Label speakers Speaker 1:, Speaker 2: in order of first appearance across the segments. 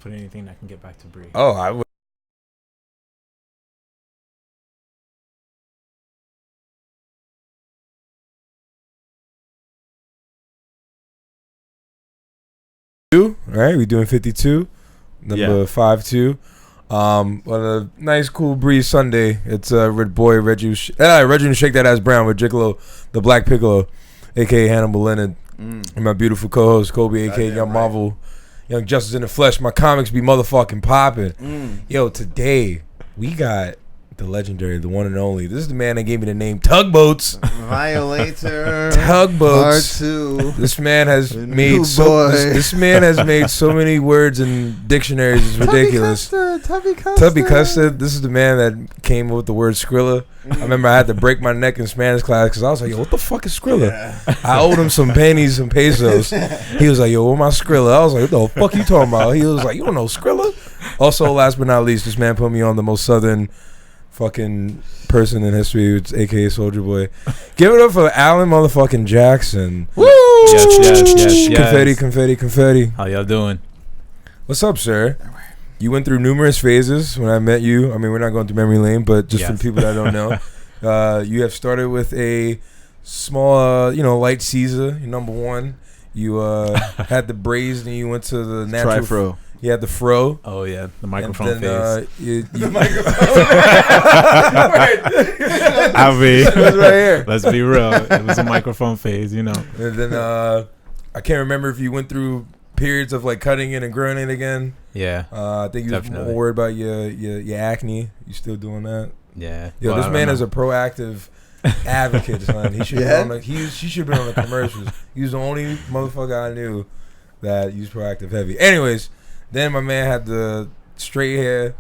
Speaker 1: put anything that can get back to Bree.
Speaker 2: Oh, I would. All right, we doing 52, number 5-2. What a nice, cool breeze Sunday. It's Red Boy, Reggie Shake That Ass Brown with Jiggalo, the Black Piccolo, aka Hannibal Leonard, and my beautiful co-host Kobe, aka Young Marvel, Young Justice in the Flesh. My comics be motherfucking popping. Yo, today we got the legendary, the one and only. This is the man that gave me the name Tugboats.
Speaker 3: Violator.
Speaker 2: Tugboats.
Speaker 3: R2.
Speaker 2: This man has made this man has made so many words in dictionaries. It's ridiculous. Tubby Custard. This is the man that came up with the word Skrilla. I remember I had to break my neck in Spanish class because I was like, yo, what the fuck is Skrilla? Yeah. I owed him some pennies, some pesos. He was like, yo, where my Skrilla? I was like, what the fuck you talking about? He was like, you don't know Skrilla? Also, last but not least, this man put me on the most southern fucking person in history, it's aka Soldier Boy. Give it up for Alan motherfucking Jackson.
Speaker 1: Woo! Yes.
Speaker 2: Confetti.
Speaker 1: How y'all doing?
Speaker 2: What's up, sir? You went through numerous phases when I met you. I mean, we're not going through memory lane, but just for people that don't know, you have started with a small, light Caesar, your number one. You had the braised, and you went to the natural.
Speaker 3: Tri-fro.
Speaker 2: You had the fro.
Speaker 1: Oh yeah, the microphone phase.
Speaker 2: The microphone.
Speaker 1: I mean,
Speaker 3: it was right here.
Speaker 1: Let's be real. It was a microphone phase,
Speaker 2: And then I can't remember if you went through periods of like cutting it and growing it again.
Speaker 1: Yeah.
Speaker 2: I think you was more worried about your acne. You still doing that?
Speaker 1: Yeah.
Speaker 2: Yo, this man is a proactive advocate, son. He should be on she should be on the commercials. He was the only motherfucker I knew that used proactive heavy. Anyways. Then my man had the straight hair,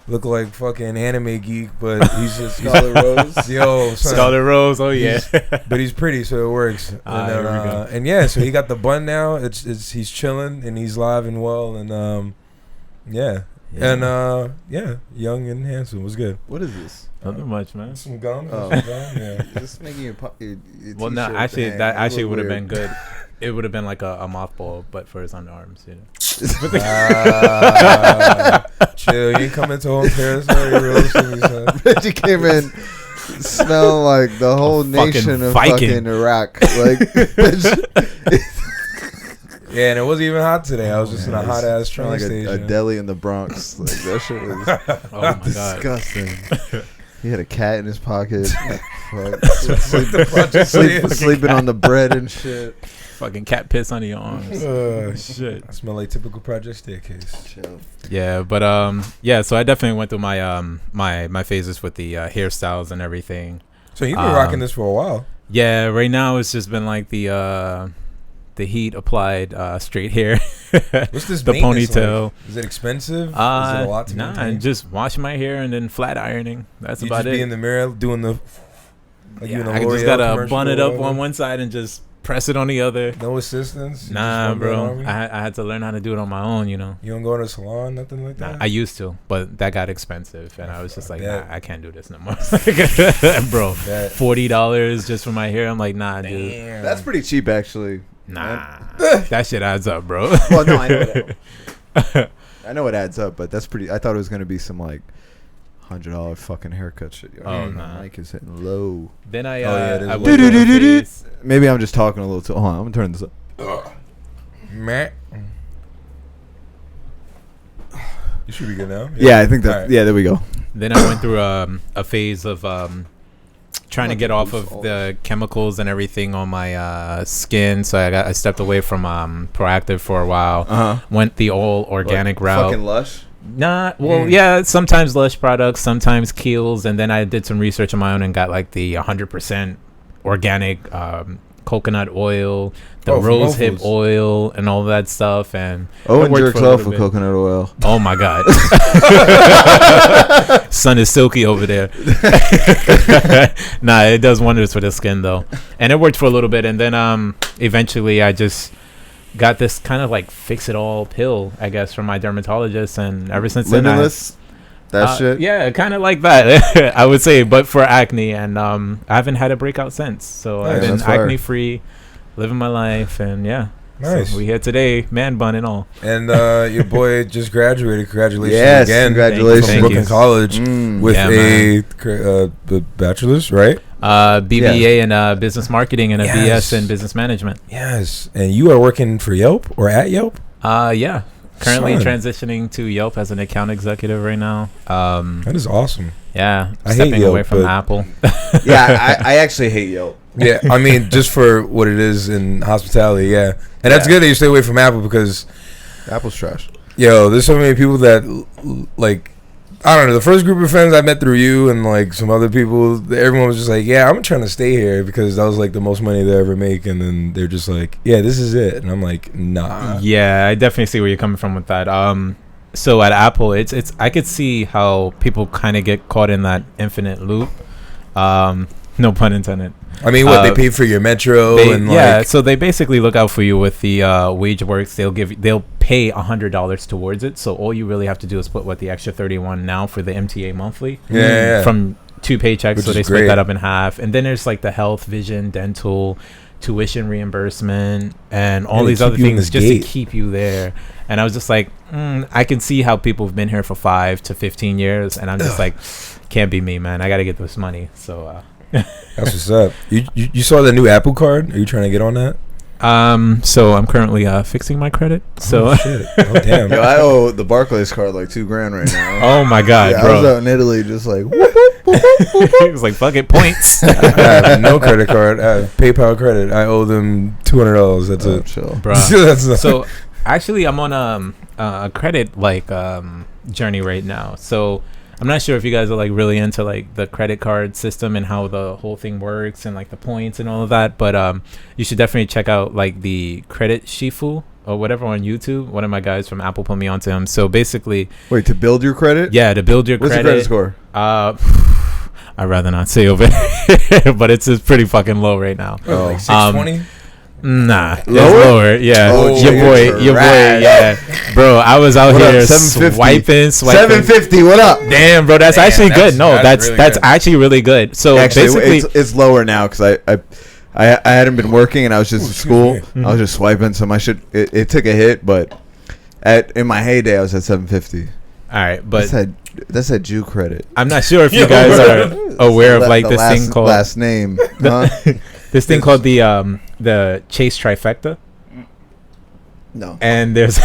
Speaker 2: look like fucking anime geek, but he's just
Speaker 3: Scarlet Rose.
Speaker 2: Yo, son,
Speaker 1: Scarlet Rose. Oh yeah,
Speaker 2: but he's pretty, so it works. And yeah, so he got the bun now. It's he's chilling and he's live and well, and young and handsome. Was good.
Speaker 3: What is this?
Speaker 1: Nothing much, man.
Speaker 2: Some gum.
Speaker 3: Oh.
Speaker 2: Some gum. Yeah.
Speaker 3: Just making your
Speaker 1: well, no, actually, that actually would have been good. It would have been like a mothball, but for his underarms,
Speaker 2: chill, you ain't coming to home territory.
Speaker 3: Reggie came in, smelled like the whole nation of fucking Iraq. Like,
Speaker 2: yeah, and it wasn't even hot today. I was just in a hot ass train
Speaker 3: like
Speaker 2: station.
Speaker 3: a deli in the Bronx. Like that shit was disgusting. He had a cat in his pocket. Sleeping on the bread and shit.
Speaker 1: Fucking cat piss on your arms. Shit.
Speaker 2: I smell like typical project staircase.
Speaker 3: Chill.
Speaker 1: Yeah, but so I definitely went through my my phases with the hairstyles and everything.
Speaker 2: So you've been rocking this for a while.
Speaker 1: Yeah, right now it's just been like the heat applied straight hair.
Speaker 2: What's this?
Speaker 1: The ponytail.
Speaker 2: Like? Is it expensive? Is it a lot to
Speaker 1: and just washing my hair and then flat ironing. That's about it.
Speaker 2: You just be in the mirror doing the. Like
Speaker 1: I just gotta bun it up on one side and just press it on the other.
Speaker 2: No assistance?
Speaker 1: Nah, bro. I had to learn how to do it on my own,
Speaker 2: You don't go to a salon, nothing like that?
Speaker 1: I used to, but that got expensive. And I was just like, nah, I can't do this no more. Bro, $40 just for my hair. I'm like, nah, dude.
Speaker 3: That's pretty cheap, actually.
Speaker 1: Nah. That shit adds up, bro.
Speaker 3: Well, no, I know it adds up, but that's pretty. I thought it was going to be some, like, $100 fucking haircut shit.
Speaker 1: Oh, nah.
Speaker 3: Mic is hitting low.
Speaker 1: Then
Speaker 3: Maybe I'm just talking a little too. Hold on, I'm gonna turn this up.
Speaker 2: Matt, you should be good now.
Speaker 3: Yeah, I think that. Right. Yeah, there we go.
Speaker 1: Then I went through a phase of trying to get off of the chemicals and everything on my skin. So I stepped away from Proactive for a while. Went the all organic route.
Speaker 3: Fucking Lush.
Speaker 1: Nah, well, yeah, sometimes Lush products, sometimes Kiehl's, and then I did some research on my own and got like the 100% organic coconut oil, the rose hip oil, and all that stuff. And
Speaker 3: Owen jerks off with coconut oil.
Speaker 1: Oh my god, sun is silky over there. Nah, it does wonders for the skin though, and it worked for a little bit, and then eventually I just got this kind of like fix it all pill, I guess, from my dermatologist, and ever since then
Speaker 3: shit.
Speaker 1: Yeah, kind of like that. I would say, but for acne, and I haven't had a breakout since. So I've been acne free, living my life, and yeah.
Speaker 2: Nice.
Speaker 1: So we here today, man bun and all.
Speaker 2: And your boy just graduated. Congratulations again.
Speaker 3: Congratulations.
Speaker 2: From Brooklyn College with a bachelor's, right?
Speaker 1: BBA in business marketing and a BS in business management.
Speaker 2: Yes. And you are working for Yelp or at Yelp?
Speaker 1: Yeah. Currently transitioning to Yelp as an account executive right now.
Speaker 2: That is awesome.
Speaker 1: Yeah.
Speaker 2: I
Speaker 1: stepping
Speaker 2: hate Yelp,
Speaker 1: away from Apple.
Speaker 3: Yeah, I actually hate Yelp.
Speaker 2: Yeah, I mean, just for what it is in hospitality, yeah. And that's good that you stay away from Apple because
Speaker 3: Apple's trash.
Speaker 2: Yo, there's so many people that, like, I don't know, the first group of friends I met through you and, like, some other people, everyone was just like, yeah, I'm trying to stay here because that was, like, the most money they ever make. And then they're just like, yeah, this is it. And I'm like, nah.
Speaker 1: Yeah, I definitely see where you're coming from with that. So at Apple, it's I could see how people kind of get caught in that infinite loop. No pun intended.
Speaker 2: I mean, what they pay for your metro
Speaker 1: so they basically look out for you with the WageWorks. They'll pay $100 towards it. So all you really have to do is put the extra $31 now for the MTA monthly.
Speaker 2: Yeah.
Speaker 1: From 2 paychecks,
Speaker 2: which
Speaker 1: so they split that up in half. And then there's like the health, vision, dental, tuition reimbursement, and all these other things just to keep you there. And I was just like, I can see how people have been here for 5 to 15 years, and I'm just like, can't be me, man. I got to get this money. So.
Speaker 2: That's what's up. You saw the new Apple Card? Are you trying to get on that?
Speaker 1: So I'm currently fixing my credit. So
Speaker 2: shit. Oh damn.
Speaker 3: Yo, I owe the Barclays card like $2,000 right now.
Speaker 1: Oh my god,
Speaker 3: yeah,
Speaker 1: bro.
Speaker 3: I was out in Italy just like
Speaker 1: it was like fuck it, points.
Speaker 2: I have no credit card. I have PayPal credit. I owe them $200. That's it.
Speaker 3: Chill.
Speaker 1: Bro. So actually I'm on a credit journey right now. So I'm not sure if you guys are like really into like the credit card system and how the whole thing works and like the points and all of that, but you should definitely check out like the Credit Shifu or whatever on YouTube. One of my guys from Apple put me onto him. So basically,
Speaker 3: wait, to build your credit?
Speaker 1: Yeah, to build your credit.
Speaker 3: What's your credit
Speaker 1: score? I'd rather not say over it, but it's pretty fucking low right now.
Speaker 2: Oh, like 620?
Speaker 1: Nah, it's lower. Yeah, your boy, yeah, bro. I was out here swiping.
Speaker 3: 750. What up?
Speaker 1: Damn, bro, that's actually good. No, that's actually really good. So actually, basically,
Speaker 3: it's lower now because I hadn't been working and I was just in school. I was just swiping, so my shit it took a hit, but in my heyday I was at 750.
Speaker 1: All right, but
Speaker 3: that's that Jew credit.
Speaker 1: I'm not sure if you guys are aware of like this thing called
Speaker 3: last name. Huh?
Speaker 1: This thing called the Chase Trifecta.
Speaker 3: No.
Speaker 1: And there's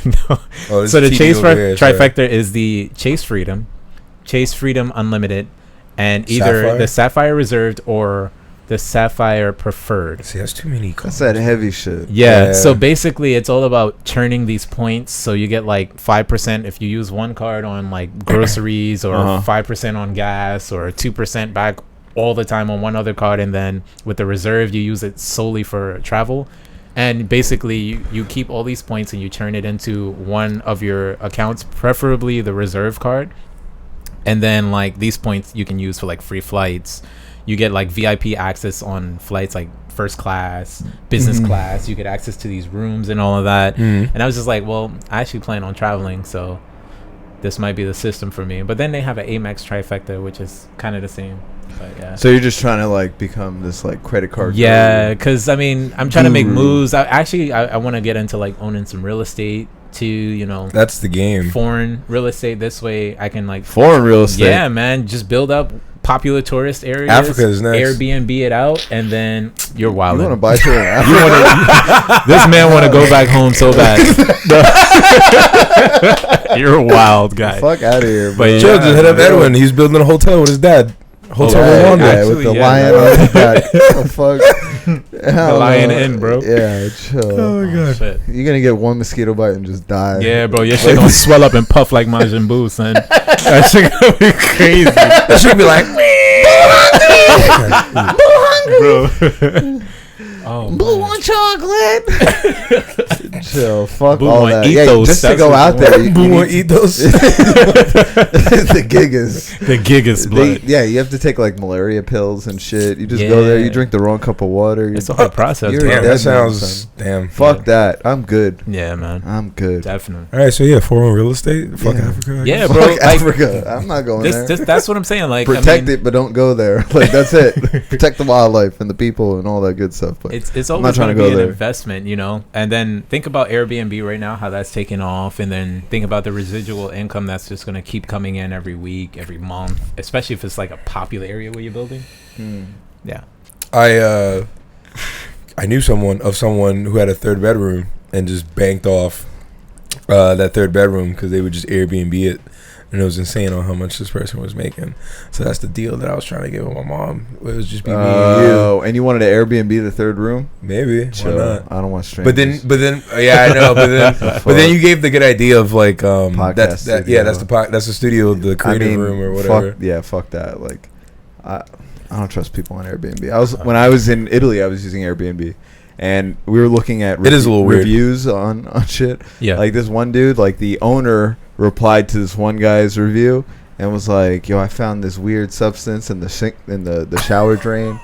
Speaker 1: no.
Speaker 2: Oh,
Speaker 1: so the Chase Trifecta is the Chase Freedom Unlimited, and either the Sapphire Reserved or the Sapphire Preferred.
Speaker 2: See, that's too many cards.
Speaker 3: That's that heavy shit.
Speaker 1: Yeah. So basically, it's all about turning these points. So you get like 5% if you use one card on like groceries, or 5% on gas, or 2% back all the time on one other card, and then with the reserve you use it solely for travel. And basically you keep all these points and you turn it into one of your accounts, preferably the reserve card, and then like these points you can use for like free flights. You get like VIP access on flights like first class, business class. You get access to these rooms and all of that. And I was just like, well, I actually plan on traveling, so this might be the system for me. But then they have an Amex Trifecta, which is kind of the same. But yeah.
Speaker 3: So you're just trying to like become this like credit card?
Speaker 1: Yeah, because I mean, I'm trying to make moves. I want to get into like owning some real estate too. You know,
Speaker 2: that's the game.
Speaker 1: Foreign real estate. This way, I can like
Speaker 3: foreign real estate.
Speaker 1: Yeah, man, just build up popular tourist areas.
Speaker 2: Africa is next.
Speaker 1: Airbnb it out, and then you're wild.
Speaker 3: You want to buy shit in Africa?
Speaker 1: This man want to go back home so bad. You're a wild guy.
Speaker 3: Fuck out of here, bro.
Speaker 2: But just hit up Edwin. He's building a hotel with his dad. Hotel
Speaker 3: Rwanda with the lion on his back. Oh fuck.
Speaker 1: The lion in, bro.
Speaker 3: Yeah, chill.
Speaker 2: Oh my god.
Speaker 1: Shit.
Speaker 3: You're gonna get one mosquito bite and just die.
Speaker 1: Yeah, bro. Your shit gonna swell up and puff like Majin Buu, son. That shit gonna be crazy.
Speaker 2: That shit be like,
Speaker 1: bro. Oh,
Speaker 3: Blue on chocolate. Chill. Fuck
Speaker 1: Blue
Speaker 3: all
Speaker 1: on
Speaker 3: that.
Speaker 1: Ethos.
Speaker 3: Yeah, just to go out there.
Speaker 2: Blue on Ethos.
Speaker 3: The Gigas.
Speaker 1: The Gigas blood.
Speaker 3: Yeah, you have to take like malaria pills and shit. You just go there. You drink the wrong cup of water.
Speaker 1: It's a whole process.
Speaker 2: Damn, that sounds damn.
Speaker 3: Fuck that. I'm good.
Speaker 1: Yeah, man.
Speaker 3: I'm good.
Speaker 1: Definitely.
Speaker 2: All right, so yeah, foreign real estate. Fuck Africa.
Speaker 1: Yeah, bro.
Speaker 3: Fuck Africa. I'm not going there.
Speaker 1: That's what I'm saying. Like,
Speaker 3: protect it, but don't go there. Like that's it. Protect the wildlife and the people and all that good stuff. But
Speaker 1: It's always going to be an investment, you know. And then think about Airbnb right now, how that's taking off, and then think about the residual income that's just going to keep coming in every week, every month, especially if it's like a popular area where you're building. Yeah.
Speaker 2: I knew someone who had a 3rd bedroom and just banked off that 3rd bedroom because they would just Airbnb it. And it was insane on how much this person was making. So that's the deal that I was trying to give with my mom. It was just be me and you.
Speaker 3: Oh, and you wanted to Airbnb the 3rd room?
Speaker 2: Maybe. Why not?
Speaker 3: I don't want strangers.
Speaker 2: But then, yeah, I know. But then you gave the good idea of like,
Speaker 3: that's
Speaker 2: the studio, the creative room or whatever.
Speaker 3: Fuck that. Like, I don't trust people on Airbnb. When I was in Italy, I was using Airbnb. And we were looking at
Speaker 2: it is a little
Speaker 3: reviews on shit.
Speaker 1: Yeah.
Speaker 3: Like this one dude, like the owner replied to this one guy's review and was like, "Yo, I found this weird substance in the sink in the shower drain."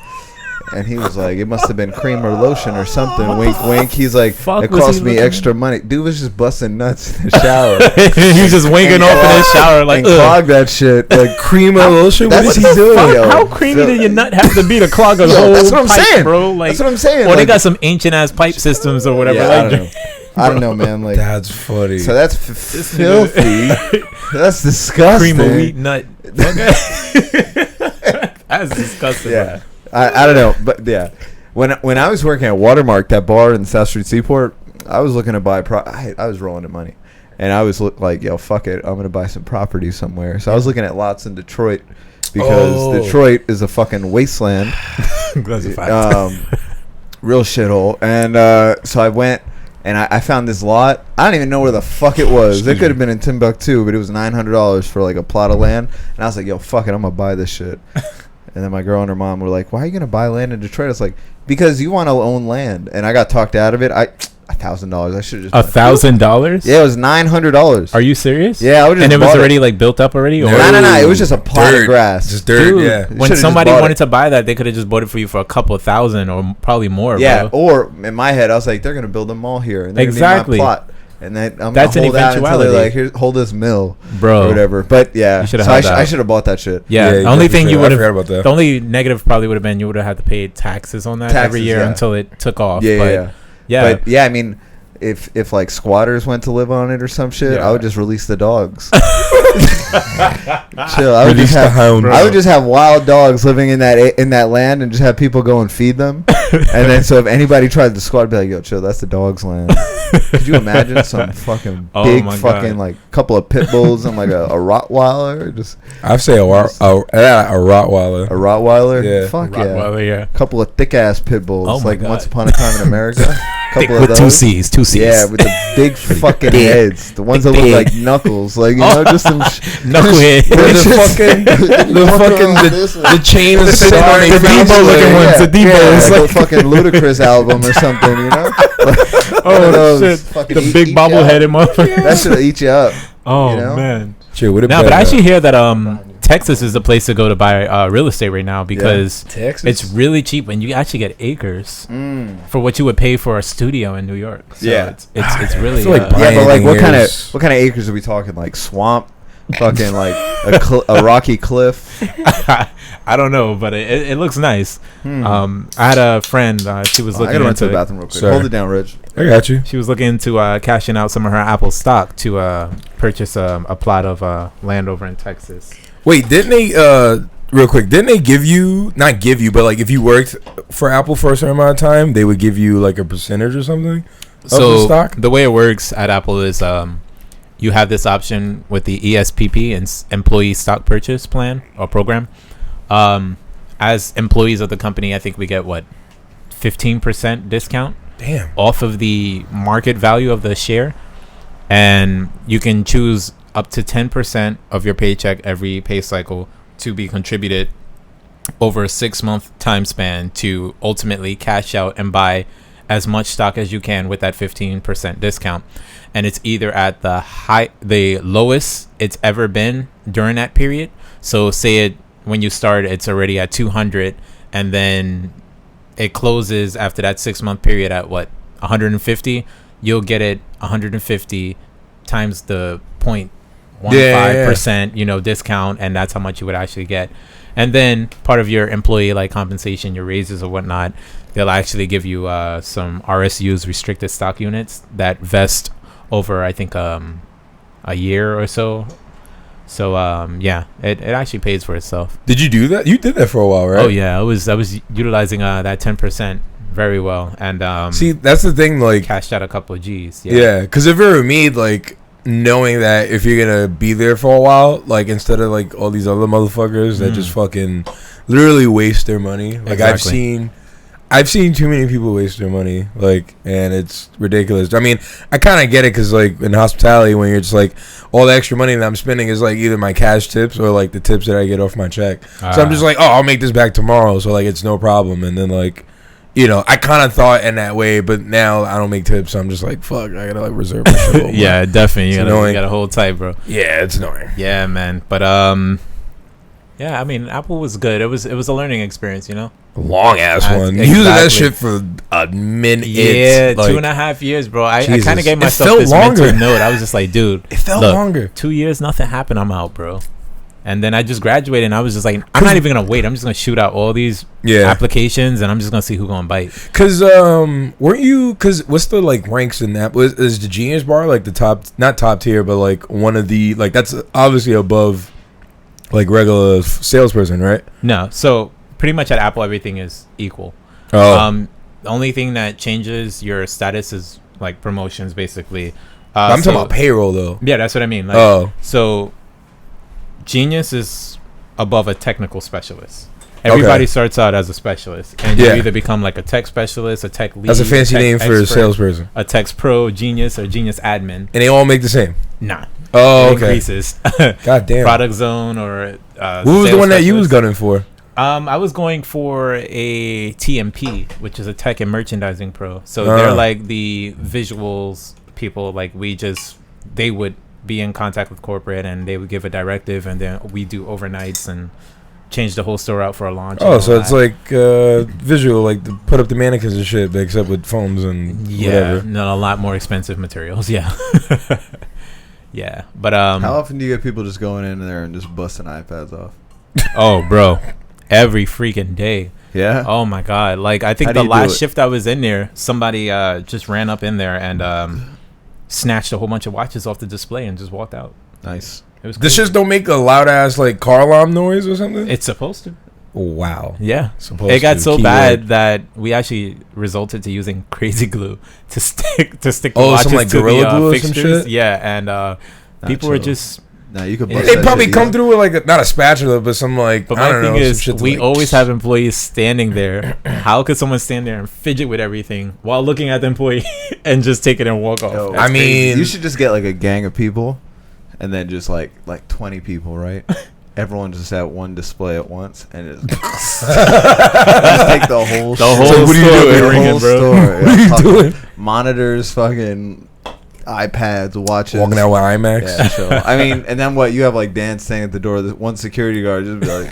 Speaker 3: And he was like, "It must have been cream or lotion or something." Wink, wink. He's like, "It cost me extra money." Dude was just busting nuts in the shower.
Speaker 1: He was just winking off in his shower like,
Speaker 3: clog that shit. Like
Speaker 2: cream or lotion.
Speaker 3: What is he doing? Yo?
Speaker 1: How creamy did your nut have to be to clog a whole
Speaker 3: that's what I'm
Speaker 1: pipe,
Speaker 3: saying,
Speaker 1: bro? Like,
Speaker 3: that's what I'm saying.
Speaker 1: Or like, they got some ancient ass pipe systems or whatever.
Speaker 3: Yeah, I don't know, man. Like
Speaker 2: that's funny.
Speaker 3: So that's filthy. That's disgusting.
Speaker 1: Cream of wheat nut. That's disgusting.
Speaker 3: Yeah. I don't know, but yeah, when I was working at Watermark, that bar in South Street Seaport, I was looking to buy. I was rolling in money, and I was like, "Yo, fuck it, I'm gonna buy some property somewhere." So I was looking at lots in Detroit because Detroit is a fucking wasteland.
Speaker 1: That's a fact.
Speaker 3: Real shithole, and so I went and I found this lot. I don't even know where the fuck it was. It could have been in Timbuktu, but it was $900 for like a plot of land, and I was like, "Yo, fuck it, I'm gonna buy this shit." And then my girl and her mom were like, "Why are you gonna buy land in Detroit?" I was like, "Because you want to own land." And I got talked out of it. $1,000. I should have just
Speaker 1: $1,000.
Speaker 3: Yeah, it was $900.
Speaker 1: Are you serious?
Speaker 3: Yeah, I would just.
Speaker 1: And it was already like built up already. Or?
Speaker 3: No. It was just a plot of grass.
Speaker 2: Just dirt.
Speaker 1: Dude,
Speaker 2: yeah.
Speaker 1: When somebody wanted to buy that, they could have just bought it for you for a couple of thousand or probably more.
Speaker 3: Yeah.
Speaker 1: Bro.
Speaker 3: Or in my head, I was like, they're gonna build a mall here. And
Speaker 1: exactly.
Speaker 3: My plot. And then I'm
Speaker 1: that's
Speaker 3: gonna
Speaker 1: an
Speaker 3: hold out until
Speaker 1: eventuality.
Speaker 3: they're like, "Here, hold this mill,
Speaker 1: bro,"
Speaker 3: or whatever. But yeah,
Speaker 1: so
Speaker 3: I should have bought that shit.
Speaker 1: Yeah, the only thing you would have,
Speaker 2: the
Speaker 1: only negative probably would have been you would have had to pay taxes on that every year until it took off.
Speaker 3: Yeah. But yeah, I mean, if like squatters went to live on it or some shit, I would just release the dogs. Chill. I would just have wild dogs living in that land and just have people go and feed them. And then so if anybody tried to squat, I'd be like, "Yo, chill, that's the dog's land." Could you imagine some fucking big fucking like couple of pit bulls and like a Rottweiler? Just
Speaker 2: I'd say a Rottweiler.
Speaker 3: A Rottweiler?
Speaker 2: Yeah.
Speaker 3: Fuck
Speaker 1: Rottweiler,
Speaker 3: yeah. Couple of thick ass pit bulls.
Speaker 1: Oh
Speaker 3: like
Speaker 1: God.
Speaker 3: Once Upon a Time in America. Couple
Speaker 1: with
Speaker 3: of those.
Speaker 1: two C's.
Speaker 3: Yeah, with the big fucking heads. The ones that look like knuckles. Like, you know, just some
Speaker 1: knucklehead.
Speaker 2: The chain is sitting on
Speaker 1: the Debo looking ones. The Debo is
Speaker 3: like a fucking Ludacris album or something, you know?
Speaker 1: Oh shit! The big bobbleheaded motherfucker.
Speaker 3: That should eat you up.
Speaker 1: Oh
Speaker 3: you know?
Speaker 1: man.
Speaker 2: Sure,
Speaker 1: but I actually hear that Texas is the place to go to buy real estate right now because it's really cheap and you actually get acres for what you would pay for a studio in New York. So it's really
Speaker 2: but
Speaker 3: like what kind of acres are we talking? Like swamp, fucking like a rocky cliff.
Speaker 1: I don't know, but it looks nice. I had a friend. She was looking.
Speaker 3: I gotta run to the bathroom real quick.
Speaker 2: Sorry.
Speaker 3: Hold it down, Rich.
Speaker 2: I got you.
Speaker 1: She was looking to cashing out some of her Apple stock to purchase a plot of land over in Texas.
Speaker 2: Wait, didn't they? Real quick, didn't they give you not give you, but like if you worked for Apple for a certain amount of time, they would give you like a percentage or something?
Speaker 1: So the way it works at Apple is you have this option with the ESPP and Employee Stock Purchase Plan or program. As employees of the company, I think we get 15% discount.
Speaker 2: Damn.
Speaker 1: Off of the market value of the share, and you can choose up to 10% of your paycheck every pay cycle to be contributed over a 6-month time span to ultimately cash out and buy as much stock as you can with that 15% discount. And it's either at the lowest it's ever been during that period. So say when you start, it's already at 200, and then it closes after that 6-month period at 150. You'll get it 150 times the point 15% discount, and that's how much you would actually get. And then part of your employee like compensation, your raises or whatnot, they'll actually give you some RSUs, restricted stock units, that vest over I think a year or so. So it actually pays for itself.
Speaker 2: Did you do that? You did that for a while, right?
Speaker 1: Oh yeah, I was utilizing that 10% very well, and
Speaker 2: see, that's the thing, like,
Speaker 1: cashed out a couple of G's.
Speaker 2: Yeah, because if it were me, like, knowing that if you're gonna be there for a while, like, instead of like all these other motherfuckers that just fucking literally waste their money, like,
Speaker 1: exactly.
Speaker 2: I've seen too many people waste their money, like, and it's ridiculous. I mean, I kind of get it, because like in hospitality, when you're just like, all the extra money that I'm spending is like either my cash tips or like the tips that I get off my check. So I'm just like, oh, I'll make this back tomorrow, so like it's no problem. And then like, I kind of thought in that way, but now I don't make tips. So I'm just like, fuck, I gotta like reserve my shit.
Speaker 1: Yeah, definitely. You gotta hold tight, bro.
Speaker 2: Yeah, it's annoying.
Speaker 1: Yeah, man. But yeah, I mean, Apple was good. It was a learning experience,
Speaker 2: Long ass one.
Speaker 1: Exactly.
Speaker 2: Using that shit for a minute.
Speaker 1: Yeah, like, 2.5 years, bro. I kind of gave myself this
Speaker 2: longer.
Speaker 1: mental note. I was just like, dude,
Speaker 2: it felt longer.
Speaker 1: 2 years, nothing happened. I'm out, bro. And then I just graduated, and I was just like, I'm not even gonna wait. I'm just gonna shoot out all these applications, and I'm just gonna see who's gonna bite.
Speaker 2: Cause weren't you? Cause what's the like ranks in that? Is the Genius Bar like the top? Not top tier, but like one of the like that's obviously above like regular salesperson, right?
Speaker 1: No, so pretty much at Apple everything is equal.
Speaker 2: Oh.
Speaker 1: The only thing that changes your status is like promotions, basically.
Speaker 2: I'm talking about payroll though.
Speaker 1: Yeah, that's what I mean. Like, so Genius is above a technical specialist. Everybody starts out as a specialist, and you either become like a tech specialist, a tech lead.
Speaker 2: That's a fancy name for a salesperson.
Speaker 1: A Tex Pro, Genius, or Genius Admin. And
Speaker 2: they all make the same?
Speaker 1: Nah.
Speaker 2: Oh, okay.
Speaker 1: Increases.
Speaker 2: God damn.
Speaker 1: Product zone or
Speaker 2: what was the one that you was gunning for?
Speaker 1: I was going for a TMP, which is a Tech and Merchandising Pro. So they're like the visuals people. Like they would be in contact with corporate, and they would give a directive, and then we do overnights and change the whole store out for a launch.
Speaker 2: Oh, so it's like visual, like put up the mannequins and shit, except with phones and whatever.
Speaker 1: No, a lot more expensive materials. Yeah. Yeah, but
Speaker 3: how often do you get people just going in there and just busting iPads off?
Speaker 1: Oh, bro, every freaking day.
Speaker 3: Yeah.
Speaker 1: Oh my god, like I think the last shift I was in there, somebody just ran up in there and snatched a whole bunch of watches off the display and just walked out.
Speaker 3: Nice.
Speaker 1: It was
Speaker 2: this just don't make a loud ass like car alarm noise or something?
Speaker 1: It's supposed to.
Speaker 2: Wow.
Speaker 1: Yeah. It got so bad that we actually resulted to using crazy glue to stick the watches
Speaker 2: some like
Speaker 1: to
Speaker 2: Gorilla Glue or
Speaker 1: fixtures.
Speaker 2: some shit?
Speaker 1: Yeah, and people were just.
Speaker 3: Nah, you could.
Speaker 2: They probably come through with like not a spatula, but some like.
Speaker 1: But my thing is, we always have employees standing there. How could someone stand there and fidget with everything while looking at the employee and just take it and walk off?
Speaker 2: Yo, I mean,
Speaker 3: you should just get like a gang of people, and then just like 20 people, right? Everyone just at one display at once, and just take the whole
Speaker 2: store. So what are you doing, ringing, bro?
Speaker 3: What are you doing? Monitors, fucking iPads, watches.
Speaker 2: Walking out with IMAX.
Speaker 3: Yeah, so I mean, and then what? You have like Dan standing at the door. One security guard just be like,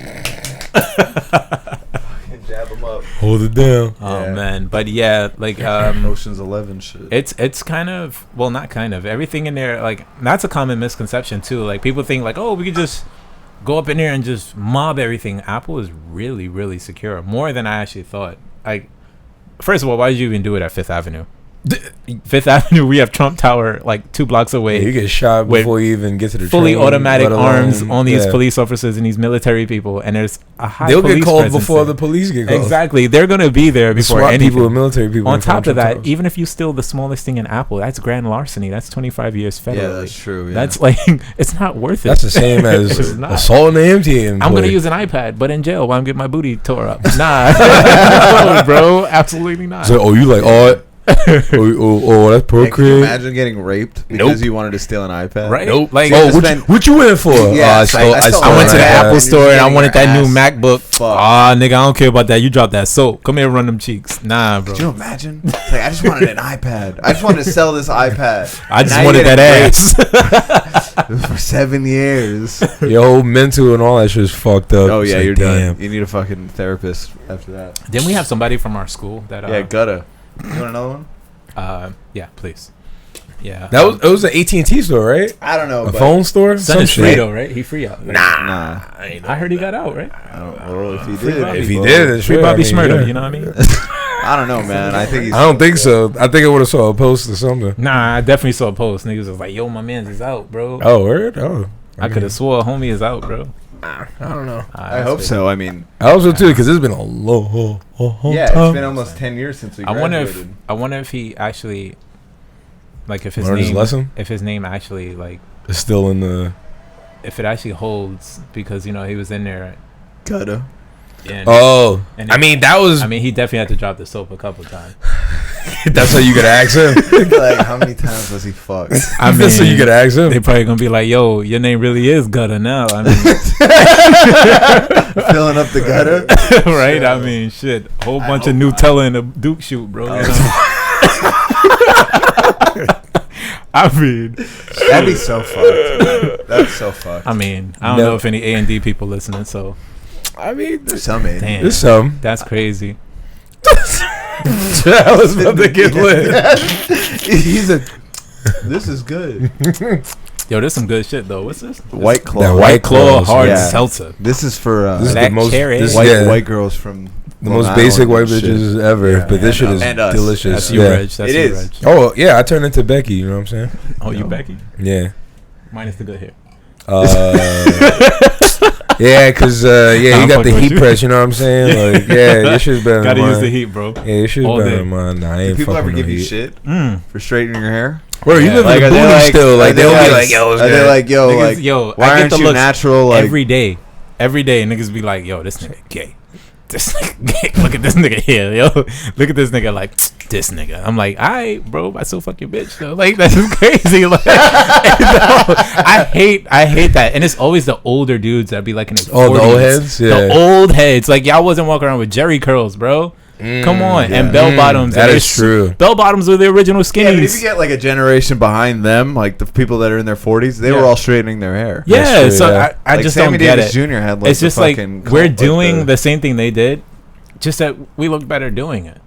Speaker 3: jab him up,
Speaker 2: hold it down.
Speaker 1: Oh man, but yeah, like
Speaker 3: Ocean's 11 shit.
Speaker 1: It's kind of, well, not kind of, everything in there. Like that's a common misconception too. Like people think like, oh, we could just go up in there and just mob everything. Apple is really, really secure, more than I actually thought. Like, first of all, why did you even do it at Fifth Avenue? Fifth Avenue, we have Trump Tower like 2 blocks away.
Speaker 2: Yeah, you get shot before you even get to the
Speaker 1: fully
Speaker 2: train,
Speaker 1: automatic arms on these police officers and these military people, and there's a high.
Speaker 2: They'll
Speaker 1: police
Speaker 2: get called
Speaker 1: presence
Speaker 2: before
Speaker 1: there.
Speaker 2: the police get called.
Speaker 1: Exactly, they're gonna be there before
Speaker 2: SWAT
Speaker 1: anything.
Speaker 2: people and military people.
Speaker 1: On top of that, even if you steal the smallest thing in Apple, that's grand larceny. That's 25 years federally.
Speaker 3: Yeah, that's true. Yeah.
Speaker 1: That's like it's not worth it.
Speaker 2: That's the same as assaulting the MTA employee.
Speaker 1: I'm gonna use an iPad, but in jail while I'm getting my booty tore up. Nah, no, bro, absolutely not.
Speaker 2: So, you like oh, that's Procreate.
Speaker 3: Can you imagine getting raped because you wanted to steal an iPad?
Speaker 1: Right?
Speaker 2: Nope.
Speaker 1: Like,
Speaker 2: what you went for?
Speaker 3: Yeah,
Speaker 1: I went to the Apple store and I wanted that new MacBook.
Speaker 3: Fuck.
Speaker 1: Nigga, I don't care about that. You dropped that soap. Come here and run them cheeks. Nah, bro.
Speaker 3: Could you imagine? It's like, I just wanted an iPad. I just wanted to sell this iPad.
Speaker 1: I just wanted that ass.
Speaker 3: For 7 years.
Speaker 2: Your whole mental and all that shit is fucked up.
Speaker 3: Oh, yeah, you're done. You need a fucking therapist after that.
Speaker 1: Didn't we have somebody from our school that...
Speaker 3: yeah, Gutta. You want another one?
Speaker 1: Yeah, please. Yeah.
Speaker 2: It was an AT&T store, right?
Speaker 3: I don't know.
Speaker 2: A phone store?
Speaker 1: Son is free though, right? He free out.
Speaker 3: Nah.
Speaker 1: I heard he got out, right?
Speaker 3: I don't know if he
Speaker 1: Free
Speaker 3: did.
Speaker 1: Bobby.
Speaker 2: If he
Speaker 3: Well,
Speaker 2: did, it's
Speaker 1: Free
Speaker 2: sure,
Speaker 1: Bobby
Speaker 2: I mean,
Speaker 1: Shmurda,
Speaker 2: yeah.
Speaker 1: you know what I mean?
Speaker 3: I don't know, man. I think he's.
Speaker 2: I don't think so. I think I would have saw a post or something.
Speaker 1: Nah, I definitely saw a post. Niggas was like, "Yo, my man's is out, bro."
Speaker 2: Oh, word? Oh.
Speaker 1: I could have swore a homie is out, bro.
Speaker 2: I don't know.
Speaker 3: I hope so. I mean,
Speaker 2: I hope so too, because it's been a long
Speaker 3: yeah,
Speaker 2: time.
Speaker 3: it's been almost 10 years since we
Speaker 1: I
Speaker 3: graduated.
Speaker 1: wonder if he actually, like, if his
Speaker 2: Learned his
Speaker 1: name,
Speaker 2: lesson?
Speaker 1: if his name actually, like,
Speaker 2: It's still in the...
Speaker 1: if it actually holds, because you know he was in there.
Speaker 3: Gotta.
Speaker 1: And,
Speaker 2: Oh.
Speaker 1: and
Speaker 2: I mean, that was...
Speaker 1: I mean, he definitely had to drop the soap a couple times.
Speaker 2: that's how you could ask him.
Speaker 3: Like, how many times was he fucked?
Speaker 1: I mean,
Speaker 2: That's how you could ask him.
Speaker 1: they probably gonna be like, "Yo, your name really is Gutter now." I mean,
Speaker 3: Filling up the gutter.
Speaker 1: right? I mean, shit, a whole bunch of Nutella in a Duke shoot, bro. You know? I mean,
Speaker 3: That'd be so fucked. That's so fucked.
Speaker 1: I mean, I don't know if any A&D people listening, so
Speaker 2: I mean,
Speaker 3: There's some age.
Speaker 1: damn,
Speaker 2: there's some.
Speaker 1: that's crazy.
Speaker 2: I was about to get lit.
Speaker 3: He's a. This is good.
Speaker 1: Yo, there's some good shit though. What's this?
Speaker 3: White Claw.
Speaker 2: That White
Speaker 1: Claw
Speaker 2: Claws,
Speaker 1: hard
Speaker 3: yeah.
Speaker 1: seltzer.
Speaker 3: This is for
Speaker 2: This is
Speaker 1: Black
Speaker 2: the most...
Speaker 1: cherry.
Speaker 2: This,
Speaker 3: white
Speaker 2: yeah,
Speaker 3: white girls from
Speaker 2: the
Speaker 3: Long
Speaker 2: most
Speaker 3: Island
Speaker 2: basic
Speaker 3: and
Speaker 2: white
Speaker 3: shit.
Speaker 2: bitches ever.
Speaker 3: Yeah.
Speaker 2: But this shit is
Speaker 3: And us.
Speaker 2: delicious.
Speaker 1: That's you,
Speaker 2: yeah.
Speaker 1: Reg. That's
Speaker 3: It
Speaker 1: you,
Speaker 3: is.
Speaker 1: Reg.
Speaker 2: Oh, yeah. I turned into Becky. You know what I'm saying?
Speaker 1: Oh, you
Speaker 3: No.
Speaker 1: Becky?
Speaker 2: Yeah.
Speaker 1: Minus the good hair.
Speaker 2: Yeah, because, yeah,
Speaker 1: I'm
Speaker 2: you got the
Speaker 1: fucking with
Speaker 2: heat
Speaker 1: you.
Speaker 2: press, you know what I'm saying? Like, yeah, your shit's better
Speaker 1: Gotta
Speaker 2: than
Speaker 1: use
Speaker 2: mine.
Speaker 1: the heat, bro.
Speaker 2: Yeah, your shit's
Speaker 1: All
Speaker 2: better
Speaker 1: day.
Speaker 2: than mine. Nah, I
Speaker 3: Do
Speaker 2: ain't
Speaker 3: people
Speaker 2: fucking
Speaker 3: ever give
Speaker 2: no
Speaker 3: you
Speaker 2: heat.
Speaker 3: shit
Speaker 1: Mm.
Speaker 3: for straightening your hair?
Speaker 2: Bro, you
Speaker 1: Yeah.
Speaker 2: live
Speaker 3: Like,
Speaker 2: in
Speaker 3: are
Speaker 2: the
Speaker 3: they
Speaker 2: booty
Speaker 3: like-
Speaker 2: still.
Speaker 3: are
Speaker 2: Like,
Speaker 3: they
Speaker 2: they'll be
Speaker 3: like-
Speaker 2: like, yo, it's
Speaker 3: Are they
Speaker 2: good.
Speaker 3: like, yo,
Speaker 1: Niggas,
Speaker 3: like,
Speaker 1: yo,
Speaker 3: why
Speaker 1: I get
Speaker 3: aren't
Speaker 1: the
Speaker 3: you
Speaker 1: looks
Speaker 3: natural? Like,
Speaker 1: every day. Every day, niggas be like, "Yo, this nigga gay. This nigga gay. Look at this nigga here, yo. Look at this nigga like this nigga." I'm like, "Alright, bro, I still fuck your bitch though." Like, that's just crazy. Like, I hate that, and it's always the older dudes that be like in their 40s.
Speaker 2: Oh, the old heads? Yeah.
Speaker 1: The old heads. Like, y'all wasn't walking around with Jerry curls, bro. Come on, and bell bottoms.
Speaker 2: That
Speaker 1: and
Speaker 2: is true.
Speaker 1: Bell bottoms were the original
Speaker 3: yeah, but if you
Speaker 1: skinnies.
Speaker 3: get like a generation behind them, like the people that are in their 40s, they were
Speaker 1: Yeah.
Speaker 3: all straightening their hair.
Speaker 1: Yeah,
Speaker 2: That's true,
Speaker 1: so
Speaker 2: yeah.
Speaker 1: I
Speaker 3: Like
Speaker 1: just
Speaker 3: Sammy
Speaker 1: don't get
Speaker 3: Davis
Speaker 1: it.
Speaker 3: Jr. had like
Speaker 1: It's
Speaker 3: the
Speaker 1: just like
Speaker 3: fucking
Speaker 1: we're
Speaker 3: cult,
Speaker 1: doing
Speaker 3: like
Speaker 1: the same thing they did, just that we look better doing it.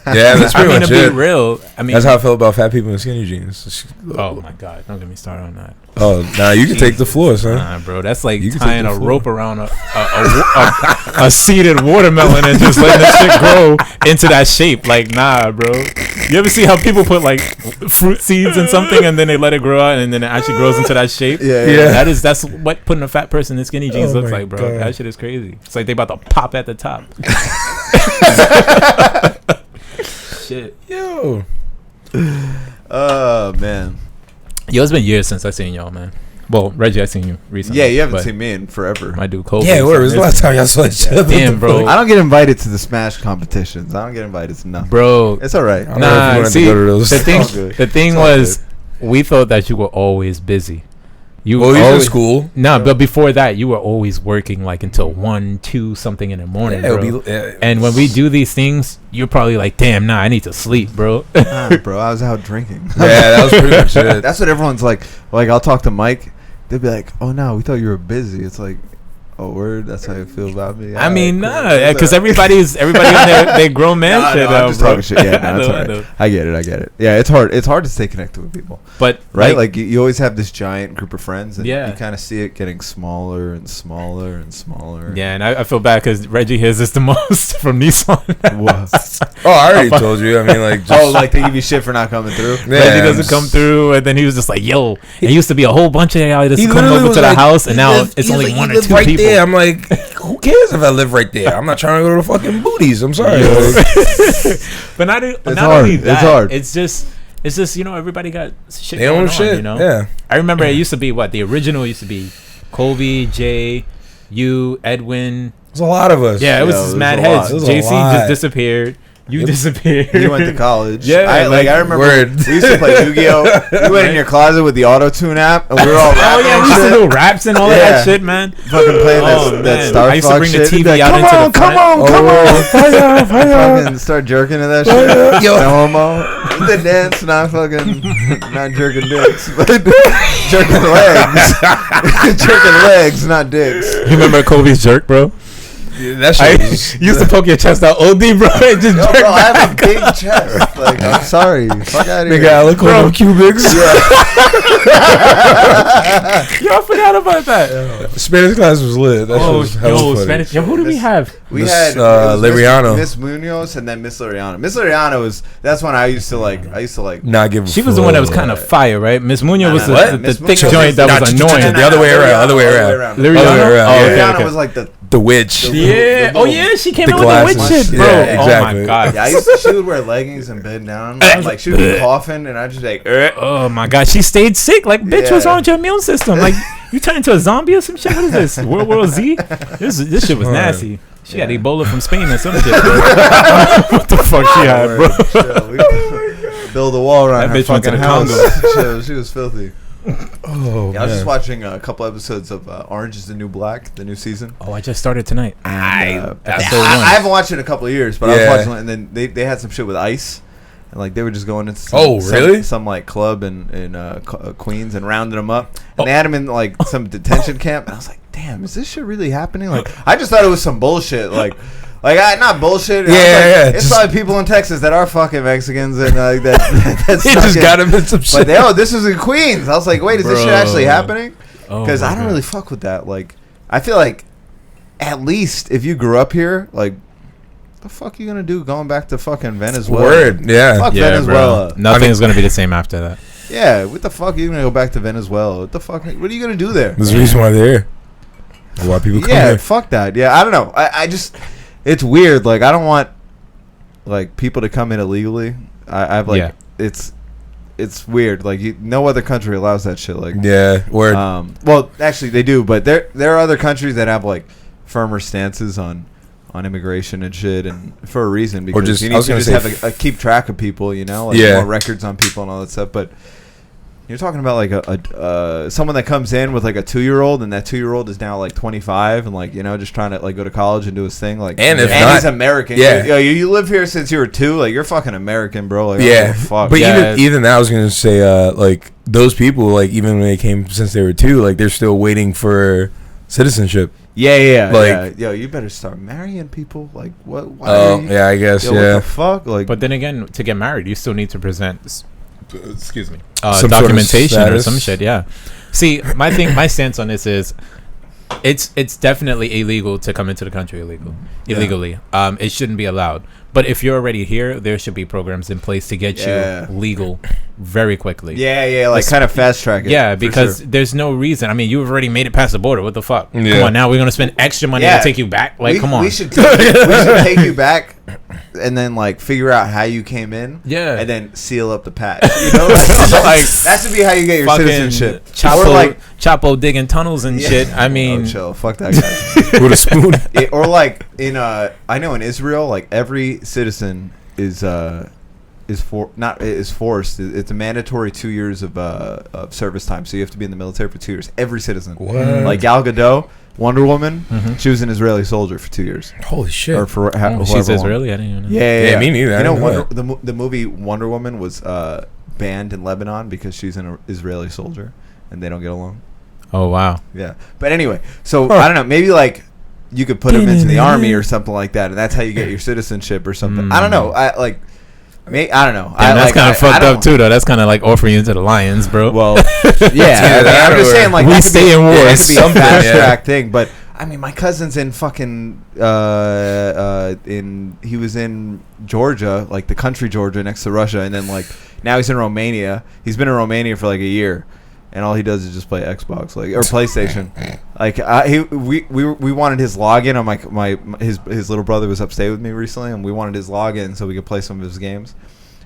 Speaker 2: Yeah, that's
Speaker 1: I
Speaker 2: pretty
Speaker 1: mean,
Speaker 2: much
Speaker 1: to be
Speaker 2: it.
Speaker 1: real, I mean,
Speaker 2: That's how I feel about fat people in skinny jeans.
Speaker 1: oh my god, don't get me started on that.
Speaker 2: Oh, nah, you can take the floor, son.
Speaker 1: Nah, bro, that's like
Speaker 2: You can
Speaker 1: tying
Speaker 2: take
Speaker 1: a
Speaker 2: the floor.
Speaker 1: rope around a seeded watermelon and just letting that shit grow into that shape. Like, nah, bro. You ever see how people put like fruit seeds in something and then they let it grow out and then it actually grows into that shape?
Speaker 3: Yeah,
Speaker 2: Yeah.
Speaker 1: That's what putting a fat person in skinny jeans
Speaker 2: Oh
Speaker 1: looks
Speaker 2: my
Speaker 1: like, bro.
Speaker 2: God.
Speaker 1: That shit is crazy. It's like they about to pop at the top. Shit.
Speaker 2: Yo.
Speaker 3: Oh man.
Speaker 1: Yo, it's been years since I seen y'all, man. Well, Reggie, I seen you recently.
Speaker 3: Yeah, you haven't
Speaker 1: but
Speaker 3: seen me in forever.
Speaker 1: my dude Cole.
Speaker 2: Yeah, where was the last time y'all saw each other?
Speaker 1: Damn, bro.
Speaker 3: I don't get invited to the Smash competitions. I don't get invited to nothing.
Speaker 1: Bro,
Speaker 3: It's all right.
Speaker 2: I don't know if you
Speaker 1: nah,
Speaker 2: wanted to
Speaker 1: see,
Speaker 2: go to those.
Speaker 1: the thing,
Speaker 3: all good.
Speaker 1: the thing
Speaker 3: It's all
Speaker 1: was, we thought that you were always busy. You
Speaker 2: Well, he's in
Speaker 1: always,
Speaker 2: school.
Speaker 1: Nah, but before that, you were always working like until 1, 2 something in the morning,
Speaker 2: Yeah,
Speaker 1: bro.
Speaker 2: it'll be, yeah.
Speaker 1: And when we do these things, you're probably like, "Damn, nah, I need to sleep, bro."
Speaker 3: Nah, bro, I was out drinking.
Speaker 2: Yeah, that was pretty much it.
Speaker 3: That's what everyone's like. Like, I'll talk to Mike. They'll be like, "Oh no, we thought you were busy." It's like, "Oh word, that's how you feel about me."
Speaker 1: I mean,
Speaker 3: Alright,
Speaker 1: nah,
Speaker 3: cool.
Speaker 1: because everybody on their grown man
Speaker 3: Nah,
Speaker 1: shit,
Speaker 3: no, I'm just
Speaker 1: bro.
Speaker 3: talking shit. Yeah, no,
Speaker 1: I
Speaker 3: it's
Speaker 1: know,
Speaker 3: all
Speaker 1: I know.
Speaker 3: right. I get it. Yeah, it's hard. It's hard to stay connected with people,
Speaker 1: But
Speaker 3: right? Like you always have this giant group of friends, and
Speaker 1: Yeah.
Speaker 3: you kind of see it getting smaller and smaller and smaller.
Speaker 1: yeah, and I feel bad because Reggie hears this the most from Nissan.
Speaker 2: Oh, I already told you. I mean, like, just,
Speaker 3: Oh, like they give you shit for not coming through.
Speaker 2: Yeah,
Speaker 1: Reggie
Speaker 2: I'm
Speaker 1: doesn't come
Speaker 2: just-
Speaker 1: through, and then he was just like, "Yo, it used to be a whole bunch of y'all that
Speaker 2: He
Speaker 1: used to come
Speaker 2: literally
Speaker 1: over
Speaker 2: was
Speaker 1: to the
Speaker 2: like,
Speaker 1: house, and
Speaker 2: he
Speaker 1: now
Speaker 2: live-
Speaker 1: it's
Speaker 2: he
Speaker 1: only
Speaker 2: li-
Speaker 1: one
Speaker 2: he
Speaker 1: or
Speaker 2: live
Speaker 1: 2
Speaker 2: right
Speaker 1: people."
Speaker 2: There. I'm like, who cares if I live right there? I'm not trying to go to the fucking booties. I'm sorry. Like,
Speaker 1: But not
Speaker 3: It's
Speaker 1: not only
Speaker 3: hard.
Speaker 1: that,
Speaker 3: It's hard.
Speaker 1: It's just you know, everybody got shit
Speaker 2: they
Speaker 1: going
Speaker 2: own
Speaker 1: on,
Speaker 2: shit.
Speaker 1: you know.
Speaker 2: Yeah.
Speaker 1: I remember it used to be the original used to be Colby, Jay, you, Edwin.
Speaker 2: There's a lot of us.
Speaker 1: Yeah, it was
Speaker 3: Yo,
Speaker 1: just
Speaker 3: there's
Speaker 1: mad
Speaker 3: a
Speaker 1: heads.
Speaker 3: lot.
Speaker 2: There's a
Speaker 1: JC
Speaker 2: lot.
Speaker 1: just disappeared. You
Speaker 2: Yep.
Speaker 1: disappeared.
Speaker 3: You went to college.
Speaker 1: Yeah,
Speaker 3: I remember
Speaker 2: Word.
Speaker 3: we used to play Yu-Gi-Oh. You went in your closet with the auto-tune app, and we were all
Speaker 1: Oh
Speaker 3: rapping
Speaker 1: yeah,
Speaker 3: and
Speaker 1: we used to
Speaker 3: shit.
Speaker 1: do raps and all of
Speaker 3: Yeah.
Speaker 1: that shit, man.
Speaker 3: Fucking playing
Speaker 1: Oh,
Speaker 3: that
Speaker 1: man.
Speaker 3: Star
Speaker 1: I used to
Speaker 3: Fox
Speaker 1: bring the
Speaker 3: shit.
Speaker 1: TV
Speaker 3: You'd be like,
Speaker 1: out
Speaker 3: come
Speaker 1: into
Speaker 3: on,
Speaker 1: the
Speaker 3: come
Speaker 1: front.
Speaker 3: on, come on.
Speaker 2: Fire, fire.
Speaker 3: Fucking start jerking to that shit.
Speaker 2: Yo.
Speaker 3: The homo. The dance, not fucking, not jerking dicks, but jerking legs. Jerking legs, not dicks.
Speaker 1: You remember Kobe's jerk, bro?
Speaker 2: That shit was,
Speaker 1: used to poke your chest out OD, bro. It just
Speaker 3: Yo, bro, I have a big chest. Like, I'm sorry. Fuck out of here.
Speaker 2: nigga, I look like them cubics.
Speaker 1: Yo, I forgot about that.
Speaker 2: Spanish class was lit. That shit was hella funny.
Speaker 1: Spanish. Yo, who do we have?
Speaker 3: We
Speaker 2: Miss,
Speaker 3: had
Speaker 2: Liriano.
Speaker 3: Miss Munoz and then Miss Liriano. Miss Liriano was that's when I used to like
Speaker 2: Not give a
Speaker 1: She was the one that was
Speaker 2: fuck.
Speaker 1: kind of fire, right? Miss Munoz was
Speaker 3: What?
Speaker 1: the
Speaker 3: Miss
Speaker 1: thick
Speaker 3: Munoz
Speaker 1: joint that
Speaker 2: was-
Speaker 1: was
Speaker 2: Nah,
Speaker 1: annoying.
Speaker 2: the other way around, other way around.
Speaker 1: Liriano?
Speaker 2: Other way around,
Speaker 1: Oh,
Speaker 2: yeah.
Speaker 1: okay,
Speaker 3: Liriano
Speaker 1: okay.
Speaker 3: was like the
Speaker 2: witch.
Speaker 1: Yeah. Oh, yeah. She came
Speaker 2: The
Speaker 1: in with the witch
Speaker 2: glasses.
Speaker 1: shit, bro.
Speaker 2: Yeah,
Speaker 1: Oh,
Speaker 2: exactly.
Speaker 1: my God.
Speaker 3: Yeah, she would wear leggings and bend down. Like she would be coughing, and I just like,
Speaker 1: Oh, my God. She stayed sick. Like, bitch, what's
Speaker 3: Yeah.
Speaker 1: wrong with your immune system? Like, you turned into a zombie or some shit? What is this? World War Z? This shit was
Speaker 2: Fine.
Speaker 1: nasty. She had Ebola from Spain or some shit, bro. What the fuck she had, bro?
Speaker 3: Build a wall around
Speaker 1: That
Speaker 3: her
Speaker 1: bitch went to
Speaker 3: fucking
Speaker 1: the
Speaker 3: house. She was filthy.
Speaker 2: Oh,
Speaker 3: Yeah, I was just
Speaker 2: man.
Speaker 3: watching a couple episodes of Orange Is the New Black, the new season.
Speaker 1: Oh, I just started tonight.
Speaker 3: I
Speaker 1: Episode one.
Speaker 3: haven't watched it in a couple of years, but I
Speaker 2: Yeah.
Speaker 3: was watching it, and then they had some shit with ICE. And like they were just going into some like club in Queens and rounding them up, and they had them in like some detention camp. And I was like, damn, is this shit really happening? Like I just thought it was some bullshit. Not bullshit.
Speaker 2: Yeah, yeah,
Speaker 3: It's
Speaker 2: just-
Speaker 3: probably people in Texas that are fucking Mexicans and that's
Speaker 2: He just got him in some shit.
Speaker 3: But this is in Queens. I was like, wait, is this shit
Speaker 1: Bro.
Speaker 3: actually happening?
Speaker 1: Oh,
Speaker 3: Because
Speaker 1: my
Speaker 3: I don't
Speaker 1: God.
Speaker 3: really fuck with that. Like, I feel like at least if you grew up here, like, the fuck you gonna do going back to fucking Venezuela?
Speaker 2: Word, yeah.
Speaker 3: Fuck
Speaker 1: Yeah,
Speaker 3: Venezuela.
Speaker 1: bro. Nothing's gonna be the same after that.
Speaker 3: Yeah, what the fuck are you gonna go back to Venezuela? What the fuck? What are you gonna do there?
Speaker 2: There's a reason why they're here. Why people come
Speaker 3: Yeah,
Speaker 2: here.
Speaker 3: fuck that. Yeah, I don't know. I just, it's weird. Like, I don't want like people to come in illegally. I've like,
Speaker 1: Yeah.
Speaker 3: it's weird. Like, no other country allows that shit. Like,
Speaker 2: Yeah, word.
Speaker 3: well, actually, they do, but there are other countries that have like firmer stances on immigration and shit, and for a reason because
Speaker 2: just-
Speaker 3: you
Speaker 2: I
Speaker 3: need
Speaker 2: was
Speaker 3: to
Speaker 2: gonna
Speaker 3: just
Speaker 2: say
Speaker 3: have a keep track of people, you know, like
Speaker 2: Yeah.
Speaker 3: more records on people and all that stuff. But you're talking about like a someone that comes in with like a 2-year-old, and that 2-year-old is now like 25, and like, you know, just trying to like go to college and do his thing. Like,
Speaker 2: And if not-
Speaker 3: he's American.
Speaker 2: Yeah.
Speaker 3: you live here since you were 2. Like, you're fucking American, bro. Like, I don't
Speaker 2: Yeah,
Speaker 3: give a fuck.
Speaker 2: but
Speaker 1: Yeah.
Speaker 2: even that, I was gonna say, like those people, like even when they came since they were 2, like they're still waiting for citizenship.
Speaker 3: yeah.
Speaker 2: like-
Speaker 3: Yo, you better start marrying people. Like, what? Why
Speaker 2: Oh,
Speaker 3: are you-
Speaker 2: yeah, I guess,
Speaker 3: Yo,
Speaker 2: yeah.
Speaker 3: what the fuck? Like,
Speaker 1: But then again, to get married, you still need to present
Speaker 2: Excuse me. Some sort of
Speaker 1: documentation or
Speaker 2: status.
Speaker 1: some shit. Yeah. See, my stance on this is, it's definitely illegal to come into the country illegally. It shouldn't be allowed. But if you're already here, there should be programs in place to get
Speaker 3: Yeah.
Speaker 1: you legal very quickly.
Speaker 3: yeah, like
Speaker 1: Let's-
Speaker 3: kind of fast track it.
Speaker 1: Yeah,
Speaker 3: for
Speaker 1: because
Speaker 3: sure.
Speaker 1: there's no reason. I mean, you've already made it past the border. What the fuck?
Speaker 2: Yeah.
Speaker 1: Come on, now we're gonna spend extra money
Speaker 3: Yeah.
Speaker 1: to take you back. Like, come on.
Speaker 3: we should take you back, and then like figure out how you came in.
Speaker 1: Yeah.
Speaker 3: and then seal up the patch. You know, like that should be how you get your
Speaker 1: Fucking
Speaker 3: citizenship.
Speaker 1: Chapo,
Speaker 3: Or like,
Speaker 1: Chapo digging tunnels and
Speaker 3: Yeah.
Speaker 1: shit. I mean,
Speaker 3: oh, chill, fuck that guy.
Speaker 2: With a spoon.
Speaker 3: Or like in I know in Israel, like every citizen is forced. It's a mandatory 2 years of service time. So you have to be in the military for 2 years. Every citizen.
Speaker 2: What?
Speaker 3: Like Gal Gadot, Wonder Woman,
Speaker 1: Mhm.
Speaker 3: she was an Israeli soldier for 2 years.
Speaker 2: Holy shit.
Speaker 3: Or for
Speaker 1: oh,
Speaker 3: however
Speaker 1: she's
Speaker 3: long.
Speaker 1: Israeli. I didn't even know.
Speaker 3: Yeah,
Speaker 2: me neither. I
Speaker 3: You know,
Speaker 2: didn't know
Speaker 3: the movie Wonder Woman was banned in Lebanon because she's an Israeli soldier and they don't get along.
Speaker 1: Oh wow.
Speaker 3: Yeah, but anyway, so I don't know. Maybe like you could put him into the army or something like that, and that's how you get your citizenship or something. I don't know. I don't know.
Speaker 1: And that's kind of fucked up too, though. That's kind of like offering you to the lions, bro.
Speaker 3: Well,
Speaker 2: either
Speaker 3: yeah.
Speaker 2: that
Speaker 3: I'm just
Speaker 2: or
Speaker 3: saying, like
Speaker 1: we
Speaker 3: that could
Speaker 1: stay
Speaker 3: be,
Speaker 1: in war.
Speaker 3: It could be a
Speaker 2: Something,
Speaker 3: fast
Speaker 2: yeah.
Speaker 3: track thing, but I mean, my cousin's in fucking he was in Georgia, like the country Georgia next to Russia, and then like now he's in Romania. He's been in Romania for like a year, and all he does is just play Xbox, like, or PlayStation. Like we wanted his login. On his little brother was upstate with me recently, and we wanted his login so we could play some of his games.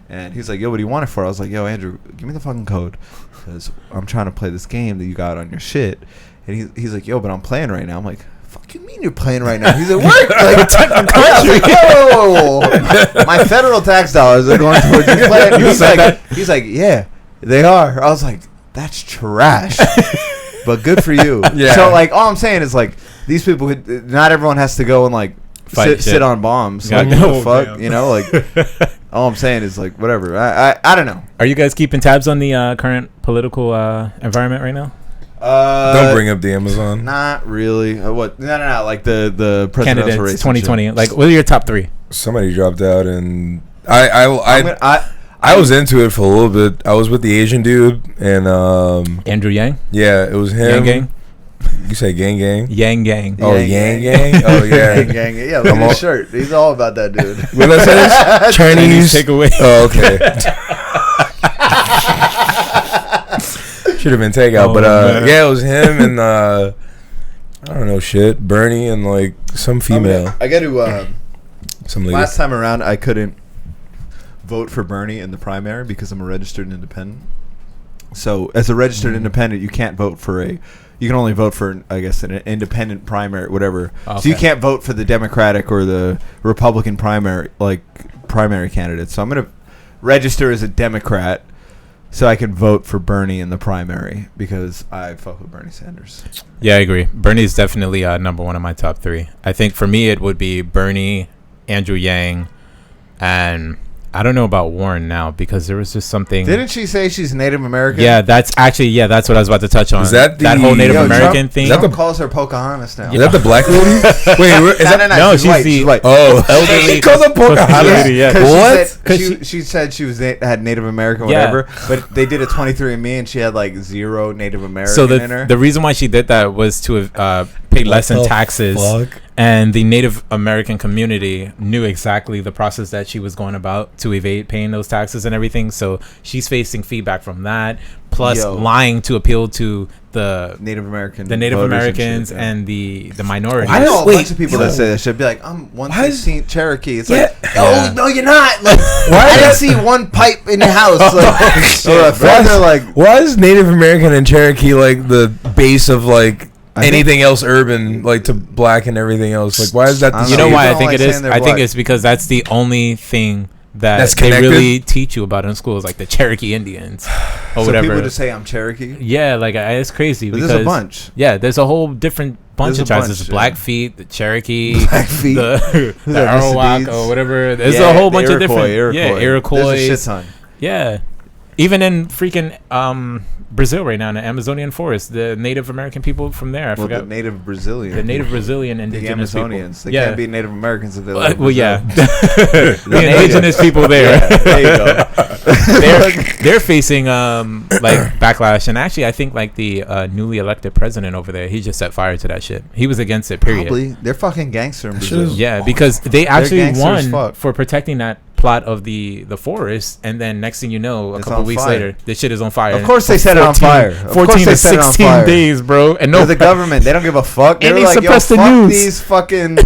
Speaker 3: And he's like, yo, what do you want it for? I was like, yo, Andrew, give me the fucking code, because I'm trying to play this game that you got on your shit. And he's like, yo, but I'm playing right now. I'm like, fuck you mean you're playing right now? He's like, what? Like, I was like, whoa. My federal tax dollars are going towards you playing. He's like, yeah, they are. I was like, that's trash. But good for you.
Speaker 2: Yeah.
Speaker 3: So like, all I'm saying is like, these people, not everyone has to go and like sit on bombs. Like, what the fuck?
Speaker 1: Damn.
Speaker 3: You know, like, all I'm saying is like, whatever. I don't know.
Speaker 1: Are you guys keeping tabs on the current political environment right now?
Speaker 2: Don't bring up the Amazon.
Speaker 3: Not really. What? No. Like the presidential
Speaker 1: Candidates
Speaker 3: race.
Speaker 1: 2020. Like, what are your top 3?
Speaker 2: Somebody dropped out, and I was into it for a little bit. I was with the Asian dude, and
Speaker 1: Andrew Yang.
Speaker 2: Yeah, it was him.
Speaker 1: Yang Gang.
Speaker 2: You say Gang Gang?
Speaker 1: Yang Gang.
Speaker 2: Oh, Yang Gang. Oh yeah.
Speaker 3: Yang Gang. Yeah, look at his shirt. He's all about that dude.
Speaker 2: What did I say? Chinese
Speaker 1: takeaway.
Speaker 2: Oh, okay. Should have been takeout, but yeah, it was him and I don't know shit, Bernie and like some female.
Speaker 3: I got to.
Speaker 2: Some lady.
Speaker 3: Last time around, I couldn't vote for Bernie in the primary because I'm a registered independent. So, as a registered independent, you can't vote for a. You can only vote for, I guess, an independent primary, whatever. Okay. So you can't vote for the Democratic or the Republican primary candidates. So I'm gonna register as a Democrat, so I can vote for Bernie in the primary because I fuck with Bernie Sanders.
Speaker 1: Yeah, I agree. Bernie's definitely number 1 in my top 3. I think for me it would be Bernie, Andrew Yang, and I don't know about Warren now because there was just something.
Speaker 3: Didn't she say she's Native American?
Speaker 1: Yeah, that's what I was about to touch on.
Speaker 2: Is that
Speaker 1: that whole Native American thing?
Speaker 3: Trump calls her Pocahontas now.
Speaker 2: Is that the black lady? Wait, is that
Speaker 1: no?
Speaker 3: She's white.
Speaker 2: Oh,
Speaker 1: elderly.
Speaker 2: She calls her Pocahontas.
Speaker 1: Yeah.
Speaker 3: What? She said she was had Native American, whatever. But they did a 23andMe and she had like 0 Native American in her.
Speaker 1: The reason why she did that was to pay less in taxes.
Speaker 2: Fuck?
Speaker 1: And the Native American community knew exactly the process that she was going about to evade paying those taxes and everything. So she's facing feedback from that, plus lying to appeal to the
Speaker 3: Native Americans
Speaker 1: and the minorities.
Speaker 3: I know a bunch of people that say that should be like, I'm 116th Cherokee. It's like, oh no, you're not. Like, I didn't see one pipe in your house.
Speaker 2: Why is Native American and Cherokee like the base of like anything else urban, like to black and everything else? Like, why is that?
Speaker 1: You know why I think it is? I think it's because that's the only thing that they really teach you about in schools, like the Cherokee Indians or
Speaker 3: so
Speaker 1: whatever.
Speaker 3: People just say I'm Cherokee.
Speaker 1: Yeah, like it's crazy because
Speaker 3: there's a bunch.
Speaker 1: Yeah, there's a whole different bunch of tribes. There's Blackfeet, the Cherokee, the Arawak or whatever. There's a whole bunch of different. Iroquois.
Speaker 3: There's a shit ton.
Speaker 1: Yeah, even in freaking Brazil right now in the Amazonian forest, the Native American people from there. I forgot.
Speaker 3: The Native Brazilian.
Speaker 1: The Native Brazilian indigenous
Speaker 3: the Amazonians.
Speaker 1: People.
Speaker 3: They can't be Native Americans if they live
Speaker 1: well, yeah. The indigenous people there.
Speaker 3: Yeah, there you go.
Speaker 1: they're facing like backlash, and actually, I think like the newly elected president over there, he just set fire to that shit. He was against it. Period.
Speaker 3: Probably. They're fucking gangster in Brazil.
Speaker 1: Yeah, because they actually won for protecting that plot of the forest, and then next thing you know, a couple weeks later, this shit is on fire.
Speaker 3: Of course they set it on fire.
Speaker 1: 14 to 16 days, bro. And
Speaker 3: no, the government, they don't give a fuck.
Speaker 1: And they suppress the news.
Speaker 3: These fucking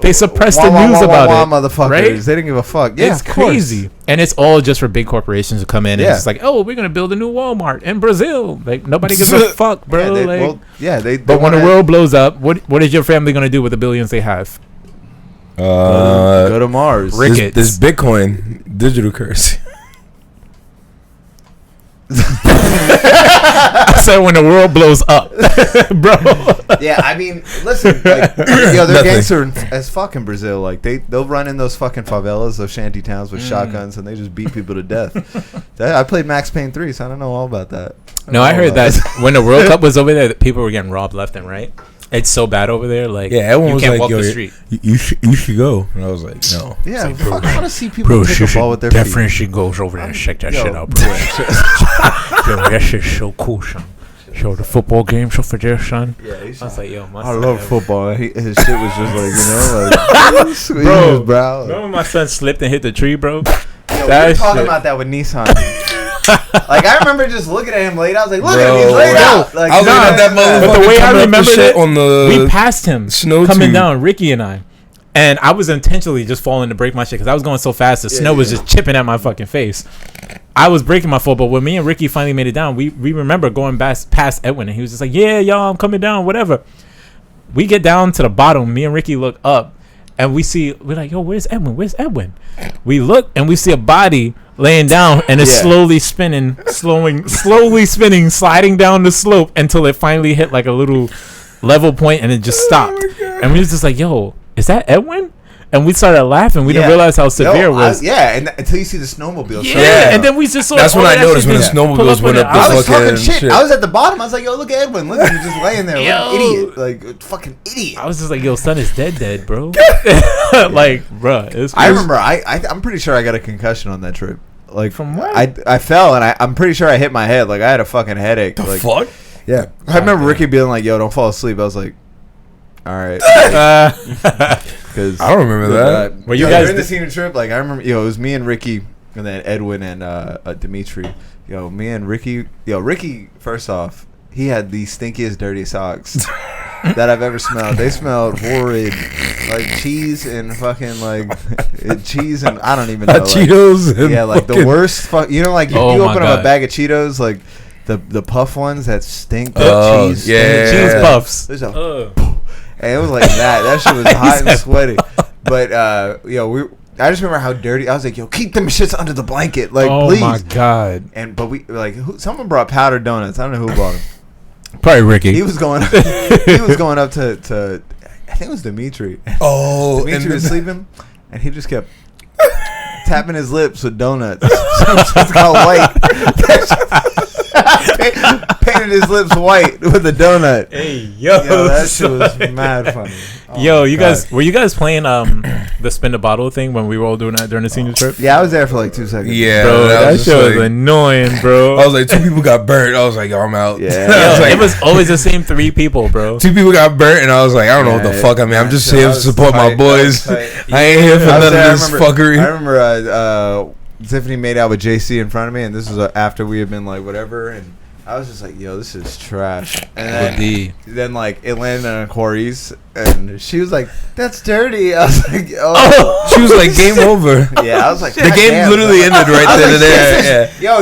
Speaker 1: they suppress the news about it,
Speaker 3: motherfuckers. Right? They didn't give a fuck. Yeah,
Speaker 1: it's crazy. And it's all just for big corporations to come in and it's like, oh, we're gonna build a new Walmart in Brazil. Like nobody gives a fuck, bro. But when the world blows up, what is your family gonna do with the billions they have?
Speaker 3: Go to Mars.
Speaker 2: This Bitcoin digital currency.
Speaker 1: I said when the world blows up, bro.
Speaker 3: Yeah, I mean, listen, like, they're gangster as fuck in Brazil. Like they'll run in those fucking favelas, those shanty towns with shotguns, and they just beat people to death. I played Max Payne 3, so I don't know all about that.
Speaker 1: I heard that when the World Cup was over there, that people were getting robbed left and right. It's so bad over there. Like,
Speaker 2: everyone was
Speaker 1: can't
Speaker 2: like,
Speaker 1: walk the street.
Speaker 2: You should go. And I was like, no.
Speaker 3: Yeah, like, I want to see people take a ball with their feet.
Speaker 1: Definitely should go over there and check that shit out, bro. Yo, that shit's so cool, son. Show the football games over there, son. Yeah, I was like, yo,
Speaker 3: I love football. His shit was just like, like,
Speaker 1: bro. Remember when my son slipped and hit the tree, bro?
Speaker 3: Yo, we were talking about that with Nissan. Like, I remember just looking at him laid out. I was like, look at him, he's laid out. Like,
Speaker 2: I was looking at that motherfucker.
Speaker 1: But the way I remember it,
Speaker 2: on
Speaker 1: we passed him coming down, Ricky and I. And I was intentionally just falling to break my shit because I was going so fast. The snow was just chipping at my fucking face. I was breaking my fall, but when me and Ricky finally made it down, we remember going past Edwin, and he was just like, yeah, y'all, I'm coming down, whatever. We get down to the bottom. Me and Ricky look up, and we're like, yo, where's Edwin? Where's Edwin? We look, and we see a body laying down, and it's slowly spinning, slowly spinning, sliding down the slope until it finally hit like a little level point, and it just stopped. And we was just like, yo, is that Edwin? and we started laughing. We didn't realize how severe it was.
Speaker 3: Until you see the snowmobile.
Speaker 1: Yeah, and then we just saw.
Speaker 2: That's when I noticed when the snowmobiles went up.
Speaker 3: I was fucking shit. I was at the bottom. I was like, yo, look at Edwin. Look, he's just laying there. Like an idiot. Like fucking idiot.
Speaker 1: I was just like, yo, son is dead, bro. Like, bruh. It's
Speaker 3: I remember. I'm pretty sure I got a concussion on that trip. Like
Speaker 1: from what?
Speaker 3: I fell and I'm pretty sure I hit my head. Like I had a fucking headache.
Speaker 2: The
Speaker 3: like,
Speaker 2: fuck?
Speaker 3: Yeah. I remember Ricky being like, yo, don't fall asleep. I was like, all right. Because
Speaker 2: I don't remember that.
Speaker 3: Were you guys during the senior trip? Like I remember, it was me and Ricky, and then Edwin and Dimitri. Me and Ricky. Ricky. First off, he had the stinkiest, dirtiest socks that I've ever smelled. They smelled horrid, like cheese and fucking like cheese and I don't even know.
Speaker 2: Cheetos.
Speaker 3: Like, yeah, like the worst. You know, like you open up a bag of Cheetos, like the puff ones that stink. Cheese.
Speaker 1: Yeah, cheese puffs.
Speaker 3: There's and it was like that. That shit was hot and sweaty. But I just remember how dirty. I was like, yo, keep them shits under the blanket, like please.
Speaker 1: Oh my god.
Speaker 3: But we someone brought powdered donuts. I don't know who bought them.
Speaker 1: Probably Ricky.
Speaker 3: He was going up to I think it was Dimitri.
Speaker 2: Oh,
Speaker 3: Dimitri was sleeping, and he just kept tapping his lips with donuts. It's got white. Painted his lips white with a donut.
Speaker 1: Hey, yo,
Speaker 3: that shit was mad funny.
Speaker 1: Yo, you guys, were you guys playing the spin the bottle thing when we were all doing that during the senior trip?
Speaker 3: Yeah, I was there for like 2 seconds.
Speaker 2: Yeah,
Speaker 1: bro, that shit was annoying, bro.
Speaker 2: I was like, 2 people got burnt. I was like, yo, I'm out.
Speaker 3: Yeah,
Speaker 1: it was always the same 3 people, bro.
Speaker 2: 2 people got burnt, and I was like, I don't know what the fuck I mean. I'm just here to support my boys. I ain't here for none of this fuckery.
Speaker 3: I remember Tiffany made out with JC in front of me, and this was after we had been like whatever, and I was just like, yo, this is trash. And then like it landed on Corey's, and she was like, that's dirty. I was like, oh.
Speaker 2: She was like, game over.
Speaker 3: Yeah, I was like,
Speaker 2: the game literally ended right then and there.
Speaker 3: Yo,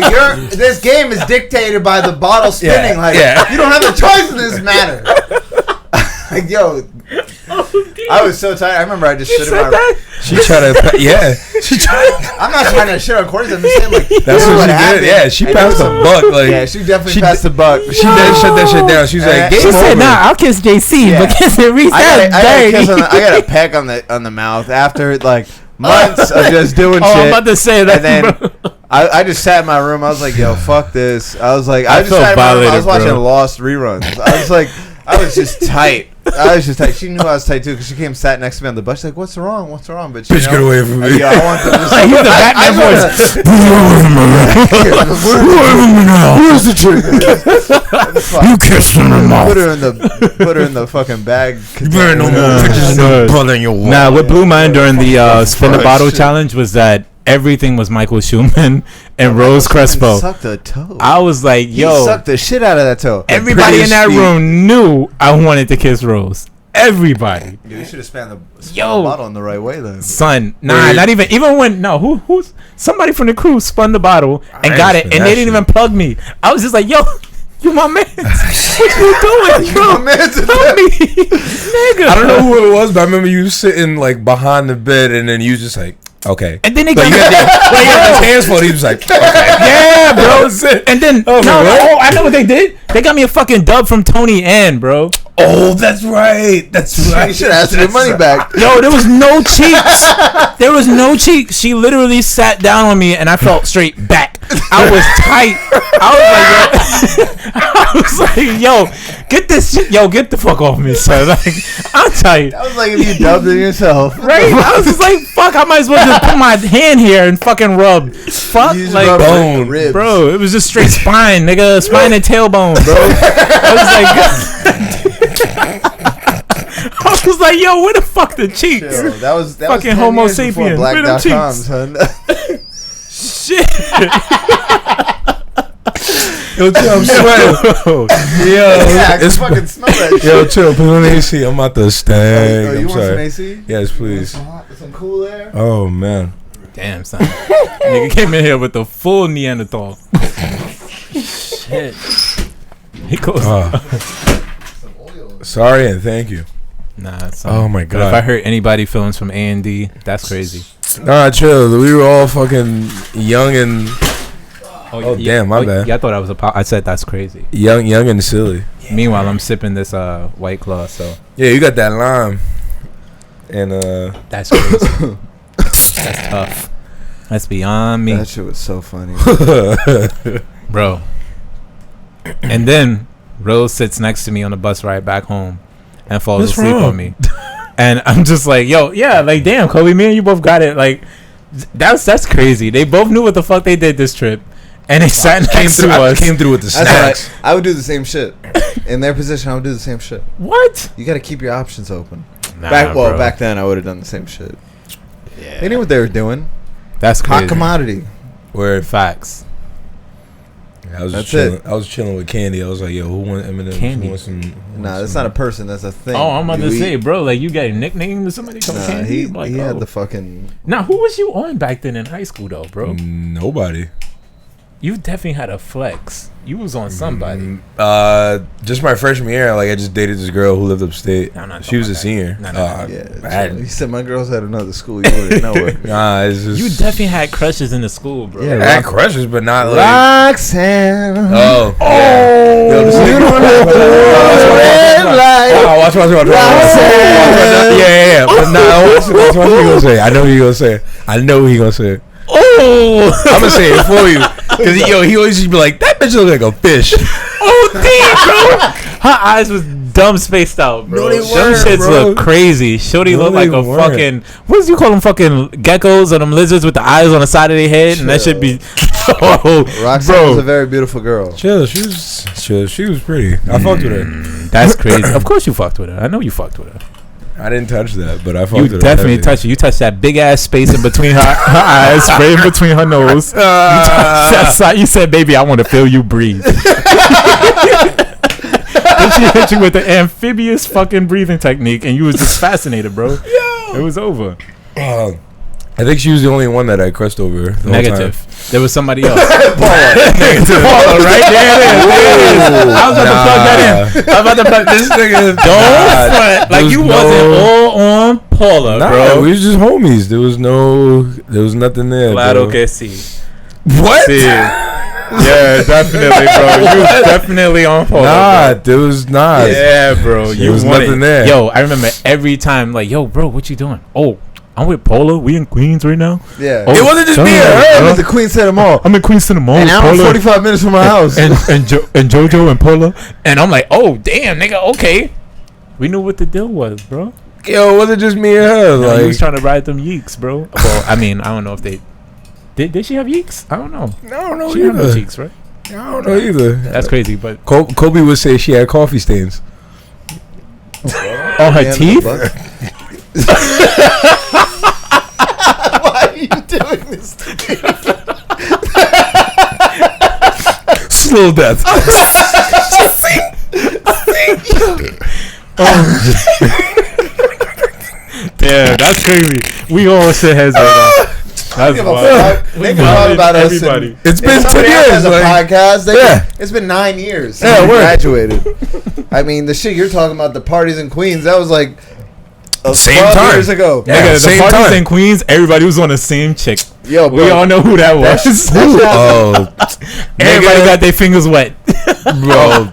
Speaker 3: this game is dictated by the bottle spinning. You don't have a choice in this matter. Like, yo, I was so tired. I remember I just shit in my room.
Speaker 2: She tried to,
Speaker 3: I'm not trying to shit on Corey. I'm just saying, like,
Speaker 2: that's what she did. Yeah, she passed the buck. Like,
Speaker 3: yeah, she definitely passed the buck.
Speaker 2: She did shut that shit down. She was like, game
Speaker 1: she
Speaker 2: over.
Speaker 1: said, nah, I'll kiss JC, but kiss it Reese.
Speaker 3: I got a peck on the mouth after like months of just doing shit.
Speaker 1: I'm about to say that.
Speaker 3: And then I just sat in my room. I was like, yo, fuck this. I was like, I just sat in my room. I was watching Lost reruns. I was like, I was just tight. She knew I was tight too because she came sat next to me on the bus. She's like, "What's wrong? What's wrong?" But
Speaker 2: bitch, get away from me.
Speaker 3: Yeah, I want to just.
Speaker 1: He's the Batman voice.
Speaker 2: Where's the trigger? You kissed her in the mouth.
Speaker 3: Put her in the fucking bag.
Speaker 2: You better no more pictures of your brother in your wall.
Speaker 1: Nah, what blew mine during the spin the bottle challenge was that everything was Michael Schumann and Rose Crespo.
Speaker 3: Sucked a toe.
Speaker 1: I was like, yo,
Speaker 3: he sucked the shit out of that toe.
Speaker 1: Everybody in that room knew I wanted to kiss Rose. Everybody.
Speaker 3: Dude, you should have spanned the bottle in the right way then.
Speaker 1: Son, not even when who's somebody from the crew spun the bottle and got it, and they didn't even plug me. I was just like, yo, you my man. What you doing, bro?
Speaker 3: You my man.
Speaker 1: Help me, nigga.
Speaker 2: I don't know who it was, but I remember you sitting like behind the bed, and then you just like, okay.
Speaker 1: And then they
Speaker 2: got his hands full. He was like, okay.
Speaker 1: Yeah, bro. And then I know what they did. They got me a fucking dub from Tony Ann, bro.
Speaker 2: Oh, that's right. That's right.
Speaker 3: You should ask your money back.
Speaker 1: Yo, there was no cheeks. There was no cheeks. She literally sat down on me, and I felt straight back. I was tight. I was like, yo, get this shit. Yo, get the fuck off me, son. Like, I'm tight.
Speaker 3: That was like if you dubbed it yourself.
Speaker 1: Right? I was just like, fuck, I might as well just put my hand here and fucking rub. Fuck, like,
Speaker 2: bone.
Speaker 3: Ribs.
Speaker 1: Bro, it was just straight spine, nigga. Spine and tailbone, bro. I was like, yo, where the fuck the cheeks?
Speaker 3: Chill. That was
Speaker 1: fucking Homo sapien. Where them cheeks?
Speaker 3: Son.
Speaker 1: Shit.
Speaker 2: Yo, chill, I'm sweating.
Speaker 3: I can fucking smell that shit.
Speaker 2: Yo, chill, put on the AC. I'm about to stank.
Speaker 3: You
Speaker 2: I'm
Speaker 3: want
Speaker 2: sorry.
Speaker 3: some AC?
Speaker 2: Yes, please.
Speaker 3: Some cool air?
Speaker 2: Oh, man.
Speaker 1: Damn, son. Nigga came in here with the full Neanderthal. Shit. He goes.
Speaker 2: Sorry and thank you.
Speaker 1: Nah, son.
Speaker 2: Oh, my
Speaker 1: But
Speaker 2: God.
Speaker 1: if I hurt anybody feelings from A&D, that's crazy.
Speaker 2: Nah, chill. We were all fucking young and... Oh, damn, my bad.
Speaker 1: Yeah, I thought I was I said that's crazy.
Speaker 2: Young and silly.
Speaker 1: Meanwhile, I'm sipping this White Claw, so.
Speaker 2: Yeah, you got that lime. And
Speaker 1: that's crazy. That's tough. That's beyond me.
Speaker 3: That shit was so funny,
Speaker 1: bro. And then Rose sits next to me on the bus ride back home and falls asleep on me. And I'm just like, yo, yeah, like, damn, Kobe, me and you both got it. Like, that's crazy. They both knew what the fuck they did this trip. And they sat next to us.
Speaker 2: Came through with the snacks.
Speaker 3: I would do the same shit. In their position, I would do the same shit.
Speaker 1: What?
Speaker 3: You got to keep your options open.
Speaker 1: Nah,
Speaker 3: back then, I would have done the same shit.
Speaker 1: Yeah.
Speaker 3: They knew what they were doing.
Speaker 1: That's crazy.
Speaker 3: Hot commodity.
Speaker 2: Word.
Speaker 1: Facts.
Speaker 2: I was chilling with Candy. I was like, yo, who wants M&M's?
Speaker 1: Candy.
Speaker 2: Who wants some?
Speaker 3: Nah, that's not a person. That's a thing.
Speaker 1: Oh, I'm about to say, bro, like, you got a nickname to somebody called Candy?
Speaker 3: He had the fucking...
Speaker 1: Now, who was you on back then in high school, though, bro?
Speaker 2: Nobody.
Speaker 1: You definitely had a flex. You was on somebody.
Speaker 2: Just my freshman year, like I just dated this girl who lived upstate.
Speaker 1: She
Speaker 2: was a senior.
Speaker 3: He said my girl's at another school. You wouldn't know it.
Speaker 2: Nah, it's just...
Speaker 1: You definitely had crushes in the school, bro.
Speaker 2: Yeah, I had crushes, but not like...
Speaker 3: Roxanne.
Speaker 2: Oh.
Speaker 3: Yo, this nigga...
Speaker 2: Watch. Yeah. But nah, watch what he gonna say. I know he gonna say.
Speaker 1: Oh,
Speaker 2: I'm gonna say it for you, cause he always just be like, that bitch look like a fish.
Speaker 1: Oh, damn, bro. Her eyes was dumb spaced out, bro.
Speaker 2: No, they
Speaker 1: them
Speaker 2: weren't,
Speaker 1: shits
Speaker 2: bro.
Speaker 1: look crazy. Shorty look like a
Speaker 2: weren't.
Speaker 1: fucking, what do you call them, fucking geckos or them lizards with the eyes on the side of their head?
Speaker 3: Chill.
Speaker 1: And that should be, oh,
Speaker 3: Roxanne was a very beautiful girl.
Speaker 2: Chill, she was pretty. I fucked with her.
Speaker 1: That's crazy. Of course you fucked with her. I know you fucked with her.
Speaker 2: I didn't touch that, but I fucked with her.
Speaker 1: You definitely touched it. You touched that big ass space in between her eyes, right in between her nose. You touched that side. You said, baby, I want to feel you breathe. Then she hit you with the amphibious fucking breathing technique, and you was just fascinated, bro. It was over.
Speaker 2: I think she was the only one that I crushed over.
Speaker 1: Negative. There was somebody else.
Speaker 2: Negative.
Speaker 1: Paula, right there. I was about to plug that in. I was about to plug this nigga. Don't front. Like you wasn't all on Paula, bro.
Speaker 2: We was just homies. There was nothing there.
Speaker 1: Claro que sí.
Speaker 2: What?
Speaker 1: Sí. Yeah, definitely, bro. You was definitely on Paula.
Speaker 2: Nah, there was not.
Speaker 1: Yeah, bro.
Speaker 2: There was nothing there.
Speaker 1: Yo, I remember every time, like, yo, bro, what you doing? Oh, I'm with Paula. We in Queens right now.
Speaker 3: Yeah.
Speaker 1: Oh,
Speaker 2: it wasn't just me and her.
Speaker 3: The Queen Center Mall.
Speaker 1: I'm in Queens Center Mall.
Speaker 3: And I'm 45 minutes from my house.
Speaker 1: And JoJo and Paula. And I'm like, oh, damn, nigga, okay. We knew what the deal was, bro.
Speaker 2: Yo, it wasn't just me and her.
Speaker 1: No,
Speaker 2: like,
Speaker 1: he was trying to ride them yeeks, bro. Well, I mean, I don't know if they... Did she have yeeks? I don't know.
Speaker 2: I don't know
Speaker 1: She had no
Speaker 2: either.
Speaker 1: cheeks, right?
Speaker 2: I don't know either.
Speaker 1: That's crazy, but...
Speaker 2: Kobe would say she had coffee stains.
Speaker 1: On her teeth?
Speaker 3: Why are you doing this to me?
Speaker 2: Slow death.
Speaker 1: Yeah, that's crazy. We all shit heads right now. That's wild.
Speaker 3: They can talk about us.
Speaker 1: Everybody.
Speaker 2: It's been 10
Speaker 3: Somebody else
Speaker 2: years.
Speaker 3: has a
Speaker 2: Like,
Speaker 3: podcast.
Speaker 2: Yeah.
Speaker 3: It's been 9 years
Speaker 2: Yeah,
Speaker 3: since we
Speaker 2: word.
Speaker 3: graduated. I mean, the shit you're talking about, the parties in Queens, that was like
Speaker 2: Same
Speaker 3: 12
Speaker 2: time.
Speaker 3: years ago.
Speaker 2: Yeah.
Speaker 1: Nigga, the
Speaker 2: same
Speaker 1: parties
Speaker 2: time.
Speaker 1: in Queens, everybody was on the same chick.
Speaker 3: Yo, bro.
Speaker 1: We all know who that was.
Speaker 2: oh,
Speaker 1: Everybody got their fingers wet.
Speaker 2: bro.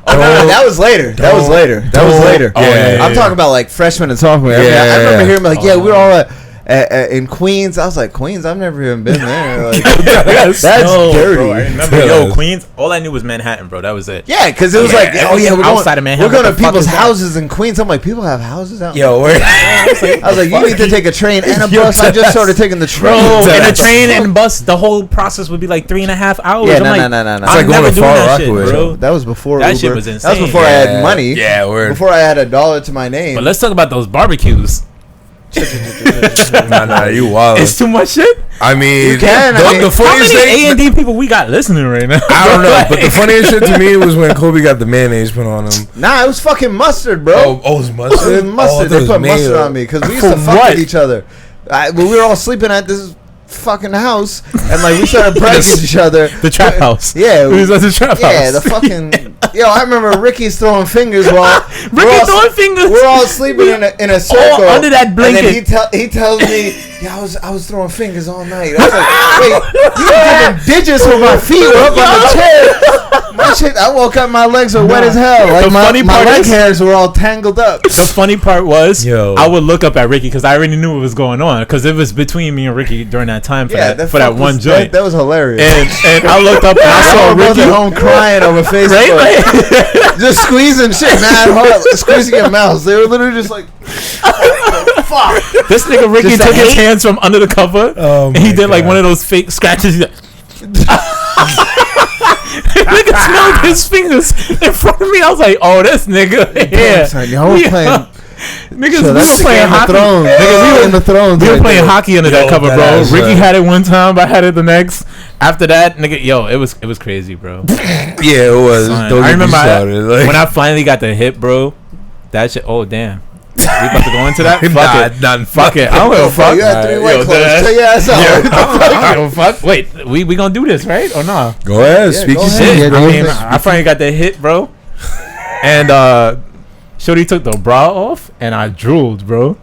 Speaker 3: That was later. That was later.
Speaker 1: Oh, yeah.
Speaker 3: I'm talking about like freshmen and sophomore. I remember hearing like, yeah, we were all in Queens. I was like, Queens? I've never even been there. Like, that's dirty.
Speaker 1: Bro, I remember, yo, Queens. All I knew was Manhattan, bro. That was it.
Speaker 3: Yeah, because it was like, oh yeah, we're
Speaker 1: outside of Manhattan.
Speaker 3: We're going
Speaker 1: What
Speaker 3: to
Speaker 1: the fuck
Speaker 3: people's
Speaker 1: is that?
Speaker 3: houses in Queens. I'm like, people have houses out.
Speaker 2: Yo, where?
Speaker 3: I was like, you need to take a train and a bus. I just started taking the train.
Speaker 1: Bro, and a train and bus, the whole process would be like 3.5 hours.
Speaker 3: Yeah,
Speaker 1: I'm
Speaker 3: no.
Speaker 1: like,
Speaker 3: It's
Speaker 1: I'm
Speaker 2: like going
Speaker 1: never
Speaker 2: to
Speaker 1: doing
Speaker 2: Far
Speaker 1: that shit,
Speaker 2: Rockaway.
Speaker 1: bro.
Speaker 3: That was before
Speaker 1: That
Speaker 3: Uber.
Speaker 1: shit was
Speaker 3: That was
Speaker 1: insane.
Speaker 3: before I had money.
Speaker 2: Yeah, word.
Speaker 3: Before I had $1 to my name.
Speaker 1: But let's talk about those barbecues.
Speaker 2: Nah, you wild.
Speaker 1: It's too much shit.
Speaker 2: I mean,
Speaker 3: You can, I mean,
Speaker 2: the
Speaker 1: How
Speaker 2: funniest
Speaker 1: many
Speaker 2: thing.
Speaker 1: A&D people we got listening right now?
Speaker 2: I don't know, but the funniest shit to me was when Kobe got the mayonnaise put on him.
Speaker 3: Nah, it was fucking mustard, bro.
Speaker 2: Oh, it was mustard.
Speaker 3: It was mustard. They put mustard
Speaker 2: mayo.
Speaker 3: on me because we used to
Speaker 1: For
Speaker 3: fuck
Speaker 1: what?
Speaker 3: with each other. When we were all sleeping at this fucking house, and like we started pranking each other.
Speaker 1: The trap house.
Speaker 3: Yeah,
Speaker 1: We was at the trap
Speaker 3: yeah,
Speaker 1: house.
Speaker 3: the fucking. Yo, I remember Ricky's throwing fingers while
Speaker 1: Ricky throwing fingers.
Speaker 3: We're all sleeping in a circle
Speaker 1: under that blanket.
Speaker 3: And then he tells me Yeah, I was throwing fingers all night. I was like, wait, you were giving digits when my feet were up on the chair. My shit, I woke up, my legs were wet as hell. Like my leg hairs were all tangled up.
Speaker 1: The funny part was, I would look up at Ricky because I already knew what was going on because it was between me and Ricky during that time for that one joint.
Speaker 3: That was hilarious.
Speaker 1: And I looked up and I saw Ricky
Speaker 3: at home crying over Facebook, right? Just squeezing shit, mad hard, squeezing your mouth. They were literally just like, fuck.
Speaker 1: This nigga Ricky took his hands from under the cover and he did like one of those fake scratches. Nigga smelled his fingers in front of me. I was like, "Oh, this nigga here."
Speaker 3: Y'all was playing.
Speaker 1: Niggas, we were playing hockey. We were playing hockey under that cover, bro. Ricky had it one time, I had it the next. After that, nigga, it was crazy, bro.
Speaker 2: Yeah, it was.
Speaker 1: I remember when I finally got the hit, bro. That shit. Oh damn. We about to go into that? Fuck it. I don't give a fuck.
Speaker 3: You got 3 white clothes. Tell your ass out.
Speaker 1: I don't give a fuck. Wait, we gonna do this, right? Or nah?
Speaker 2: Go ahead. Speak your shit.
Speaker 1: I finally got the hit, bro. And Shorty took the bra off, and I drooled, bro.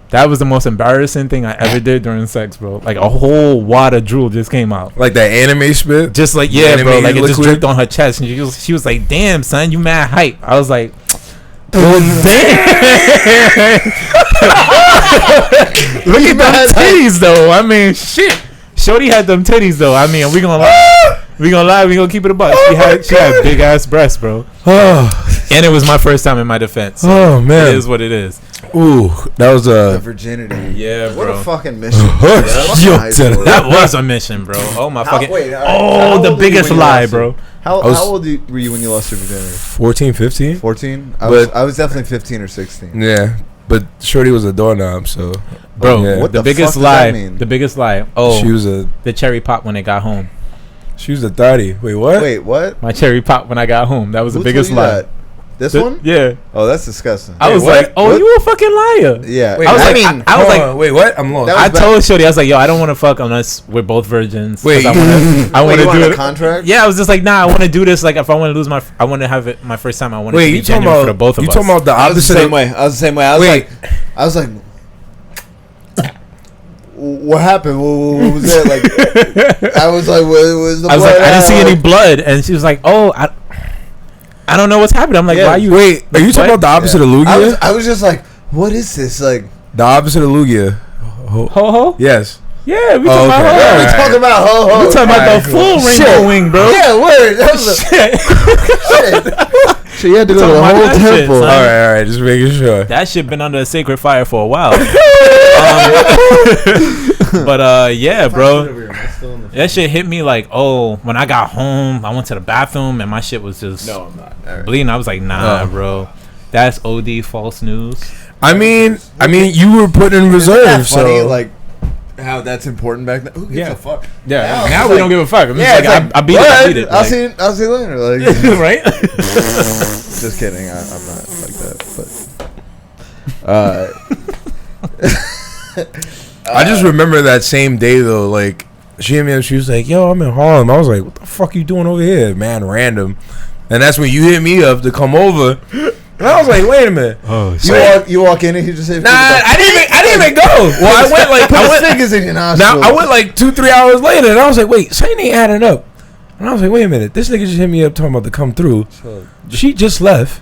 Speaker 1: That was the most embarrassing thing I ever did during sex, bro. Like a whole wad of drool just came out.
Speaker 2: Like that anime spit?
Speaker 1: Just like, yeah, bro. Like it just dripped on her chest. And she was like, damn, son, you mad hype. I was like, well, damn. Look at them titties, though. I mean, shit. Shorty had them titties, though. I mean, we gonna lie. We gonna keep it a buck. She had big ass breasts, bro. And it was my first time in my defense. So man, it is what it is.
Speaker 2: Ooh, that was
Speaker 3: the virginity.
Speaker 1: Yeah, bro.
Speaker 3: What a fucking mission.
Speaker 1: That was a mission, bro. Oh my fucking. The biggest lie, bro.
Speaker 3: How old were you when you lost your virginity?
Speaker 2: 14, 15.
Speaker 3: 14? I was definitely 15 or 16.
Speaker 2: Yeah, but Shorty was a doorknob, so.
Speaker 1: Bro, what the biggest lie? The biggest lie. Oh,
Speaker 2: she was
Speaker 1: the cherry pop when they got home.
Speaker 2: She was a 30. Wait, what?
Speaker 3: Wait, what?
Speaker 1: My cherry pop when I got home. That was the biggest lie.
Speaker 3: This one?
Speaker 1: Yeah.
Speaker 3: Oh, that's disgusting.
Speaker 1: I was like, oh, you a fucking liar.
Speaker 3: Yeah.
Speaker 2: Wait, I was like, wait, what? I'm lost.
Speaker 1: I told Shorty, I was like, yo, I don't want to fuck unless we're both virgins.
Speaker 2: Wait,
Speaker 1: I want to do
Speaker 3: a contract?
Speaker 1: Yeah, I was just like, nah, I want to do this. Like, if I want to lose I want to have it my first time. I want to be genuine for the both of us.
Speaker 2: You talking about the opposite?
Speaker 3: I was the same way. I was like, what happened? What was that? Like, I was like, what was the blood?
Speaker 1: I was like, I didn't see any blood. And she was like, oh, I don't know what's happening. I'm like, why you?
Speaker 2: Wait, are you talking about the opposite of Lugia?
Speaker 3: I was just like, what is this? Like
Speaker 2: the opposite of Lugia.
Speaker 1: Ho?
Speaker 2: Yes.
Speaker 1: Yeah, we talking about ho.
Speaker 3: Yeah, we talking about ho.
Speaker 1: We talking about the full rainbow wing, bro.
Speaker 3: Yeah, word. That was shit. So you had to go to the whole temple.
Speaker 2: All right, just making sure.
Speaker 1: That shit been under a sacred fire for a while. But yeah, bro. That shit hit me like, oh, when I got home, I went to the bathroom and my shit was just bleeding. I was like, nah, bro. That's OD false news.
Speaker 2: I mean, you were put in reserve, so
Speaker 3: funny, like how that's important back then. Who gives a fuck?
Speaker 1: Yeah, now we don't give a fuck. I'm just like, I beat it.
Speaker 3: I'll see you later. Like,
Speaker 1: right?
Speaker 3: Just kidding. I'm not like that. But
Speaker 2: I just remember that same day though. Like she was like, "Yo, I'm in Harlem." I was like, "What the fuck you doing over here, man? Random." And that's when you hit me up to come over. And I was like, "Wait a minute."
Speaker 3: Oh, you walk in and he just said,
Speaker 2: "Nah, I didn't even go." Well, I went
Speaker 3: fingers in your nostril.
Speaker 2: Now I went like 2-3 hours later, and I was like, "Wait, something ain't adding up." And I was like, "Wait a minute, this nigga just hit me up talking about to come through." She just left.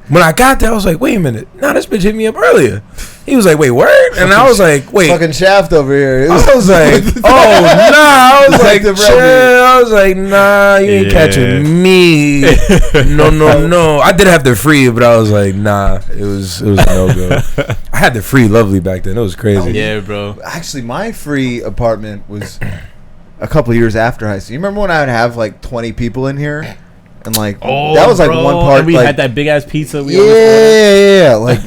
Speaker 2: When I got there, I was like, "Wait a minute, nah, this bitch hit me up earlier." He was like, "Wait, word?" And I was like, "Wait,
Speaker 3: fucking Shaft over here."
Speaker 2: I was like, "Oh nah," I was like, "Chill." I was like, "Nah, you ain't catching me." No. I did have to free, but I was like, "Nah." It was no go. I had to free Lovely back then. It was crazy.
Speaker 1: Yeah, bro.
Speaker 3: Actually, my free apartment was a couple years after high school. You remember when I would have like 20 people in here? And like that was like one part.
Speaker 1: And we had that big ass pizza.
Speaker 3: Yeah. Like,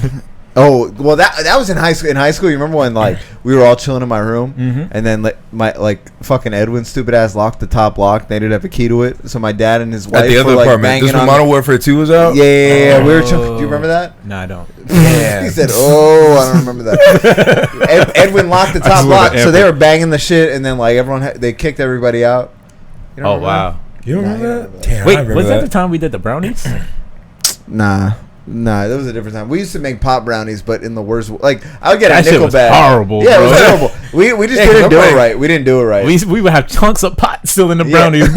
Speaker 3: oh well, that was in high school. In high school, you remember when like we were all chilling in my room, and then my fucking Edwin stupid ass locked the top lock. They didn't have a key to it, so my dad and his wife
Speaker 2: at the other
Speaker 3: were, like,
Speaker 2: apartment. This when Modern Warfare 2 was out.
Speaker 3: Yeah. We were. Do you remember that?
Speaker 1: No, I don't.
Speaker 3: Yeah. He said, "Oh, I don't remember that." Edwin locked the top lock, so they were banging the shit, and then like everyone they kicked everybody out.
Speaker 1: You know wow.
Speaker 2: You don't remember that? Damn,
Speaker 1: wait, was that the time we did the brownies?
Speaker 3: Nah. Nah, that was a different time. We used to make pop brownies, but in the worst. Like I would get
Speaker 1: That
Speaker 3: a nickel
Speaker 1: shit was
Speaker 3: bag.
Speaker 1: horrible,
Speaker 3: Yeah,
Speaker 1: bro.
Speaker 3: it was horrible. We just didn't do it right. We didn't do it right.
Speaker 1: We would have chunks of pot still in the brownies.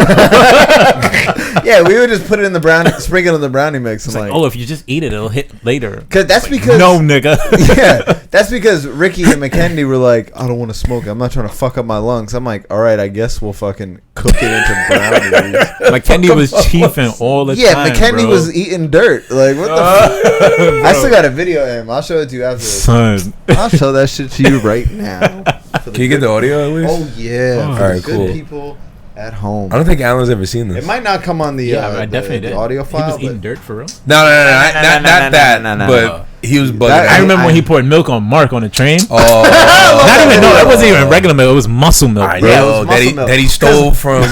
Speaker 3: Yeah, we would just put it in the brownie, sprinkle it in the brownie mix.
Speaker 1: It's
Speaker 3: I'm
Speaker 1: like, oh, if you just eat it, it'll hit later.
Speaker 3: Cause that's because
Speaker 1: No, nigga.
Speaker 3: yeah, that's because Ricky and McKendy were like, I don't want to smoke. I'm not trying to fuck up my lungs. I'm like, all right, I guess we'll fucking cook it into brownies.
Speaker 1: McKendy was chiefing all the
Speaker 3: Yeah,
Speaker 1: time.
Speaker 3: McKendy
Speaker 1: bro.
Speaker 3: was eating dirt. Like what the? Fuck? I still got a video of him. I'll show it to you after this.
Speaker 1: Son.
Speaker 3: I'll show that shit to you right now.
Speaker 2: Can you get the audio at least?
Speaker 3: Oh yeah,
Speaker 1: Oh,
Speaker 3: for
Speaker 2: alright,
Speaker 3: the good
Speaker 2: cool.
Speaker 3: people at home.
Speaker 2: I don't think Alan's ever seen this.
Speaker 3: It might not come on the
Speaker 1: Yeah, I definitely
Speaker 3: the
Speaker 1: did.
Speaker 3: audio file.
Speaker 1: He was eating
Speaker 3: but
Speaker 1: dirt for real.
Speaker 2: No, not that. But he was bugging.
Speaker 3: That-
Speaker 1: I remember when
Speaker 3: I-
Speaker 1: he poured milk on Mark on the train.
Speaker 2: Oh,
Speaker 1: Not even no, it wasn't even regular milk. It was muscle milk,
Speaker 2: I
Speaker 1: bro.
Speaker 3: Yeah, it
Speaker 2: know
Speaker 3: was muscle milk.
Speaker 2: that he stole from.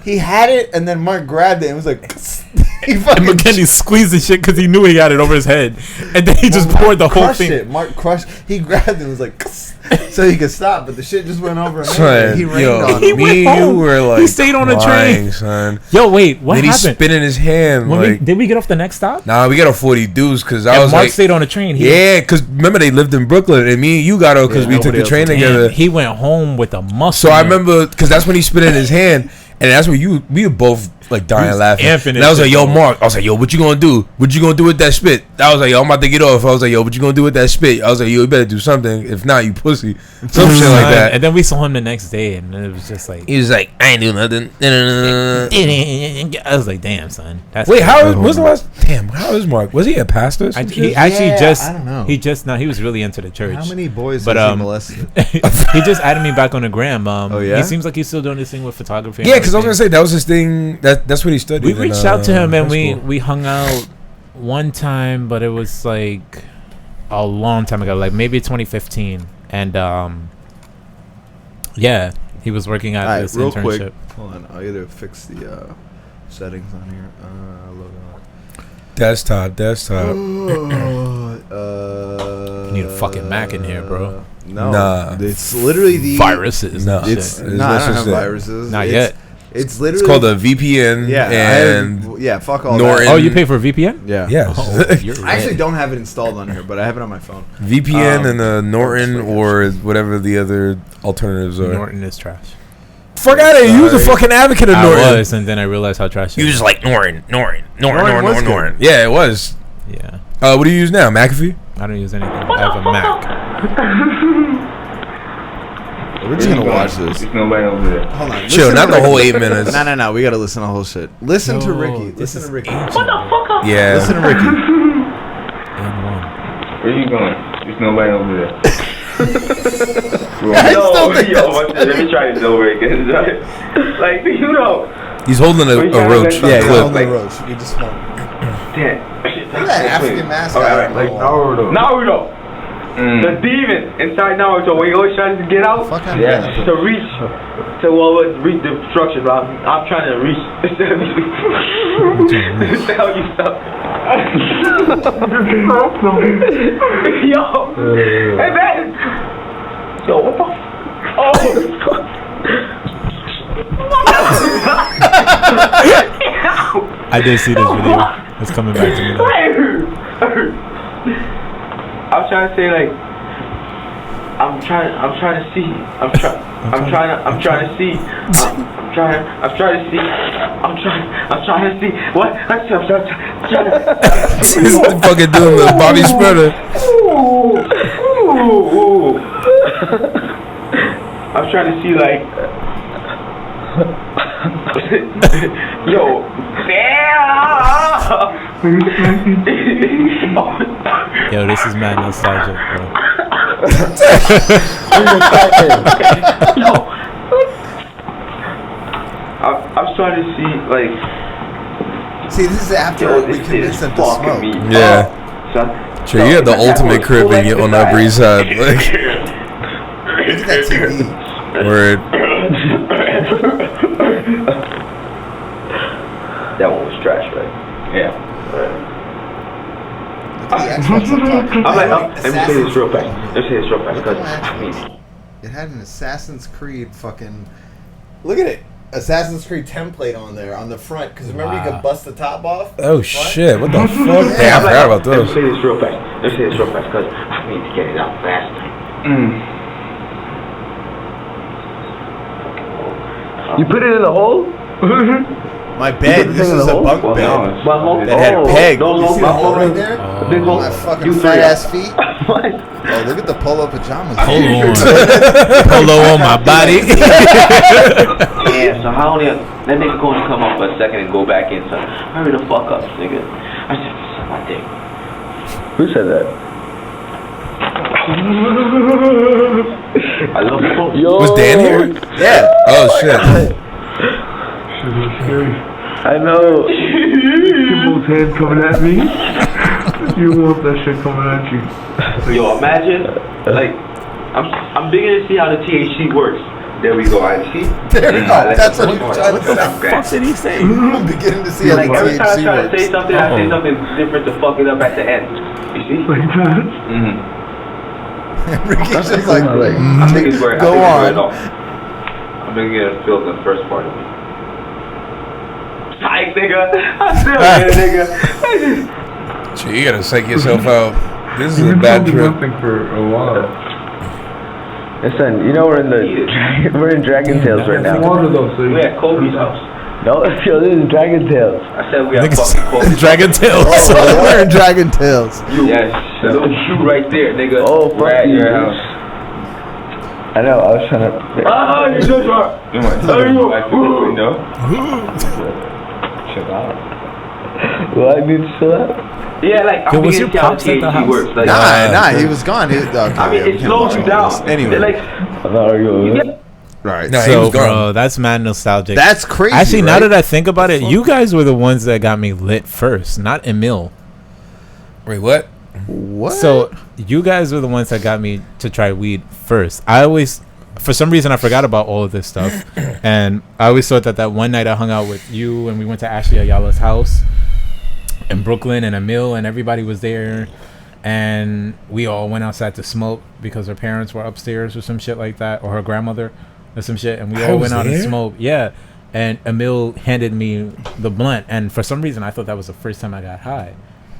Speaker 3: he had it, and then Mark grabbed it and was like, he
Speaker 1: And
Speaker 3: fucking
Speaker 1: McKendy squeezing shit because he knew he had it over his head, and then he just poured the whole
Speaker 3: crushed
Speaker 1: thing.
Speaker 3: it. Mark crushed. He grabbed it and was like, so he could stop, but the shit just went over him.
Speaker 2: Son,
Speaker 3: He rained
Speaker 2: yo,
Speaker 3: on
Speaker 1: He
Speaker 3: him.
Speaker 1: went
Speaker 2: me and you
Speaker 1: home.
Speaker 2: were like
Speaker 1: He stayed on the
Speaker 2: crying,
Speaker 1: train.
Speaker 2: son.
Speaker 1: Yo, wait, what
Speaker 2: Then he
Speaker 1: happened?
Speaker 2: spit in his hand.
Speaker 1: When
Speaker 2: Like,
Speaker 1: did we get off the next stop?
Speaker 2: nah, we got a 40 dudes because I
Speaker 1: And
Speaker 2: was
Speaker 1: Mark
Speaker 2: like,
Speaker 1: stayed on the train.
Speaker 2: yeah, because remember they lived in Brooklyn and me and you got out because we took
Speaker 3: nobody
Speaker 2: the
Speaker 3: else
Speaker 2: train
Speaker 3: was-
Speaker 2: together.
Speaker 1: He went home with a muscle.
Speaker 2: So I
Speaker 1: milk.
Speaker 2: remember because that's when he spit in his hand, and that's when we were both like dying
Speaker 1: was
Speaker 2: laughing.
Speaker 1: amping
Speaker 2: And I was
Speaker 1: this
Speaker 2: like, "Yo,
Speaker 1: shit,
Speaker 2: Mark," I was like, "Yo, what you gonna do? What you gonna do with that spit?" I was like, "Yo, I'm about to get off." I was like, "Yo, what you gonna do with that spit?" I was like, "Yo, you better do something. If not, you pussy." Some shit like that.
Speaker 1: And then we saw him the next day, and it was just like,
Speaker 2: He was like, "I ain't do nothing."
Speaker 1: I was like, damn, son. That's
Speaker 2: Wait, how
Speaker 1: crazy.
Speaker 2: was the last? Damn, how is Mark? Was he a pastor? or some
Speaker 1: He
Speaker 2: shit?
Speaker 1: actually
Speaker 3: Yeah,
Speaker 1: just
Speaker 3: I don't know.
Speaker 1: he was really into the church.
Speaker 3: How many boys
Speaker 1: But,
Speaker 3: has he
Speaker 1: um,
Speaker 3: molested?
Speaker 1: He just added me back on the gram.
Speaker 3: Oh, yeah?
Speaker 1: He seems like he's still doing this thing with photography. and
Speaker 2: Yeah, because I was gonna
Speaker 1: everything.
Speaker 2: say that was his thing. That's what he studied.
Speaker 1: We
Speaker 2: in,
Speaker 1: reached out to him and
Speaker 2: high school.
Speaker 1: we hung out one time, but it was like a long time ago, like maybe 2015. And yeah, he was working at
Speaker 3: Alright,
Speaker 1: this
Speaker 3: real
Speaker 1: internship.
Speaker 3: quick. Hold on, I'll either fix the settings on here. Logo.
Speaker 2: Desktop.
Speaker 1: You need a fucking Mac in here, bro.
Speaker 3: No,
Speaker 2: Nah.
Speaker 3: it's literally the
Speaker 1: Viruses.
Speaker 2: No.
Speaker 1: and shit.
Speaker 3: It's
Speaker 2: It's
Speaker 3: no, I
Speaker 2: that's
Speaker 3: don't have
Speaker 2: just it.
Speaker 3: viruses.
Speaker 1: Not
Speaker 3: It's-
Speaker 1: yet.
Speaker 3: It's literally
Speaker 2: It's called a VPN.
Speaker 3: yeah,
Speaker 2: and
Speaker 3: yeah. Fuck all
Speaker 2: Norton.
Speaker 3: that.
Speaker 1: Oh, you pay for a VPN?
Speaker 3: Yeah,
Speaker 2: yeah,
Speaker 1: Oh, you're
Speaker 3: I actually
Speaker 1: red.
Speaker 3: don't have it installed on here, but I have it on my phone.
Speaker 2: VPN and Norton
Speaker 3: freaking
Speaker 2: or whatever the other alternatives are.
Speaker 1: Norton is trash.
Speaker 2: Fuck out of here! You was a
Speaker 3: Sorry.
Speaker 2: fucking advocate of
Speaker 1: I
Speaker 2: Norton.
Speaker 1: was, and then I realized how trash it
Speaker 2: You
Speaker 1: is.
Speaker 2: was like Norton.
Speaker 3: Norton was good.
Speaker 2: Yeah, it was.
Speaker 1: Yeah,
Speaker 2: What do you use now? McAfee?
Speaker 1: I don't use anything. I have a Mac.
Speaker 3: We're just gonna watch this.
Speaker 4: There's nobody over there.
Speaker 3: Hold on.
Speaker 2: Chill,
Speaker 3: listen
Speaker 2: not
Speaker 3: to
Speaker 2: the whole
Speaker 3: Ricky.
Speaker 2: 8 minutes.
Speaker 3: No. We gotta listen to the whole shit. Listen to
Speaker 1: Yo,
Speaker 3: Ricky.
Speaker 1: this
Speaker 3: Listen
Speaker 1: is
Speaker 3: to Ricky.
Speaker 1: ancient.
Speaker 2: Yeah.
Speaker 3: Listen to Ricky.
Speaker 1: And one.
Speaker 4: Where you going? There's nobody over there.
Speaker 3: I still think
Speaker 4: Let me try this over again. Like, you know.
Speaker 2: He's holding a roach.
Speaker 3: Yeah,
Speaker 4: Clip.
Speaker 3: you're on the
Speaker 4: Like-
Speaker 3: roach. You just want.
Speaker 4: Damn.
Speaker 3: Look at that African mask.
Speaker 4: Alright, like Naruto. The demon inside Naruto, when he always tries to get out,
Speaker 3: Fuck out of
Speaker 4: yeah,
Speaker 3: here.
Speaker 4: to reach reach the structure, but I'm trying to reach. Tell you something. Yo, hey man, yo, what the?
Speaker 1: I did see this video. It's coming back to me now.
Speaker 4: I'm trying to say like I'm trying to see. I'm trying to see. What? I'm trying to
Speaker 2: He's fucking doing the Bobby Spreader.
Speaker 4: Ooh. I'm trying to see like yo, damn.
Speaker 1: Yo, this is mad nostalgic, bro.
Speaker 4: I'm trying to see like.
Speaker 3: See, this is after
Speaker 4: Yo,
Speaker 3: we
Speaker 4: this
Speaker 3: convinced
Speaker 4: is
Speaker 3: them to
Speaker 4: fucking
Speaker 3: smoke.
Speaker 4: me.
Speaker 2: Yeah.
Speaker 4: Son.
Speaker 2: Sure, you had the ultimate cribbing on the Upper East Side. Like,
Speaker 3: Look at that TV.
Speaker 2: word.
Speaker 4: That one was trash, right? Yeah.
Speaker 3: Look at the Xbox up top.
Speaker 4: I'm like, let me say this real fast. Let me say this real fast
Speaker 3: Look
Speaker 4: because
Speaker 3: at
Speaker 4: I mean,
Speaker 3: It had an Assassin's Creed fucking. Look at it. Assassin's Creed template on there on the front because remember you could bust the top off.
Speaker 2: Oh shit! What the fuck? Damn, I forgot about those.
Speaker 4: Let's say this real fast. Because I need to get it out faster. You put it in the hole?
Speaker 3: My bed. This is a bunk bed. That had pegs. You see the hole right there?
Speaker 4: Big hole.
Speaker 3: My fucking fat ass feet.
Speaker 4: What?
Speaker 3: Oh, look at the polo pajamas.
Speaker 1: Polo on my body.
Speaker 4: Yeah, so how only that nigga going to come up for a second and go back in? So hurry the fuck up, nigga. I just suck my dick. Who said that? I love you. Yo.
Speaker 2: Was Dan here?
Speaker 3: Yeah.
Speaker 2: Oh shit.
Speaker 4: I know. People's hands coming at me. You want that shit coming at you. Yo, imagine, like, I'm beginning to see how the THC works. There we go, I see.
Speaker 3: There we go. That's what he was trying to say.
Speaker 1: What the fuck did he say?
Speaker 3: I'm beginning to see how
Speaker 4: Like, every time I
Speaker 3: THC
Speaker 4: try to
Speaker 3: works.
Speaker 4: say something, I say something different to fuck it up at the end. You see? Like that?
Speaker 3: Ricky's just like,
Speaker 4: I think it's where
Speaker 3: go on.
Speaker 4: I'm gonna get a feel the first part of it. Psych, nigga. I still get it, nigga.
Speaker 2: Gee, you gotta psych yourself out. This is a bad trip.
Speaker 5: For a while.
Speaker 4: Listen, you know we're in Dragon Tales right now. We're at Kobe's house. No, yo, this is Dragon Tales. I said we are fucking Kobe's
Speaker 1: Dragon Tales.
Speaker 3: We're in Dragon Tales.
Speaker 4: Yes, the little shoe right there, nigga. Oh, fuck at your house. I know, I was trying to... Ah, you just are! No? Chill out. Well, I need to chill out. Yeah, like, I'm
Speaker 1: was your pops at the house?
Speaker 4: Works. Like,
Speaker 3: Nah, he was gone. Okay,
Speaker 4: I mean, it slows you down.
Speaker 3: Anyway.
Speaker 4: Like,
Speaker 3: Right.
Speaker 2: No, he
Speaker 1: So,
Speaker 2: was gone.
Speaker 1: bro, that's mad nostalgic.
Speaker 3: That's crazy.
Speaker 1: Actually, now
Speaker 3: right?
Speaker 1: that I think about it, you guys were the ones that got me lit first, not Emil.
Speaker 2: Wait, what?
Speaker 3: What?
Speaker 1: So you guys were the ones that got me to try weed first. I always, for some reason, I forgot about all of this stuff, and I always thought that one night I hung out with you and we went to Ashley Ayala's house in Brooklyn, and Emil and everybody was there, and we all went outside to smoke because her parents were upstairs or some shit like that, or her grandmother or some shit, and we all went out and smoked. Yeah, and Emil handed me the blunt, and for some reason I thought that was the first time I got high.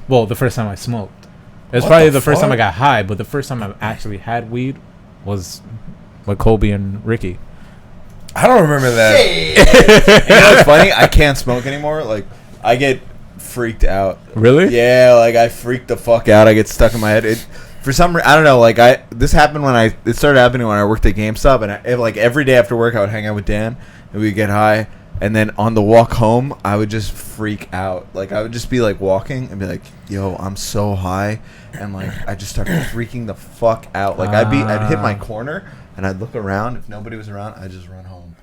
Speaker 1: Well, the first time I smoked. It was probably the first time I got high, but the first time I actually had weed was with Kobe and Ricky.
Speaker 2: I don't remember that.
Speaker 3: You know what's funny? I can't smoke anymore. Like, I get freaked out.
Speaker 1: Really?
Speaker 3: Yeah, like I freak the fuck out. I get stuck in my head. For some reason, I don't know. Like this happened it started happening when I worked at GameStop, and like every day after work, I would hang out with Dan, and we'd get high. And then on the walk home, I would just freak out. Like, I would just be, like, walking and be like, yo, I'm so high. And, like, I just started freaking the fuck out. Like, I'd hit my corner, and I'd look around. If nobody was around, I'd just run home.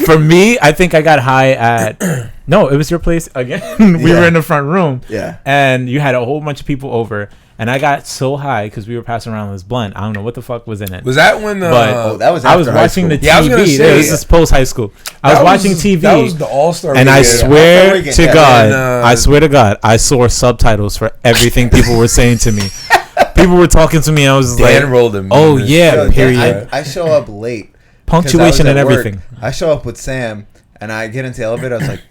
Speaker 1: For me, I think I got high at... No, it was your place again. We were in the front room.
Speaker 3: Yeah.
Speaker 1: And you had a whole bunch of people over. And I got so high because we were passing around this blunt. I don't know what the fuck was in it.
Speaker 2: Was that when
Speaker 3: that was
Speaker 1: I was
Speaker 3: after high
Speaker 1: watching
Speaker 3: school.
Speaker 1: the TV.
Speaker 2: Yeah, I was gonna say,
Speaker 1: This is post high school. I was watching TV.
Speaker 2: That was the All-Star
Speaker 1: and I
Speaker 2: weekend.
Speaker 1: swear
Speaker 3: weekend,
Speaker 1: to
Speaker 3: yeah.
Speaker 1: God,
Speaker 2: And,
Speaker 1: I swear to God, I saw subtitles for everything people were saying to me. People were talking to me. I was
Speaker 2: Dan
Speaker 1: like,
Speaker 2: rolled him.
Speaker 1: oh,
Speaker 2: in this
Speaker 1: yeah,
Speaker 2: shit.
Speaker 1: period.
Speaker 3: I show up late. 'cause I
Speaker 1: Punctuation
Speaker 3: was
Speaker 1: and
Speaker 3: at work.
Speaker 1: everything.
Speaker 3: I show up with Sam, and I get into the elevator. I was like,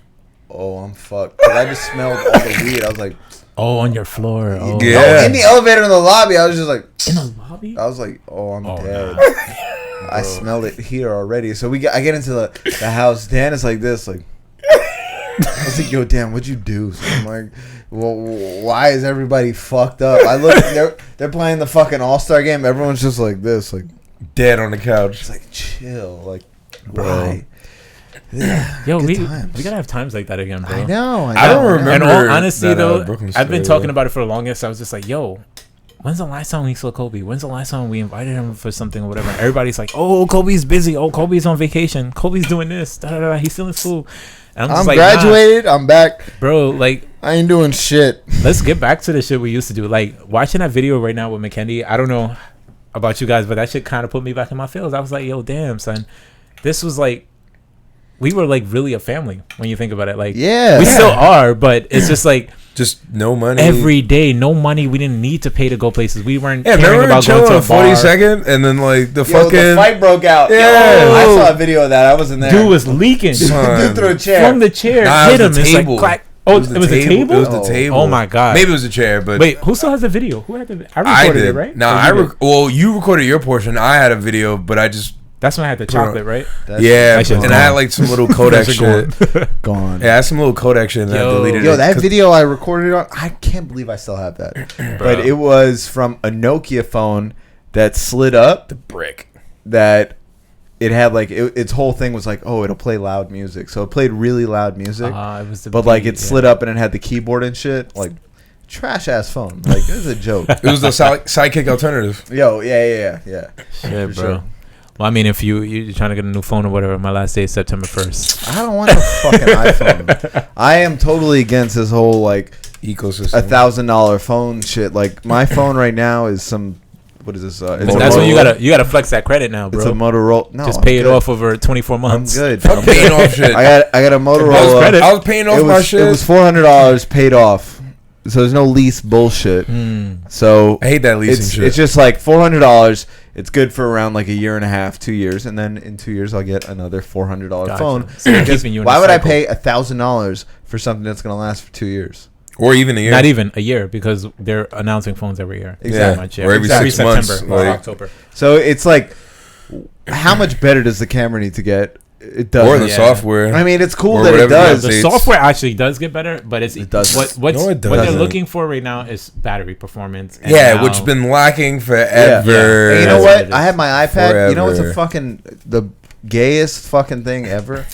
Speaker 3: oh, I'm fucked. 'Cause I just smelled all the weed. I was like...
Speaker 1: Oh, on your floor. Oh.
Speaker 2: Yeah.
Speaker 3: No, in the elevator in the lobby, I was just like...
Speaker 1: In the lobby?
Speaker 3: I was like, oh, I'm dead.
Speaker 1: Nah.
Speaker 3: I smelled it here already. So I get into the house. Dan is like this, like... I was like, yo, Dan, what'd you do? So I'm like, well, why is everybody fucked up? I look, they're playing the fucking All-Star game. Everyone's just like this, like...
Speaker 2: Dead on the couch.
Speaker 3: It's like, chill, like, why? Yeah,
Speaker 1: Yo, we
Speaker 3: times.
Speaker 1: gotta have times like that again, bro.
Speaker 3: I know.
Speaker 2: I don't remember.
Speaker 1: And all honesty,
Speaker 2: that,
Speaker 1: though,
Speaker 2: Brooklyn
Speaker 1: I've been
Speaker 2: story,
Speaker 1: talking about it for the longest. I was just like, yo, when's the last time we saw Kobe? When's the last time we invited him for something or whatever? Everybody's like, oh, Kobe's busy. Oh, Kobe's on vacation. Kobe's doing this. Da, da, da. He's still in school. And
Speaker 3: I'm
Speaker 1: just like,
Speaker 3: graduated. I'm back.
Speaker 1: bro, like,
Speaker 3: I ain't doing shit.
Speaker 1: let's get back to the shit we used to do. Like, watching that video right now with McKendy, I don't know about you guys, but that shit kind of put me back in my feels. I was like, yo, damn, son. This was like, we were like really a family when you think about it. Like,
Speaker 3: Yeah.
Speaker 1: we still are, but it's just like,
Speaker 2: Just no money.
Speaker 1: Every day, no money. We didn't need to pay to go places. We weren't caring
Speaker 2: remember
Speaker 1: about going to a bar.
Speaker 2: 42nd, and then like the
Speaker 3: the fight broke out.
Speaker 2: Yeah.
Speaker 3: Yo, I saw a video of that. I wasn't there.
Speaker 1: Dude was leaking.
Speaker 3: Dude threw a chair
Speaker 1: From the chair.
Speaker 2: Nah,
Speaker 1: hit
Speaker 2: it
Speaker 1: him.
Speaker 2: was the
Speaker 1: It's like
Speaker 2: table.
Speaker 1: clack. Oh, it was the table?
Speaker 2: It was the table.
Speaker 1: Oh my god.
Speaker 2: Maybe it was a chair, but
Speaker 1: wait, who still has the video? Who had the? I
Speaker 2: I
Speaker 1: recorded
Speaker 2: did.
Speaker 1: it, right?
Speaker 2: No, well, you recorded your portion. I had a video, but I just
Speaker 1: That's when I had the chocolate, right?
Speaker 2: yeah,
Speaker 1: shit's
Speaker 2: and I had
Speaker 1: gone.
Speaker 2: like some little Kodak shit.
Speaker 3: gone.
Speaker 2: Yeah, I had some little Kodak shit, and I deleted it.
Speaker 3: Yo, that video I recorded on, I can't believe I still have that. But it was from a Nokia phone that slid up.
Speaker 2: The brick.
Speaker 3: That it had like, its whole thing was like, oh, it'll play loud music. So it played really loud music.
Speaker 1: It was the
Speaker 3: but like it slid up and it had the keyboard and shit. Like, trash ass phone. Like, it was a joke.
Speaker 2: It was the Sidekick alternative.
Speaker 3: Yo, yeah.
Speaker 1: Shit, bro. Sure. Well, I mean, if you're trying to get a new phone or whatever, my last day is September 1st.
Speaker 3: I don't want a fucking iPhone. I am totally against this whole like
Speaker 2: ecosystem.
Speaker 3: $1,000 phone shit. Like, my phone right now is some. What is this?
Speaker 1: That's when you gotta flex that credit now, bro.
Speaker 3: It's a Motorola. No,
Speaker 1: just pay it off over 24 months.
Speaker 3: I'm good.
Speaker 2: I'm paying off shit.
Speaker 3: I got a Motorola.
Speaker 2: I was paying off my shit.
Speaker 3: It was $400 paid off. So there's no lease bullshit. So
Speaker 2: I hate that leasing shit.
Speaker 3: It's just like $400. It's good for around like a year and a half, 2 years, and then in 2 years I'll get another $400 phone.
Speaker 1: So
Speaker 3: why would I pay $1,000 for something that's gonna last for 2 years?
Speaker 2: Or even a year.
Speaker 1: Not even a year, because they're announcing phones every year.
Speaker 3: Exactly.
Speaker 2: Or every 6 months.
Speaker 1: September or October.
Speaker 3: So it's like, how much better does the camera need to get? It does.
Speaker 2: Or the software.
Speaker 3: I mean, it's cool
Speaker 2: or
Speaker 3: that it does.
Speaker 1: The software actually does get better, but it doesn't. What they're looking for right now is battery performance.
Speaker 2: And which has been lacking forever.
Speaker 3: Yeah. And you know what? I have my iPad. Forever. You know what's the gayest fucking thing ever?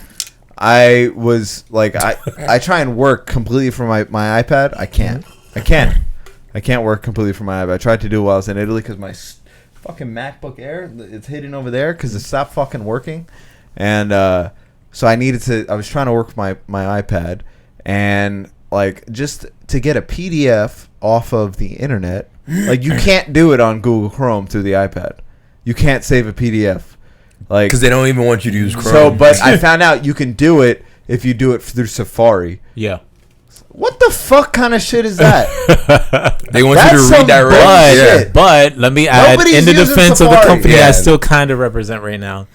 Speaker 3: I was like, I try and work completely from my iPad. I can't work completely from my iPad. I tried to do it while I was in Italy because my fucking MacBook Air, it's hidden over there because it stopped fucking working. And so I was trying to work with my iPad, and like, just to get a PDF off of the internet, like, you can't do it on Google Chrome through the iPad. You can't save a PDF. Like,
Speaker 2: because they don't even want you to use Chrome.
Speaker 3: So, but I found out you can do it if you do it through Safari.
Speaker 1: Yeah.
Speaker 3: What the fuck kind of shit is that?
Speaker 2: They want you to redirect.
Speaker 1: But let me add, in the defense of the company I still kind of represent right now,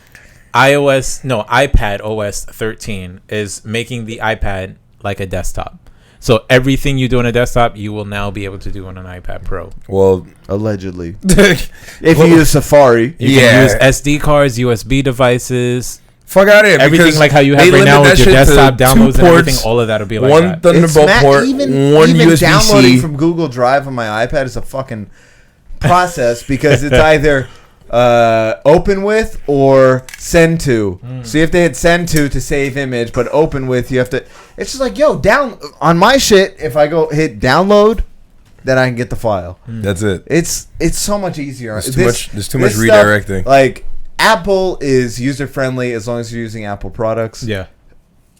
Speaker 1: iPad OS 13 is making the iPad like a desktop. So everything you do on a desktop, you will now be able to do on an iPad Pro.
Speaker 2: Well,
Speaker 3: allegedly. If you use Safari.
Speaker 1: You can use SD cards, USB devices.
Speaker 2: Fuck out of here.
Speaker 1: Everything like how you have right now with your desktop downloads and everything, all of that will be like
Speaker 2: one
Speaker 1: that.
Speaker 2: Thunderbolt port,
Speaker 3: even
Speaker 2: USB-C.
Speaker 3: Downloading from Google Drive on my iPad is a fucking process because it's either open with or send to. So you have to hit send to save image, but open with, you have to. It's just like, yo, down on my shit. If I go hit download, then I can get the file.
Speaker 2: That's it.
Speaker 3: It's so much easier.
Speaker 2: There's too much redirecting.
Speaker 3: Stuff, like, Apple is user friendly as long as you're using Apple products.
Speaker 1: Yeah,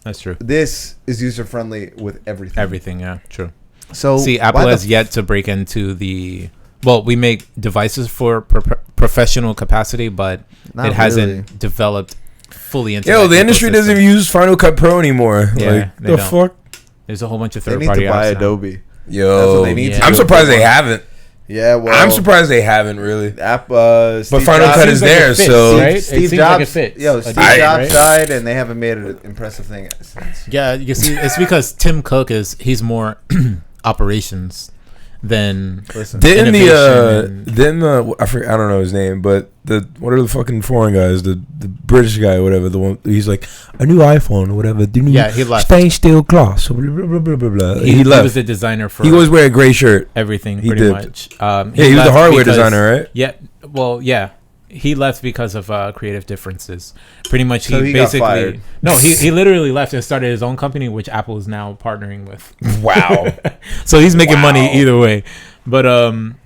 Speaker 1: that's true.
Speaker 3: This is user friendly with everything.
Speaker 1: Everything, yeah, true.
Speaker 3: So
Speaker 1: see, Apple has yet to break into the. Well, we make devices for professional capacity, but it hasn't developed fully into.
Speaker 2: Yo, the industry doesn't even use Final Cut Pro anymore.
Speaker 1: Yeah,
Speaker 2: like, the fuck?
Speaker 1: There's a whole bunch of
Speaker 3: third-party
Speaker 1: apps. They
Speaker 3: need to buy Adobe.
Speaker 1: Now.
Speaker 2: Yo,
Speaker 3: that's what they need to
Speaker 2: I'm surprised they haven't.
Speaker 3: Yeah, well,
Speaker 2: I'm surprised they haven't really.
Speaker 3: But
Speaker 2: Final Cut is there, so
Speaker 1: right?
Speaker 3: Steve Jobs, Steve Jobs died, and they haven't made an impressive thing since.
Speaker 1: Yeah, you see, it's because Tim Cook he's more operations than
Speaker 2: didn't I don't know his name, but what are the fucking foreign guys, the British guy or whatever, the one he's like a new iPhone or whatever, the new
Speaker 1: he left.
Speaker 2: stainless steel glass, blah, blah, blah, blah, blah.
Speaker 1: He
Speaker 2: left.
Speaker 1: He was the designer for.
Speaker 2: He always wear a gray shirt.
Speaker 1: Everything
Speaker 2: he
Speaker 1: pretty
Speaker 2: did.
Speaker 1: much.
Speaker 2: He was the hardware designer, right?
Speaker 1: Yeah. Well, yeah. He left because of creative differences. Pretty much,
Speaker 3: so he basically got fired.
Speaker 1: No. He literally left and started his own company, which Apple is now partnering with.
Speaker 2: Wow.
Speaker 1: So he's making money either way. But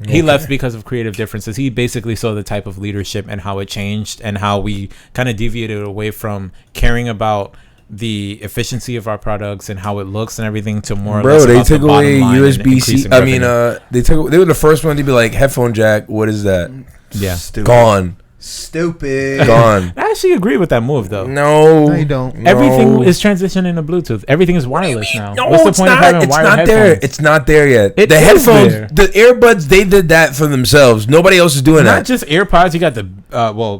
Speaker 1: he left because of creative differences. He basically saw the type of leadership and how it changed and how we kind of deviated away from caring about the efficiency of our products and how it looks and everything to more.
Speaker 2: Bro, they took away USB-C. They were the first one to be like headphone jack. What is that?
Speaker 1: Yeah,
Speaker 3: stupid.
Speaker 2: Gone.
Speaker 3: Stupid.
Speaker 2: Gone.
Speaker 1: I actually agree with that move, though.
Speaker 2: No,
Speaker 3: you don't.
Speaker 2: No.
Speaker 1: Everything is transitioning to Bluetooth. Everything is wireless now.
Speaker 2: No,
Speaker 1: What's the
Speaker 2: it's
Speaker 1: point
Speaker 2: not.
Speaker 1: of having
Speaker 2: It's
Speaker 1: wired
Speaker 2: not
Speaker 1: headphones?
Speaker 2: there. It's not there yet.
Speaker 1: It
Speaker 2: the
Speaker 1: is
Speaker 2: headphones,
Speaker 1: there.
Speaker 2: the earbuds, they did that for themselves. Nobody else is doing
Speaker 1: Not
Speaker 2: that.
Speaker 1: just AirPods. You got the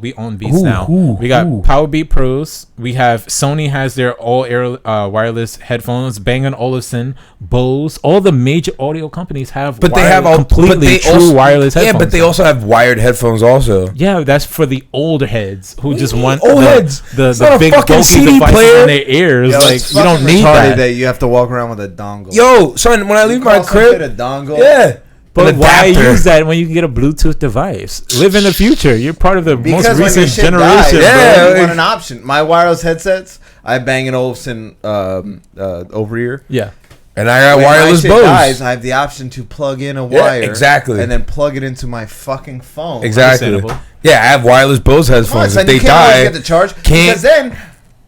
Speaker 1: we own Beats
Speaker 2: Ooh,
Speaker 1: now.
Speaker 2: ooh,
Speaker 1: We got
Speaker 2: ooh.
Speaker 1: Powerbeat Pros. We have Sony has their all air wireless headphones. Bang & Olufsen, Bose. All the major audio companies have.
Speaker 2: But they have all
Speaker 1: completely
Speaker 2: but they
Speaker 1: true
Speaker 2: also,
Speaker 1: wireless headphones.
Speaker 2: Yeah, but they
Speaker 1: now.
Speaker 2: also have wired headphones also.
Speaker 1: Yeah, that's for the older heads who just want
Speaker 2: old
Speaker 1: the,
Speaker 2: heads?
Speaker 1: the
Speaker 2: It's not a
Speaker 1: big
Speaker 2: fucking
Speaker 1: bulky
Speaker 2: CD
Speaker 1: devices
Speaker 2: player.
Speaker 1: in their ears.
Speaker 3: Yo,
Speaker 1: like
Speaker 3: it's
Speaker 1: you don't
Speaker 3: fucking
Speaker 1: need
Speaker 3: retarded
Speaker 1: that.
Speaker 3: you have to walk around with a dongle.
Speaker 2: Yo, son, when I leave my
Speaker 3: Call some shit
Speaker 2: crib,
Speaker 3: a dongle.
Speaker 2: yeah.
Speaker 1: But
Speaker 2: an
Speaker 1: why
Speaker 2: adapter.
Speaker 1: use that when you can get a Bluetooth device? Live in the future. You're part of the
Speaker 3: Because
Speaker 1: most
Speaker 3: when your
Speaker 1: recent
Speaker 3: shit
Speaker 1: generation.
Speaker 3: dies,
Speaker 2: Yeah,
Speaker 3: bro, you
Speaker 2: like-
Speaker 3: want an option. My wireless headsets, I have Bang & Olufsen over ear.
Speaker 1: Yeah.
Speaker 2: And I got
Speaker 3: When
Speaker 2: wireless
Speaker 3: my shit
Speaker 2: Bose.
Speaker 3: dies, I have the option to plug in a
Speaker 2: Yeah,
Speaker 3: wire,
Speaker 2: exactly.
Speaker 3: and then plug it into my fucking phone.
Speaker 2: Exactly.
Speaker 1: Understandable.
Speaker 2: Yeah, I have wireless Bose
Speaker 3: Come on,
Speaker 2: headphones.
Speaker 3: son,
Speaker 2: If they
Speaker 3: you can't always
Speaker 2: die,
Speaker 3: get the charge
Speaker 2: can't-
Speaker 3: because then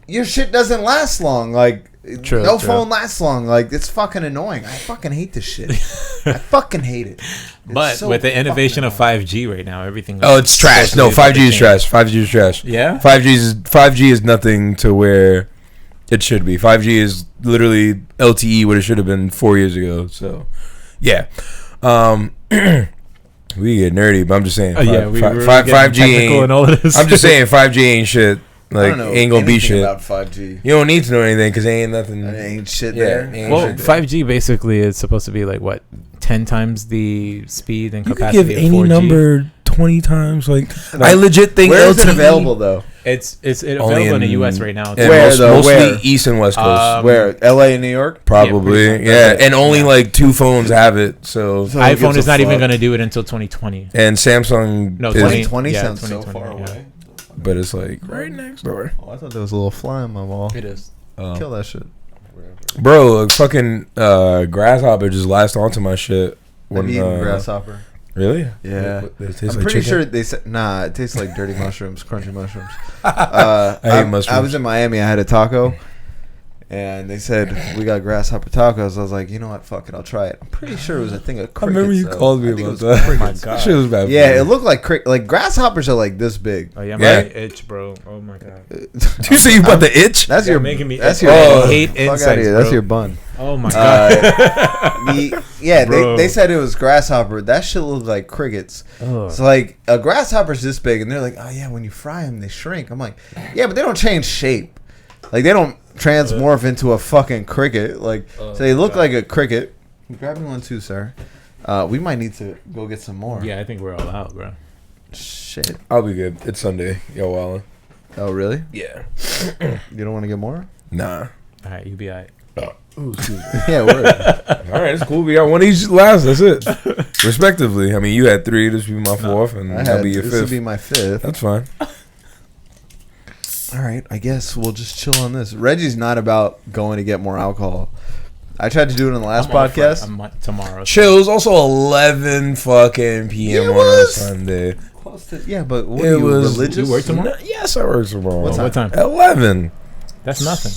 Speaker 3: your shit doesn't last long. Like
Speaker 1: True,
Speaker 3: no
Speaker 1: true.
Speaker 3: phone lasts long. Like it's fucking annoying. I fucking hate this shit. I fucking hate it. It's
Speaker 1: But
Speaker 3: so
Speaker 1: with the innovation of
Speaker 3: fucking
Speaker 1: 5G right now, everything.
Speaker 2: oh, it's trash. No, 5G is trash. 5G is trash.
Speaker 1: Yeah?
Speaker 2: 5G is nothing to where it should be. 5G is literally LTE what it should have been 4 years ago. So, yeah. We get nerdy, but I'm just saying.
Speaker 1: Oh, yeah, we were
Speaker 2: 5G
Speaker 1: technical and
Speaker 2: ain't.
Speaker 1: all of this.
Speaker 2: I'm just saying 5G ain't shit.
Speaker 3: I
Speaker 2: Like
Speaker 3: don't know
Speaker 2: ain't gonna be
Speaker 3: anything
Speaker 2: shit.
Speaker 3: about 5G.
Speaker 2: You don't need to know anything because ain't nothing.
Speaker 3: There ain't shit
Speaker 2: Yeah,
Speaker 3: there.
Speaker 2: ain't
Speaker 1: Well,
Speaker 2: shit there.
Speaker 1: 5G basically is supposed to be like what, 10 times the speed and
Speaker 2: You can
Speaker 1: capacity
Speaker 2: give
Speaker 1: of
Speaker 2: any
Speaker 1: 4G.
Speaker 2: number 20 times. Like I legit think
Speaker 3: Where is
Speaker 2: LTE
Speaker 3: it available though?
Speaker 1: It's
Speaker 2: Only
Speaker 1: available in the US right now.
Speaker 2: Yeah,
Speaker 3: Where, though?
Speaker 2: mostly
Speaker 3: Where?
Speaker 2: East and West Coast.
Speaker 3: Where? LA and New York?
Speaker 2: Probably,
Speaker 1: pretty much.
Speaker 2: yeah,
Speaker 3: That's it.
Speaker 2: and only
Speaker 1: Yeah.
Speaker 2: like 2 phones have it. So
Speaker 3: So who gives
Speaker 1: iPhone
Speaker 3: a
Speaker 1: is not even
Speaker 3: fuck?
Speaker 1: going to do it until 2020.
Speaker 2: and Samsung,
Speaker 1: No,
Speaker 2: is,
Speaker 3: 2020
Speaker 1: yeah,
Speaker 3: sounds so
Speaker 1: 2020,
Speaker 3: far
Speaker 1: yeah.
Speaker 3: away.
Speaker 2: but it's like right next door,
Speaker 3: Oh, I thought there was a little fly on my wall.
Speaker 1: It is.
Speaker 3: Kill that shit.
Speaker 2: bro. A fucking grasshopper just latched onto my shit.
Speaker 3: When eating grasshopper.
Speaker 2: Really?
Speaker 3: Yeah.
Speaker 2: They taste
Speaker 3: I'm
Speaker 2: like
Speaker 3: pretty
Speaker 2: chicken?
Speaker 3: sure they said it tastes like dirty mushrooms, crunchy mushrooms.
Speaker 2: I hate mushrooms.
Speaker 3: I was in Miami. I had a taco, and they said we got grasshopper tacos. I was like, you know what? Fuck it, I'll try it. I'm pretty sure it was a thing of
Speaker 2: I
Speaker 3: crickets.
Speaker 2: remember you
Speaker 3: though.
Speaker 2: called me
Speaker 3: I think it
Speaker 2: about
Speaker 3: was
Speaker 2: that.
Speaker 3: crickets.
Speaker 1: God.
Speaker 2: Shit was bad.
Speaker 3: Yeah, it looked like grasshoppers are like this big.
Speaker 1: Oh yeah,
Speaker 2: Yeah.
Speaker 1: my itch, bro. Oh my god.
Speaker 2: You say you about the itch?
Speaker 3: That's
Speaker 1: You're
Speaker 3: your
Speaker 1: making me.
Speaker 3: That's
Speaker 1: itch.
Speaker 3: your.
Speaker 1: I hate
Speaker 3: fuck
Speaker 1: insects,
Speaker 3: outta here. That's
Speaker 1: bro.
Speaker 3: your bun.
Speaker 1: Oh my god.
Speaker 3: Yeah,
Speaker 1: Bro.
Speaker 3: they said it was grasshopper. That shit looked like crickets.
Speaker 1: Ugh.
Speaker 3: It's like a grasshopper's this big, and they're like, oh yeah, when you fry them, they shrink. I'm like, yeah, but they don't change shape. Like they don't transmorph into a fucking cricket. Like so they look like a cricket. Grab me one too, sir. We might need to go get some more.
Speaker 1: Yeah, I think we're all out, bro.
Speaker 3: Shit.
Speaker 2: I'll be good. It's Sunday. Yo, Wallen.
Speaker 3: Oh really?
Speaker 2: Yeah.
Speaker 3: You don't want to get more?
Speaker 2: Nah.
Speaker 1: All right, you be all right.
Speaker 3: Yeah, word.
Speaker 2: All right, it's cool. We got one each last. That's it. Respectively. I mean, you had 3. This would be my 4th, and that'll be your
Speaker 3: this would
Speaker 2: 5th.
Speaker 3: be my 5th.
Speaker 2: That's fine.
Speaker 3: All right, I guess we'll just chill on this. Reggie's not about going to get more alcohol. I tried to do it in the last
Speaker 1: I'm off
Speaker 3: podcast.
Speaker 1: I'm tomorrow.
Speaker 2: Chill. It was also 11 fucking p.m.
Speaker 3: It
Speaker 2: on
Speaker 3: was.
Speaker 2: a Sunday.
Speaker 3: Close to, yeah, but what
Speaker 2: It
Speaker 3: are you,
Speaker 2: was-
Speaker 3: religious?
Speaker 1: You work tomorrow?
Speaker 2: No, yes, I work tomorrow.
Speaker 3: What time?
Speaker 2: 11.
Speaker 1: That's nothing.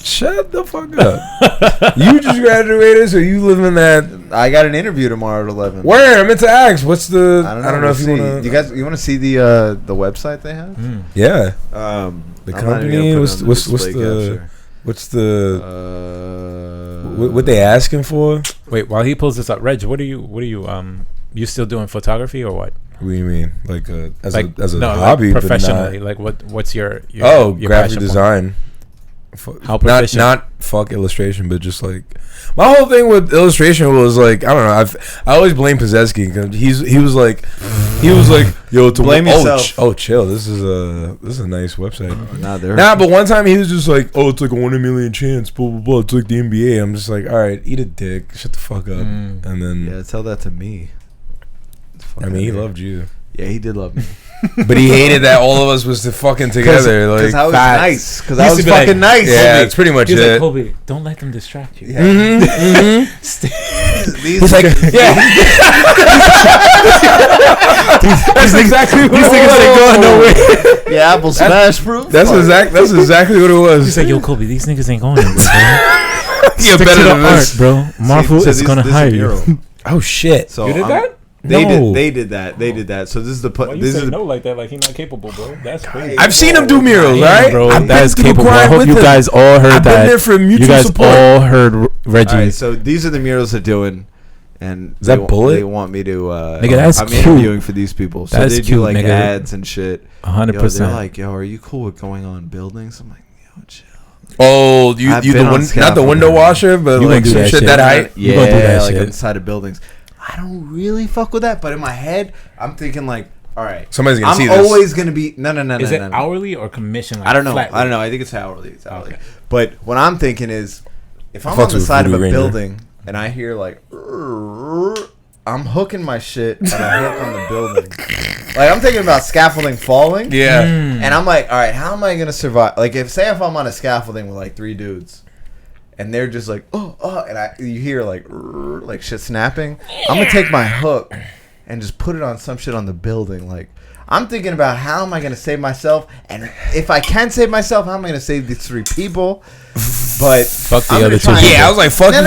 Speaker 2: Shut the fuck up. You just graduated, so you live in that.
Speaker 3: I got an interview tomorrow at 11.
Speaker 2: Where? I meant to ask. What's the?
Speaker 3: I don't know.
Speaker 2: I don't know if you
Speaker 3: see.
Speaker 2: want to.
Speaker 3: You guys, you want to see the website they have?
Speaker 1: Mm.
Speaker 2: Yeah.
Speaker 3: The
Speaker 2: Hmm. The company. What's the? What they asking for?
Speaker 1: Wait, while he pulls this up, Reg, what are you you still doing photography or what?
Speaker 2: What do you mean? Like as
Speaker 1: Like
Speaker 2: a
Speaker 1: no,
Speaker 2: hobby,
Speaker 1: like
Speaker 2: but
Speaker 1: professionally.
Speaker 2: not.
Speaker 1: Like what's your
Speaker 2: Oh,
Speaker 1: your
Speaker 2: graphic
Speaker 1: passion point?
Speaker 2: design.
Speaker 1: How
Speaker 2: Not
Speaker 1: proficient?
Speaker 2: fuck illustration, but just like my whole thing with illustration was like I don't know. I always blame Pozeski because he was like yo to
Speaker 3: Blame yourself.
Speaker 2: Chill. This is a nice website.
Speaker 3: Nah,
Speaker 2: But one time he was just like, oh, it's like a 1 in a million chance, blah blah blah. It's like the NBA. I'm just like, all right, eat a dick, shut the fuck up, and then
Speaker 3: yeah, tell that to me.
Speaker 2: I mean he loved you,
Speaker 3: Yeah, he did love me.
Speaker 2: but he hated that all of us was fucking together. Like
Speaker 3: Because I was
Speaker 1: facts.
Speaker 3: nice. Because
Speaker 1: He
Speaker 3: I
Speaker 1: used
Speaker 3: was
Speaker 1: to be like,
Speaker 3: fucking nice.
Speaker 2: yeah, that's pretty much
Speaker 1: He's like,
Speaker 2: it.
Speaker 1: Kobe, don't let them distract you.
Speaker 3: Yeah.
Speaker 2: He's like, yeah. That's exactly what
Speaker 1: These
Speaker 2: it
Speaker 1: niggas ain't
Speaker 2: was.
Speaker 1: going nowhere.
Speaker 3: Yeah, Apple Smash proof.
Speaker 2: That's exactly what it was.
Speaker 1: He's like, yo, Kobe, these niggas ain't going anywhere, bro.
Speaker 2: You're
Speaker 1: Stick
Speaker 2: better
Speaker 1: to the
Speaker 2: than this.
Speaker 1: art, bro. Marvel
Speaker 3: So
Speaker 1: is
Speaker 3: this-
Speaker 1: gonna
Speaker 3: this
Speaker 1: hire
Speaker 3: is
Speaker 1: you.
Speaker 3: Euro.
Speaker 2: Oh shit!
Speaker 3: So
Speaker 1: You did
Speaker 3: I'm-
Speaker 1: that?
Speaker 3: They did that. So this is the
Speaker 1: Why you say no like that? Like he's not capable, bro. That's crazy.
Speaker 2: I've seen him do murals, right?
Speaker 1: Bro,
Speaker 2: I've
Speaker 1: that is capable. I hope you guys all heard
Speaker 2: I've
Speaker 1: that.
Speaker 2: been there for mutual
Speaker 1: you guys
Speaker 2: support.
Speaker 1: all heard Reggie.
Speaker 3: All right, so these are the murals they're doing, and
Speaker 2: is that Bullet?
Speaker 3: They want me to.
Speaker 1: Nigga, that's
Speaker 3: I'm
Speaker 1: cute.
Speaker 3: interviewing for these people, so
Speaker 1: That's
Speaker 3: they do
Speaker 1: cute,
Speaker 3: like
Speaker 1: nigga.
Speaker 3: ads and shit.
Speaker 1: 100%.
Speaker 3: They're like, yo, are you cool with going on buildings? I'm like, yo, chill.
Speaker 2: Oh,
Speaker 3: I've
Speaker 2: you
Speaker 3: been on
Speaker 2: not the
Speaker 3: scaffolding.
Speaker 2: window washer, but
Speaker 1: You
Speaker 2: like
Speaker 1: gonna do
Speaker 2: some
Speaker 1: that
Speaker 2: shit
Speaker 1: shit.
Speaker 2: that height.
Speaker 1: You gonna do that
Speaker 3: like
Speaker 1: shit.
Speaker 3: inside of buildings. I don't really fuck with that, but in my head, I'm thinking like, all right,
Speaker 2: Somebody's gonna see
Speaker 3: I'm
Speaker 2: this.
Speaker 3: always gonna be no.
Speaker 1: Is it hourly or commission? Like
Speaker 3: I don't know.
Speaker 1: flat
Speaker 3: I don't
Speaker 1: rate?
Speaker 3: know. I think it's hourly. It's hourly.
Speaker 1: Okay.
Speaker 3: But what I'm thinking is, if I'm
Speaker 2: Fucks
Speaker 3: on the
Speaker 2: with
Speaker 3: side of a
Speaker 2: Voodoo Ranger.
Speaker 3: building and I hear like, I'm hooking my shit and I hook on the building. Like I'm thinking about scaffolding falling.
Speaker 2: Yeah.
Speaker 3: And I'm like, all right, how am I gonna survive? Like if I'm on a scaffolding with like 3 dudes, and they're just like, and you hear like shit snapping. I'm gonna take my hook and just put it on some shit on the building. Like I'm thinking about how am I gonna save myself, and if I can save myself, how am I gonna save these 3 people? But
Speaker 1: Fuck the
Speaker 3: I'm
Speaker 1: other
Speaker 3: gonna
Speaker 1: 2
Speaker 3: try and-
Speaker 1: people.
Speaker 2: Yeah, I was like, fuck
Speaker 3: no.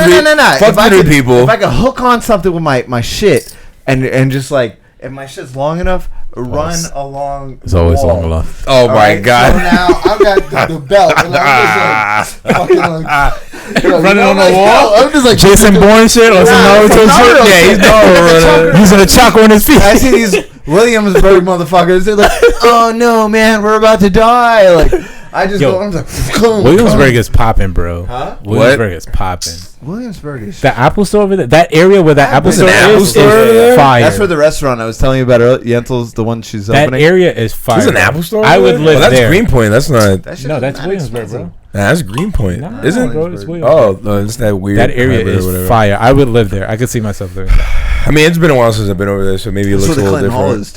Speaker 2: Fuck the new people.
Speaker 3: If I could hook on something with my shit and just like if my shit's long enough, run along.
Speaker 1: It's always
Speaker 3: the wall.
Speaker 1: long enough.
Speaker 2: Oh my
Speaker 3: Alright,
Speaker 2: god.
Speaker 3: So now I've got the belt, and I'm just like fucking like
Speaker 1: Running on the wall?
Speaker 3: I'm just like
Speaker 1: Jason Bourne shit or some Naruto shit?
Speaker 3: Yeah, he's
Speaker 2: Naruto.
Speaker 1: Using a chocolate on his feet.
Speaker 3: I see these Williamsburg motherfuckers. They're like, "Oh no, man, we're about to die!" Like, I just
Speaker 1: Yo,
Speaker 3: go. I'm just like,
Speaker 1: Williamsburg is popping, bro.
Speaker 3: Huh?
Speaker 1: Williamsburg is popping.
Speaker 3: Williamsburg is.
Speaker 1: The Apple store over there, that area where the Apple
Speaker 3: There's
Speaker 1: store
Speaker 3: an Apple
Speaker 1: is
Speaker 2: store over there?
Speaker 1: fire.
Speaker 3: That's where the restaurant I was telling you about earlier, Yentl's, the one she's
Speaker 1: that
Speaker 3: opening.
Speaker 1: area is fire.
Speaker 2: There's an
Speaker 1: bro.
Speaker 2: Apple store.
Speaker 1: I
Speaker 2: over
Speaker 1: would
Speaker 2: there?
Speaker 1: live
Speaker 2: Oh, that's
Speaker 1: there.
Speaker 2: Greenpoint. That's not.
Speaker 3: That shit
Speaker 1: No,
Speaker 3: is
Speaker 1: that's
Speaker 3: mad
Speaker 1: Williamsburg,
Speaker 3: expensive.
Speaker 1: bro.
Speaker 2: Nah, that's Greenpoint.
Speaker 1: Nah,
Speaker 2: Isn't it?
Speaker 1: bro, it's Williamsburg.
Speaker 2: Oh, no, it's that weird.
Speaker 1: That area
Speaker 2: hybrid or whatever.
Speaker 1: is fire. I would live there. I could see myself there.
Speaker 2: I mean, it's been a while since I've been over there, so maybe it
Speaker 3: That's
Speaker 2: looks
Speaker 3: where
Speaker 2: a
Speaker 3: the
Speaker 2: little
Speaker 3: Clinton Hall
Speaker 2: different.
Speaker 3: is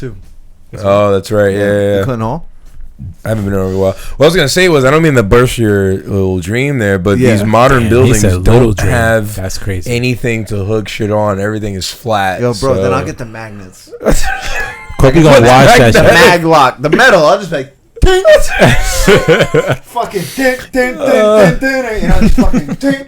Speaker 3: too.
Speaker 2: Oh, that's right.
Speaker 3: The
Speaker 2: Yeah.
Speaker 3: Clinton Hall.
Speaker 2: I haven't been over a while. What I was gonna say was, I don't mean to burst your little dream there, but
Speaker 3: Yeah.
Speaker 2: these modern
Speaker 1: Damn, he
Speaker 2: buildings
Speaker 1: said little
Speaker 2: don't
Speaker 1: dream.
Speaker 2: have
Speaker 1: That's crazy.
Speaker 2: anything to hook shit on. Everything is flat.
Speaker 3: Yo, bro,
Speaker 2: so.
Speaker 3: then I'll get the magnets.
Speaker 1: Kobe gonna watch that
Speaker 3: The
Speaker 1: shit.
Speaker 3: mag lock, the metal. I'll just be like, ding, fucking ding, ding, ding, ding, ding, you know, just fucking ding,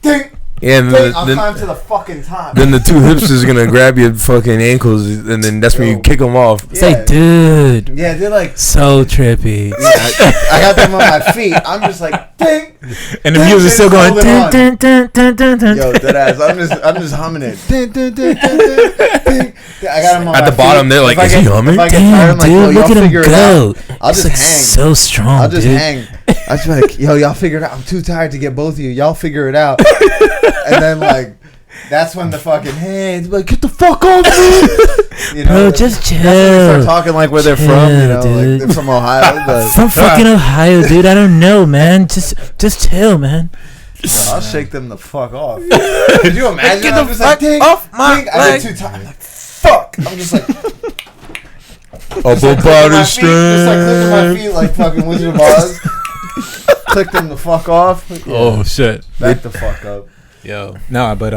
Speaker 3: ding,
Speaker 2: Yeah, and
Speaker 3: ding. I'll
Speaker 2: then,
Speaker 3: climb to the fucking top.
Speaker 2: then the 2 hipsters are gonna grab your fucking ankles, and then that's when you
Speaker 3: Yo.
Speaker 2: kick them off.
Speaker 1: Say,
Speaker 3: Yeah.
Speaker 1: dude,
Speaker 3: Yeah, they're like,
Speaker 1: so trippy.
Speaker 3: I got them on my feet. I'm just like, ding.
Speaker 1: And the music's still going.
Speaker 3: Hold it on.
Speaker 1: Dun, dun, dun, dun, dun,
Speaker 3: Yo,
Speaker 1: dun.
Speaker 3: that ass. I'm just humming it. Ding, ding, ding, ding, ding, ding. I got them on
Speaker 2: At
Speaker 3: my
Speaker 2: the bottom,
Speaker 3: feet.
Speaker 2: they're like,
Speaker 3: If I
Speaker 2: is he
Speaker 3: get-
Speaker 2: humming?
Speaker 3: If I get tired,
Speaker 1: Damn,
Speaker 3: I'm like,
Speaker 1: dude,
Speaker 3: yo,
Speaker 1: look
Speaker 3: y'all
Speaker 1: at him
Speaker 3: figure it
Speaker 1: go.
Speaker 3: out. I'll
Speaker 1: It's
Speaker 3: just
Speaker 1: like
Speaker 3: hang.
Speaker 1: so strong,
Speaker 3: I'll just
Speaker 1: dude.
Speaker 3: hang. I just be like, yo, y'all figure it out. I'm too tired to get both of you. Y'all figure it out. And then like, that's when the fucking hands like, get the fuck off me. You know,
Speaker 1: Bro, just
Speaker 3: that's when they start
Speaker 1: chill.
Speaker 3: talking like where they're from. You know,
Speaker 1: Chill,
Speaker 3: like
Speaker 1: dude.
Speaker 3: they're from Ohio. But
Speaker 1: From fucking Ohio, dude. I don't know, man. Just chill, man.
Speaker 3: I'll shake them the fuck off. Could you imagine?
Speaker 1: Get
Speaker 3: I'm
Speaker 1: the
Speaker 3: just
Speaker 1: fuck
Speaker 3: like, ding,
Speaker 1: off my
Speaker 3: ding. I
Speaker 1: leg.
Speaker 3: get too tired. I'm like, fuck. I'm just like.
Speaker 2: Upper
Speaker 3: Clicking
Speaker 2: body
Speaker 3: my feet, just like clicking my
Speaker 2: strength.
Speaker 3: feet like fucking Wizard of Oz. Click them the fuck off. Yeah,
Speaker 1: Oh shit.
Speaker 3: back the fuck up.
Speaker 1: Yo. No, but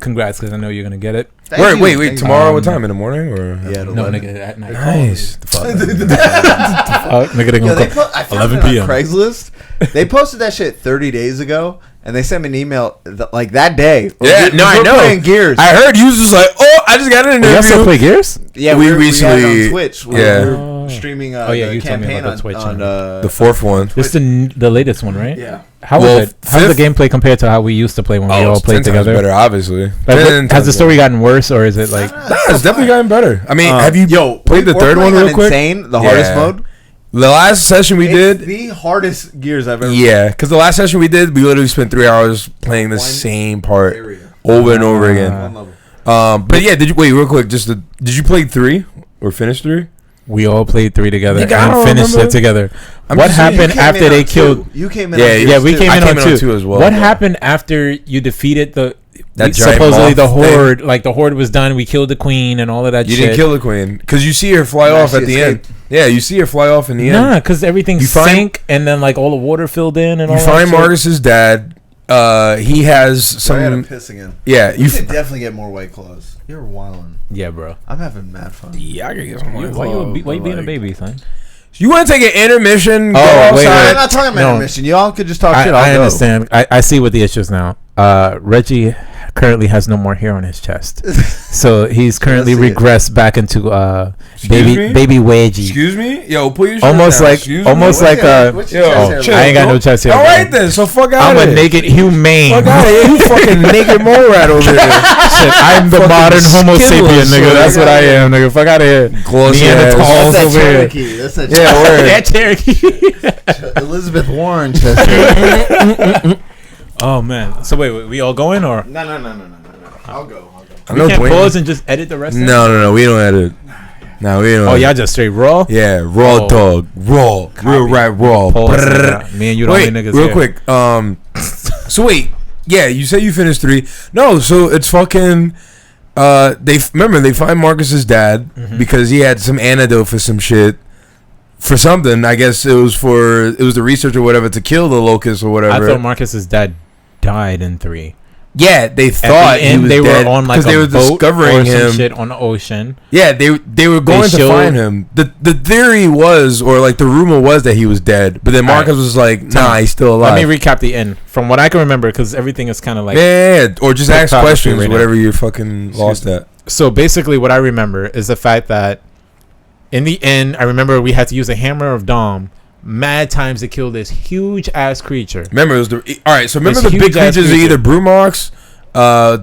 Speaker 1: congrats, because I know you're gonna get it.
Speaker 3: Thank you.
Speaker 2: Wait.
Speaker 3: Thank you.
Speaker 2: Tomorrow, what time? In the morning or?
Speaker 3: Yeah,
Speaker 1: No,
Speaker 3: 11.
Speaker 1: nigga, at night.
Speaker 2: Nice.
Speaker 1: The fuck. Nigga, they
Speaker 3: Yo,
Speaker 1: gonna
Speaker 3: they
Speaker 1: call.
Speaker 3: I found
Speaker 1: 11
Speaker 3: it on
Speaker 1: p.m.
Speaker 3: Craigslist. They posted that shit 30 days ago, and they sent me an email like that day.
Speaker 2: Yeah, no, I
Speaker 3: We're
Speaker 2: know.
Speaker 3: playing Gears.
Speaker 2: I heard you was just like, oh, I just got an
Speaker 1: Y'all still
Speaker 2: interview.
Speaker 1: play Gears?
Speaker 3: yeah,
Speaker 2: we
Speaker 3: we recently
Speaker 2: recently-
Speaker 3: on Twitch.
Speaker 2: yeah.
Speaker 3: We're streaming.
Speaker 1: Oh, yeah,
Speaker 3: the
Speaker 1: you told me
Speaker 3: campaign
Speaker 1: about the Twitch
Speaker 3: on
Speaker 2: The 4th one.
Speaker 1: This the latest one, right?
Speaker 3: yeah.
Speaker 1: How
Speaker 2: Well,
Speaker 1: was it? How's the
Speaker 2: fifth-
Speaker 1: gameplay compared to how we used to play when we all
Speaker 2: it's
Speaker 1: played
Speaker 2: 10 times
Speaker 1: together?
Speaker 2: better, obviously.
Speaker 1: Like,
Speaker 2: 10
Speaker 1: has
Speaker 2: times
Speaker 1: the story
Speaker 2: better.
Speaker 1: gotten worse, or is it like?
Speaker 2: Nah, it's definitely gotten better. I mean, have you played the
Speaker 3: we're
Speaker 2: third one
Speaker 3: playing
Speaker 2: real quick?
Speaker 3: Insane, the hardest
Speaker 2: Yeah.
Speaker 3: mode.
Speaker 2: The last session we
Speaker 3: It's
Speaker 2: did,
Speaker 3: the hardest Gears I've ever.
Speaker 2: yeah, because the last session we did, we literally spent 3 hours playing the
Speaker 3: One
Speaker 2: same part
Speaker 3: area.
Speaker 2: over and over
Speaker 3: One
Speaker 2: again.
Speaker 3: level.
Speaker 2: But yeah, did you wait real quick? Did you play 3 or finish 3?
Speaker 1: We all played 3 together
Speaker 2: Nigga, I don't
Speaker 1: and finished
Speaker 2: remember.
Speaker 1: it together.
Speaker 2: I'm
Speaker 1: What
Speaker 2: just saying,
Speaker 1: happened
Speaker 3: You came
Speaker 1: after
Speaker 3: in
Speaker 1: they
Speaker 3: on
Speaker 1: killed?
Speaker 3: 2. You came in.
Speaker 2: Yeah,
Speaker 3: on
Speaker 2: yeah,
Speaker 1: Yeah, we
Speaker 3: Gears
Speaker 1: came
Speaker 2: I
Speaker 1: in
Speaker 2: came
Speaker 1: on
Speaker 2: in on
Speaker 1: 2.
Speaker 2: 2 as well.
Speaker 1: What
Speaker 2: Yeah.
Speaker 1: happened after you defeated
Speaker 2: That giant
Speaker 1: supposedly
Speaker 2: moth
Speaker 1: the
Speaker 2: thing.
Speaker 1: horde? Like the horde was done. We killed the queen and all of that
Speaker 2: You
Speaker 1: shit.
Speaker 2: didn't kill the queen because you see her fly
Speaker 3: Yeah,
Speaker 2: off
Speaker 3: she
Speaker 2: at the end.
Speaker 3: escaped.
Speaker 2: Yeah, you see her fly off in the
Speaker 1: Nah,
Speaker 2: end.
Speaker 1: because everything
Speaker 2: You find-
Speaker 1: sank and then like all the water filled in and all
Speaker 2: You
Speaker 1: that
Speaker 2: find
Speaker 1: shit.
Speaker 2: Marcus's dad. He has
Speaker 3: So I got a
Speaker 2: some.
Speaker 3: piss again.
Speaker 2: Yeah,
Speaker 3: You
Speaker 2: you.
Speaker 3: should definitely get more White Claws. You're wildin'.
Speaker 1: Yeah, bro.
Speaker 3: I'm having mad fun.
Speaker 2: Yeah, I gotta get some.
Speaker 1: Why you being a baby, son?
Speaker 2: You want to take an intermission? Go
Speaker 1: Oh, wait,
Speaker 2: outside?
Speaker 3: I'm not talking about
Speaker 1: No.
Speaker 3: intermission. Y'all could just talk
Speaker 1: I
Speaker 3: shit. I'll go.
Speaker 1: understand. I see what the issue is now. Reggie currently has no more hair on his chest. So he's currently regressed back into baby wedgie.
Speaker 2: Excuse me, yo, put your
Speaker 1: almost
Speaker 2: down.
Speaker 1: like almost like
Speaker 2: I
Speaker 1: ain't got no chest hair.
Speaker 2: All right then, so fuck out
Speaker 1: I'm
Speaker 2: of
Speaker 1: a naked humane.
Speaker 2: Fuck out of here, you fucking naked mole rat over there.
Speaker 1: Shit, I'm the modern Homo sapien, nigga. That's what I am, nigga. Fuck out of here. Neanderthals over here.
Speaker 3: That's that
Speaker 1: Cherokee.
Speaker 3: That Cherokee. Elizabeth Warren chest hair.
Speaker 1: Oh man. So wait, we all going or?
Speaker 3: No. I'll go.
Speaker 1: We can't pause and just edit the rest.
Speaker 2: No, we don't edit. No, we don't.
Speaker 1: Oh, y'all just straight raw?
Speaker 2: Yeah, raw dog, raw, real rap raw.
Speaker 1: Me and you don't niggas
Speaker 2: real quick. So wait, yeah, you say you finished 3. No, so it's fucking. They find Marcus's dad because he had some antidote for some shit. For something, I guess it was the research or whatever to kill the locust or whatever.
Speaker 1: I thought Marcus's dad died in 3.
Speaker 2: Yeah, they thought he was
Speaker 1: they
Speaker 2: dead
Speaker 1: were on like
Speaker 2: they were
Speaker 1: boat
Speaker 2: discovering
Speaker 1: or
Speaker 2: him.
Speaker 1: some shit on the ocean.
Speaker 2: Yeah, they were going to find him. The theory was, or like the rumor was, that he was dead. But then Marcus was like, "Nah, he's still alive."
Speaker 1: Let me recap the end from what I can remember, because everything is kind of like
Speaker 2: yeah, or just ask questions, whatever you're fucking lost at.
Speaker 1: So basically, what I remember is the fact that in the end, I remember we had to use a hammer of Dom mad times to kill this huge ass creature.
Speaker 2: Remember, it was all right. So remember, the big creatures are either Brumox.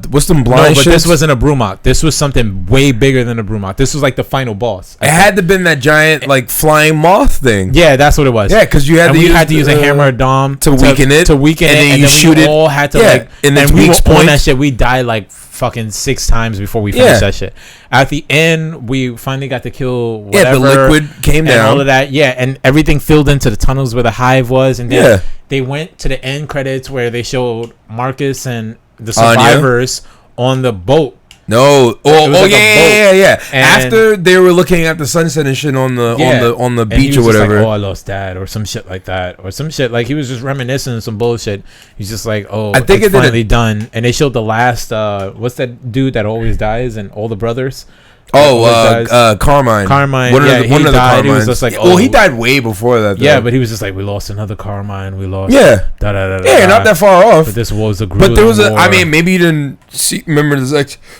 Speaker 2: What's them blind?
Speaker 1: No, but this wasn't a Brumok. This was something way bigger than a Brumok. This was like the final boss.
Speaker 2: It had to been that giant like flying moth thing.
Speaker 1: Yeah, that's what it was.
Speaker 2: Yeah, because you had to use
Speaker 1: a hammer of Dom
Speaker 2: to weaken it,
Speaker 1: and then you shoot it. All had to
Speaker 2: and
Speaker 1: we were on that shit. We died like fucking 6 times before we finished that shit. At the end, we finally got to kill whatever.
Speaker 2: Yeah, the liquid came down.
Speaker 1: All of that. Yeah, and everything filled into the tunnels where the hive was, and then they went to the end credits where they showed Marcus and the survivors on the boat.
Speaker 2: No. Yeah. After they were looking at the sunset and shit on the beach or whatever.
Speaker 1: Like, I lost dad, or some shit like that, or some shit like he was just reminiscing some bullshit. He's just like, I think it's finally done. And they showed the last. What's that dude that always dies and all the brothers?
Speaker 2: Carmine.
Speaker 1: Carmine.
Speaker 2: One of the Carmines.
Speaker 1: He was just like,
Speaker 2: well, he died way before that. Though.
Speaker 1: Yeah, but he was just like, we lost another Carmine. We lost.
Speaker 2: Yeah. Not that far off.
Speaker 1: But this was a.
Speaker 2: But there was a. I mean, maybe you didn't remember this.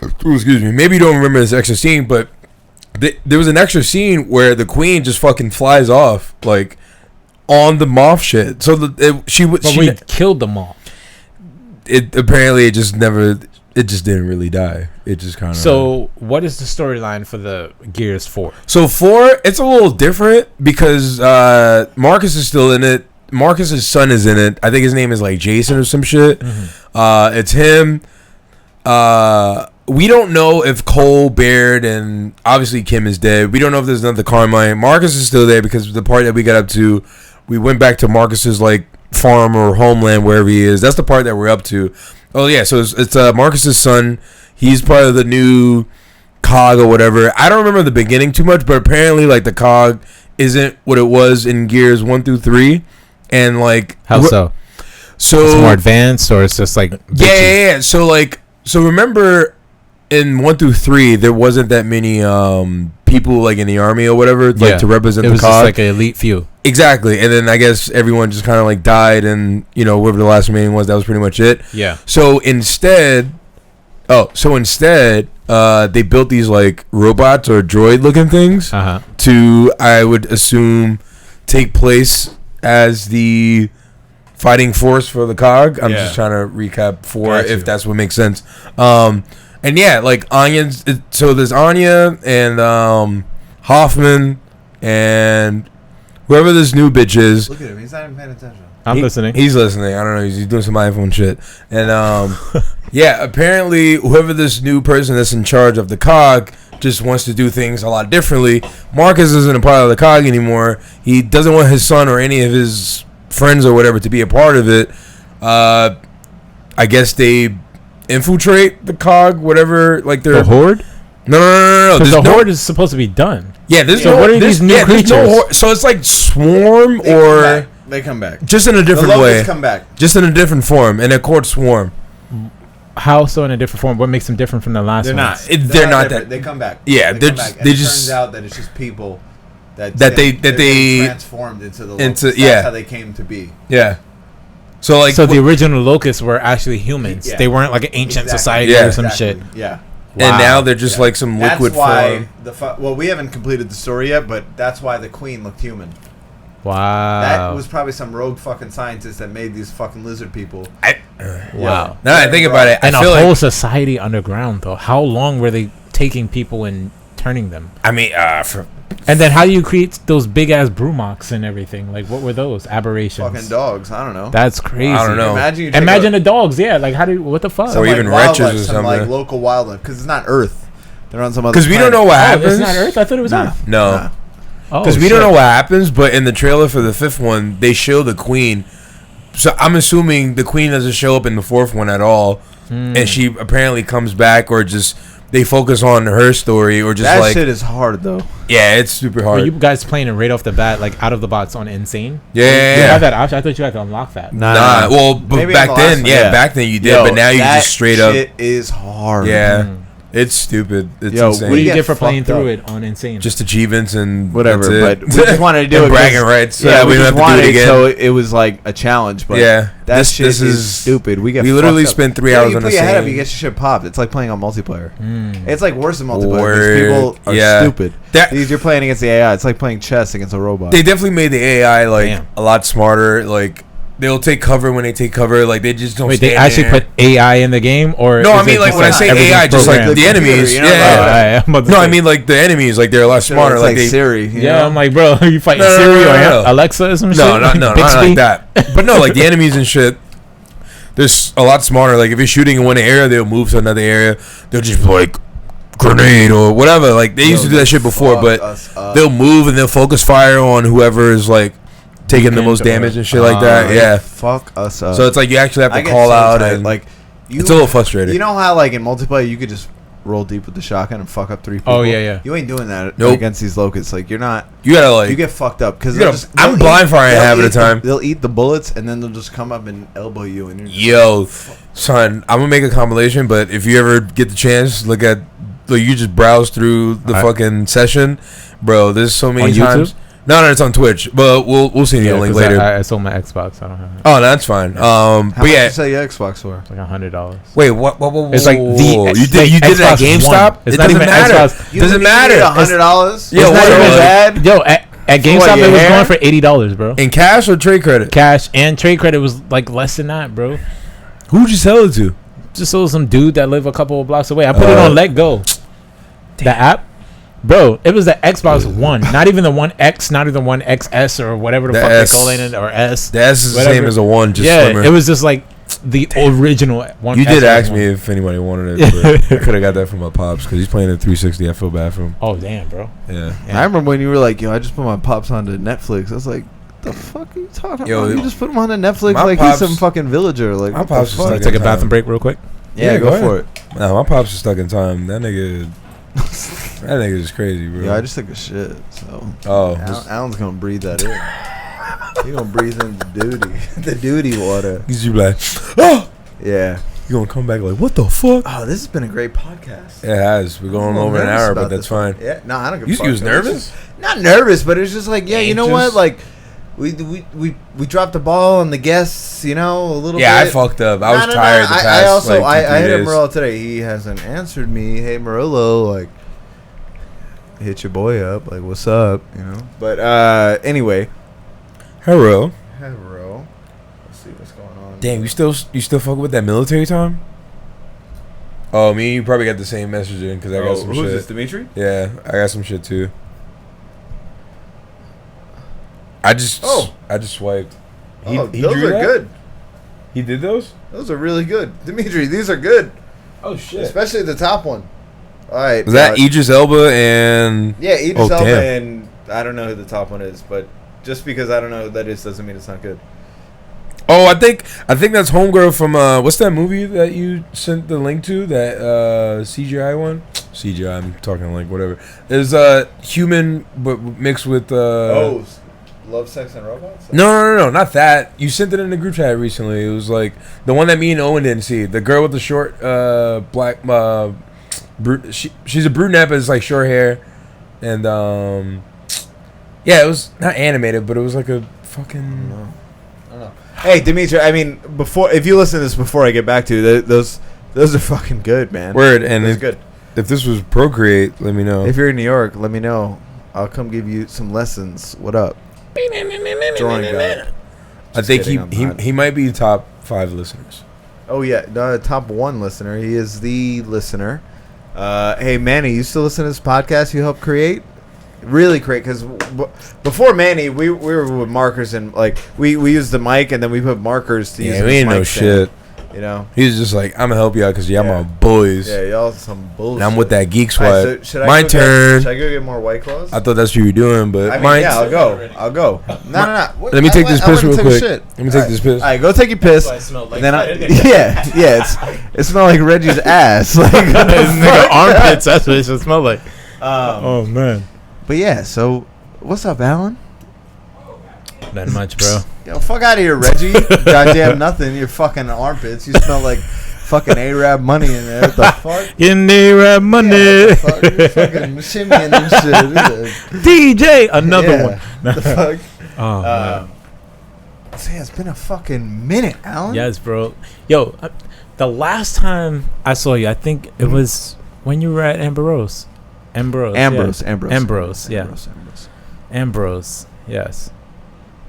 Speaker 2: Excuse me. Maybe you don't remember this extra scene, but there was an extra scene where the queen just fucking flies off, like on the moth shit. So she
Speaker 1: killed the moth.
Speaker 2: It apparently it just didn't really die. It just kind of.
Speaker 1: So, what is the storyline for the Gears 4?
Speaker 2: So 4, it's a little different because Marcus is still in it. Marcus's son is in it. I think his name is like Jason or some shit. It's him. We don't know if Cole, Baird, and obviously Kim is dead. We don't know if there's another Carmine. Marcus is still there because the part that we got up to, we went back to Marcus's like farm or homeland, wherever he is. That's the part that we're up to. Oh yeah, so it's Marcus's son. He's part of the new cog or whatever. I don't remember the beginning too much, but apparently like the cog isn't what it was in Gears 1 through 3, and like
Speaker 1: how so? So it's more advanced, or it's just like
Speaker 2: yeah. So remember in 1 through 3, there wasn't that many people like in the army or whatever like to represent the cog. It was
Speaker 1: just like an elite few.
Speaker 2: Exactly, and then I guess everyone just kind of like died, and whoever the last remaining was, that was pretty much it.
Speaker 1: Yeah.
Speaker 2: So instead, they built these like robots or droid-looking things to, I would assume, take place as the fighting force for the cog. I'm just trying to recap 4 if that's what makes sense. And yeah, like Anya. So there's Anya and Hoffman and whoever this new bitch is.
Speaker 3: Look at him. He's not even paying attention.
Speaker 1: I'm listening.
Speaker 2: He's listening. I don't know. He's doing some iPhone shit. And yeah, apparently whoever this new person that's in charge of the cog just wants to do things a lot differently. Marcus isn't a part of the cog anymore. He doesn't want his son or any of his friends or whatever to be a part of it. I guess they infiltrate the cog, whatever. Like they're
Speaker 1: the Horde.
Speaker 2: No.
Speaker 1: Because the Horde is supposed to be done.
Speaker 2: Yeah.
Speaker 1: What are these new creatures?
Speaker 2: So it's like Swarm
Speaker 3: They come back.
Speaker 2: Just in a different way.
Speaker 3: Come back.
Speaker 2: Just in a different form. And they're called Swarm.
Speaker 1: How so in a different form? What makes them different from the last one?
Speaker 2: They're not that.
Speaker 3: They come back.
Speaker 2: Yeah,
Speaker 3: they turns out that it's just people that they
Speaker 2: transformed
Speaker 3: into the
Speaker 2: That's how
Speaker 3: they came to be.
Speaker 2: Yeah. So like,
Speaker 1: the original locusts were actually humans.
Speaker 5: Yeah.
Speaker 1: They weren't like an ancient society
Speaker 2: Yeah.
Speaker 1: or some shit.
Speaker 5: Yeah.
Speaker 2: and now they're just like some liquid
Speaker 5: That's why
Speaker 2: form.
Speaker 5: well, we haven't completed the story yet, but that's why the queen looked human.
Speaker 1: Wow.
Speaker 5: That was probably some rogue fucking scientist that made these fucking lizard people.
Speaker 1: Wow.
Speaker 2: Now that I think about it,
Speaker 1: And
Speaker 2: I
Speaker 1: a
Speaker 2: feel
Speaker 1: whole
Speaker 2: like
Speaker 1: society underground, though. How long were they taking people and turning them?
Speaker 2: I mean, for
Speaker 1: And then how do you create those big ass brumocks and everything? Like, what were those aberrations?
Speaker 5: Fucking dogs. I don't know.
Speaker 1: That's crazy.
Speaker 2: I don't know.
Speaker 5: Imagine you take
Speaker 1: Imagine the dogs. Yeah. Like, how do? What the fuck?
Speaker 2: Or even
Speaker 5: wildlife,
Speaker 2: wretches or
Speaker 5: some like
Speaker 2: something.
Speaker 5: local wildlife, because it's not Earth. They're on some other.
Speaker 2: because we don't know what
Speaker 1: Oh,
Speaker 2: happens.
Speaker 1: it's not Earth. I thought it was
Speaker 5: Nah.
Speaker 1: Earth.
Speaker 2: No.
Speaker 5: Nah.
Speaker 1: Oh,
Speaker 2: Because we don't know what happens, but in the trailer for the 5th one, they show the queen. So I'm assuming the queen doesn't show up in the 4th one at all, and she apparently comes back, or just they focus on her story, or just
Speaker 5: That
Speaker 2: like
Speaker 5: shit is hard though.
Speaker 2: yeah, it's super
Speaker 1: Were
Speaker 2: hard.
Speaker 1: you guys playing it right off the bat, like out of the box on Insane?
Speaker 2: Yeah,
Speaker 1: You
Speaker 2: yeah.
Speaker 1: have that option. I thought you had to unlock that.
Speaker 2: Nah, well, but
Speaker 5: Maybe
Speaker 2: back
Speaker 5: on the last
Speaker 2: then,
Speaker 5: one,
Speaker 2: yeah,
Speaker 5: yeah.
Speaker 2: back then you did,
Speaker 5: Yo,
Speaker 2: but now you
Speaker 5: that
Speaker 2: just straight up,
Speaker 5: shit is hard.
Speaker 2: yeah, it's stupid. It's
Speaker 5: Yo,
Speaker 2: insane.
Speaker 1: What do you
Speaker 5: get
Speaker 1: get for playing
Speaker 5: fucked
Speaker 1: through
Speaker 5: up.
Speaker 1: it on Insane?
Speaker 2: Just achievements and
Speaker 5: Whatever,
Speaker 2: that's it.
Speaker 5: but we just wanted to do
Speaker 2: And
Speaker 5: it.
Speaker 2: bragging
Speaker 5: 'cause-
Speaker 2: rights. So
Speaker 5: Yeah,
Speaker 2: that
Speaker 5: we
Speaker 2: we don't
Speaker 5: just
Speaker 2: have to do
Speaker 5: wanted
Speaker 2: it
Speaker 5: it,
Speaker 2: again.
Speaker 5: so it was like a challenge. But
Speaker 2: Yeah,
Speaker 5: that
Speaker 2: this
Speaker 5: shit is stupid. We get
Speaker 2: we literally
Speaker 5: fucked up.
Speaker 2: spent 3
Speaker 5: Yeah,
Speaker 2: hours
Speaker 5: you
Speaker 2: on
Speaker 5: put
Speaker 2: the
Speaker 5: your head up,
Speaker 2: same-
Speaker 5: you get your shit popped. It's like playing on multiplayer.
Speaker 1: Mm.
Speaker 5: It's like worse than multiplayer
Speaker 2: Word.
Speaker 5: because people are
Speaker 2: Yeah.
Speaker 5: stupid.
Speaker 2: That-
Speaker 5: Because you're playing against the AI. It's like playing chess against a robot.
Speaker 2: They definitely made the AI like
Speaker 1: Damn.
Speaker 2: a lot smarter. Like they'll take cover when they take cover. Like they just don't.
Speaker 1: Wait, they
Speaker 2: stand
Speaker 1: actually
Speaker 2: there.
Speaker 1: put AI in the game, or
Speaker 2: No,
Speaker 1: is
Speaker 2: I
Speaker 1: it
Speaker 2: mean like
Speaker 1: just
Speaker 2: when I say
Speaker 1: everything's
Speaker 2: AI, just like
Speaker 1: programmed?
Speaker 2: the enemies.
Speaker 5: you know,
Speaker 2: Yeah.
Speaker 5: like-
Speaker 1: Alright, I'm about to
Speaker 2: No, I
Speaker 1: say.
Speaker 2: mean like the enemies. Like they're a lot
Speaker 5: Sure,
Speaker 2: smarter.
Speaker 5: it's
Speaker 2: Like
Speaker 5: like
Speaker 2: they.
Speaker 5: Siri. You
Speaker 1: Yeah,
Speaker 5: know?
Speaker 1: I'm like, bro, you fighting
Speaker 2: No, no,
Speaker 1: Siri
Speaker 2: no,
Speaker 1: or
Speaker 2: no, no.
Speaker 1: Alexa or some shit?
Speaker 2: No, not
Speaker 1: Bixby?
Speaker 2: like that. But no, like the enemies and shit. They're a lot smarter. Like if you're shooting in one area, they'll move to another area. They'll just be like grenade or whatever. Like they used to do that shit before, but they'll move and they'll focus fire on whoever is like taking the most damage and shit like that. Yeah.
Speaker 5: Fuck us up.
Speaker 2: So it's like you actually have
Speaker 5: I
Speaker 2: to
Speaker 5: get
Speaker 2: call
Speaker 5: so
Speaker 2: out
Speaker 5: tight,
Speaker 2: and
Speaker 5: like you.
Speaker 2: it's a little frustrating.
Speaker 5: You know how like in multiplayer you could just roll deep with the shotgun and fuck up 3 people.
Speaker 1: Oh, yeah, yeah.
Speaker 5: You ain't doing that
Speaker 2: Nope.
Speaker 5: against these locusts. Like you're not.
Speaker 2: You gotta like
Speaker 5: You get fucked up because
Speaker 2: you gotta- I'm blind firing half of the time.
Speaker 5: They'll eat the bullets and then they'll just come up and elbow you and you're just
Speaker 2: yo, son. I'm gonna make a compilation, but if you ever get the chance, look at like you just browse through the fucking session, bro. There's so many
Speaker 1: On YouTube?
Speaker 2: times. No, it's on Twitch, but we'll see the
Speaker 1: Yeah,
Speaker 2: link
Speaker 1: 'cause
Speaker 2: later.
Speaker 1: I sold my Xbox. I don't have it.
Speaker 2: Oh, no, that's fine.
Speaker 5: How
Speaker 2: But
Speaker 5: much
Speaker 2: yeah,
Speaker 5: you sell your Xbox for?
Speaker 1: It's like $100.
Speaker 2: wait, what?
Speaker 1: It's like
Speaker 2: whoa,
Speaker 1: the
Speaker 2: you did you did it at
Speaker 1: Xbox One.
Speaker 2: GameStop?
Speaker 1: It's
Speaker 2: It
Speaker 1: not
Speaker 2: doesn't
Speaker 1: even
Speaker 2: matter.
Speaker 1: Xbox.
Speaker 2: Doesn't matter.
Speaker 5: $100.
Speaker 2: Yo,
Speaker 5: It's
Speaker 2: what
Speaker 5: not even
Speaker 2: was it?
Speaker 5: bad.
Speaker 1: Yo, at GameStop
Speaker 5: what,
Speaker 1: it
Speaker 5: your
Speaker 1: was
Speaker 5: hair?
Speaker 1: going for $80, bro.
Speaker 2: In cash or trade credit?
Speaker 1: Cash and trade credit was like less than that, bro.
Speaker 2: Who'd you sell it to?
Speaker 1: Just sold some dude that lived a couple of blocks away. I put it on Let Go, the app, bro. It was the Xbox One, not even the One X, not even the One XS or whatever the
Speaker 2: The
Speaker 1: fuck
Speaker 2: S.
Speaker 1: they call it, or S.
Speaker 2: The S is the
Speaker 1: Whatever.
Speaker 2: same as a one, just
Speaker 1: Yeah,
Speaker 2: slimmer.
Speaker 1: it was just like the original one.
Speaker 2: You did
Speaker 1: Xbox
Speaker 2: ask
Speaker 1: One.
Speaker 2: me if anybody wanted it, but I could have got that from my pops because he's playing at 360. I feel bad for him.
Speaker 1: Oh damn, bro.
Speaker 2: Yeah.
Speaker 1: Yeah.
Speaker 5: I remember when you were like, "Yo, I just put my pops onto Netflix." I was like, "The fuck are you talking
Speaker 2: Yo,
Speaker 5: about? You just put him onto Netflix
Speaker 2: my
Speaker 5: like
Speaker 2: pops-
Speaker 5: he's some fucking villager." Like,
Speaker 2: my
Speaker 5: what the
Speaker 2: pops was
Speaker 5: fuck?
Speaker 2: like
Speaker 1: Take a
Speaker 2: time.
Speaker 1: bathroom break real quick.
Speaker 5: Yeah,
Speaker 2: Yeah,
Speaker 5: go
Speaker 2: go
Speaker 5: for it.
Speaker 2: Nah, my pops is stuck in time. That nigga is crazy, bro.
Speaker 5: Yeah, I just took a shit. So
Speaker 2: Oh,
Speaker 5: Alan's gonna breathe that in. He gonna breathe in the duty, the duty water.
Speaker 2: he's just like, oh,
Speaker 5: Yeah.
Speaker 2: you gonna come back like, what the fuck?
Speaker 5: Oh, this has been a great podcast.
Speaker 2: It has. We're going
Speaker 5: I'm a little
Speaker 2: over an
Speaker 5: nervous
Speaker 2: hour,
Speaker 5: about
Speaker 2: but that's
Speaker 5: this one.
Speaker 2: fine.
Speaker 5: Yeah, no, I don't give a
Speaker 2: You
Speaker 5: fuck.
Speaker 2: was
Speaker 5: It's
Speaker 2: nervous?
Speaker 5: just- Not nervous, but it's just like, yeah, you know what?
Speaker 2: Anxious?
Speaker 5: Like, we dropped the ball on the guests, you know, a little
Speaker 2: Yeah,
Speaker 5: bit.
Speaker 2: I fucked up. I was
Speaker 5: No,
Speaker 2: tired the past
Speaker 5: I also
Speaker 2: like 2-3
Speaker 5: I hit
Speaker 2: days.
Speaker 5: Murillo today. He hasn't answered me. Hey Murillo, like, hit your boy up. Like, what's up? You know. But anyway.
Speaker 2: Hello.
Speaker 5: Hey Murillo. Let's see what's going on.
Speaker 2: Damn, you still fucking with that military time? Oh, me, you probably got the same messaging because I got some
Speaker 5: who's
Speaker 2: shit.
Speaker 5: this, Dimitri?
Speaker 2: Yeah, I got some shit too. I just swiped.
Speaker 5: Those
Speaker 2: drew
Speaker 5: are
Speaker 2: that?
Speaker 5: good.
Speaker 2: He did those?
Speaker 5: Those are really good, Dimitri. These are good,
Speaker 2: Oh shit.
Speaker 5: especially the top one. All right.
Speaker 2: Was that Idris Elba and
Speaker 5: Yeah, Idris
Speaker 2: Oh,
Speaker 5: Elba,
Speaker 2: damn.
Speaker 5: and I don't know who the top one is, but just because I don't know who that is doesn't mean it's not good.
Speaker 2: Oh, I think that's Homegirl from what's that movie that you sent the link to? That CGI one? CGI, I'm talking like whatever. There's human but mixed with
Speaker 5: Love, Sex, and Robots?
Speaker 2: No, not that. You sent it in the group chat recently. It was like the one that me and Owen didn't see. The girl with the short black she's a brunette, but it's like short hair, and yeah, it was not animated, but it was like a fucking.
Speaker 5: I don't know. Hey, Dimitri. I mean, if you listen to this before I get back to you, those are fucking good, man.
Speaker 2: Word, and
Speaker 5: it's good.
Speaker 2: If this was Procreate, let me know.
Speaker 5: If you're in New York, let me know. I'll come give you some lessons. What up? Drawing guy.
Speaker 2: I think he might be top 5 listeners.
Speaker 5: Oh yeah, the top 1 listener. He is the listener. Hey Manny, you still listen to this podcast you helped create? Really create, because before Manny, we were with markers and like we used the mic and then we put markers to use.
Speaker 2: Yeah, we ain't no shit.
Speaker 5: You know,
Speaker 2: he's just like, I'm gonna help you out because y'all my boys.
Speaker 5: Yeah, y'all some bullshit.
Speaker 2: And I'm with that geek swag.
Speaker 5: Right, so
Speaker 2: my turn.
Speaker 5: Should I go get more White Claws?
Speaker 2: I thought that's what you were doing, but
Speaker 5: I mean, yeah, I'll go. No.
Speaker 2: Let me take this piss real quick. Let me take this piss.
Speaker 5: All right, go take your piss.
Speaker 2: Like
Speaker 5: and then it smelled like Reggie's ass. Like
Speaker 1: nigga armpits. That's what it should smell like.
Speaker 2: Oh man.
Speaker 5: But yeah, so what's up, Alan?
Speaker 1: Not much, bro.
Speaker 5: Yo, fuck out of here, Reggie. Goddamn nothing. Your fucking armpits. You smell like fucking Arab money in there. What the fuck?
Speaker 1: In Arab money.
Speaker 5: Yeah, fucking shimmying and shit.
Speaker 1: DJ. Another one.
Speaker 5: The fuck?
Speaker 1: Oh, man.
Speaker 5: So yeah, it's been a fucking minute, Alan.
Speaker 1: Yes, bro. Yo, the last time I saw you, I think it was when you were at Ambrose. Ambrose, yes.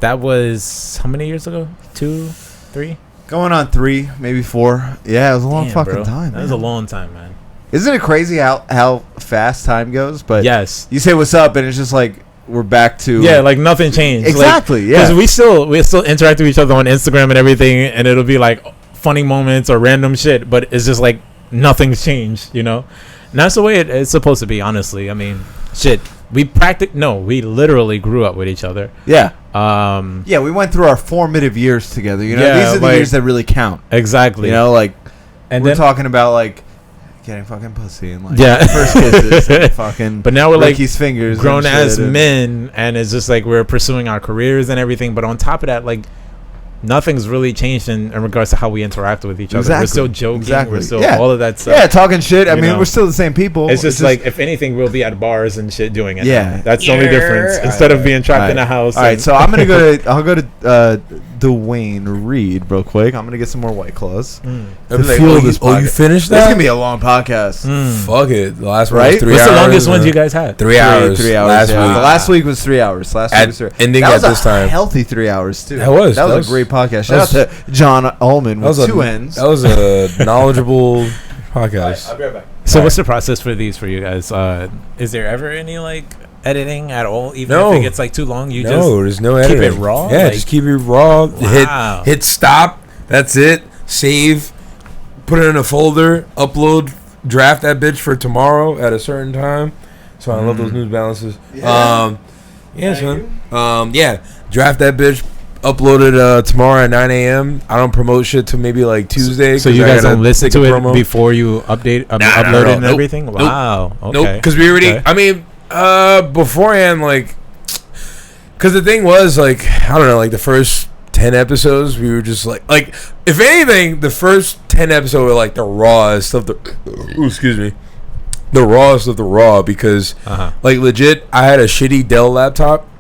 Speaker 1: That was how many years ago? 2, 3?
Speaker 5: Going on 3, maybe 4. Yeah, it was a long fucking time.
Speaker 1: That was a long time, man.
Speaker 5: Isn't it crazy how fast time goes? But
Speaker 1: yes,
Speaker 5: you say what's up, and it's just like we're back to
Speaker 1: like nothing changed.
Speaker 5: Exactly,
Speaker 1: like,
Speaker 5: yeah.
Speaker 1: Because we still interact with each other on Instagram and everything, and it'll be like funny moments or random shit, but it's just like nothing's changed, you know. And that's the way it's supposed to be, honestly. I mean, shit. We literally grew up with each other.
Speaker 5: Yeah. We went through our formative years together. You know, these are the years that really count.
Speaker 1: Exactly.
Speaker 5: You know, like,
Speaker 1: and
Speaker 5: we're talking about like getting fucking pussy and like
Speaker 1: first
Speaker 5: kisses and fucking.
Speaker 1: But now we're
Speaker 5: Ricky's fingers,
Speaker 1: grown as men, and it's just like we're pursuing our careers and everything. But on top of that, like, nothing's really changed in regards to how we interact with each other. We're still joking. We're still all of that stuff.
Speaker 5: Yeah, talking shit. I mean, we're still the same people.
Speaker 1: It's just like, if anything, we'll be at bars and shit doing it.
Speaker 5: Yeah.
Speaker 1: That's the only difference. Instead of being trapped in a house.
Speaker 5: All right, so I'll go to Dwayne Reed real quick. I'm going to get some more White Claws.
Speaker 2: You finished that?
Speaker 5: This is going to be a long podcast.
Speaker 2: Fuck it. The last one was 3 hours.
Speaker 1: What's the longest ones you guys had?
Speaker 2: 3 hours.
Speaker 5: 3 hours. Last week was 3 hours.
Speaker 2: Ending at this time.
Speaker 5: Healthy 3 hours, too.
Speaker 2: That was
Speaker 5: a great podcast. Shout out to John Ullman with 2 N's.
Speaker 2: That was a knowledgeable podcast.
Speaker 5: I'll be right back.
Speaker 1: So what's the process for these for you guys? Is there ever any like editing at all? Even if it gets like too long,
Speaker 2: there's no editing.
Speaker 1: Keep it raw?
Speaker 2: Yeah, just keep it raw.
Speaker 1: Wow.
Speaker 2: Hit stop. That's it. Save. Put it in a folder. Upload. Draft that bitch for tomorrow at a certain time. So I love those New Balances.
Speaker 5: Yeah.
Speaker 2: Son. Draft that bitch. Upload it tomorrow at 9 a.m. I don't promote shit till maybe like Tuesday.
Speaker 1: So you guys don't listen to it before you upload it and everything?
Speaker 2: Nope.
Speaker 1: Wow. Okay.
Speaker 2: Nope. Because we already, I mean, beforehand, like, because the thing was, like, I don't know, like the first 10 episodes, we were just like, if anything, the first 10 episodes were like the rawest of the, the rawest of the raw, because, like, legit, I had a shitty Dell laptop.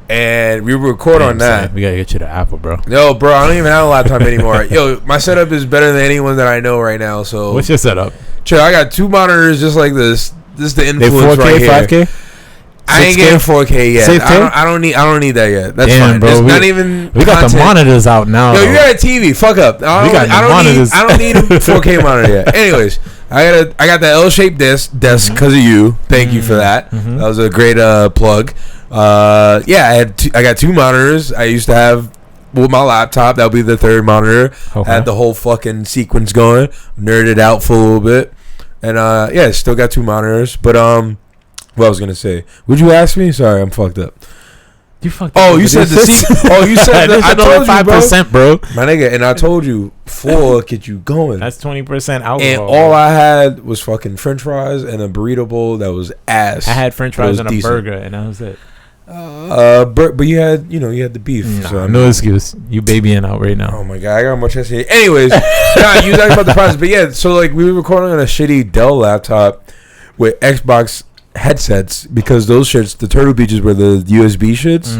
Speaker 2: And we record on that.
Speaker 1: We gotta get you the Apple, bro.
Speaker 2: No, bro, I don't even have a laptop anymore. Yo, my setup is better than anyone that I know right now. So
Speaker 1: what's your setup?
Speaker 2: Chill, I got 2 monitors just like this. This is the influence
Speaker 1: 4K,
Speaker 2: right here.
Speaker 1: 5K?
Speaker 2: I ain't getting 4K yet. I don't need that yet. That's fine. Bro, not even.
Speaker 1: We got the monitors out now.
Speaker 2: Yo, you got a TV. Fuck up. I don't need a 4K monitor yet. Anyways, I got the L-shaped desk because of you. Thank you for that. That was a great plug. I got 2 monitors. I used to have with my laptop. That'll be the 3rd monitor. Okay. I had the whole fucking sequence going. Nerded out for a little bit, and still got 2 monitors. But what I was gonna say? Would you ask me? Sorry, I'm fucked up.
Speaker 1: You fucked up.
Speaker 2: Oh, you said the seat. Oh, you said
Speaker 1: I told you 5%, bro.
Speaker 2: My nigga, and I told you 4 get you going.
Speaker 1: That's 20% alcohol.
Speaker 2: And all I had was fucking French fries and a burrito bowl that was ass.
Speaker 1: I had French fries and a burger, and that was it.
Speaker 2: But you had the beef.
Speaker 1: Nah,
Speaker 2: so
Speaker 1: no excuse. You babying out right now.
Speaker 2: Oh my god, I got more chest here. Anyways, you was talking about the process, but yeah. So like we were recording on a shitty Dell laptop with Xbox headsets because those shits, the Turtle Beaches were the USB shits.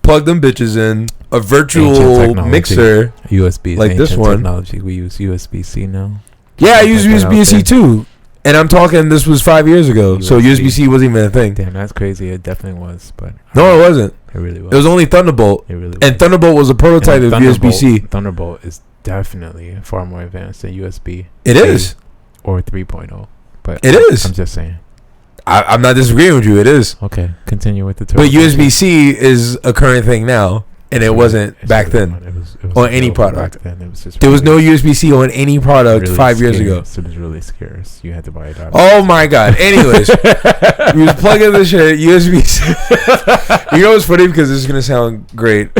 Speaker 2: plug them bitches in a virtual mixer,
Speaker 1: USB
Speaker 2: like this one.
Speaker 1: Technology. We use USB-C now.
Speaker 2: Yeah, I use USB-C too. And I'm talking, this was 5 years ago, so USB-C wasn't even a thing.
Speaker 1: Damn, that's crazy. It definitely was, but
Speaker 2: no, it wasn't.
Speaker 1: It really was.
Speaker 2: It was only Thunderbolt.
Speaker 1: It really was.
Speaker 2: And Thunderbolt was a prototype of USB-C.
Speaker 1: Thunderbolt is definitely far more advanced than USB.
Speaker 2: It is.
Speaker 1: Or 3.0. But
Speaker 2: it is.
Speaker 1: I'm just saying.
Speaker 2: I'm not disagreeing with you. It is.
Speaker 1: Okay, continue with the
Speaker 2: But USB-C is a current thing now, and it wasn't back then. It was on any product. Back then. It was just there was no USB-C on any product really 5 years ago.
Speaker 1: So it was really scarce. You had to buy it out.
Speaker 2: Oh my god. Anyways, we was plugging this shit USB-C. You know what's funny, because this is gonna sound great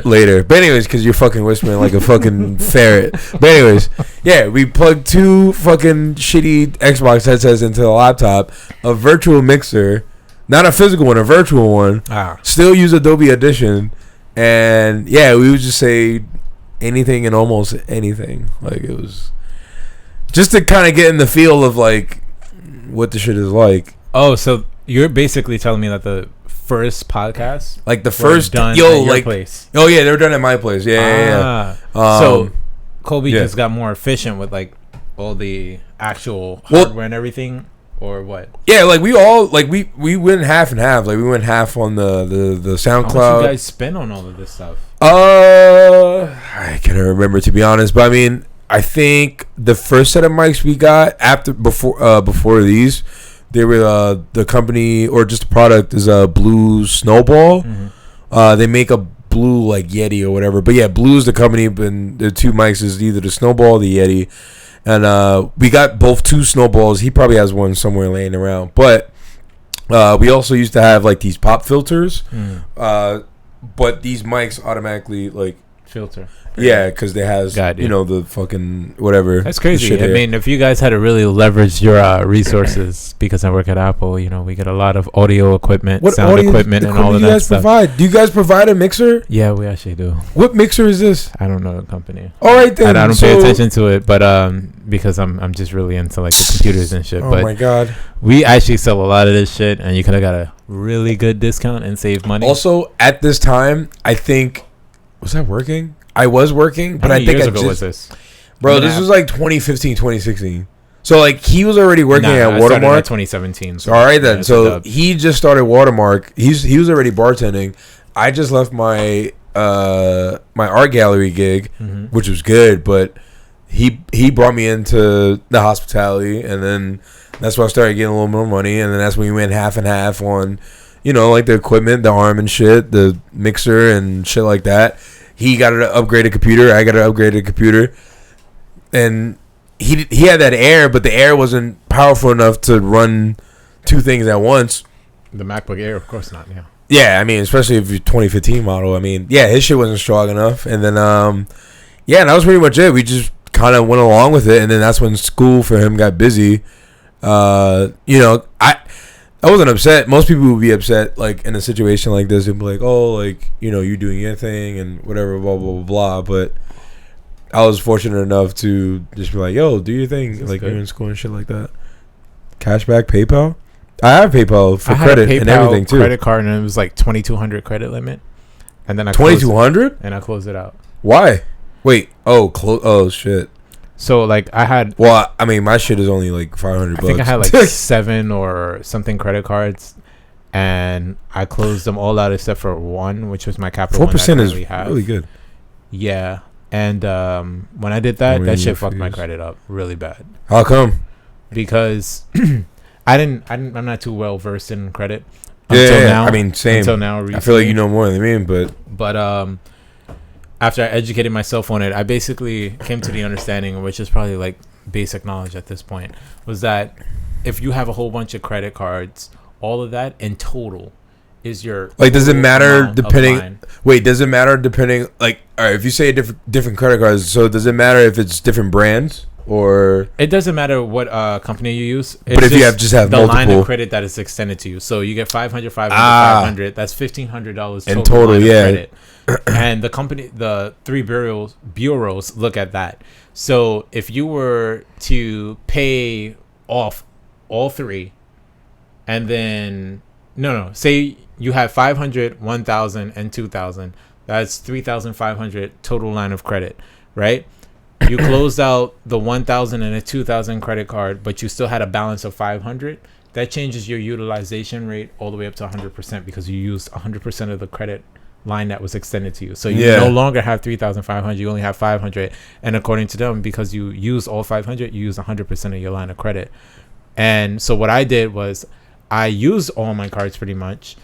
Speaker 2: later. But anyways, because you're fucking whispering like a fucking ferret. But anyways, yeah, we plugged 2 fucking shitty Xbox headsets into the laptop, a virtual mixer, not a physical one, a virtual one. Still use Adobe Audition. And yeah, we would just say anything and almost anything. Like, it was just to kind of get in the feel of like what the shit is like.
Speaker 1: Oh, so you're basically telling me that the first podcast,
Speaker 2: like the first
Speaker 1: done at your place.
Speaker 2: Oh yeah, they were done at my place. Yeah.
Speaker 1: So Kobe just got more efficient with like all the actual hardware and everything. Or what? Yeah,
Speaker 2: like we all like we went half and half. Like we went half on the SoundCloud.
Speaker 1: How much you guys spend on all of this stuff?
Speaker 2: I can't remember, to be honest. But I mean, I think the first set of mics we got before these, they were the company, or just the product, is a Blue Snowball. Mm-hmm. They make a Blue like Yeti or whatever. But yeah, Blue's the company, and the 2 mics is either the Snowball or the Yeti. And we got both 2 Snowballs. He probably has one somewhere laying around. But we also used to have like these pop filters. But these mics automatically like
Speaker 1: filter.
Speaker 2: Yeah, because they has the fucking whatever.
Speaker 1: That's crazy. I mean, if you guys had to really leverage your resources, because I work at Apple, we get a lot of audio equipment, sound equipment, and all of that stuff.
Speaker 2: Do you guys provide a mixer?
Speaker 1: Yeah, we actually do.
Speaker 2: What mixer is this?
Speaker 1: I don't know the company.
Speaker 2: All right then.
Speaker 1: I don't pay attention to it, but because I'm just really into like the computers and shit.
Speaker 2: Oh my god.
Speaker 1: We actually sell a lot of this shit, and you could have got a really good discount and save money.
Speaker 2: Also, at this time, I think, was that working? I was working, but I think
Speaker 1: years ago was this?
Speaker 2: Bro, this was like 2015, 2016. So like he was already working at Watermark.
Speaker 1: At 2017.
Speaker 2: So all right then. Yeah, so he just started Watermark. He was already bartending. I just left my my art gallery gig, which was good, but he brought me into the hospitality, and then that's when I started getting a little more money, and then that's when we went half and half on, like the equipment, the arm and shit, the mixer and shit like that. He got an upgraded computer. I got an upgraded computer, and he had that Air, but the Air wasn't powerful enough to run 2 things at once.
Speaker 1: The MacBook Air, of course not. Yeah.
Speaker 2: Yeah, I mean, especially if you're 2015 model. I mean, yeah, his shit wasn't strong enough, and then and that was pretty much it. We just kind of went along with it, and then that's when school for him got busy. I wasn't upset. Most people would be upset, like, in a situation like this, and be like, oh, like, you're doing your thing and whatever, blah, blah, blah, blah. But I was fortunate enough to just be like, yo, do your thing. That's like, good. You're in school and shit like that. Cashback, PayPal? I have PayPal for credit and everything, too.
Speaker 1: Credit card, and it was like 2,200 credit limit. And then I
Speaker 2: 2,200?
Speaker 1: And I closed it out.
Speaker 2: Why? Wait. Oh, shit.
Speaker 1: So like I had,
Speaker 2: well, I mean, my shit is only like $500.
Speaker 1: I think I had like 7 or something credit cards, and I closed them all out except for one, which was my Capital
Speaker 2: 4% is really good.
Speaker 1: Yeah, and when I did that, that shit fucked my credit up really bad.
Speaker 2: How come?
Speaker 1: Because I'm not too well versed in credit.
Speaker 2: Now, I mean, same.
Speaker 1: Until now, recently.
Speaker 2: I feel like you know more than me, but
Speaker 1: after I educated myself on it, I basically came to the understanding, which is probably like basic knowledge at this point, was that if you have a whole bunch of credit cards, all of that in total is your
Speaker 2: like. Does it matter depending? Wait, does it matter depending? Like, all right, if you say different credit cards, so does it matter if it's different brands or?
Speaker 1: It doesn't matter what company you use.
Speaker 2: It's but if you have the multiple,
Speaker 1: line of credit that is extended to you, so you get 500, 500. That's $1,500
Speaker 2: in total. Yeah.
Speaker 1: Credit. And the 3 bureaus look at that. So if you were to pay off all 3, and then No. Say you have 500, 1,000, and 2,000. That's 3,500 total line of credit, right? You closed out the 1,000 and a 2,000 credit card, but you still had a balance of 500. That changes your utilization rate all the way up to 100% because you used 100% of the credit line that was extended to you. So you no longer have 3,500. You only have 500. And according to them, because you use all 500, you use 100% of your line of credit. And so what I did was I used all my cards pretty much.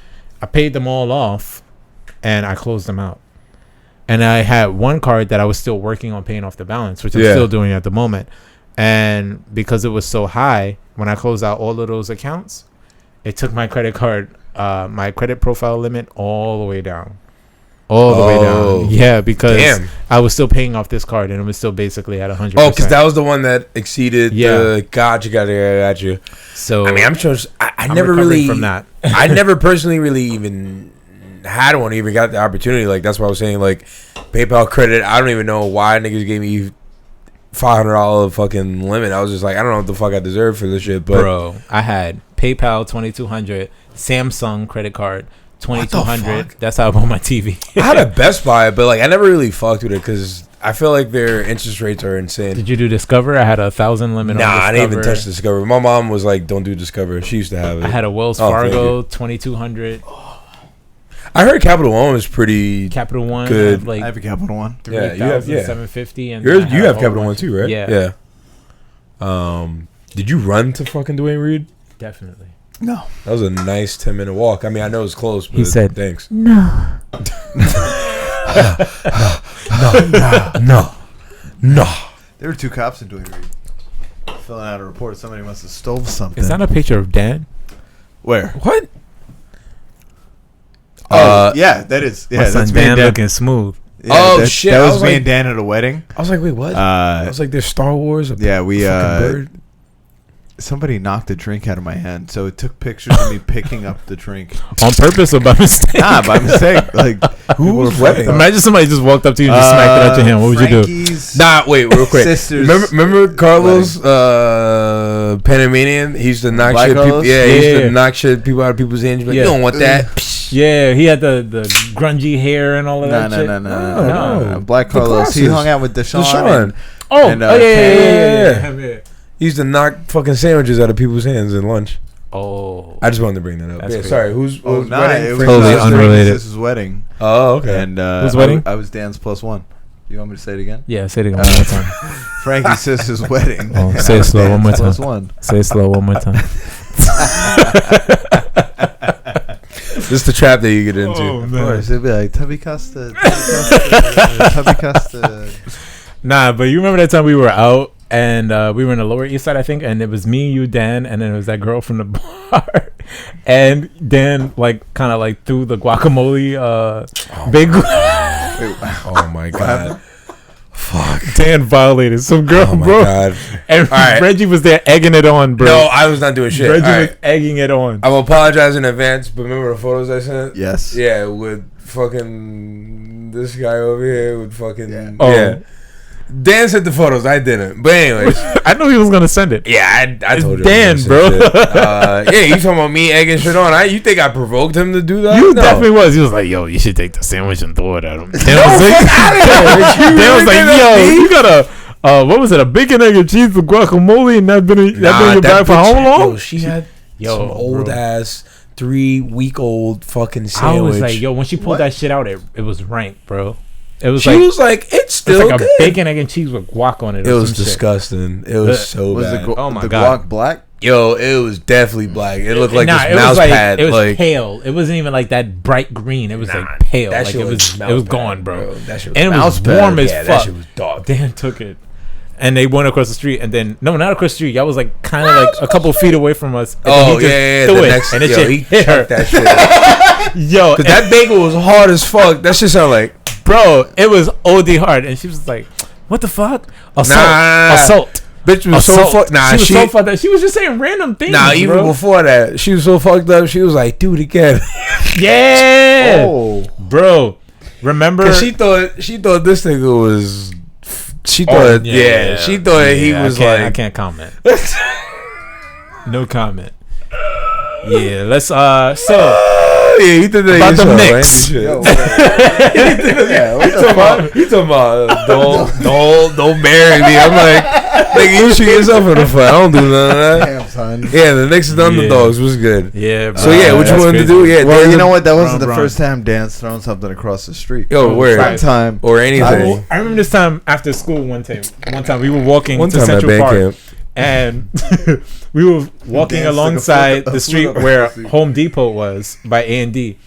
Speaker 1: I paid them all off and I closed them out. And I had one card that I was still working on paying off the balance, which I'm still doing at the moment. And because it was so high, when I closed out all of those accounts, it took my credit card, my credit profile limit all the way down. All the way down. Yeah, because I was still paying off this card and it was still basically at 100%.
Speaker 2: Oh, because that was the one that exceeded the... Got you. So, I mean, I'm sure... I never really... from that. I never personally really even... had one, even got the opportunity. Like, that's what I was saying. Like, PayPal credit, I don't even know why niggas gave me $500 fucking limit. I was just like, I don't know what the fuck I deserve for this shit. But
Speaker 1: bro, I had PayPal 2,200, Samsung credit card 2,200. That's how I bought my TV.
Speaker 2: I had a Best Buy, but like I never really fucked with it because I feel like their interest rates are insane.
Speaker 1: Did you do Discover? I had 1,000 limit on Discover.
Speaker 2: I didn't even touch Discover. My mom was like, don't do Discover. She used to have it.
Speaker 1: I had a Wells Fargo 2,200.
Speaker 2: I heard Capital One was pretty
Speaker 1: Capital One
Speaker 2: good.
Speaker 3: I have a Capital One.
Speaker 1: 3,750. And
Speaker 2: you have Capital One too, right?
Speaker 1: Yeah.
Speaker 2: Did you run to fucking Dwayne Reed?
Speaker 1: Definitely.
Speaker 3: No.
Speaker 2: That was a nice 10-minute walk. I mean, I know it's close, but
Speaker 1: he said,
Speaker 2: thanks.
Speaker 1: No.
Speaker 2: No.
Speaker 3: There were two cops in Dwayne Reed filling out a report. Somebody must have stole something.
Speaker 1: Is that a picture of Dan?
Speaker 3: Where?
Speaker 2: What?
Speaker 3: Yeah, that is. Yeah,
Speaker 1: my son
Speaker 3: that's
Speaker 1: Dan
Speaker 3: me and
Speaker 1: looking smooth.
Speaker 3: Yeah,
Speaker 2: shit!
Speaker 3: That was me and Dan at a wedding.
Speaker 2: I was like, wait, what? I was like, there's Star Wars.
Speaker 3: We
Speaker 2: bird.
Speaker 3: Somebody knocked a drink out of my hand, so it took pictures of me picking up the drink
Speaker 1: on purpose or by mistake.
Speaker 3: Nah, by mistake. Like,
Speaker 2: who was wedding?
Speaker 1: Imagine somebody just walked up to you and just smacked it out your hand. What would you do?
Speaker 2: Nah, wait, real quick. Remember Carlos, Panamanian? He used to knock shit. People, he used to knock shit people out of people's hands. Like, you don't want that.
Speaker 1: Yeah, he had the grungy hair and all of that shit.
Speaker 3: No. Black Carlos. He hung out with Deshaun.
Speaker 2: Yeah. He used to knock fucking sandwiches out of people's hands in lunch.
Speaker 1: Oh.
Speaker 2: I just wanted to bring that up.
Speaker 1: Sorry,
Speaker 2: who's
Speaker 3: wedding?
Speaker 2: It was
Speaker 1: totally unrelated.
Speaker 3: This is wedding.
Speaker 2: Oh, okay.
Speaker 3: And
Speaker 1: whose wedding?
Speaker 3: I was Dan's +1. You want me to say it again?
Speaker 1: Yeah, say it again one more time.
Speaker 3: Frankie's sister's wedding.
Speaker 1: Oh, say it slow one more time.
Speaker 3: +1.
Speaker 1: Say it slow one more time.
Speaker 2: This is the trap that you get into.
Speaker 3: Oh, of course. It'd be like, Tubby Costa. Tubby Costa.
Speaker 1: Nah, but you remember that time we were out and we were in the Lower East Side, I think, and it was me, you, Dan, and then it was that girl from the bar. And Dan, like, kind of like threw the guacamole big.
Speaker 2: Oh my God. Fuck.
Speaker 1: Dan violated some girl, bro.
Speaker 2: God.
Speaker 1: And Reggie was there egging it on, bro.
Speaker 2: No, I was not doing shit.
Speaker 1: Reggie was egging it on.
Speaker 2: I will apologize in advance, but remember the photos I sent?
Speaker 3: Yes.
Speaker 2: Yeah, with fucking this guy over here with fucking...
Speaker 1: Yeah.
Speaker 2: Dan sent the photos. I didn't. But anyways.
Speaker 1: I knew he was going to send it.
Speaker 2: Yeah, I told you.
Speaker 1: Dan, bro.
Speaker 2: Yeah, you talking about me egging shit on. You think I provoked him to do that?
Speaker 1: You definitely was. He was like, yo, you should take the sandwich and throw it at him. Dan was like, yo, you got a, what was it, a bacon, egg, and cheese with guacamole and that been your bag for how long?
Speaker 2: Yo, she had some old-ass 3-week-old fucking sandwich.
Speaker 1: I was like, yo, when she pulled that shit out, it was rank, bro. It was
Speaker 2: she was like, it's still
Speaker 1: like
Speaker 2: good.
Speaker 1: A bacon, egg, and cheese with guac on it.
Speaker 2: It was disgusting. It was so bad.
Speaker 1: Oh my
Speaker 3: God.
Speaker 1: God.
Speaker 3: Guac black?
Speaker 2: Yo, it was definitely black. It looked like this mouse pad.
Speaker 1: It was pale. It wasn't even like that bright green. It was like pale. Like it was gone, bro.
Speaker 2: That shit was
Speaker 1: and it was warm as fuck.
Speaker 2: That shit was dog.
Speaker 1: Dan took it. And they went across the street, and then not across the street. Y'all was like kind of like a couple feet away from us.
Speaker 2: Oh yeah.
Speaker 1: Threw it, and it
Speaker 2: he chucked that shit.
Speaker 1: Yo,
Speaker 2: because that bagel was hard as fuck. That shit sounded like,
Speaker 1: bro, it was OD hard, and she was like, "What the fuck? Assault."
Speaker 2: Bitch was so fucked. Nah,
Speaker 1: she was so fucked up. She was just saying random things.
Speaker 2: Nah, even before that, she was so fucked up. She was like, "Do it again."
Speaker 1: Yeah.
Speaker 3: Oh,
Speaker 1: bro, remember?
Speaker 2: Cause she thought this nigga was. She thought, she thought he was like.
Speaker 1: I can't comment. No comment. Yeah, let's so
Speaker 2: yeah, he did that
Speaker 1: about the
Speaker 2: yourself,
Speaker 1: mix.
Speaker 2: right?
Speaker 3: Yo, yeah, what the fuck?
Speaker 2: He talking about don't marry me. I'm like, nigga, you shoot yourself in the foot. I don't do none of that.
Speaker 3: Damn, son.
Speaker 2: Yeah, the Knicks and the Underdogs was good.
Speaker 1: Yeah.
Speaker 2: So yeah, what you
Speaker 1: that's
Speaker 2: wanted to
Speaker 1: crazy.
Speaker 2: do? Yeah,
Speaker 3: Well,
Speaker 2: there's
Speaker 3: you
Speaker 2: a-
Speaker 3: know what? That wasn't the
Speaker 1: Bron.
Speaker 3: first time Dan's thrown something across the street.
Speaker 2: Yo, where
Speaker 1: right.
Speaker 3: Sometime.
Speaker 2: or anything.
Speaker 1: I remember this time after school one time we were walking
Speaker 2: One
Speaker 1: to
Speaker 2: time at
Speaker 1: Central
Speaker 2: band
Speaker 1: Park
Speaker 2: camp.
Speaker 1: and we were walking
Speaker 3: Dance
Speaker 1: alongside
Speaker 3: like a
Speaker 1: the street
Speaker 3: foot
Speaker 1: where
Speaker 3: up.
Speaker 1: Home Depot was by A&D.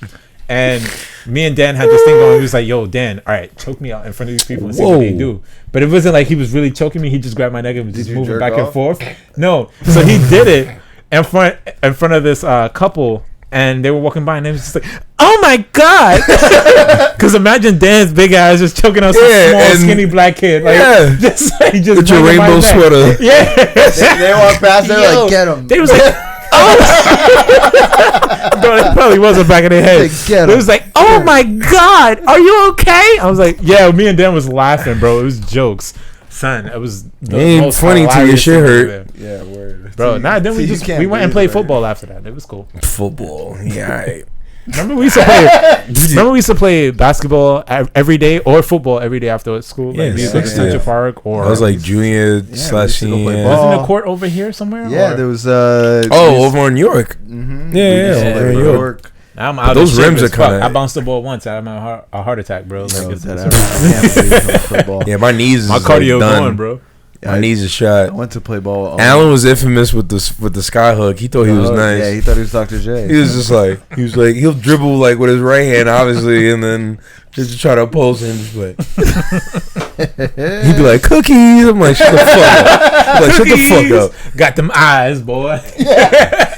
Speaker 1: And me and Dan had this thing going. He was like, yo, Dan, all right, choke me out in front of these people and see what they
Speaker 2: Whoa.
Speaker 1: do. But it wasn't like he was really choking me. He just grabbed my neck and was
Speaker 3: Did
Speaker 1: just
Speaker 3: you
Speaker 1: moving
Speaker 3: jerk
Speaker 1: back and
Speaker 3: off?
Speaker 1: forth. No. So he did it in front of this couple. And they were walking by and they was just like, oh my God. Because imagine Dan's big ass just choking on some
Speaker 2: Yeah,
Speaker 1: small,
Speaker 2: and-
Speaker 1: skinny black kid. Like,
Speaker 2: Yeah.
Speaker 1: just like, just
Speaker 2: With your
Speaker 1: grabbing my
Speaker 2: rainbow
Speaker 1: neck.
Speaker 2: sweater.
Speaker 1: Yeah.
Speaker 3: They walk past. They're
Speaker 1: Yo,
Speaker 3: like, get him.
Speaker 1: They was like, oh. Bro, it probably wasn't back in their head.
Speaker 3: Like, get
Speaker 1: It
Speaker 3: him.
Speaker 1: was like, oh my God, are you okay? I was like, yeah, me and Dan was laughing, bro. It was jokes. Son, it was the
Speaker 2: Ain't
Speaker 1: most
Speaker 2: funny till your
Speaker 1: hilarious
Speaker 2: shit
Speaker 1: thing
Speaker 2: hurt.
Speaker 1: ever.
Speaker 3: Yeah, word.
Speaker 1: Bro, nah, then we
Speaker 3: you
Speaker 1: just
Speaker 3: can't
Speaker 1: we went and
Speaker 3: breathe
Speaker 1: played
Speaker 3: right
Speaker 1: football after that. It was cool.
Speaker 2: Football. Yeah, alright.
Speaker 1: Remember we used to play basketball every day or football every day after school.
Speaker 2: Yeah,
Speaker 1: Like we used to go to
Speaker 2: yeah.
Speaker 1: Central Park or
Speaker 2: I was like junior
Speaker 3: we
Speaker 2: slash
Speaker 3: used to go play
Speaker 2: senior.
Speaker 3: ball.
Speaker 1: wasn't the court over here somewhere?
Speaker 3: Yeah,
Speaker 1: Or-
Speaker 3: there was
Speaker 2: Over in New York.
Speaker 3: Mm-hmm.
Speaker 2: Yeah, over in New York.
Speaker 1: I'm out
Speaker 2: those
Speaker 1: of shape
Speaker 2: rims
Speaker 1: as
Speaker 2: are
Speaker 1: fuck.
Speaker 2: kinda-
Speaker 1: I bounced the ball once. I had a heart attack, bro. Like, it's-
Speaker 3: Football.
Speaker 2: Yeah, my knees is
Speaker 1: my cardio
Speaker 2: like done.
Speaker 1: going, bro.
Speaker 2: My knees are
Speaker 3: I
Speaker 2: shot.
Speaker 3: went to play ball.
Speaker 2: Alan was infamous with the sky hook. He thought he was nice.
Speaker 3: Yeah, he thought he was Dr. J.
Speaker 2: He was just like he'll dribble like with his right hand, obviously, and then just to try to oppose him. Just like he'd be like cookies. I'm like shut the fuck up. Like shut the fuck up.
Speaker 1: Got them eyes, boy.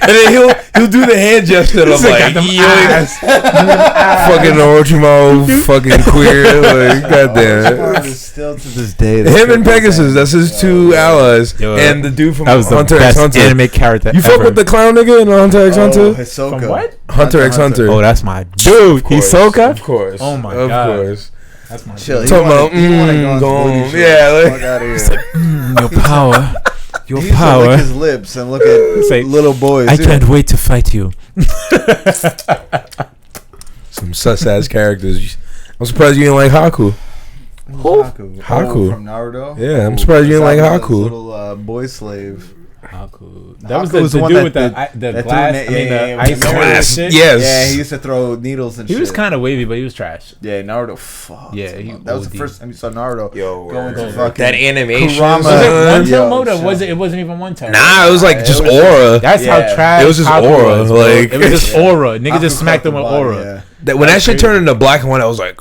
Speaker 2: And then he'll do the hand gesture. I'm
Speaker 1: Got
Speaker 2: like
Speaker 1: them
Speaker 2: yo,
Speaker 1: eyes.
Speaker 2: fucking Orochimo, fucking queer. Like goddamn.
Speaker 3: Still to this day.
Speaker 2: Him and Pegasus, that's his two allies,
Speaker 1: Yo,
Speaker 2: and the dude from
Speaker 1: That was the
Speaker 2: Hunter x
Speaker 1: best
Speaker 2: Hunter.
Speaker 1: anime character
Speaker 2: You fuck
Speaker 1: ever.
Speaker 2: with the clown nigga in Hunter x Hunter?
Speaker 3: Hisoka.
Speaker 1: From what?
Speaker 2: Hunter x Hunter.
Speaker 1: Oh, that's my dude. Hisoka.
Speaker 2: Of course.
Speaker 1: Oh my
Speaker 2: of
Speaker 1: God.
Speaker 2: course.
Speaker 1: That's my
Speaker 3: Chill.
Speaker 1: dude.
Speaker 2: Talking about, yeah, like-
Speaker 3: Fuck out of here.
Speaker 1: Your power. Your
Speaker 3: He used to
Speaker 1: power.
Speaker 3: lick his lips and look at
Speaker 1: Say,
Speaker 3: little boys.
Speaker 1: I
Speaker 3: Yeah.
Speaker 1: can't wait to fight you.
Speaker 2: Some sus ass characters. I'm surprised you didn't like Haku.
Speaker 3: Haku.
Speaker 2: Haku.
Speaker 3: From Naruto.
Speaker 2: Yeah, I'm surprised you didn't like
Speaker 3: Sakura's
Speaker 2: Haku.
Speaker 3: Little boy slave.
Speaker 1: Haku. That was
Speaker 3: Haku
Speaker 1: the
Speaker 3: was the one
Speaker 1: dude
Speaker 3: that
Speaker 1: with
Speaker 3: that
Speaker 1: the
Speaker 3: threw
Speaker 1: glass.
Speaker 3: na-
Speaker 1: I mean,
Speaker 3: yeah,
Speaker 1: the
Speaker 3: yeah,
Speaker 1: ice
Speaker 3: with the
Speaker 1: mirror
Speaker 2: glass.
Speaker 1: shit.
Speaker 2: Yes.
Speaker 3: Yeah, he used to throw needles and
Speaker 1: He
Speaker 3: shit.
Speaker 1: was kind of wavy, but he was trash.
Speaker 3: Yeah, Naruto. Fuck.
Speaker 1: Yeah, he
Speaker 3: that was the
Speaker 1: OD.
Speaker 3: first time you saw Naruto.
Speaker 2: Yo,
Speaker 3: going to
Speaker 1: word.
Speaker 3: fucking
Speaker 2: that animation.
Speaker 3: Kurama.
Speaker 1: Was it one
Speaker 3: Yo,
Speaker 1: tail mode or
Speaker 3: chill.
Speaker 1: was it? It wasn't even one tail.
Speaker 2: Nah, it was like
Speaker 3: It
Speaker 2: just
Speaker 3: was-
Speaker 2: aura.
Speaker 1: That's
Speaker 3: Yeah.
Speaker 1: how trash.
Speaker 2: It was just
Speaker 1: Haku
Speaker 2: aura,
Speaker 1: was, bro.
Speaker 2: like-
Speaker 1: it was just aura. Nigga
Speaker 3: Haku
Speaker 1: just smacked him with
Speaker 3: caught the
Speaker 1: aura.
Speaker 3: body, yeah.
Speaker 2: That when that shit
Speaker 1: crazy.
Speaker 2: turned into black and white, I was like,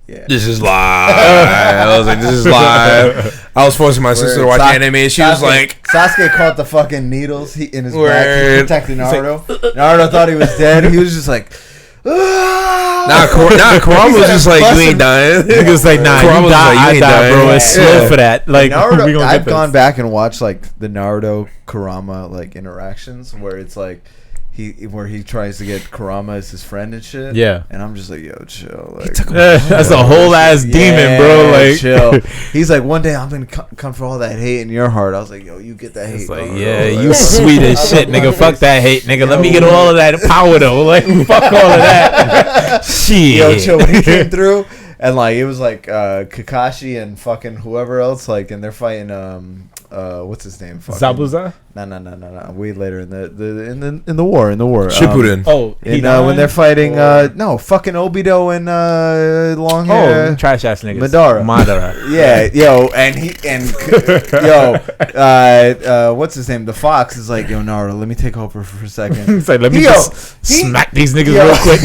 Speaker 3: Yeah.
Speaker 2: "This is live." I was like, "This is live." I was forcing my sister to watch anime, and she was like,
Speaker 3: Sasuke caught the fucking needles in his back. He
Speaker 2: Word.
Speaker 3: protected Naruto. Naruto thought he was dead. He was just like,
Speaker 2: "Nah, Kurama was just like, you ain't dying."
Speaker 1: Niggas like, nah,
Speaker 2: Kurama
Speaker 1: you
Speaker 2: was
Speaker 1: die,
Speaker 2: like, you
Speaker 1: I
Speaker 2: ain't
Speaker 1: die,
Speaker 2: dying.
Speaker 1: bro. It's slow
Speaker 2: Yeah.
Speaker 1: for that. Like, we
Speaker 3: Naruto.
Speaker 1: gonna
Speaker 3: I've
Speaker 1: get
Speaker 3: gone
Speaker 1: this.
Speaker 3: back and watched like the Naruto Kurama like interactions where it's like where he tries to get Kurama as his friend and shit.
Speaker 1: Yeah.
Speaker 3: and I'm just like, yo, chill. Like,
Speaker 1: That's a whole ass demon, bro. Like,
Speaker 3: chill. He's like, one day I'm gonna come for all that hate in your heart. I was like, yo, you get that hate.
Speaker 1: it's like,
Speaker 3: Naruto.
Speaker 1: yeah,
Speaker 3: Like,
Speaker 1: you sweet as shit, nigga. Fuck that hate, nigga. Let me get all of that power though. Like, fuck all of that. Shit.
Speaker 3: Yo, chill. When he came through, and like it was like Kakashi and fucking whoever else, like, and they're fighting what's his name? Fucking,
Speaker 1: Zabuza?
Speaker 3: No. Way later in the war.
Speaker 2: Shippuden.
Speaker 1: Oh,
Speaker 3: And, when they're fighting, no, fucking Obito and long hair.
Speaker 1: trash ass niggas.
Speaker 3: Madara. Yeah, yo, what's his name? The Fox is like, yo, Naruto, let me take over for a second.
Speaker 1: It's like, let me
Speaker 3: Yo,
Speaker 1: just smack these niggas
Speaker 3: Yo.
Speaker 1: real quick.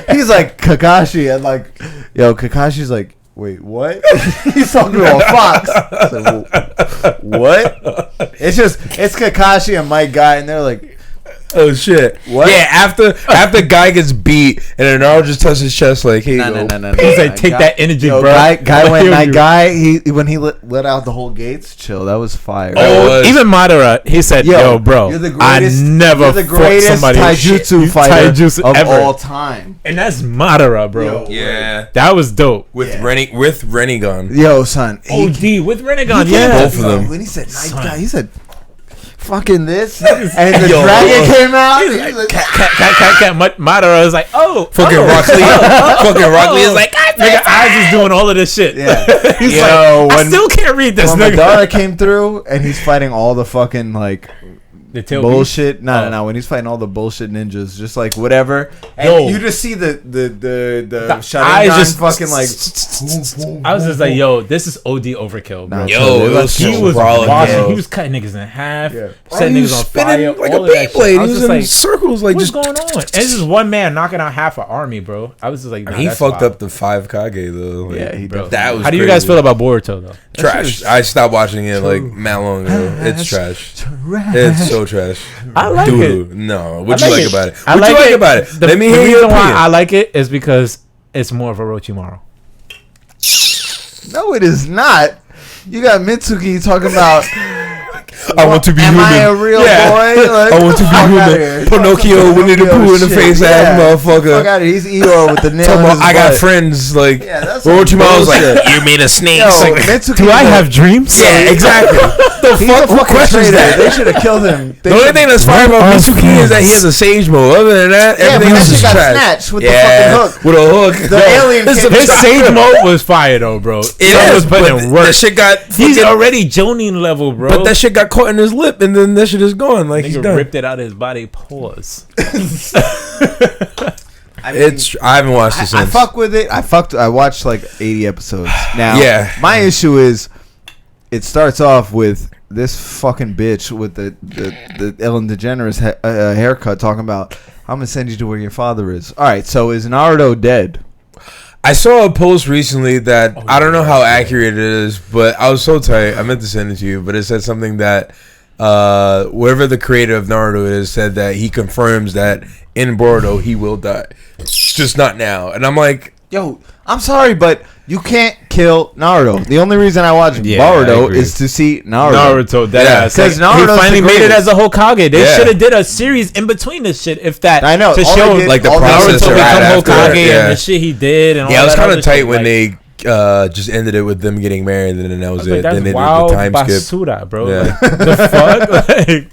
Speaker 3: Yo, he's like Kakashi, and like, yo, Kakashi's like, wait, what? He's talking to a fox. So, what? It's Kakashi and Mike Guy, and they're like,
Speaker 2: Oh shit!
Speaker 3: What?
Speaker 2: Yeah, after guy gets beat, and then Naruto just touches his chest like, "Here you go."
Speaker 3: No.
Speaker 1: He's like, take that energy,
Speaker 3: Yo,
Speaker 1: bro.
Speaker 3: Guy went
Speaker 1: Heal
Speaker 3: night.
Speaker 1: you.
Speaker 3: Guy, when he let out the whole gates, chill. That was fire.
Speaker 2: Oh, was.
Speaker 1: Even Madara, he said, yo, bro,
Speaker 3: you're the
Speaker 1: I
Speaker 3: greatest,
Speaker 1: never
Speaker 3: you're the
Speaker 1: fought
Speaker 3: greatest
Speaker 1: somebody
Speaker 3: taijutsu fighter
Speaker 1: taijutsu
Speaker 3: of
Speaker 1: ever.
Speaker 3: all time.
Speaker 1: And that's Madara, bro.
Speaker 3: Yo.
Speaker 2: Yeah,
Speaker 1: That was dope.
Speaker 2: with Rinnegan.
Speaker 3: Yo, son.
Speaker 1: OD with Rinnegan, yeah.
Speaker 2: Both of them.
Speaker 3: When he said night guy, he said
Speaker 5: fucking this, and the dragon came out.
Speaker 1: Madara is like, oh,
Speaker 2: fucking Rock Lee. Fucking Rock Lee is like,
Speaker 1: nigga, Eyes is doing all of this shit.
Speaker 5: Yeah.
Speaker 1: He's like, I still can't read this.
Speaker 5: When
Speaker 1: Nigga.
Speaker 5: Madara came through and he's fighting all the fucking like
Speaker 1: the tail
Speaker 5: bullshit. No. When he's fighting all the bullshit ninjas, just like whatever, and you just see the
Speaker 1: eyes
Speaker 5: Sharingan
Speaker 1: just
Speaker 5: fucking like.
Speaker 1: I was just like, yo, this is OD overkill, bro.
Speaker 2: Yo,
Speaker 1: he was watching. He was cutting niggas in half, setting niggas on fire,
Speaker 2: like
Speaker 1: all
Speaker 2: a
Speaker 1: of that shit.
Speaker 2: Beyblade.
Speaker 1: I was
Speaker 2: He was
Speaker 1: just
Speaker 2: in
Speaker 1: like,
Speaker 2: circles, like
Speaker 1: what's
Speaker 2: just
Speaker 1: going on? And this is one man knocking out half an army, bro. I was just like,
Speaker 2: he fucked up the 5 Kage though. Like,
Speaker 5: Yeah, he
Speaker 1: bro.
Speaker 5: did.
Speaker 2: That was.
Speaker 1: How do you guys feel about Boruto though?
Speaker 2: Trash. I stopped watching it like mad long ago. It's trash. It's so trash.
Speaker 1: I like it.
Speaker 2: No, what you like about it?
Speaker 1: I
Speaker 2: What you like about it? Let me hear your
Speaker 1: reason why
Speaker 2: opinion.
Speaker 1: I like it is because it's more of Orochimaru.
Speaker 5: No, it is not. You got Mitsuki talking about.
Speaker 2: I want to be
Speaker 5: Am
Speaker 2: human.
Speaker 5: I a real boy? Like,
Speaker 2: I want to be human. Pinocchio, Winnie the Pooh in the face ass motherfucker.
Speaker 5: Fuck out of here. He's Eeyore with the nail.
Speaker 2: Talking
Speaker 5: in
Speaker 2: about
Speaker 5: his
Speaker 2: I got
Speaker 5: butt.
Speaker 2: friends like
Speaker 5: Yeah, that's
Speaker 2: Orochimaru's like
Speaker 5: bullshit.
Speaker 2: you made a snake.
Speaker 5: Yo,
Speaker 2: Like,
Speaker 5: Mitsuki
Speaker 1: Do I have dreams?
Speaker 2: yeah, exactly. The
Speaker 5: He's
Speaker 2: fuck?
Speaker 5: a
Speaker 2: Who
Speaker 5: fucking
Speaker 2: questions
Speaker 5: traitor.
Speaker 2: that?
Speaker 5: They should have killed him.
Speaker 2: The only thing that's fire about Mitsuki is that he has a sage mode. Other than that,
Speaker 5: Yeah, but
Speaker 2: everything
Speaker 5: that
Speaker 2: else
Speaker 5: shit
Speaker 2: is
Speaker 5: got
Speaker 2: trash.
Speaker 5: snatched with the fucking hook.
Speaker 2: With a hook.
Speaker 5: The alien
Speaker 2: This
Speaker 5: came-
Speaker 1: His sage mode was fire though, bro.
Speaker 2: It
Speaker 1: was
Speaker 2: is,
Speaker 1: putting
Speaker 2: but
Speaker 1: work.
Speaker 2: that shit got.
Speaker 1: He's
Speaker 2: fucking-
Speaker 1: already Jonin level, bro.
Speaker 2: But that shit got caught in his lip, and then that shit is gone. Like he's
Speaker 1: nigga
Speaker 2: done.
Speaker 1: ripped it out of his body. Pause.
Speaker 5: I mean,
Speaker 2: I haven't watched it since.
Speaker 5: I fuck with it. I watched like 80 episodes. Now,
Speaker 2: Yeah.
Speaker 5: my issue is it starts off with this fucking bitch with the Ellen DeGeneres haircut talking about, I'm gonna send you to where your father is. All right, so is Naruto dead?
Speaker 2: I saw a post recently that I don't know how accurate it is, but I was so tight. I meant to send it to you, but it said something that whoever the creator of Naruto is said that he confirms that in Boruto he will die, just not now. And I'm like,
Speaker 5: Yo, I'm sorry, but you can't kill Naruto. The only reason I watch
Speaker 1: Yeah,
Speaker 5: Boruto
Speaker 2: I agree.
Speaker 5: is to see Naruto.
Speaker 1: Naruto, that
Speaker 2: Yeah.
Speaker 1: ass.
Speaker 5: Because
Speaker 1: He
Speaker 5: Naruto's
Speaker 1: finally
Speaker 5: the
Speaker 1: made it
Speaker 5: greatest.
Speaker 1: as a Hokage. They
Speaker 2: Yeah.
Speaker 1: should have did a series in between this shit. If that,
Speaker 5: I know,
Speaker 1: to
Speaker 5: all
Speaker 1: show
Speaker 5: they did-
Speaker 2: like the
Speaker 5: all they
Speaker 2: process
Speaker 1: Naruto
Speaker 2: right
Speaker 1: become
Speaker 2: after
Speaker 1: Hokage
Speaker 2: that, yeah.
Speaker 1: and the shit he did. And
Speaker 2: yeah,
Speaker 1: all
Speaker 2: it was
Speaker 1: that
Speaker 2: kind
Speaker 1: other
Speaker 2: of tight
Speaker 1: shit,
Speaker 2: when
Speaker 1: like,
Speaker 2: they just ended it with them getting married, and then that
Speaker 1: I
Speaker 2: was
Speaker 1: was
Speaker 2: it.
Speaker 1: like, that's
Speaker 2: Then they did the
Speaker 1: wild
Speaker 2: time skip.
Speaker 1: basura, bro.
Speaker 2: Yeah.
Speaker 1: Like, the fuck? Like,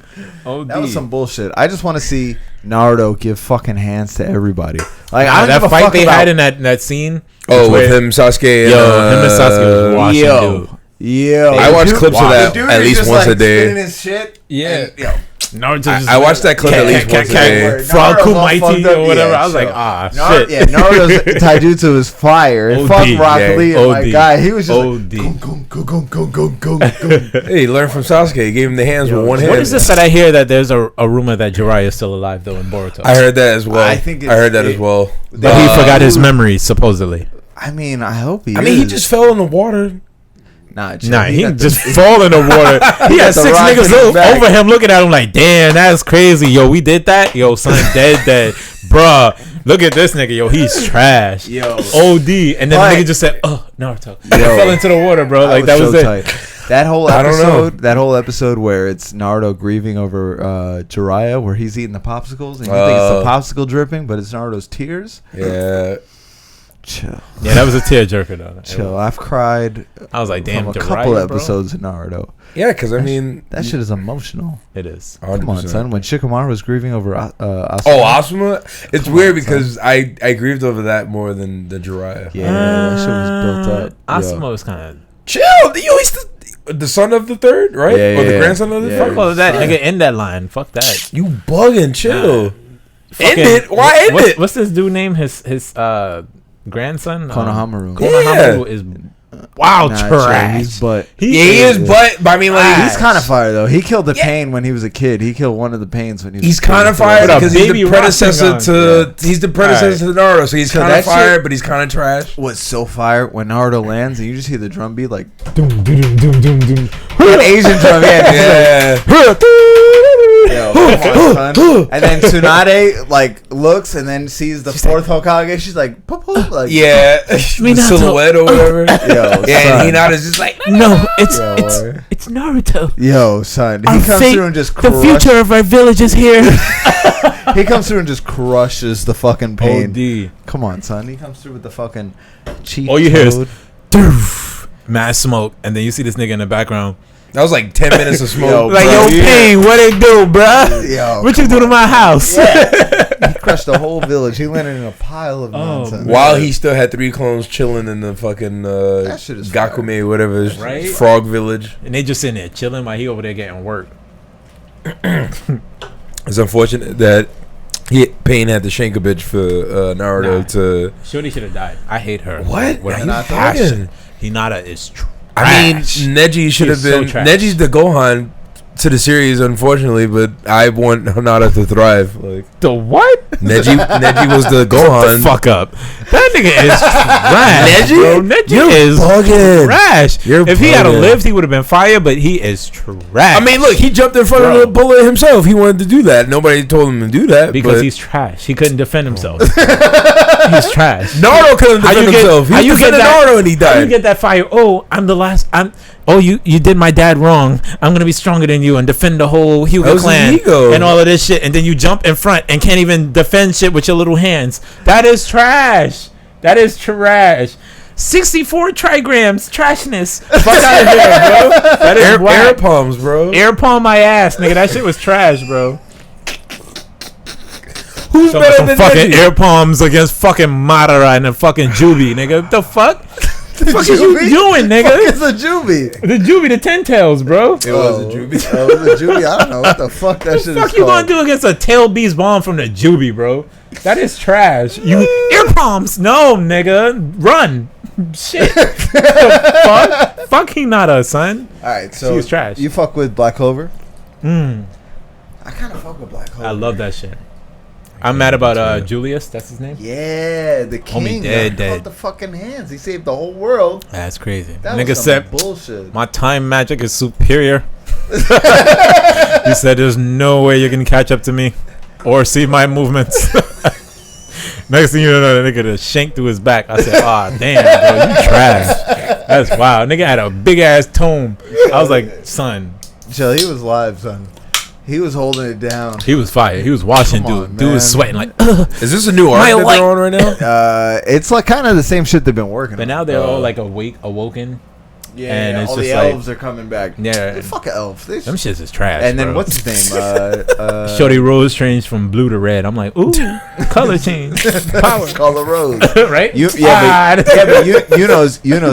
Speaker 1: OD.
Speaker 5: That was some bullshit. I just want to see Naruto give fucking hands to everybody. Like I don't
Speaker 1: that
Speaker 5: give a
Speaker 1: fight
Speaker 5: fuck
Speaker 1: they
Speaker 5: about
Speaker 1: had in that scene.
Speaker 2: Oh,
Speaker 1: where-
Speaker 2: with him, Sasuke.
Speaker 1: Yo,
Speaker 2: and,
Speaker 1: him and Sasuke was washing, dude.
Speaker 5: Yo,
Speaker 2: I watch
Speaker 5: dude-
Speaker 2: clips of that
Speaker 5: the dude
Speaker 2: at
Speaker 5: is
Speaker 2: least
Speaker 5: just,
Speaker 2: once a
Speaker 5: like,
Speaker 2: day.
Speaker 5: spinning his shit.
Speaker 1: Yeah.
Speaker 5: And, yo,
Speaker 1: Naruto just
Speaker 2: I watched that clip at least once a day.
Speaker 5: Naruto's
Speaker 1: Frog
Speaker 5: all
Speaker 1: Kumaiti
Speaker 5: fucked up.
Speaker 1: or whatever.
Speaker 5: Yeah,
Speaker 1: I was
Speaker 5: so-
Speaker 1: like, shit.
Speaker 5: Yeah, Naruto's taijutsu is fire. And
Speaker 1: OD,
Speaker 5: fuck Rock
Speaker 2: yeah,
Speaker 5: Lee and my
Speaker 1: OD.
Speaker 5: guy. He was just
Speaker 1: OD.
Speaker 5: like, go.
Speaker 2: Hey, he learned from Sasuke. He gave him the hands with one hand.
Speaker 1: What is this that I hear that there's a rumor that Jiraiya is still alive though in Boruto?
Speaker 2: I heard that as well.
Speaker 5: I think
Speaker 2: I heard that as well.
Speaker 1: But he forgot his memories supposedly.
Speaker 5: I mean, I hope he.
Speaker 2: I mean, he
Speaker 5: is.
Speaker 2: just fell in the water.
Speaker 5: Nah, chill.
Speaker 1: Nah, he
Speaker 5: got the-
Speaker 1: just fall in the water. He
Speaker 5: got
Speaker 1: had
Speaker 5: the
Speaker 1: 6
Speaker 5: rock in
Speaker 1: niggas
Speaker 5: his back.
Speaker 1: over him looking at him like, damn, that's crazy. Yo, we did that. Yo, son, dead. Bruh, look at this nigga. Yo, he's trash.
Speaker 5: Yo.
Speaker 1: OD. And then the
Speaker 5: But-
Speaker 1: nigga just said, oh, Naruto.
Speaker 5: Yo.
Speaker 1: He fell into the water, bro. Like, that was
Speaker 5: so
Speaker 1: it.
Speaker 5: tight. That whole
Speaker 2: I don't know.
Speaker 5: episode where it's Naruto grieving over Jiraiya, where he's eating the popsicles, and you think it's the popsicle dripping, but it's Naruto's tears.
Speaker 2: Yeah.
Speaker 5: Chill,
Speaker 1: Yeah, that was a tearjerker, though.
Speaker 5: chill. I've cried
Speaker 1: I was like, damn,
Speaker 5: from a
Speaker 1: Jiraiya,
Speaker 5: couple
Speaker 1: bro.
Speaker 5: episodes of Naruto.
Speaker 2: Yeah, because I mean,
Speaker 5: That shit is emotional.
Speaker 1: It is.
Speaker 2: 100%.
Speaker 5: Come on, son. When Shikamaru was grieving over Asuma.
Speaker 2: Oh, Asuma? It's
Speaker 5: Come
Speaker 2: weird
Speaker 5: on,
Speaker 2: because I grieved over that more than the Jiraiya.
Speaker 5: Yeah, that shit was built up.
Speaker 1: Asuma was kind of...
Speaker 2: Chill. Yo, he's the son of the third, right?
Speaker 5: Yeah,
Speaker 2: or the
Speaker 5: yeah,
Speaker 2: grandson of the
Speaker 5: yeah.
Speaker 2: third?
Speaker 1: Fuck all of that, nigga. End that line. Fuck that.
Speaker 2: You bugging. Chill.
Speaker 1: Fucking-
Speaker 2: End it. Why end it?
Speaker 1: What's this dude name? His grandson?
Speaker 5: Konohamaru.
Speaker 1: Konohamaru is wild
Speaker 5: Nah, chill,
Speaker 1: trash.
Speaker 5: he's but
Speaker 2: Yeah, he is, but I mean, like,
Speaker 5: he's kind of fire though. He killed the pain when he was a kid. He killed one of the pains when he was.
Speaker 2: he's
Speaker 5: a kid.
Speaker 2: kind of fire
Speaker 1: With a
Speaker 2: because he's
Speaker 1: baby
Speaker 2: the predecessor
Speaker 1: Rasengan.
Speaker 2: to he's the predecessor to Naruto, so he's
Speaker 5: So
Speaker 2: kind
Speaker 5: that
Speaker 2: of fire,
Speaker 5: shit-
Speaker 2: but he's kind of trash.
Speaker 5: What's so fire when Naruto lands and you just hear the drum beat like
Speaker 1: Doom, doom, doom, doom, doom.
Speaker 5: an Asian drum. Yeah.
Speaker 2: Yeah,
Speaker 5: Yo, come on, son. And then Tsunade like looks and then sees the fourth Hokage. She's like, poop, poop, like
Speaker 2: yeah, the silhouette or whatever.
Speaker 5: Yo,
Speaker 2: Yeah,
Speaker 5: son.
Speaker 2: and Hinata's just like,
Speaker 1: No, it's
Speaker 5: Yo,
Speaker 1: it's Naruto.
Speaker 5: Yo, son. He
Speaker 1: Our
Speaker 5: comes
Speaker 1: fate-
Speaker 5: through and just
Speaker 1: The future of our village is here.
Speaker 5: He comes through and just crushes the fucking pain.
Speaker 1: OD.
Speaker 5: Come on, son. He comes through with the fucking cheat
Speaker 1: All you hear is-
Speaker 5: code.
Speaker 1: Doof. Mad smoke, and then you see this nigga in the background.
Speaker 2: That was like 10 minutes of smoke.
Speaker 1: Like, yo, Pain, what it do, bruh?
Speaker 3: Yo,
Speaker 1: What you do to my house?
Speaker 3: he crushed the whole village. He landed in a pile of nonsense.
Speaker 2: While he still had 3 clones chilling in the fucking
Speaker 3: That shit is
Speaker 2: Gakume, whatever,
Speaker 1: Right?
Speaker 2: frog village.
Speaker 1: And they just sitting there chilling while he over there getting work.
Speaker 2: It's unfortunate that Pain had to shank a bitch for Naruto to.
Speaker 1: Shorty should have died. I hate her.
Speaker 2: What?
Speaker 1: With
Speaker 2: Are you
Speaker 1: passion. Hinata is trash.
Speaker 2: I mean, Neji should have
Speaker 1: He's so
Speaker 2: been.
Speaker 1: trash.
Speaker 2: Neji's the Gohan to the series, unfortunately, but I want Hinata to thrive. Like
Speaker 1: The what?
Speaker 2: Neji was the
Speaker 1: Shut
Speaker 2: Gohan.
Speaker 1: the fuck up. That nigga is trash.
Speaker 2: Neji?
Speaker 1: Bro. Neji
Speaker 2: You're
Speaker 1: is
Speaker 2: bugging.
Speaker 1: trash.
Speaker 2: You're
Speaker 1: if he had
Speaker 2: bugging.
Speaker 1: lived, he would have been fire, but he is trash.
Speaker 2: I mean, look, he jumped in front of the bullet himself. He wanted to do that. Nobody told him to do that
Speaker 1: because
Speaker 2: but
Speaker 1: he's trash. He couldn't defend himself. He's trash.
Speaker 2: Naruto couldn't defend himself. He defended Naruto and he
Speaker 1: How you
Speaker 2: died.
Speaker 1: get that fire? Oh, I'm the last. You did my dad wrong. I'm gonna be stronger than you and defend the whole
Speaker 2: That
Speaker 1: Hyuga
Speaker 2: was
Speaker 1: clan
Speaker 2: his ego.
Speaker 1: and all of this shit. And then you jump in front and can't even defend shit with your little hands. That is trash. That is trash. 64 trigrams, trashness. Fuck out of here, bro. That is
Speaker 2: Air
Speaker 1: whack.
Speaker 2: palms, bro.
Speaker 1: Air palm my ass, nigga. That shit was trash, bro.
Speaker 2: Who's
Speaker 1: Some
Speaker 2: better than
Speaker 1: fucking
Speaker 2: Neji?
Speaker 1: air palms against fucking Madara and the fucking Jubi, nigga. What the fuck? The fuck is you doing, nigga?
Speaker 3: It's a Jubi.
Speaker 1: The Jubi, the Ten Tails, bro.
Speaker 2: It was a Jubi.
Speaker 3: Oh, it was a Jubi. I don't know what the fuck that shit is
Speaker 1: What the fuck you
Speaker 3: called.
Speaker 1: gonna do against a tail beast bomb from the Jubi, bro? That is trash. You ear palms? No, nigga. Run. Shit. The fuck? Fuck Hinata, son.
Speaker 3: All right, so
Speaker 1: She was trash.
Speaker 3: You fuck with Black Clover?
Speaker 1: Mm.
Speaker 3: I kind of fuck with Black Clover.
Speaker 1: I love that shit. I'm mad about Julius. That's his name.
Speaker 3: Yeah, the king.
Speaker 1: dead.
Speaker 3: Cut the fucking hands. He saved the whole world.
Speaker 1: That's crazy.
Speaker 3: That
Speaker 1: Nigga
Speaker 3: was some
Speaker 1: said
Speaker 3: bullshit.
Speaker 1: my time magic is superior. He said there's no way you can catch up to me or see my movements. Next thing you know, the nigga just shanked through his back. I said, "Ah, damn, bro, you trash." That's wild. Nigga had a big ass tome. I was like, son,
Speaker 3: Chill, he was live, son. He was holding it down.
Speaker 1: he was fire. He was washing
Speaker 3: Come
Speaker 1: dude.
Speaker 3: on,
Speaker 1: Dude was
Speaker 3: man.
Speaker 1: sweating like.
Speaker 2: Is this a new arc that
Speaker 1: light.
Speaker 2: they're on right now?
Speaker 3: It's like kind of the same shit they've been working
Speaker 1: But
Speaker 3: on.
Speaker 1: now they're all like awoken.
Speaker 3: Yeah,
Speaker 1: and it's
Speaker 3: all
Speaker 1: just
Speaker 3: the
Speaker 1: like-
Speaker 3: elves are coming back.
Speaker 1: Yeah.
Speaker 3: Fuck elves. They
Speaker 1: Them shits is trash.
Speaker 3: and then
Speaker 1: bro.
Speaker 3: what's his name?
Speaker 1: Shorty Rose changed from blue to red. I'm like, ooh, color change, power,
Speaker 3: Color Rose.
Speaker 1: right?
Speaker 3: Yuno's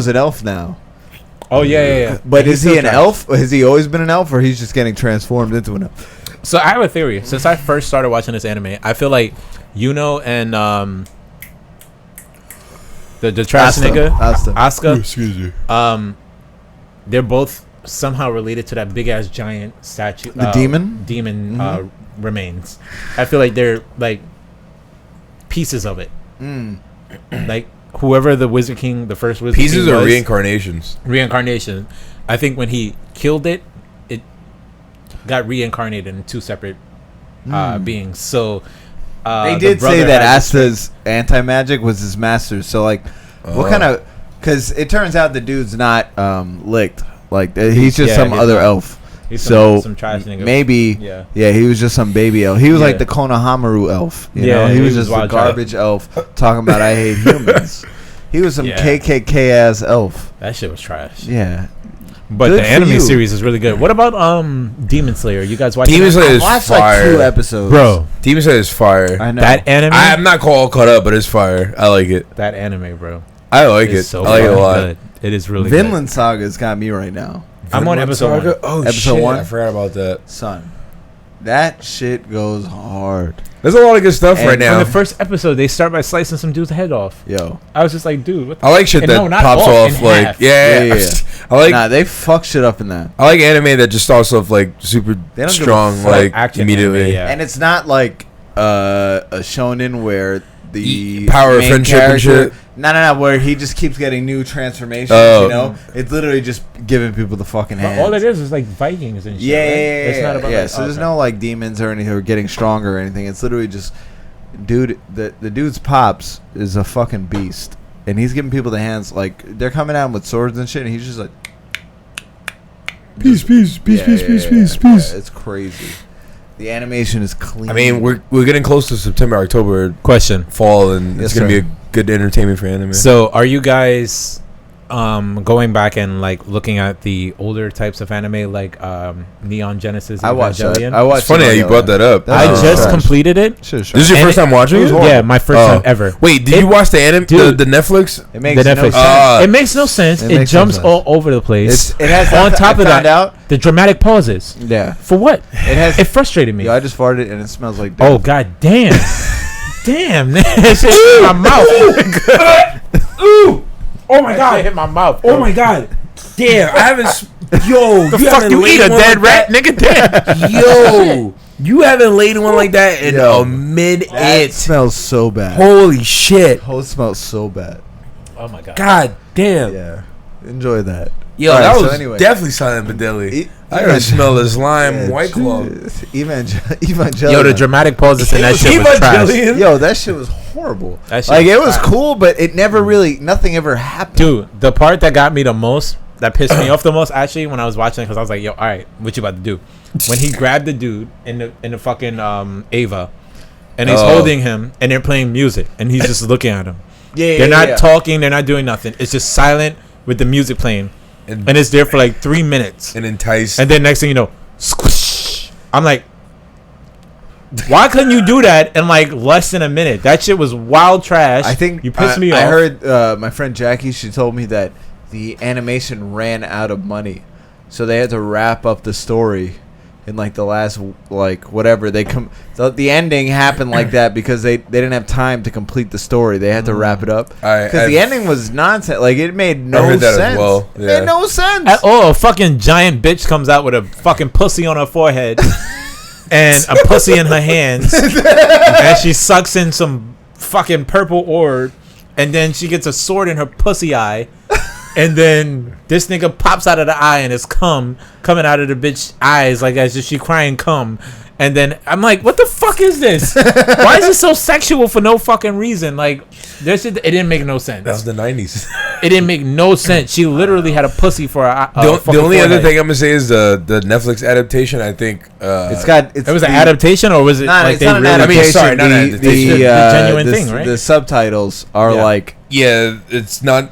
Speaker 3: an elf now.
Speaker 1: Oh yeah.
Speaker 3: But
Speaker 1: And
Speaker 3: is
Speaker 1: he's
Speaker 3: he
Speaker 1: still
Speaker 3: an
Speaker 1: trash.
Speaker 3: elf? Has he always been an elf, or he's just getting transformed into an elf?
Speaker 1: So I have a theory. Since I first started watching this anime, I feel like Yuno and the trash nigga Asuka,
Speaker 2: Excuse you.
Speaker 1: they're both somehow related to that big ass giant statue.
Speaker 3: The demon?
Speaker 1: Demon remains. I feel like they're like pieces of it. Like whoever the Wizard King, the first Wizard
Speaker 2: Pieces
Speaker 1: King
Speaker 2: are
Speaker 1: was,
Speaker 2: reincarnations.
Speaker 1: reincarnation. I think when he killed it, got reincarnated in two separate beings. So
Speaker 3: They
Speaker 1: the
Speaker 3: did
Speaker 1: brother
Speaker 3: say that
Speaker 1: has this
Speaker 3: Asta's anti-magic was his master. So like, what kind of? Because it turns out the dude's not licked. Like he's just
Speaker 1: Yeah,
Speaker 3: some
Speaker 1: he's
Speaker 3: other
Speaker 1: not.
Speaker 3: elf.
Speaker 1: He's
Speaker 3: So
Speaker 1: some trash nigga.
Speaker 3: maybe
Speaker 1: Yeah.
Speaker 3: he was just some baby elf. He was
Speaker 1: Yeah.
Speaker 3: like the Konohamaru elf. You
Speaker 1: Yeah,
Speaker 3: know, he
Speaker 1: he
Speaker 3: was
Speaker 1: was
Speaker 3: just a
Speaker 1: wild child.
Speaker 3: garbage elf talking about I hate humans. He was some
Speaker 1: Yeah.
Speaker 3: KKK ass elf.
Speaker 1: That shit was trash.
Speaker 3: Yeah.
Speaker 1: But
Speaker 3: Good
Speaker 1: the
Speaker 3: for
Speaker 1: anime
Speaker 3: you.
Speaker 1: series is really good. What about Demon Slayer? You guys watching
Speaker 2: Demon
Speaker 1: that?
Speaker 2: Slayer is
Speaker 3: Watched
Speaker 2: fire.
Speaker 3: like 2 episodes,
Speaker 1: Bro,
Speaker 2: Demon Slayer is fire.
Speaker 3: I know
Speaker 1: that anime,
Speaker 2: I'm not all caught up, but it's fire. I like it.
Speaker 1: that anime, bro.
Speaker 2: I like
Speaker 1: is
Speaker 2: it.
Speaker 1: so
Speaker 2: I like it a
Speaker 1: fucking
Speaker 2: lot.
Speaker 1: good. It is really
Speaker 3: Vinland Saga's got me right now,
Speaker 1: good. I'm on episode 1.
Speaker 2: Oh
Speaker 3: Episode
Speaker 2: shit!
Speaker 3: 1?
Speaker 2: I forgot about that.
Speaker 3: son. That shit goes hard,
Speaker 2: There's a lot of good stuff
Speaker 3: And
Speaker 2: right
Speaker 1: In
Speaker 2: now.
Speaker 1: the first episode, they start by slicing some dude's head off.
Speaker 3: yo.
Speaker 1: I was just like, dude, what the
Speaker 2: I like shit
Speaker 1: And
Speaker 2: that
Speaker 1: no, not
Speaker 2: pops
Speaker 1: off,
Speaker 2: off
Speaker 1: in
Speaker 2: like
Speaker 1: half.
Speaker 2: yeah.
Speaker 3: Yeah.
Speaker 2: I like
Speaker 3: Nah, they fuck shit up in that,
Speaker 2: I like anime that just starts off like super
Speaker 3: They don't give a
Speaker 2: strong,
Speaker 3: fuck.
Speaker 2: like
Speaker 1: Action
Speaker 2: immediately.
Speaker 1: anime, yeah.
Speaker 3: and it's not like a shonen where the
Speaker 2: Power of
Speaker 3: main
Speaker 2: friendship and
Speaker 3: character-
Speaker 2: shit?
Speaker 3: No, where he just keeps getting new transformations.
Speaker 2: Oh.
Speaker 3: You know, it's literally just giving people the fucking
Speaker 1: But
Speaker 3: hands.
Speaker 1: all it is like Vikings and shit.
Speaker 3: Yeah,
Speaker 1: right?
Speaker 3: yeah,
Speaker 1: It's not about
Speaker 3: yeah.
Speaker 1: like,
Speaker 3: So there's
Speaker 1: okay.
Speaker 3: no like demons or anything or getting stronger or anything. It's literally just, dude. The dude's pops is a fucking beast, and he's giving people the hands like they're coming at him with swords and shit, and he's just like,
Speaker 2: Peace, peace, peace,
Speaker 3: Yeah,
Speaker 2: peace,
Speaker 3: yeah,
Speaker 2: peace,
Speaker 3: yeah,
Speaker 2: peace,
Speaker 3: yeah.
Speaker 2: peace.
Speaker 3: It's crazy. The animation is clean.
Speaker 2: I mean, we're getting close to September, October,
Speaker 1: Question.
Speaker 2: fall, and
Speaker 3: Yes,
Speaker 2: it's gonna
Speaker 3: sir.
Speaker 2: be a good entertainment for anime.
Speaker 1: So, are you guys going back and like looking at the older types of anime, like Neon Genesis.
Speaker 3: I watched that.
Speaker 1: Evangelion.
Speaker 3: I watched.
Speaker 2: It's funny how you brought that up.
Speaker 1: I just
Speaker 3: trash.
Speaker 1: completed it.
Speaker 2: This is your
Speaker 1: And
Speaker 2: first time watching it?
Speaker 1: Yeah, my first time ever.
Speaker 2: Wait, did you watch the anime,
Speaker 1: Dude.
Speaker 2: the Netflix?
Speaker 3: It makes
Speaker 1: The
Speaker 3: no
Speaker 1: Netflix.
Speaker 3: sense.
Speaker 1: It makes no sense.
Speaker 3: It
Speaker 1: It
Speaker 3: makes no
Speaker 1: jumps
Speaker 3: sense.
Speaker 1: all over the place.
Speaker 3: It has
Speaker 1: On top of
Speaker 3: I found
Speaker 1: that,
Speaker 3: out.
Speaker 1: the dramatic pauses.
Speaker 3: Yeah,
Speaker 1: For what?
Speaker 3: it has.
Speaker 1: It frustrated me.
Speaker 3: Yo, I just farted and it smells like.
Speaker 1: Oh
Speaker 3: death.
Speaker 1: god damn. Damn, man. That shit hit my mouth. Ooh. Oh my god. It hit my mouth.
Speaker 2: Oh my god. Damn, I haven't. Yo,
Speaker 1: The fuck you eat a dead rat, nigga? Damn.
Speaker 2: Yo, you haven't laid one like that in
Speaker 3: Yo,
Speaker 2: a minute.
Speaker 3: It smells so bad.
Speaker 2: Holy shit.
Speaker 3: Whole smells so bad.
Speaker 1: Oh my god.
Speaker 2: God damn.
Speaker 3: Yeah, enjoy that.
Speaker 2: Yo,
Speaker 3: Alright,
Speaker 2: that
Speaker 3: so
Speaker 2: was
Speaker 3: anyway.
Speaker 2: definitely Silent but Deadly.
Speaker 3: E-
Speaker 2: I gotta smell this lime
Speaker 3: Yeah,
Speaker 2: White Claw.
Speaker 3: Evangelion.
Speaker 1: Yo, the dramatic pauses in that shit was trash.
Speaker 2: Evangelion?
Speaker 3: Yo, that shit was horrible.
Speaker 1: That shit
Speaker 3: Like
Speaker 1: was
Speaker 3: it was
Speaker 1: trash.
Speaker 3: cool, but it never really. Nothing ever happened.
Speaker 1: Dude, the part that got me the most, that pissed me off the most, actually, when I was watching it, because I was like, yo, all right, what you about to do? When he grabbed the dude in the fucking Ava, and he's holding him, and they're playing music, and he's just looking at him.
Speaker 3: Yeah,
Speaker 1: They're not talking, they're not doing nothing. It's just silent with the music playing, and it's there for like 3 minutes,
Speaker 2: And entice.
Speaker 1: and then next thing you know, squish. I'm like, why couldn't you do that in like less than a minute? That shit was wild trash.
Speaker 3: I think
Speaker 1: you pissed me off.
Speaker 3: I heard my friend Jackie. She told me that the animation ran out of money, so they had to wrap up the story in like the last like whatever they come. The ending happened like that because they didn't have time to complete the story. They had to wrap it up because the ending was nonsense. Like it made no
Speaker 2: heard that as
Speaker 3: sense.
Speaker 2: well.
Speaker 3: It
Speaker 2: Yeah.
Speaker 3: made no sense.
Speaker 1: A fucking giant bitch comes out with a fucking pussy on her forehead and a pussy in her hands, and she sucks in some fucking purple orb, and then she gets a sword in her pussy eye, and then this nigga pops out of the eye and it's cum coming out of the bitch eyes like as if she crying cum. And then I'm like, what the fuck is this? Why is it so sexual for no fucking reason? Like, this shit, it didn't make no sense.
Speaker 2: That was the 90s.
Speaker 1: It didn't make no sense. She literally had a pussy for a
Speaker 2: The only other thing I'm gonna say is the Netflix adaptation. I think
Speaker 3: It's
Speaker 1: It was an adaptation, or was it
Speaker 3: Not,
Speaker 1: like
Speaker 3: it's
Speaker 1: they
Speaker 3: not an
Speaker 1: really?
Speaker 3: adaptation.
Speaker 2: sorry, not an adaptation.
Speaker 1: The genuine thing, right?
Speaker 3: The subtitles are
Speaker 1: Yeah.
Speaker 3: like
Speaker 2: yeah, it's not.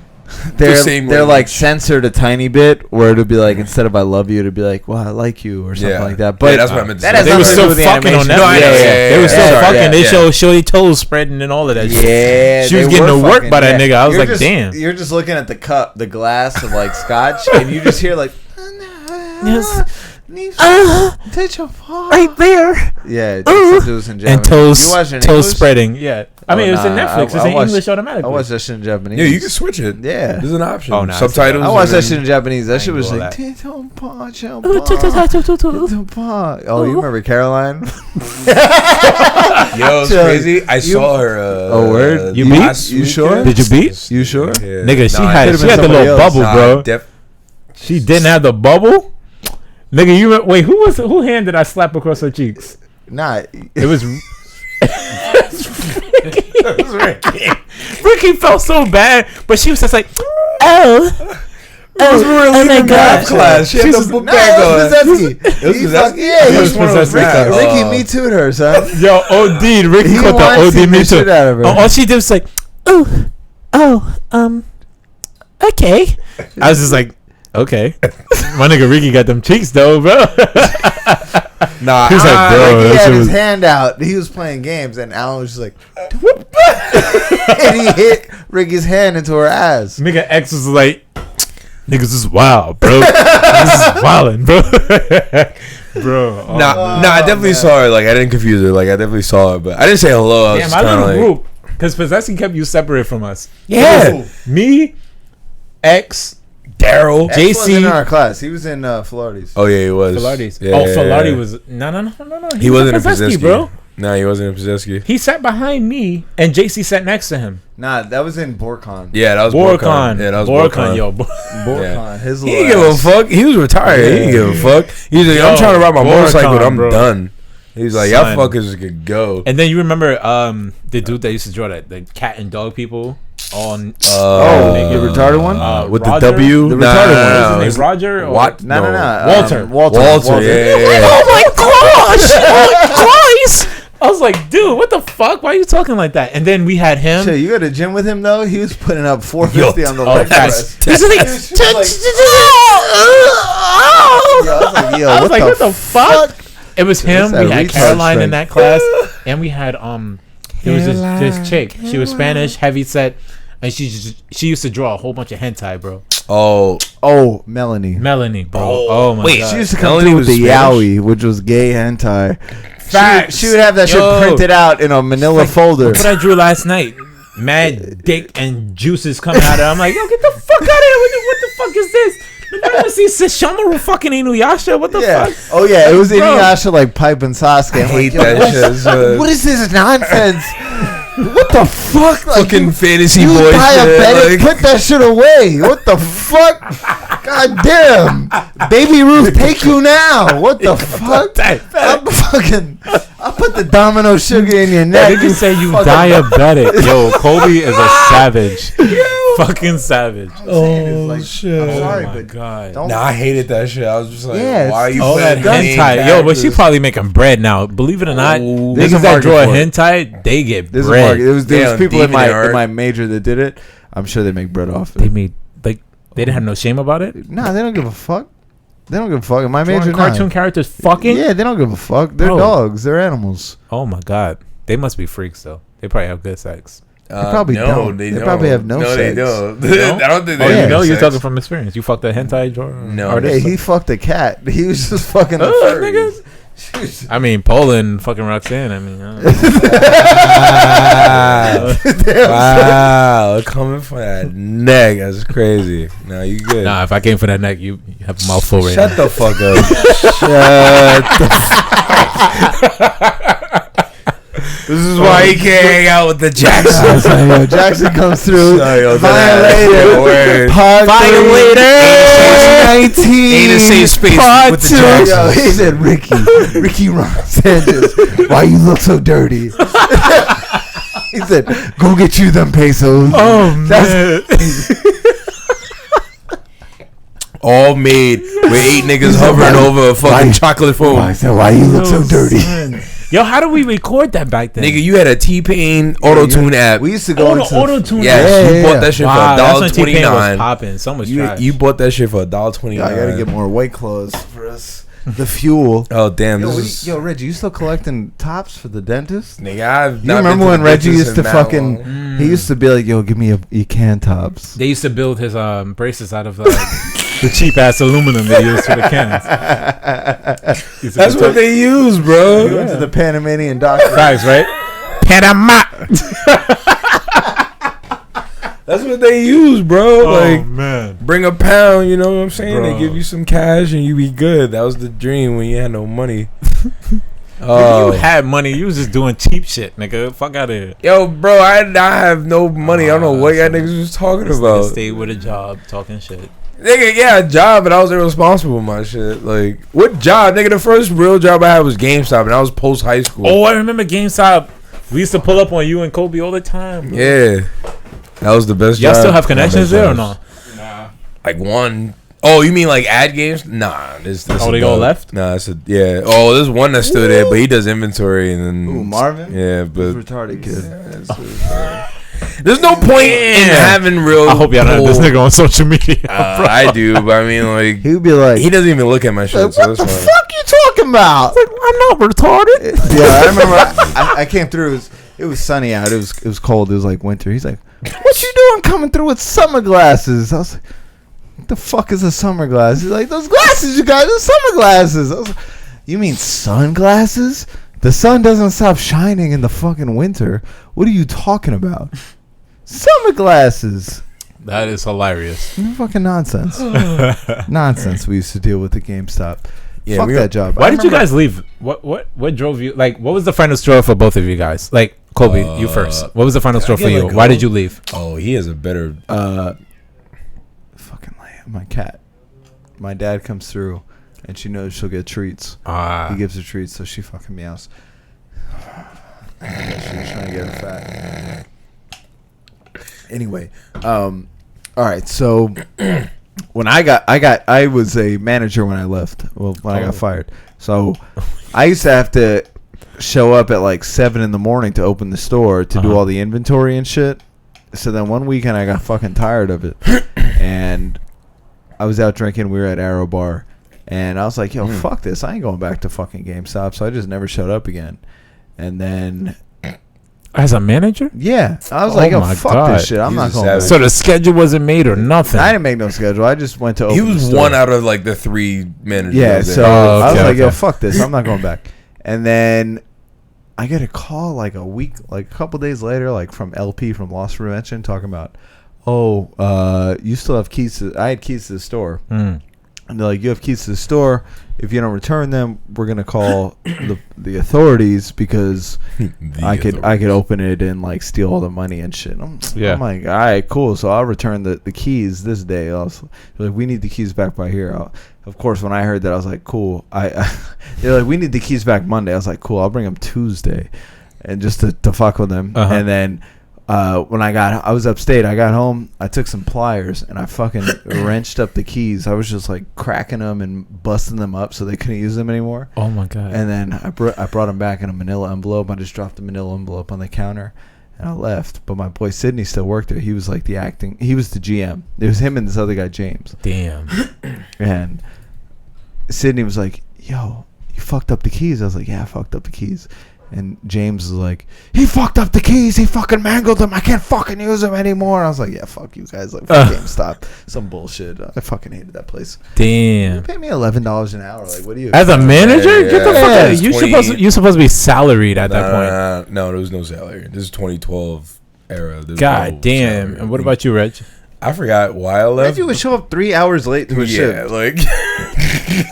Speaker 3: they're
Speaker 2: same
Speaker 3: they're
Speaker 2: language.
Speaker 3: like censored a tiny bit, where it'll be like instead of "I love you," it'll be like "Well, I like you" or something
Speaker 2: Yeah.
Speaker 3: like that.
Speaker 2: Yeah,
Speaker 3: But
Speaker 2: that's what I meant to
Speaker 3: that
Speaker 2: say.
Speaker 3: has
Speaker 1: They were
Speaker 3: nothing to do
Speaker 1: still
Speaker 3: with the
Speaker 1: fucking on
Speaker 3: animation.
Speaker 1: that.
Speaker 2: No, I know, yeah,
Speaker 1: They were still
Speaker 2: sorry,
Speaker 1: fucking.
Speaker 2: yeah,
Speaker 1: They
Speaker 2: yeah.
Speaker 1: showed shorty toes spreading and all of that shit.
Speaker 3: Yeah,
Speaker 1: She was
Speaker 3: they
Speaker 1: getting
Speaker 3: were
Speaker 1: the work
Speaker 3: fucking-
Speaker 1: by that nigga. I was
Speaker 3: You're
Speaker 1: like,
Speaker 3: just-
Speaker 1: damn.
Speaker 3: You're just looking at the cup, the glass of like scotch, and you just hear like, right there. Yeah, it was in Japanese.
Speaker 1: And toes,
Speaker 3: You watch it in
Speaker 1: toes
Speaker 3: English?
Speaker 1: spreading. Yeah, I mean,
Speaker 3: Oh,
Speaker 1: it's in
Speaker 3: nah,
Speaker 1: Netflix. It's
Speaker 3: I
Speaker 1: in
Speaker 3: watched-
Speaker 1: English automatically.
Speaker 3: I watched that shit in Japanese.
Speaker 2: Yeah, you can switch it.
Speaker 3: Yeah.
Speaker 2: There's an option.
Speaker 1: Oh, nah,
Speaker 2: Subtitles.
Speaker 3: I watched that
Speaker 2: and-
Speaker 3: shit in Japanese. That shit
Speaker 1: ain't
Speaker 3: was
Speaker 1: gonna
Speaker 3: like,
Speaker 1: that.
Speaker 3: oh, you remember Caroline?
Speaker 2: Yo, it's
Speaker 3: Chuck,
Speaker 2: crazy. I
Speaker 3: you-
Speaker 2: saw her.
Speaker 3: Oh, word?
Speaker 1: You beat?
Speaker 2: last
Speaker 3: You sure?
Speaker 2: weekend.
Speaker 1: Did you beat?
Speaker 3: You sure?
Speaker 2: Yeah.
Speaker 1: Nigga, she
Speaker 2: Nah,
Speaker 1: had
Speaker 3: could've
Speaker 1: she
Speaker 3: been
Speaker 1: had the
Speaker 3: somebody
Speaker 1: little
Speaker 3: else.
Speaker 1: bubble,
Speaker 2: nah,
Speaker 1: bro. She didn't have the bubble. Nigga, you wait. Who hand did I slap across her cheeks?
Speaker 3: Nah.
Speaker 1: It was. Ricky felt so bad, but she was just like, oh. Oh my God!
Speaker 2: class. She had the book
Speaker 3: Nah,
Speaker 2: bag
Speaker 3: it
Speaker 2: on.
Speaker 3: was Possessky.
Speaker 2: It was
Speaker 3: He
Speaker 2: Possessky?
Speaker 3: fuck- Yeah,
Speaker 2: It
Speaker 3: he
Speaker 2: was one of those
Speaker 1: Possessky.
Speaker 2: guys.
Speaker 3: Ricky me too'd her, son.
Speaker 1: Yo, OD, Ricky
Speaker 3: He
Speaker 1: caught the
Speaker 3: wants
Speaker 1: OD
Speaker 3: the
Speaker 1: me
Speaker 3: shit
Speaker 1: too.
Speaker 3: out of her.
Speaker 1: All she did was like, okay. I was just like, okay. My nigga Ricky got them cheeks though, bro.
Speaker 2: Nah,
Speaker 1: He's like, bro,
Speaker 3: Ricky
Speaker 1: that
Speaker 3: had
Speaker 1: shit
Speaker 3: his
Speaker 1: was-
Speaker 3: hand out. He was playing games, and Alan was just like, and he hit Ricky's hand into her ass.
Speaker 1: Nigga X was like, niggas this is wild, bro. This is wildin', bro. Bro. Oh,
Speaker 2: Nah, I definitely saw her. Like, I didn't confuse her. Like, I definitely saw her, but I didn't say hello. I was
Speaker 1: damn,
Speaker 2: just
Speaker 1: my
Speaker 2: kinda
Speaker 1: little
Speaker 2: like,
Speaker 1: group. Because Possessing kept you separate from us.
Speaker 2: Yeah.
Speaker 1: Me, X,
Speaker 2: Daryl.
Speaker 3: X wasn't in
Speaker 1: JC,
Speaker 3: our class. He was in Florides.
Speaker 2: Oh yeah, he was.
Speaker 1: Filardes.
Speaker 2: Yeah,
Speaker 1: Oh,
Speaker 2: yeah,
Speaker 1: Filardi
Speaker 2: yeah.
Speaker 1: was no.
Speaker 2: He wasn't in
Speaker 1: Possessky,
Speaker 2: Possessky,
Speaker 1: bro.
Speaker 2: Nah, he wasn't in Possessky.
Speaker 1: He sat behind me, and JC sat next to him.
Speaker 3: Nah, that was in Borcon.
Speaker 2: Yeah, that was
Speaker 1: Borcon.
Speaker 2: Borcon. Yeah, that was
Speaker 1: Borcon,
Speaker 2: Borcon.
Speaker 1: yo.
Speaker 3: Borcon.
Speaker 2: Yeah.
Speaker 3: His
Speaker 2: He
Speaker 3: little
Speaker 2: didn't give a
Speaker 3: ass.
Speaker 2: fuck. He was retired. He didn't give a fuck. He was like, I'm
Speaker 1: Yo,
Speaker 2: trying to ride my motorcycle, but
Speaker 1: Borcon,
Speaker 2: I'm
Speaker 1: bro.
Speaker 2: done. He's like,
Speaker 1: Son.
Speaker 2: y'all fuckers could go.
Speaker 1: And then you remember the dude that used to draw that the cat and dog people on
Speaker 3: Oh, the retarded one?
Speaker 2: With
Speaker 1: Roger?
Speaker 2: the W,
Speaker 3: The
Speaker 2: Nah,
Speaker 3: retarded
Speaker 2: nah,
Speaker 3: one.
Speaker 2: nah,
Speaker 1: Is his name
Speaker 2: it's-
Speaker 1: Roger or
Speaker 2: What?
Speaker 3: No.
Speaker 1: Walter.
Speaker 3: Walter.
Speaker 2: Walter. Yeah.
Speaker 1: Oh my gosh! Oh my gosh! I was like, dude, what the fuck? Why are you talking like that? And then we had him.
Speaker 3: Shit, you go to gym with him though? He was putting up 450 on the leg press.
Speaker 1: He's like, I was like, what the fuck? It was him. We had Caroline in that class, and we had there was this chick. She was Spanish, heavy set, and she used to draw a whole bunch of hentai, bro.
Speaker 3: Oh, Melanie,
Speaker 1: bro. Oh my god.
Speaker 3: She used to come through with the yaoi, which was gay hentai. She would have that shit printed out in a manila folder.
Speaker 1: What I drew last night. Mad dick and juices coming out of it. I'm like, yo, get the fuck out of here. What the fuck is this? I see Sesshomaru fucking Inuyasha. What the fuck?
Speaker 3: Oh yeah, it was Inuyasha like Pipe and Sasuke.
Speaker 2: I hate that shit.
Speaker 3: What is this nonsense? What the fuck? Like,
Speaker 2: fucking fantasy
Speaker 3: you
Speaker 2: boy
Speaker 3: diabetic,
Speaker 2: shit.
Speaker 3: put that shit away. What the fuck? God damn. Baby Ruth, take you now. What the fuck? I'll put the domino sugar in your neck.
Speaker 1: Did you say you diabetic? Yo, Kobe is a savage. Fucking savage.
Speaker 3: Oh
Speaker 2: shit.
Speaker 3: I'm sorry,
Speaker 1: but
Speaker 3: God.
Speaker 2: Nah, I hated that shit. I was just like,
Speaker 3: Yeah,
Speaker 2: why are you
Speaker 1: that
Speaker 2: playing
Speaker 1: hentai? Yo, but she probably making bread now. Believe it or not,
Speaker 3: There's
Speaker 1: niggas
Speaker 3: a
Speaker 1: that draw a
Speaker 3: market for
Speaker 1: hentai, they get
Speaker 3: There's
Speaker 1: bread.
Speaker 3: there was people in
Speaker 2: DeviantArt.
Speaker 3: my major that did it. I'm sure they make bread off it.
Speaker 1: They made like they didn't have no shame about it.
Speaker 3: Nah, they don't give a fuck. They don't give a fuck. In my
Speaker 1: Drawing
Speaker 3: major,
Speaker 1: cartoon characters fucking.
Speaker 3: Yeah, they don't give a fuck. They're
Speaker 1: Bro.
Speaker 3: dogs. They're animals.
Speaker 1: Oh my god, they must be freaks though. They probably have good sex.
Speaker 3: They probably don't. They probably have no
Speaker 2: No, they
Speaker 3: sex.
Speaker 2: don't.
Speaker 1: don't?
Speaker 2: I don't think they
Speaker 1: Oh,
Speaker 3: yeah.
Speaker 1: you know,
Speaker 2: have
Speaker 1: you're
Speaker 2: sex.
Speaker 1: talking from experience. You fucked a hentai drawer.
Speaker 2: No.
Speaker 1: artist?
Speaker 3: Yeah, he fucked a cat. He was just fucking the furries.
Speaker 1: I mean, Poland fucking Roxanne. I mean,
Speaker 2: Wow, coming for that neck. That's crazy. Nah, you good.
Speaker 1: nah. If I came for that neck, you have a mouthful right
Speaker 2: Shut
Speaker 1: now.
Speaker 2: the fuck up. This is why he can't hang out with the Jacksons.
Speaker 3: Yo, Jackson comes through.
Speaker 2: Violator.
Speaker 1: Violator.
Speaker 3: 19.
Speaker 2: Ain't a safe space
Speaker 3: Part
Speaker 2: with the
Speaker 3: 2.
Speaker 2: Jacksons.
Speaker 3: Yo, he said, Ricky Ron Sanchez, why you look so dirty? He said, go get you them pesos.
Speaker 1: Oh man.
Speaker 2: All made with 8 niggas hovering over a fucking chocolate foam.
Speaker 3: I said, why you look so dirty?
Speaker 1: Yo, how did we record that back then?
Speaker 2: Nigga, you had a T-Pain auto-tune app.
Speaker 3: We used to go into
Speaker 1: auto-tune.
Speaker 2: Yes, you
Speaker 3: Yeah,
Speaker 2: bought that shit
Speaker 1: Wow,
Speaker 2: for
Speaker 1: that's when T-Pain was
Speaker 2: $1.29.
Speaker 1: popping. So much trash.
Speaker 2: You bought that shit for $1.29.
Speaker 3: I gotta get more white clothes for us. The fuel.
Speaker 2: Oh damn!
Speaker 3: Yo, Reggie, you still collecting tops for the dentist?
Speaker 2: Nigga, I've
Speaker 3: You
Speaker 2: not
Speaker 3: remember
Speaker 2: been to
Speaker 3: when
Speaker 2: the
Speaker 3: Reggie
Speaker 2: dentist
Speaker 3: used to
Speaker 2: in that
Speaker 3: fucking?
Speaker 2: long.
Speaker 3: He used to be like, "Yo, give me you can tops."
Speaker 1: They used to build his braces out of the cheap ass aluminum they used for the cans.
Speaker 2: That's what they use, bro.
Speaker 3: He went to the Panamanian doctor.
Speaker 1: Facts, right? Panama.
Speaker 2: That's what they use, bro. Like,
Speaker 1: man.
Speaker 2: bring a pound. You know what I'm saying?
Speaker 1: Bro.
Speaker 2: They give you some cash and you be good. That was the dream when you had no money.
Speaker 1: You had money. You was just doing cheap shit, nigga. Fuck out of here.
Speaker 2: Yo, bro, I have no money. I don't know what y'all niggas was talking
Speaker 1: This
Speaker 2: about.
Speaker 1: nigga stayed with a job, talking shit.
Speaker 2: Nigga, yeah, a job, but I was irresponsible with my shit. Like, what job? Nigga, the first real job I had was GameStop, and I was post high school.
Speaker 1: Oh, I remember GameStop. We used to pull up on you and Kobe all the time. Bro.
Speaker 2: Yeah. That was the best
Speaker 1: Y'all
Speaker 2: job.
Speaker 1: still have connections there or
Speaker 2: no?
Speaker 1: no?
Speaker 2: Like one. Oh, you mean like ad games? Nah. This
Speaker 1: Oh, they all left?
Speaker 2: Nah, yeah. Oh, there's one that's still there, but he does inventory and then.
Speaker 3: Ooh, Marvin?
Speaker 2: Yeah,
Speaker 3: He's
Speaker 2: but
Speaker 3: retarded kid.
Speaker 2: there's no point in having real.
Speaker 1: I hope y'all know this nigga on social media.
Speaker 2: I do, but I mean, like,
Speaker 3: He would be like,
Speaker 2: he doesn't even look at my shit.
Speaker 3: "What
Speaker 2: So
Speaker 3: the
Speaker 2: that's fine.
Speaker 3: fuck you talking about?"
Speaker 1: I'm not retarded.
Speaker 3: Yeah, I remember. I came through. It was sunny out. It was cold. It was like winter. He's like, "What you doing coming through with summer glasses?" I was like, "What the fuck is a summer glass?" He's like, "Those glasses you got, those summer glasses." I was like, "You mean sunglasses? The sun doesn't stop shining in the fucking winter. What are you talking about? Summer glasses."
Speaker 1: That is hilarious.
Speaker 3: Fucking nonsense. Nonsense we used to deal with at GameStop.
Speaker 2: Yeah,
Speaker 3: Fuck that job.
Speaker 1: Why
Speaker 3: I
Speaker 1: did you
Speaker 3: remember-
Speaker 1: guys leave? What drove you? Like, what was the final straw for both of you guys? Like, Kobe, you first. What was the final straw for
Speaker 2: get
Speaker 1: you?
Speaker 2: let
Speaker 1: Why
Speaker 2: go?
Speaker 1: did you leave?
Speaker 2: Oh, he has a better.
Speaker 3: Fucking my cat. My dad comes through, and she knows she'll get treats. He gives her treats, so she fucking meows. She's trying to get her fat. Anyway, all right. So when I was a manager when I left. Well, when I got fired. So I used to have to
Speaker 5: show up at like 7 in the morning to open the store to do all the inventory and shit. So then one weekend I got fucking tired of it, and I was out drinking. We were at Arrow Bar, and I was like, "Yo, fuck this! I ain't going back to fucking GameStop." So I just never showed up again. And then,
Speaker 1: as a manager,
Speaker 5: yeah, I was like, "Yo, fuck this shit! I'm not going back."
Speaker 1: So the schedule wasn't made or nothing.
Speaker 5: I didn't make no schedule. I just went to open
Speaker 2: He was
Speaker 5: the store.
Speaker 2: one out of like the 3 managers.
Speaker 5: Yeah, so
Speaker 1: Oh,
Speaker 5: I was
Speaker 1: okay,
Speaker 5: like, "Yo,
Speaker 1: okay.
Speaker 5: fuck this! I'm not going back." And then I get a call like a couple days later, like from LP from Lost Prevention, talking about, you still have keys to. I had keys to the store, and they're like, you have keys to the store. If you don't return them, we're gonna call the authorities because I could open it and like steal all the money and shit. I'm like, all right, cool. So I'll return the keys this day. I was like, we need the keys back by here. Of course, when I heard that, I was like, cool. They're like, we need the keys back Monday. I was like, cool. I'll bring them Tuesday, and just to fuck with them. And then when I was upstate. I got home. I took some pliers and I fucking wrenched up the keys. I was just like cracking them and busting them up so they couldn't use them anymore.
Speaker 1: Oh my god!
Speaker 5: And then I brought them back in a manila envelope. I just dropped the manila envelope on the counter. And I left, but my boy Sydney still worked there. He was like he was the GM. It was him and this other guy, James.
Speaker 1: Damn.
Speaker 5: And Sydney was like, yo, you fucked up the keys. I was like, yeah, I fucked up the keys. And James was like, he fucked up the keys. He fucking mangled them. I can't fucking use them anymore. And I was like, yeah, fuck you guys. Like, fuck GameStop. Some bullshit. I fucking hated that place.
Speaker 1: Damn.
Speaker 5: You pay me $11 an hour. Like, what do you?
Speaker 1: As a manager,
Speaker 2: Yeah,
Speaker 1: get the fuck out.
Speaker 2: it's
Speaker 1: You
Speaker 2: 20
Speaker 1: supposed to be salaried at that point.
Speaker 2: No, there was no salary. This is 2012 era. There's
Speaker 1: God
Speaker 2: no
Speaker 1: damn.
Speaker 2: salary.
Speaker 1: And what about you, Reg?
Speaker 2: I forgot why I left.
Speaker 5: Imagine you would show up 3 hours late to a shift.
Speaker 2: like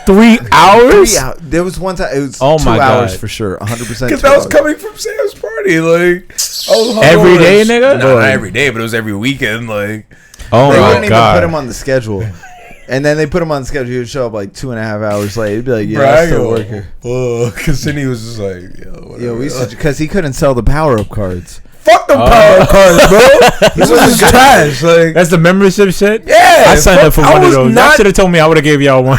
Speaker 1: 3 hours?
Speaker 5: There was one time. It was
Speaker 1: Oh
Speaker 5: 2
Speaker 1: my
Speaker 5: hours
Speaker 1: God.
Speaker 5: for sure. 100%.
Speaker 2: because I was coming from Sam's party. Like I was
Speaker 1: Every
Speaker 2: hungover.
Speaker 1: day, nigga?
Speaker 2: Not every day, but it was every weekend. Like
Speaker 1: Oh
Speaker 5: They
Speaker 1: my
Speaker 5: wouldn't even
Speaker 1: god.
Speaker 5: put him on the schedule. And then they put him on the schedule. He would show up like 2.5 hours late. He'd be like, yeah,
Speaker 2: bro,
Speaker 5: I still work here.
Speaker 2: because Sydney was just like, yo, whatever.
Speaker 5: Yeah, we used to, because he couldn't sell the power-up cards.
Speaker 2: Fuck them power cards, bro. This was just trash. Like,
Speaker 1: That's the membership shit?
Speaker 2: yeah,
Speaker 1: I signed up for
Speaker 2: I
Speaker 1: one of
Speaker 2: was
Speaker 1: those. Y'all
Speaker 2: not-
Speaker 1: should have told me. I would have gave y'all one.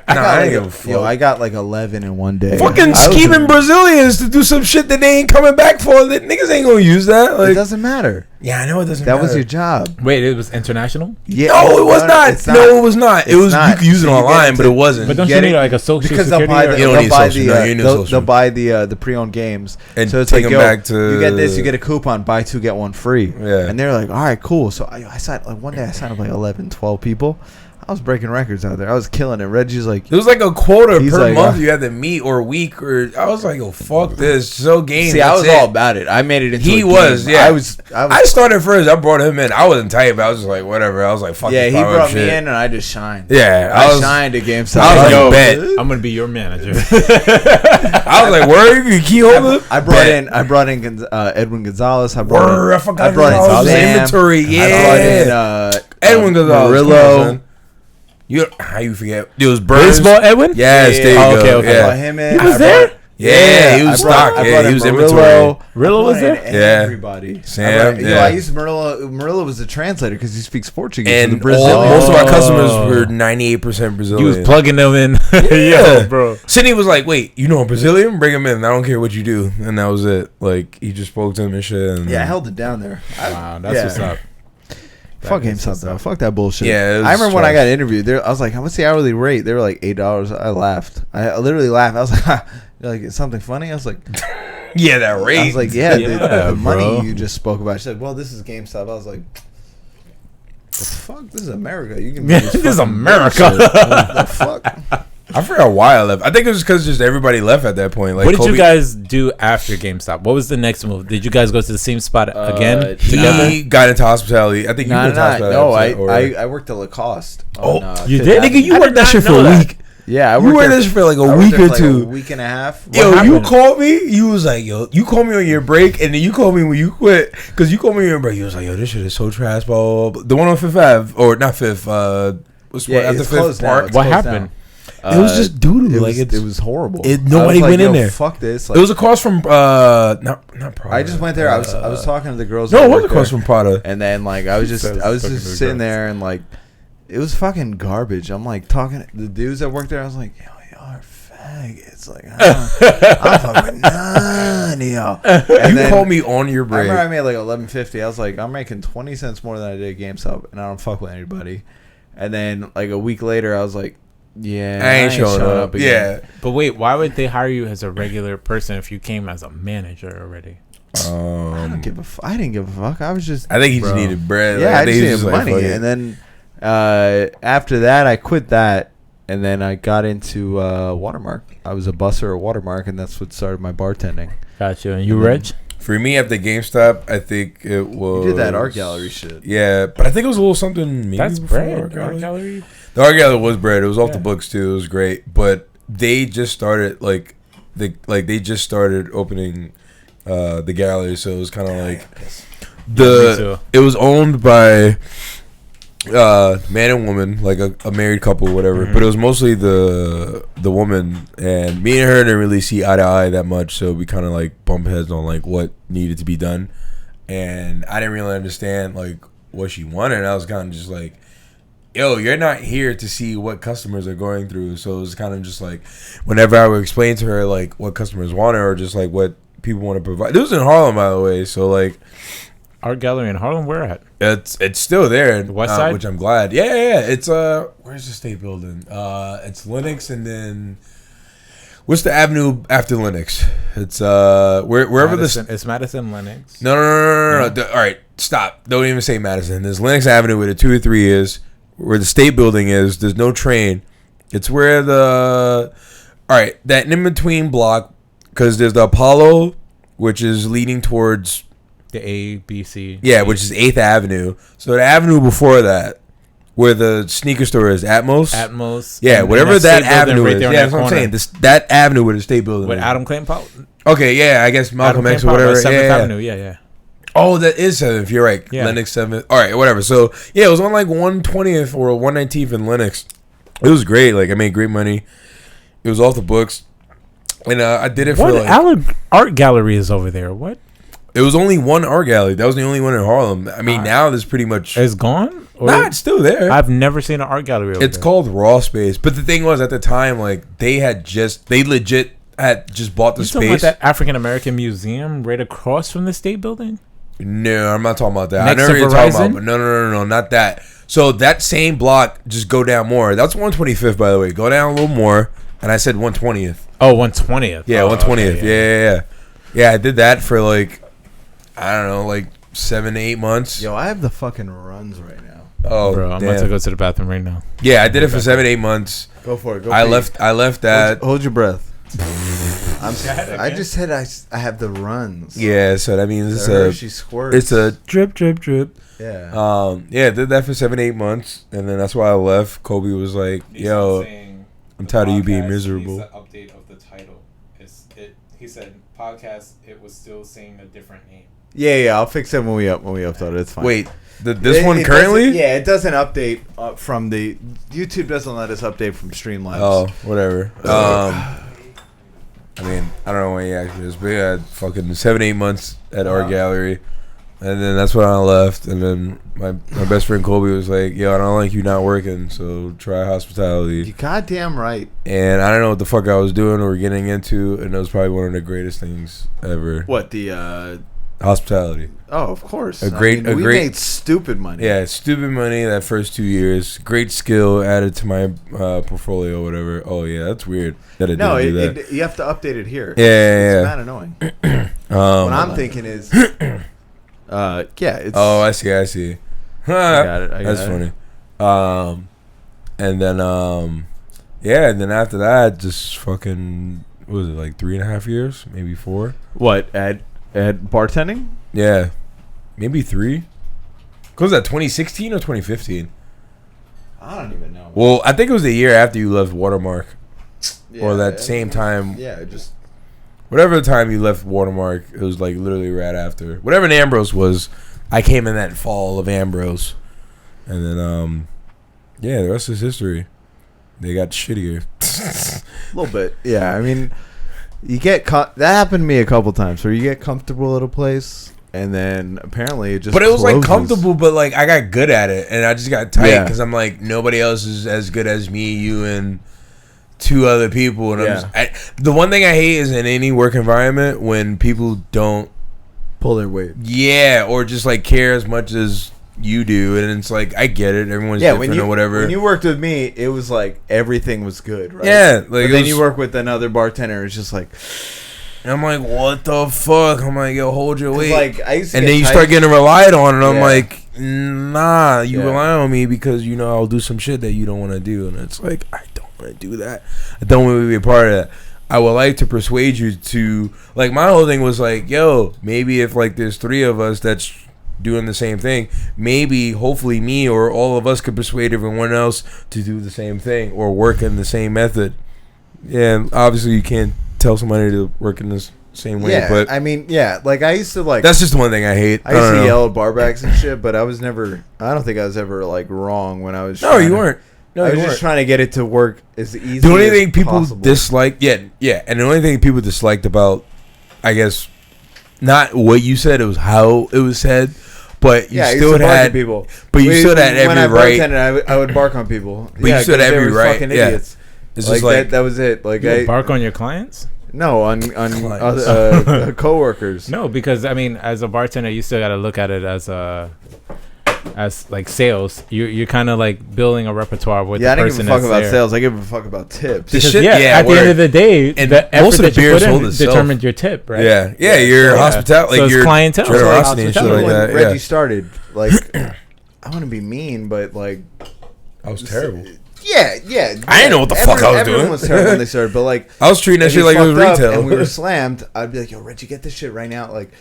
Speaker 2: I ain't give a fuck.
Speaker 5: Yo, I got like 11 in one day.
Speaker 2: Fucking
Speaker 5: I was
Speaker 2: scheming Brazilians to do some shit that they ain't coming back for. That niggas ain't gonna use that.
Speaker 5: It
Speaker 2: Like,
Speaker 5: doesn't matter.
Speaker 2: yeah, I know it doesn't.
Speaker 5: That
Speaker 2: matter.
Speaker 5: was your job.
Speaker 1: Wait, it was international?
Speaker 5: Yeah.
Speaker 2: No, it was not.
Speaker 5: it's
Speaker 2: No, it was not. It
Speaker 5: It's
Speaker 2: was
Speaker 5: not.
Speaker 2: you could use it
Speaker 5: So you get
Speaker 2: online, but
Speaker 5: into-
Speaker 2: it wasn't.
Speaker 1: But don't
Speaker 5: Get
Speaker 1: you need
Speaker 5: it?
Speaker 1: like a social
Speaker 5: Because
Speaker 1: security?
Speaker 5: they'll buy the
Speaker 2: You don't
Speaker 5: they'll
Speaker 2: need
Speaker 5: buy
Speaker 2: social,
Speaker 5: the
Speaker 2: no, you need
Speaker 5: they'll
Speaker 2: social.
Speaker 5: buy the pre-owned games,
Speaker 2: And
Speaker 5: so it's
Speaker 2: take
Speaker 5: like,
Speaker 2: them
Speaker 5: yo,
Speaker 2: back to-
Speaker 5: you get this, you get a coupon, buy 2 get 1 free.
Speaker 2: Yeah.
Speaker 5: And they're like, all right, cool. So I signed like one day I signed up like 11, 12 people. I was breaking records out there. I was killing it. Reggie's like,
Speaker 2: It was like a quota
Speaker 5: He's
Speaker 2: per
Speaker 5: like,
Speaker 2: month you had to meet or week or I was like, oh fuck this, so game.
Speaker 5: see, I
Speaker 2: that's
Speaker 5: was
Speaker 2: it.
Speaker 5: all about it. I made it into
Speaker 2: He
Speaker 5: a
Speaker 2: was,
Speaker 5: game.
Speaker 2: yeah.
Speaker 5: I was
Speaker 2: I started first. I brought him in. I wasn't tight, but I was just like, whatever. I was like, fuck.
Speaker 5: yeah,
Speaker 2: this
Speaker 5: he
Speaker 2: power-up
Speaker 5: brought me
Speaker 2: shit.
Speaker 5: in and I just shined.
Speaker 2: Yeah,
Speaker 5: I
Speaker 2: was,
Speaker 5: shined at GameStop.
Speaker 2: I was like,
Speaker 1: Yo,
Speaker 2: bet.
Speaker 1: I'm gonna be your manager.
Speaker 2: I was like, word, you key holder.
Speaker 5: I brought in Edwin Gonzalez. I brought
Speaker 2: Word, I
Speaker 5: in,
Speaker 2: forgot.
Speaker 5: brought in
Speaker 2: Gonzalez.
Speaker 5: Sam.
Speaker 2: Inventory.
Speaker 5: I brought in
Speaker 2: Yeah, Edwin Gonzalez.
Speaker 5: Murillo.
Speaker 2: You how you forget? It was Burns.
Speaker 1: Baseball Edwin?
Speaker 2: Yes,
Speaker 5: Yeah.
Speaker 2: there you
Speaker 1: Oh,
Speaker 2: go.
Speaker 1: okay, okay.
Speaker 5: I
Speaker 2: Yeah.
Speaker 5: brought him in.
Speaker 1: He was
Speaker 5: I
Speaker 1: there?
Speaker 5: brought-
Speaker 2: Yeah, he was
Speaker 5: I brought-
Speaker 2: stock.
Speaker 5: I brought
Speaker 2: Yeah,
Speaker 5: in
Speaker 2: he was
Speaker 5: Murillo.
Speaker 2: inventory.
Speaker 1: Rillo
Speaker 5: I
Speaker 1: was
Speaker 5: brought
Speaker 1: there?
Speaker 5: in
Speaker 2: Yeah.
Speaker 5: Everybody.
Speaker 2: Sam,
Speaker 5: I
Speaker 2: yeah.
Speaker 5: used Murillo. Murillo was the translator because he speaks Portuguese.
Speaker 2: And
Speaker 5: for the Brazilian.
Speaker 2: most of our customers
Speaker 1: Oh.
Speaker 2: were 98%
Speaker 1: He
Speaker 2: Brazilian.
Speaker 1: was plugging them in.
Speaker 2: Yeah.
Speaker 1: Yo, bro.
Speaker 2: Sydney was like, "Wait, you know a Brazilian? Bring him in. I don't care what you do." And that was it. Like he just spoke to him and shit. And
Speaker 5: Yeah, I held it down there.
Speaker 1: Wow, that's
Speaker 5: Yeah.
Speaker 1: what's up.
Speaker 5: Fuck
Speaker 1: That is
Speaker 5: GameStop
Speaker 1: what's
Speaker 5: though.
Speaker 1: up.
Speaker 5: Fuck that bullshit.
Speaker 2: Yeah, it was
Speaker 5: I remember when I
Speaker 2: trash.
Speaker 5: got interviewed. There, I was like, "What's the hourly rate?" They were like $8. I laughed. I literally laughed. I was like, ha. You're like, "It's something funny?" I was like,
Speaker 2: yeah, that rate.
Speaker 5: I was like, "Yeah,
Speaker 1: Yeah,
Speaker 5: the money
Speaker 1: bro.
Speaker 5: you just spoke about." She said, "Well, this is GameStop." I was like, "The fuck? This is America. You can do
Speaker 1: Yeah,
Speaker 5: this
Speaker 1: this is
Speaker 5: fucking
Speaker 1: America.
Speaker 5: bullshit." What the fuck?
Speaker 2: I forgot why I left. I think it was because just everybody left at that point. Like,
Speaker 1: What did
Speaker 2: Kobe,
Speaker 1: you guys do after GameStop? What was the next move? Did you guys go to the same spot again together?
Speaker 2: He got into hospitality. I think you
Speaker 5: Nah,
Speaker 2: went into hospitality.
Speaker 5: no.
Speaker 2: or-
Speaker 5: I worked at Lacoste. on,
Speaker 1: you
Speaker 5: Fifth
Speaker 1: did?
Speaker 5: Avenue.
Speaker 2: nigga, you worked that shit for a week.
Speaker 5: Yeah, I
Speaker 2: You
Speaker 5: worked
Speaker 2: were
Speaker 5: there
Speaker 2: this for like
Speaker 5: I
Speaker 2: a
Speaker 5: worked
Speaker 2: week
Speaker 5: there
Speaker 2: or
Speaker 5: for like
Speaker 2: two.
Speaker 5: a week and a half.
Speaker 2: Yo,
Speaker 1: What
Speaker 2: you
Speaker 1: happened?
Speaker 2: called me. You was like, yo, you called me on your break, and then you called me when you quit because you called me on your break. You was like, yo, this shit is so trash, blah, blah, blah. The one on Fifth Ave, or not Fifth. What's
Speaker 5: Yeah,
Speaker 2: at the
Speaker 5: it's
Speaker 2: Fifth
Speaker 5: closed now.
Speaker 2: Park?
Speaker 5: It's
Speaker 1: What
Speaker 5: closed
Speaker 1: happened?
Speaker 5: now.
Speaker 2: It was just doo-doo.
Speaker 5: It
Speaker 2: Like,
Speaker 5: was,
Speaker 2: it's-
Speaker 5: it was horrible.
Speaker 2: nobody
Speaker 5: I was
Speaker 2: went in
Speaker 5: yo,
Speaker 2: there.
Speaker 5: Fuck this.
Speaker 2: It was across from not Prada.
Speaker 5: I just went there. I was talking to the girls.
Speaker 2: No,
Speaker 5: that
Speaker 2: it was
Speaker 5: worked
Speaker 2: across
Speaker 5: there,
Speaker 2: from Prada.
Speaker 5: and then like I was just
Speaker 1: Says talking to the
Speaker 5: sitting
Speaker 1: girls.
Speaker 5: there and like it was fucking garbage. I'm like talking to the dudes that worked there. I was like, yo, y'all are fat. It's like, I'm fucking none, yo. And
Speaker 2: you called me on your break.
Speaker 5: I remember I made like $11.50. I was like, I'm making 20 cents more than I did at GameStop, and I don't fuck with anybody. And then like a week later, I was like, yeah,
Speaker 2: I ain't showing up again.
Speaker 1: Yeah. But wait, why would they hire you as a regular person if you came as a manager already?
Speaker 5: I didn't give a fuck. I was just.
Speaker 2: I think he just needed bread.
Speaker 5: Yeah,
Speaker 2: like,
Speaker 5: I just needed
Speaker 2: like,
Speaker 5: money. And then after that, I quit that. And then I got into Watermark. I was a busser at Watermark, and that's what started my bartending.
Speaker 1: Gotcha. And you, Reg?
Speaker 2: For me, at the GameStop, I think it was...
Speaker 5: You did that art gallery shit.
Speaker 2: Yeah, but I think it was a little something maybe
Speaker 1: That's
Speaker 2: before
Speaker 1: bread.
Speaker 2: art gallery.
Speaker 1: gallery?
Speaker 2: The art gallery was bread. It was off the books, too. It was great. But they just started, they just started opening the gallery, so it was kind of like... It was owned by... man and woman, like a married couple, whatever. But it was mostly the woman, and me and her didn't really see eye to eye that much, so we kind of like bump heads on like what needed to be done, and I didn't really understand like what she wanted. And I was kind of just like, yo, you're not here to see what customers are going through. So it was kind of just like whenever I would explain to her like what customers wanted or just like what people want to provide. It was in Harlem, by the way, so like
Speaker 1: art gallery in Harlem, where at?
Speaker 2: It's still there,
Speaker 1: the West Side,
Speaker 2: which I'm glad. Yeah. It's where's the State Building? It's Lenox, and then what's the avenue after Lenox? It's wherever
Speaker 1: Madison, it's Madison, Lenox.
Speaker 2: No. All right, stop. Don't even say Madison. There's Lenox Avenue where the 203 is, where the State Building is. There's no train. It's where that in between block, because there's the Apollo, which is leading towards.
Speaker 1: The A, B, C.
Speaker 2: Yeah, which is 8th Avenue. So the avenue before that, where the sneaker store is, Atmos. Yeah, whatever that avenue is. Yeah, that's what I'm saying. That avenue where the State Building
Speaker 1: with
Speaker 2: is.
Speaker 1: Adam Clayton
Speaker 2: Okay, yeah, I guess Malcolm X or whatever.
Speaker 1: 7th Avenue, yeah.
Speaker 2: Oh, that is 7th. You're right.
Speaker 1: Yeah.
Speaker 2: Lenox 7th. All right, whatever. So, yeah, it was on like 120th or 119th in Lenox. It was great. Like, I made great money. It was off the books. And I did it for like...
Speaker 1: art gallery is over there. What?
Speaker 2: It was only one art gallery. That was the only one in Harlem. I mean, now there's pretty much...
Speaker 1: It's gone?
Speaker 2: Nah, it's still there.
Speaker 1: I've never seen an art gallery over
Speaker 2: It's
Speaker 1: there.
Speaker 2: called Raw Space. But the thing was, at the time, like, they legit had just bought the
Speaker 1: you
Speaker 2: space.
Speaker 1: talking about that African-American museum right across from the State Building?
Speaker 2: No, I'm not talking about that.
Speaker 1: Next
Speaker 2: I know
Speaker 1: to
Speaker 2: what you're talking
Speaker 1: Verizon?
Speaker 2: about, but no, not that. So that same block, just go down more. That's 125th, by the way. Go down a little more. And I said 120th.
Speaker 1: Oh, 120th.
Speaker 2: Yeah, 120th.
Speaker 1: Okay,
Speaker 2: Yeah. Yeah, I did that for like... I don't know, like 7 to 8 months.
Speaker 5: Yo, I have the fucking runs right now.
Speaker 2: Oh,
Speaker 1: bro, I'm about to go to the bathroom right now.
Speaker 2: Yeah, I did it for 7 to 8 months.
Speaker 5: Go for it.
Speaker 2: I left that.
Speaker 5: Hold your breath. I just said I have the runs.
Speaker 2: Yeah, so that means
Speaker 5: she squirts.
Speaker 2: it's a drip.
Speaker 5: Yeah.
Speaker 2: Yeah, I did that for 7 to 8 months, and then that's why I left. Kobe was like, "Yo, I'm tired of you being miserable."
Speaker 1: Update of the title. He said podcast. It was still saying a different name.
Speaker 5: Yeah. I'll fix it when we upload it. It's fine.
Speaker 2: Wait, this one currently?
Speaker 5: Yeah, it doesn't update from the YouTube. Doesn't let us update from Streamlabs.
Speaker 2: Oh, whatever. I mean, I don't know what he actually is, but yeah, I had fucking 7 to 8 months at Art Gallery, and then that's when I left. And then my best friend Kobe was like, "Yo, I don't like you not working, so try hospitality."
Speaker 5: You goddamn right.
Speaker 2: And I don't know what the fuck I was doing or getting into, and it was probably one of the greatest things ever.
Speaker 5: What the
Speaker 2: hospitality?
Speaker 5: Oh, of course.
Speaker 2: We
Speaker 5: made stupid money.
Speaker 2: Yeah, stupid money that first 2 years. Great skill added to my portfolio, whatever. Oh yeah, that's weird that I didn't do that.
Speaker 5: You have to update it here.
Speaker 2: Yeah.
Speaker 5: It's kind of annoying. What I'm thinking is, it's.
Speaker 2: Oh, I see.
Speaker 5: I got it.
Speaker 2: That's funny. And then and then after that, just fucking, what was it, like 3.5 years, maybe 4?
Speaker 5: What at bartending?
Speaker 2: Yeah, maybe 3. Was that 2016 or 2015?
Speaker 5: I don't even know.
Speaker 2: Well, I think it was the year after you left Watermark, or that same time.
Speaker 5: Yeah, just
Speaker 2: whatever the time you left Watermark, it was like literally right after. Whatever an Ambrose was, I came in that fall of Ambrose, and then the rest is history. They got shittier.
Speaker 5: A little bit. Yeah, I mean, you get that happened to me a couple times where you get comfortable at a place and then apparently it just
Speaker 2: But it was
Speaker 5: closes.
Speaker 2: like comfortable, but like I got good at it and I just got tight because I'm like, nobody else is as good as me, you, and to other people. And the one thing I hate is in any work environment when people don't
Speaker 5: pull their weight.
Speaker 2: Yeah, or just like care as much as you do, and it's like I get it. Everyone's different or whatever.
Speaker 5: When you worked with me, it was like everything was good, right?
Speaker 2: Yeah, like
Speaker 5: but then you work with another bartender, it's just like.
Speaker 2: And I'm like, what the fuck? I'm like, yo, hold your weight.
Speaker 5: Like, I used to
Speaker 2: and then you start getting relied on, and I'm like, nah, you
Speaker 5: Yeah.
Speaker 2: rely on me because you know I'll do some shit that you don't want to do, and it's like I don't want to do that. I don't want to be a part of that. I would like to persuade you to, like, my whole thing was like, yo, maybe if like there's 3 of us that's doing the same thing, maybe hopefully me or all of us could persuade everyone else to do the same thing or work in the same method. Yeah, obviously you can't tell somebody to work in this same way, but
Speaker 5: I mean, like I used to like.
Speaker 2: That's just the one thing I hate.
Speaker 5: I used to yell at barbacks and shit, but I was never. I don't think I was ever like wrong when I was.
Speaker 2: No, you weren't. No,
Speaker 5: I was just trying to get it to work as easy.
Speaker 2: The only thing people
Speaker 5: possible.
Speaker 2: disliked, and the only thing people disliked about, I guess, not what you said, it was how it was said. But you still had
Speaker 5: people.
Speaker 2: But you still had every right.
Speaker 5: When I bartended, I would bark on people.
Speaker 2: But you still had every right.
Speaker 5: Fucking idiots.
Speaker 2: It's
Speaker 5: like
Speaker 2: just like
Speaker 5: that was it. Like
Speaker 1: you bark on your clients?
Speaker 5: No, on coworkers.
Speaker 1: No, because I mean, as a bartender, you still got to look at it as like sales. You're kind of like building a repertoire with the person that's there.
Speaker 5: I don't give a fuck about sales. I give a fuck about tips.
Speaker 1: Because, at the end of the day,
Speaker 2: and
Speaker 1: the
Speaker 2: most
Speaker 1: effort
Speaker 2: of the
Speaker 1: that you put
Speaker 2: beers
Speaker 1: in determines your tip, right?
Speaker 2: Yeah, your hospitality,
Speaker 1: so
Speaker 2: like your
Speaker 1: clientele,
Speaker 2: generosity and shit like that.
Speaker 5: When Reggie started, like, I want to be mean, but like,
Speaker 2: I was terrible.
Speaker 5: Yeah.
Speaker 2: I didn't know what the fuck I was doing.
Speaker 5: Everyone was terrible when they started, but like,
Speaker 2: I was treating that shit like it was retail.
Speaker 5: And we were slammed. I'd be like, "Yo, Reggie, get this shit right now!" Like,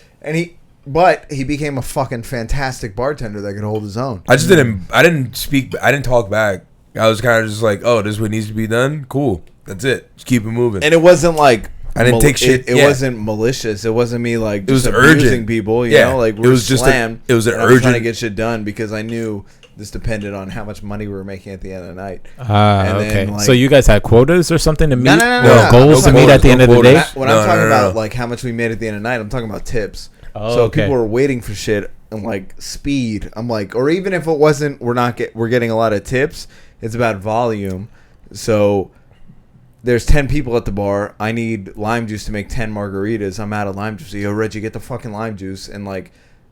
Speaker 5: but he became a fucking fantastic bartender that could hold his own.
Speaker 2: I didn't talk back. I was kind of just like, "Oh, this is what needs to be done. Cool, that's it. Just keep it moving."
Speaker 5: And it wasn't like
Speaker 2: I didn't take shit.
Speaker 5: It wasn't malicious. It wasn't me like
Speaker 2: it was
Speaker 5: abusing
Speaker 2: urgent
Speaker 5: people. You know, like
Speaker 2: it was just
Speaker 5: slammed.
Speaker 2: It was an
Speaker 5: urgent. I was trying to
Speaker 2: urgent.
Speaker 5: get shit done because I knew this depended on how much money we were making at the end of the night.
Speaker 1: Okay. Like, so you guys had quotas or something to meet?
Speaker 5: No,
Speaker 1: goals to meet at the end of the day?
Speaker 5: When I'm talking about like how much we made at the end of the night, I'm talking about tips. So people were waiting for shit and like speed. I'm like, or even if it wasn't, we're getting a lot of tips. It's about volume. So there's 10 people at the bar. I need lime juice to make 10 margaritas. I'm out of lime juice. Yo, Reggie, get the fucking lime juice. And like,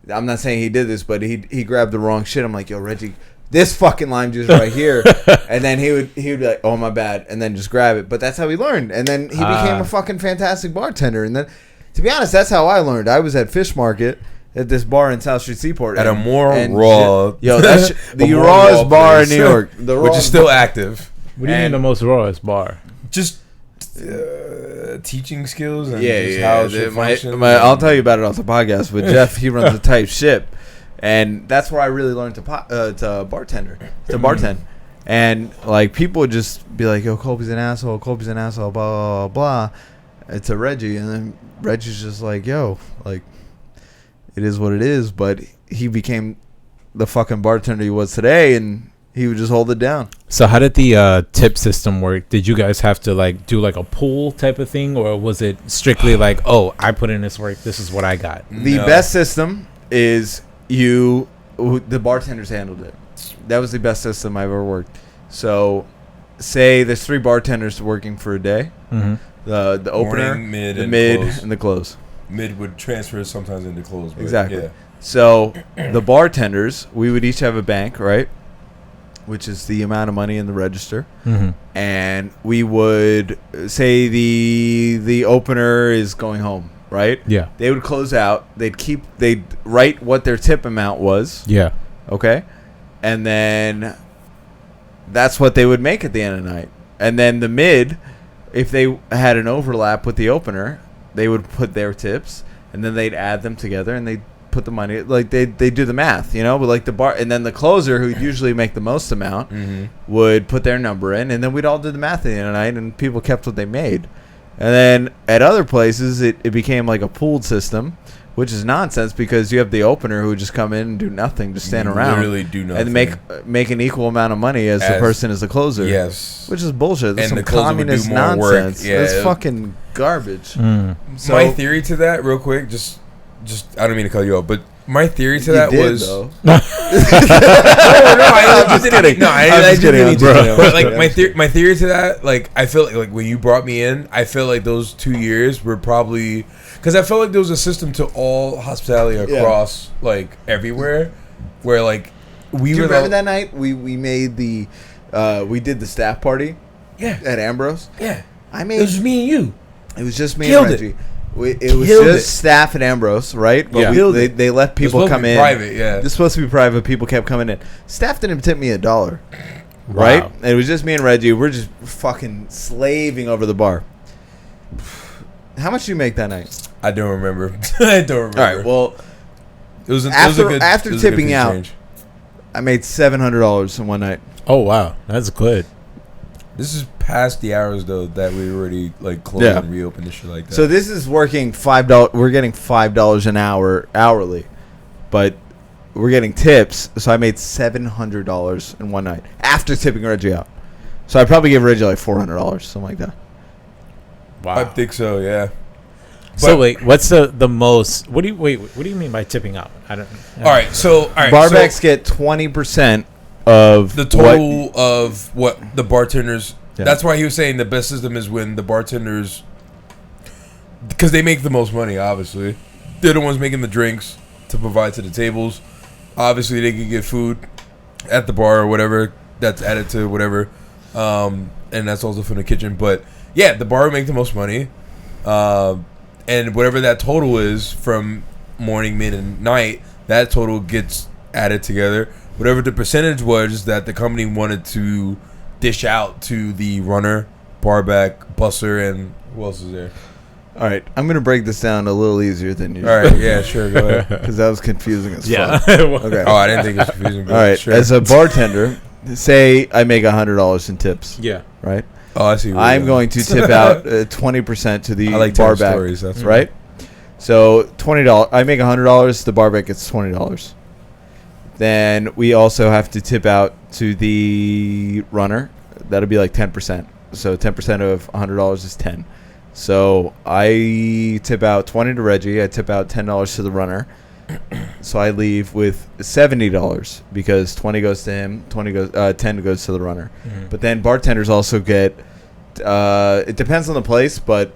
Speaker 5: I'm not saying he did this, but he grabbed the wrong shit. I'm like, yo, Reggie, this fucking lime juice right here. And then he would be like, oh, my bad. And then just grab it. But that's how he learned. And then he became a fucking fantastic bartender. And then, to be honest, that's how I learned. I was at Fish Market at this bar in South Street Seaport.
Speaker 2: At a more raw.
Speaker 5: Yo, that's the rawest bar in New York.
Speaker 2: Which is still active.
Speaker 1: What do you mean the most rawest bar?
Speaker 2: Just teaching skills and
Speaker 5: how shit functions. I'll tell you about it off the podcast, but Jeff, he runs a tight ship, and that's where I really learned to bartend. And like people would just be like, "Yo, Colby's an asshole. Colby's an asshole." Blah blah blah. It's a Reggie, and then Reggie's just like, "Yo, like, it is what it is." But he became the fucking bartender he was today, and he would just hold it down.
Speaker 1: So how did the tip system work? Did you guys have to like do like a pool type of thing, or was it strictly like, oh, I put in this work, this is what I got?
Speaker 5: The best system is the bartenders handled it. That was the best system I've ever worked. So say there's 3 bartenders working for a day.
Speaker 1: Mm-hmm.
Speaker 5: The opener,
Speaker 2: Morning,
Speaker 5: the mid, and the close.
Speaker 2: Mid would transfer sometimes into close.
Speaker 5: Exactly.
Speaker 2: Yeah.
Speaker 5: So the bartenders, we would each have a bank, right? Which is the amount of money in the register.
Speaker 1: Mm-hmm.
Speaker 5: And we would say the opener is going home, right?
Speaker 1: Yeah.
Speaker 5: They would close out. They'd write what their tip amount was.
Speaker 1: Yeah.
Speaker 5: Okay. And then that's what they would make at the end of the night. And then the mid, if they had an overlap with the opener, they would put their tips, and then they'd add them together, and they'd put the money, like they do the math, you know, but like the bar, and then the closer, who usually make the most amount, would put their number in, and then we'd all do the math at the end of the night, and people kept what they made. And then at other places, it became like a pooled system, which is nonsense because you have the opener who would just come in and do nothing, just stand around,
Speaker 2: literally do nothing,
Speaker 5: and make an equal amount of money as the person is the closer.
Speaker 2: Yes,
Speaker 5: which is bullshit. That's
Speaker 2: and
Speaker 5: some communist nonsense.
Speaker 2: Yeah,
Speaker 5: that's fucking garbage.
Speaker 2: So my theory to that, real quick, just I don't mean to cut you off, but My theory to that was.
Speaker 3: Though.
Speaker 2: No, I
Speaker 3: just kidding.
Speaker 2: No, I just kidding,
Speaker 3: bro.
Speaker 2: But like my theory to that, like I feel like when you brought me in, I feel like those 2 years were probably because I felt like there was a system to all hospitality across like everywhere, where like we
Speaker 3: Do you
Speaker 2: were.
Speaker 3: remember that night we made the we did the staff party?
Speaker 2: Yeah,
Speaker 3: at Ambrose.
Speaker 2: Yeah,
Speaker 3: it
Speaker 2: was me and you.
Speaker 3: It was just me
Speaker 2: Killed
Speaker 3: and Reggie. It was
Speaker 2: Killed
Speaker 3: just staff at Ambrose, right? But they let people come in.
Speaker 2: Private, yeah.
Speaker 3: It's supposed to be private. People kept coming in. Staff didn't tip me $1, right? And it was just me and Reggie. We're just fucking slaving over the bar. How much did you make that night?
Speaker 2: I don't remember. I don't remember.
Speaker 3: All right. Well,
Speaker 2: it was
Speaker 3: after tipping out. I made $700 in one night.
Speaker 1: Oh wow, that's good.
Speaker 2: This is past the hours though that we already like closed and reopened and shit like that.
Speaker 3: So this is working $5. We're getting $5 an hour hourly, but we're getting tips. So I made $700 in one night after tipping Reggie out. So I probably gave Reggie like $400, something like that.
Speaker 1: Wow,
Speaker 2: I think so. Yeah.
Speaker 1: So wait, what's the most? What do you mean by tipping out? I don't.
Speaker 2: All right.
Speaker 3: Barbacks get 20% of
Speaker 2: the total of what the bartenders. Yeah. That's why he was saying the best system is when the bartenders, because they make the most money. Obviously, they're the ones making the drinks to provide to the tables. Obviously, they can get food at the bar or whatever that's added to whatever, and that's also from the kitchen. But yeah, the bar would make the most money, and whatever that total is from morning, mid, and night, that total gets added together. Whatever the percentage was that the company wanted to dish out to the runner, barback, busser, and who else is there?
Speaker 3: All right, I'm gonna break this down a little easier than usual.
Speaker 2: All right, yeah, sure, go ahead.
Speaker 3: Because that was confusing as fuck.
Speaker 2: Okay. Oh, I didn't think it was confusing.
Speaker 3: All right, sure. As a bartender, say I make $100 in tips.
Speaker 1: Yeah.
Speaker 3: Right.
Speaker 2: Oh, I see.
Speaker 3: I'm going to tip out 20% to the barback.
Speaker 2: Stories, that's
Speaker 3: right. So $20. I make $100. The barback gets $20. Then we also have to tip out to the runner. That'll be like 10%. So 10% of $100 is 10. So I tip out 20 to Reggie. I tip out $10 to the runner. So I leave with $70 because 20 goes to him, 10 goes to the runner. Mm-hmm. But then bartenders also get. It depends on the place, but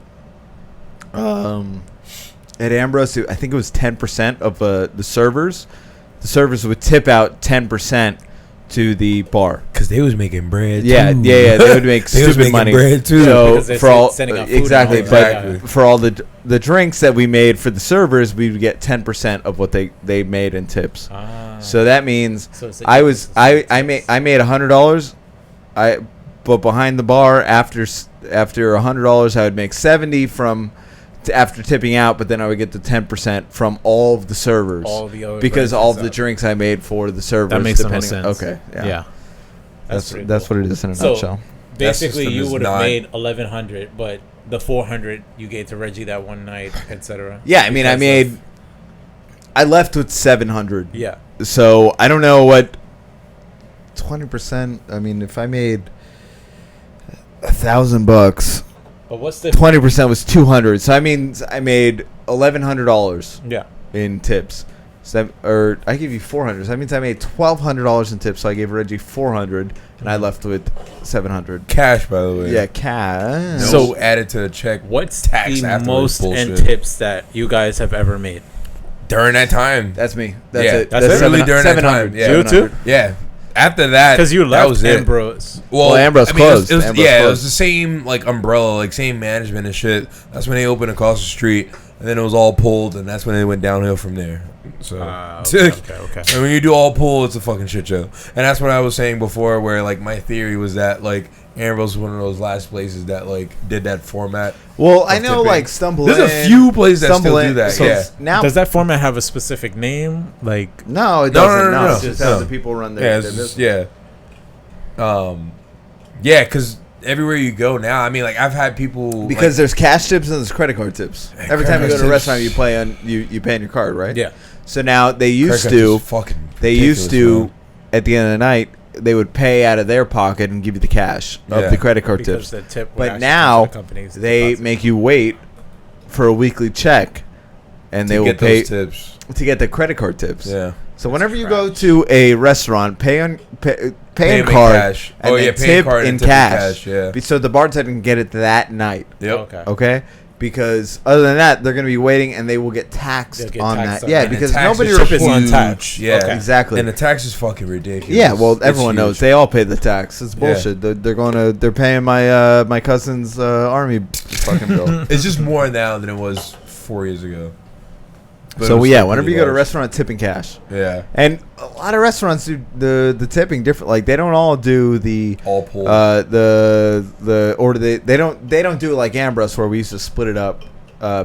Speaker 3: at Ambrose, I think it was 10% of the servers. The servers would tip out 10% to the bar
Speaker 2: because they was making bread.
Speaker 3: Yeah,
Speaker 2: too.
Speaker 3: They would make stupid money.
Speaker 2: Bread too.
Speaker 3: So for all
Speaker 1: exactly,
Speaker 3: but for all the drinks that we made for the servers, we would get 10% of what they made in tips. So that means I made $100. But behind the bar after $100, I would make 70 from. After tipping out, but then I would get the 10% from all of the servers, because all of the drinks I made for the servers.
Speaker 1: That makes the most sense.
Speaker 3: Okay,
Speaker 1: yeah.
Speaker 3: That's what it is in a nutshell.
Speaker 1: Basically, you would have made $1,100, but the $400 you gave to Reggie that one night, etc.
Speaker 3: Yeah, I mean, I left with $700.
Speaker 1: Yeah.
Speaker 3: So I don't know what 20%. I mean, if I made $1,000.
Speaker 1: But what's the
Speaker 3: 20% was $200, so I mean I made $1,100.
Speaker 1: Yeah.
Speaker 3: In tips, or I give you $400. So that means I made $1,200 in tips. So I gave Reggie $400, and I left with $700
Speaker 2: cash. By the way,
Speaker 3: yeah, cash.
Speaker 2: So added to the check.
Speaker 1: What's the most in tips that you guys have ever made
Speaker 2: during that time?
Speaker 3: That's me. That's it.
Speaker 2: That's literally during that time. Yeah,
Speaker 1: you too.
Speaker 2: Yeah. After that,
Speaker 1: because you left Ambrose.
Speaker 3: Well, Ambrose closed.
Speaker 2: It was the same like umbrella, like same management and shit. That's when they opened across the street, and then it was all pulled, and that's when they went downhill from there. So, okay. And when you do all pull, it's a fucking shit show. And that's what I was saying before, where like my theory was that like Ambrose was one of those last places that like did that format.
Speaker 3: Well, I know like Stumble
Speaker 2: There's
Speaker 3: In,
Speaker 2: a few places that still do that.
Speaker 1: So
Speaker 2: yeah.
Speaker 1: Now, does that format have a specific name? Like
Speaker 3: no, it doesn't.
Speaker 2: No.
Speaker 3: It's just how the people run their business.
Speaker 2: Yeah, because everywhere you go now, I mean, like I've had people
Speaker 3: because there's cash tips and there's credit card tips. Every time you go to a restaurant, you pay on your card, right?
Speaker 1: Yeah.
Speaker 3: So now they used to at the end of the night, they would pay out of their pocket and give you the cash of the credit card tips.
Speaker 1: Tip
Speaker 3: but now they make you wait for a weekly check
Speaker 5: and they will pay
Speaker 2: tips
Speaker 5: to get the credit card tips.
Speaker 2: Yeah.
Speaker 5: So whenever you go to a restaurant, pay in card
Speaker 2: cash.
Speaker 5: and then tip in cash.
Speaker 2: Yeah.
Speaker 5: So the bartender can get it that night.
Speaker 2: Yep.
Speaker 5: Okay. Because other than that, they're going to be waiting, and they will get taxed on that. Yeah, because nobody
Speaker 2: reports on tax. Yeah,
Speaker 5: okay. Exactly.
Speaker 2: And the tax is fucking ridiculous.
Speaker 5: Yeah, well, everyone knows they all pay the tax. It's bullshit. Yeah. They're paying my my cousin's army fucking bill.
Speaker 2: It's just more now than it was 4 years ago.
Speaker 5: But so yeah, whenever you go to a restaurant, tip in cash.
Speaker 2: Yeah,
Speaker 5: and a lot of restaurants do the tipping different. Like they don't all do the
Speaker 2: all pull.
Speaker 5: The order they don't do it like Ambrose where we used to split it up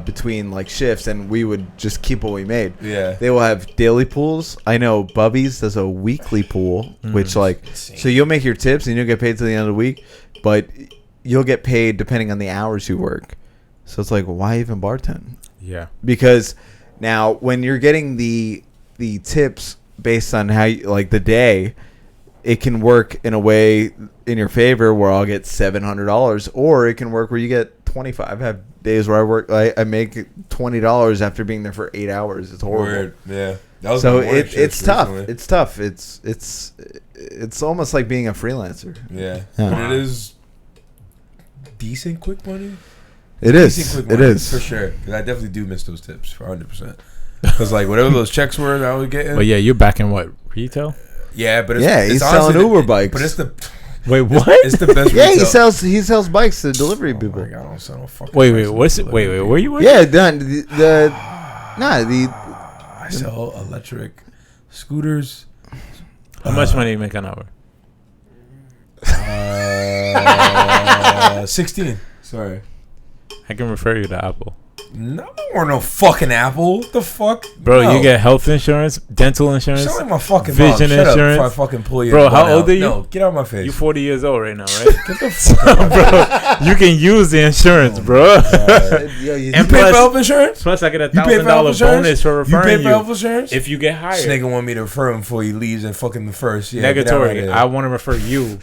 Speaker 5: between like shifts and we would just keep what we made.
Speaker 2: Yeah,
Speaker 5: they will have daily pools. I know Bubby's does a weekly pool, which like so you'll make your tips and you'll get paid till the end of the week, but you'll get paid depending on the hours you work. So it's like why even bartend?
Speaker 1: Yeah,
Speaker 5: because now, when you're getting the tips based on how you, like the day, it can work in a way in your favor where I'll get $700, or it can work where you get 25. I have days where I make $20 after being there for 8 hours. It's horrible.
Speaker 2: Weird. Yeah. That was
Speaker 5: so it's tough. It's tough. It's almost like being a freelancer.
Speaker 2: Yeah. But it is decent quick money.
Speaker 5: It is. It is
Speaker 2: for sure. Because I definitely do miss those tips for 100%. Because like whatever those checks were that I was getting.
Speaker 1: But yeah, you're back in what retail?
Speaker 2: Yeah, but
Speaker 5: he's selling Uber bikes.
Speaker 2: But it's the
Speaker 1: wait, what?
Speaker 2: It's the best.
Speaker 5: Yeah, retail. he sells bikes to delivery people.
Speaker 2: My God, I don't sell no fucking
Speaker 1: wait, what's it? Wait, where you working?
Speaker 5: Yeah, done.
Speaker 2: I sell electric scooters.
Speaker 1: How much money you make an hour?
Speaker 2: 16. Sorry.
Speaker 1: I can refer you to Apple.
Speaker 2: No, or no fucking Apple. What the fuck?
Speaker 1: Bro, you get health insurance, dental insurance,
Speaker 2: shut up my fucking
Speaker 1: vision
Speaker 2: mouth.
Speaker 1: insurance.
Speaker 2: Up before I fucking pull you.
Speaker 1: Bro, how old are you?
Speaker 2: No, get out of my face.
Speaker 1: You're 40 years old right now, right? Get the fuck out, bro. You can use the insurance, bro.
Speaker 2: And pay for health insurance?
Speaker 1: Plus, I get a $1,000 bonus for referring you.
Speaker 2: You pay for health insurance?
Speaker 1: If you get hired.
Speaker 2: This nigga want me to refer him before he leaves and fucking the first. Yeah,
Speaker 1: negatory. I want to refer you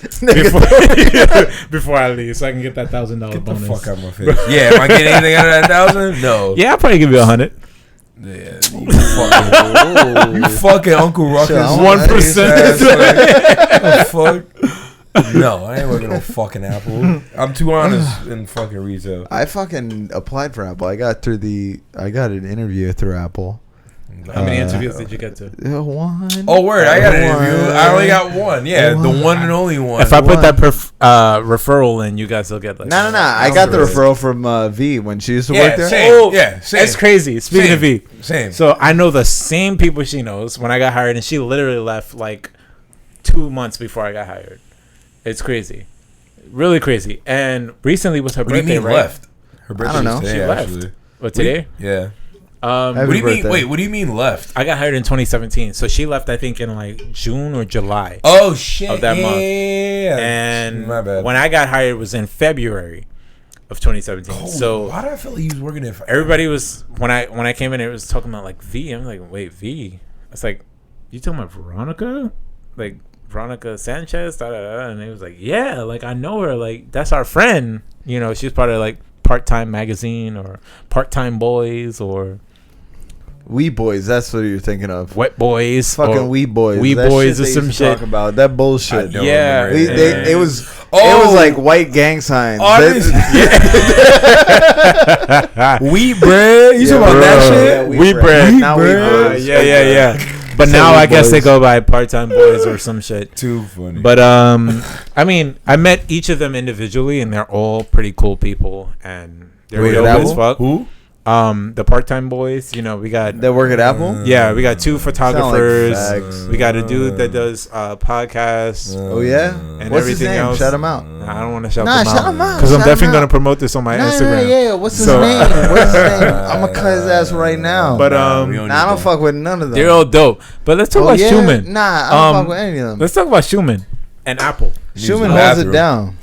Speaker 1: before I leave so I can get that $1,000 bonus.
Speaker 2: Get the fuck out of my face. Yeah, am I getting anything out of that 1,000? No.
Speaker 1: Yeah, I'll probably give you 100.
Speaker 2: Yeah, you fucking Uncle Ruckus.
Speaker 1: 1%.
Speaker 2: Fuck. No, I ain't working on fucking Apple. I'm too honest in fucking retail.
Speaker 5: I fucking applied for Apple. I got an interview through Apple.
Speaker 1: How many interviews did you get to?
Speaker 5: One.
Speaker 2: Oh, word. I got an interview. I only got one. Yeah, the one and only one.
Speaker 1: If I put that referral in, you guys will get like...
Speaker 5: No. I got the referral from V when she used to work there.
Speaker 2: Same.
Speaker 1: Oh,
Speaker 2: yeah, same.
Speaker 1: That's crazy. Speaking of V.
Speaker 2: Same.
Speaker 1: So I know the same people she knows when I got hired, and she literally left like 2 months before I got hired. It's crazy. Really crazy. And recently was her birthday,
Speaker 2: What do you mean
Speaker 1: right?
Speaker 2: left? Her birthday
Speaker 5: I don't know.
Speaker 2: today,
Speaker 1: She left.
Speaker 2: actually.
Speaker 1: What, today?
Speaker 2: Yeah.
Speaker 5: Happy
Speaker 2: What do you mean?
Speaker 5: birthday.
Speaker 2: Wait, what do you mean left?
Speaker 1: I got hired in 2017. So she left, I think, in like June or July.
Speaker 2: Oh, shit.
Speaker 1: Of that month.
Speaker 2: Yeah.
Speaker 1: And
Speaker 2: My bad.
Speaker 1: when I got hired was in February of 2017.
Speaker 2: Oh,
Speaker 1: so
Speaker 2: why did I feel like he was working there for
Speaker 1: everybody was when I came in, it was talking about like V. I'm like, wait, V? It's like, you talking about Veronica? Like Veronica Sanchez? Da, da, da. And it was like, yeah, like I know her. Like that's our friend. You know, she's part of like Part-Time Magazine or Part-Time Boys or
Speaker 5: Wee Boys. That's what you're thinking of.
Speaker 1: Wet Boys.
Speaker 5: Fucking Wee Boys.
Speaker 1: Wee
Speaker 5: That
Speaker 1: Boys
Speaker 5: shit
Speaker 1: or
Speaker 5: they
Speaker 1: some
Speaker 5: used to
Speaker 1: shit.
Speaker 5: Talk about that bullshit.
Speaker 1: Yeah.
Speaker 5: It was like white gang signs.
Speaker 2: Wheat bread. You talking about that shit?
Speaker 5: Yeah,
Speaker 1: Wheat bread.
Speaker 5: Not Wheat Boys.
Speaker 1: Yeah. But now I guess they go by Part-Time Boys or some shit.
Speaker 2: Too funny.
Speaker 1: But I mean, I met each of them individually, and they're all pretty cool people, and they're dope as fuck.
Speaker 2: Who?
Speaker 1: The Part-Time Boys. You know, we got
Speaker 5: That work at Apple?
Speaker 1: yeah, we got 2 photographers.
Speaker 5: fags.
Speaker 1: We got a dude that does podcasts.
Speaker 5: Oh, yeah?
Speaker 1: And
Speaker 5: What's his
Speaker 1: everything
Speaker 5: name?
Speaker 1: else.
Speaker 5: Shout him out.
Speaker 1: I don't want to shout
Speaker 5: Nah,
Speaker 1: them
Speaker 5: shout him out.
Speaker 1: because I'm
Speaker 5: Shout him
Speaker 1: definitely
Speaker 5: out.
Speaker 1: gonna promote this on my Instagram.
Speaker 5: Yeah. What's his
Speaker 1: So-
Speaker 5: name? I'm gonna cut his ass right now.
Speaker 1: But
Speaker 2: we don't
Speaker 5: I don't fuck with none of them.
Speaker 1: they're all dope. But let's talk about Schumann.
Speaker 5: Nah, I don't fuck with any of them.
Speaker 1: Let's talk about Schumann and Apple.
Speaker 5: Schumann holds it down.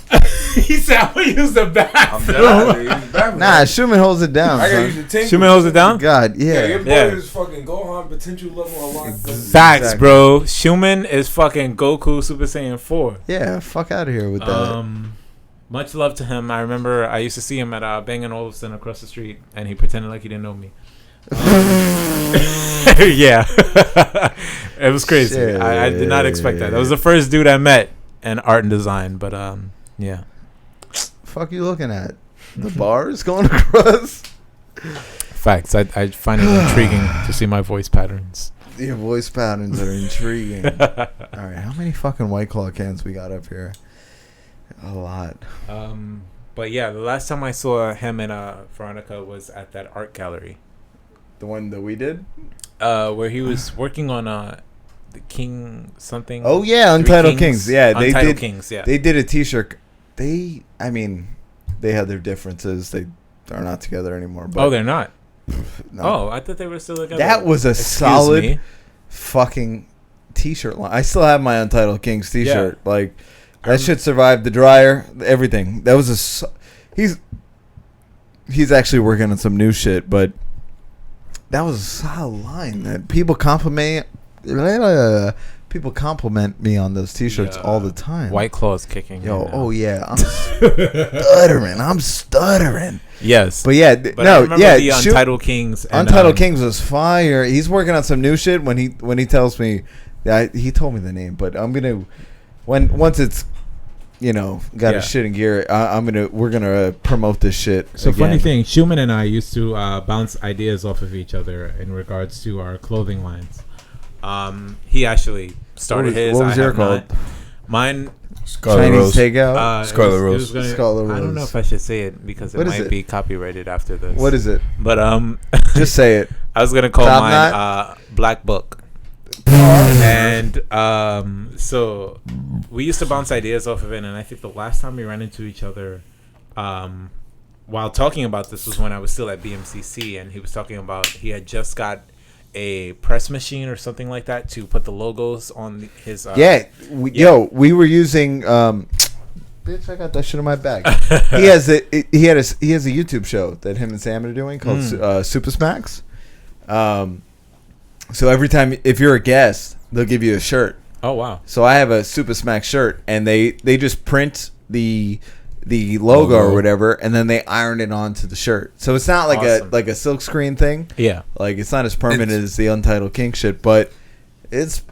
Speaker 1: He said, "I'm gonna use the bathroom."
Speaker 5: Nah, Schumann holds it down.
Speaker 2: I gotta
Speaker 5: son.
Speaker 2: use the tinker.
Speaker 1: Schumann holds it down.
Speaker 5: God,
Speaker 2: Yeah, your boy
Speaker 5: yeah.
Speaker 1: Yeah.
Speaker 2: is fucking Gohan potential level unlocked.
Speaker 1: Facts, bro. Schumann is fucking Goku Super Saiyan 4.
Speaker 5: Yeah, fuck out of here with that.
Speaker 1: Much love to him. I remember I used to see him at Bang & Olufsen across the street, and he pretended like he didn't know me. Yeah. It was crazy. I did not expect that. That was the first dude I met in art and design, but yeah.
Speaker 3: Fuck you looking at? The bars going across?
Speaker 1: Facts. I find it intriguing to see my voice patterns.
Speaker 3: Your voice patterns are intriguing. All right, how many fucking White Claw cans we got up here? A lot.
Speaker 1: But yeah, the last time I saw him and Veronica was at that art gallery.
Speaker 3: The one that we did?
Speaker 1: Where he was working on the King something.
Speaker 3: Oh yeah, Untitled Kings. Yeah, they
Speaker 1: Untitled
Speaker 3: did.
Speaker 1: Kings. Yeah,
Speaker 3: they did a T-shirt. They had their differences. They are not together anymore. But
Speaker 1: they're not.
Speaker 3: No.
Speaker 1: Oh, I thought they were still together.
Speaker 3: That was a solid fucking T-shirt line. I still have my Untitled Kings T-shirt. Yeah. Like that shit survived the dryer, everything. That was he's actually working on some new shit, but that was a solid line. That people compliment me on those T-shirts all the time.
Speaker 1: White Claw's kicking.
Speaker 3: Yo, oh yeah, I'm stuttering.
Speaker 1: Yes,
Speaker 3: but yeah,
Speaker 1: the Untitled Kings.
Speaker 3: Untitled Kings was fire. He's working on some new shit. When he tells me, he told me the name, but I'm gonna once it's got his shit in gear. We're gonna promote this shit.
Speaker 1: So
Speaker 3: again.
Speaker 1: Funny thing, Schumann and I used to bounce ideas off of each other in regards to our clothing lines. He actually started his.
Speaker 3: What was your called?
Speaker 1: Mine.
Speaker 2: Scarlet
Speaker 3: Chinese
Speaker 2: Rose.
Speaker 3: Takeout.
Speaker 2: Scarlet Rose.
Speaker 3: Scarlet Rose.
Speaker 1: I don't know if I should say it because it might be copyrighted after this.
Speaker 3: What is it?
Speaker 1: But
Speaker 3: just say it.
Speaker 1: I was gonna call mine Black Book. And so we used to bounce ideas off of it, and I think the last time we ran into each other while talking about this was when I was still at BMCC, and he was talking about he had just got a press machine or something like that to put the logos on his
Speaker 3: we were using bitch, I got that shit in my bag. he has a YouTube show that him and Sam are doing called Super Smacks. So every time if you're a guest, they'll give you a shirt.
Speaker 1: Oh wow.
Speaker 3: So I have a Super Smack shirt, and they just print the logo or whatever, and then they iron it onto the shirt. So it's not like a silk screen thing.
Speaker 1: Yeah.
Speaker 3: Like it's not as permanent as the Untitled King shit, but it's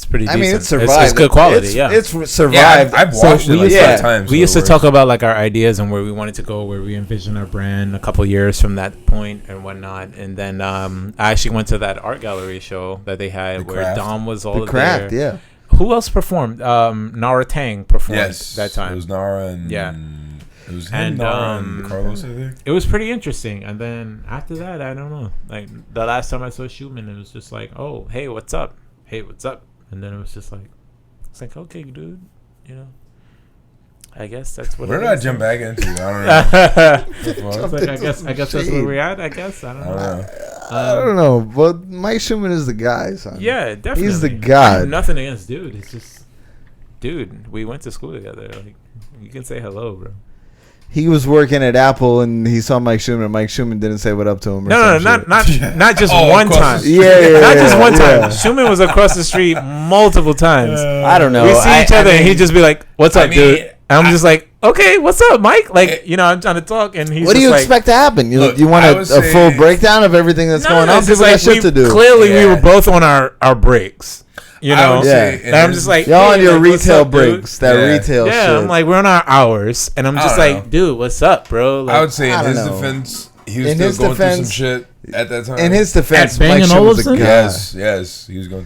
Speaker 1: pretty decent.
Speaker 3: I mean, it's survived.
Speaker 1: It's good quality,
Speaker 3: It's survived.
Speaker 2: I've watched it 5 times.
Speaker 1: We used to talk about like our ideas and where we wanted to go, where we envisioned our brand a couple years from that point and whatnot. And then I actually went to that art gallery show that they had where Dom was all there.
Speaker 3: Yeah.
Speaker 1: Who else performed? Nara Tang performed that time.
Speaker 2: It was Nara and it was him, Nara and Carlos, I think. It
Speaker 1: was pretty interesting. And then after that, I don't know. Like the last time I saw Schumann, it was just like, oh, hey, what's up? Hey, what's up? And then it was just like, it's like, okay, dude, I guess that's what.
Speaker 2: Where did I jump back into? I don't know.
Speaker 1: Like, I guess that's where we're at. I guess I don't know.
Speaker 3: I don't know, but Mike Schumann is the guy, son.
Speaker 1: Yeah, definitely.
Speaker 3: He's the guy.
Speaker 1: Nothing against dude. It's just, dude, we went to school together. Like, you can say hello, bro.
Speaker 3: He was working at Apple and he saw Mike Schumann. Mike Schumann didn't say what up to him.
Speaker 1: No, not just one time.
Speaker 3: Yeah,
Speaker 1: not just one time. Schumann was across the street multiple times.
Speaker 3: I don't know.
Speaker 1: We see each other and he'd just be like, "What's up, dude?" And I'm just like, "Okay, what's up, Mike?" Like, I'm trying to talk, and he's.
Speaker 3: What do you expect to happen? You want a full breakdown of everything that's going on? People got shit to do.
Speaker 1: Clearly, we were both on our breaks. And I'm just like,
Speaker 3: y'all on your retail breaks, that retail shit.
Speaker 1: Yeah, I'm like, we're on our hours, and I'm just like, dude, what's up, bro? Like,
Speaker 2: I would say in his defense, he was still going through some shit at that time.
Speaker 3: In his defense,
Speaker 1: Mike Schumann was a
Speaker 2: guy. Yes, he was going.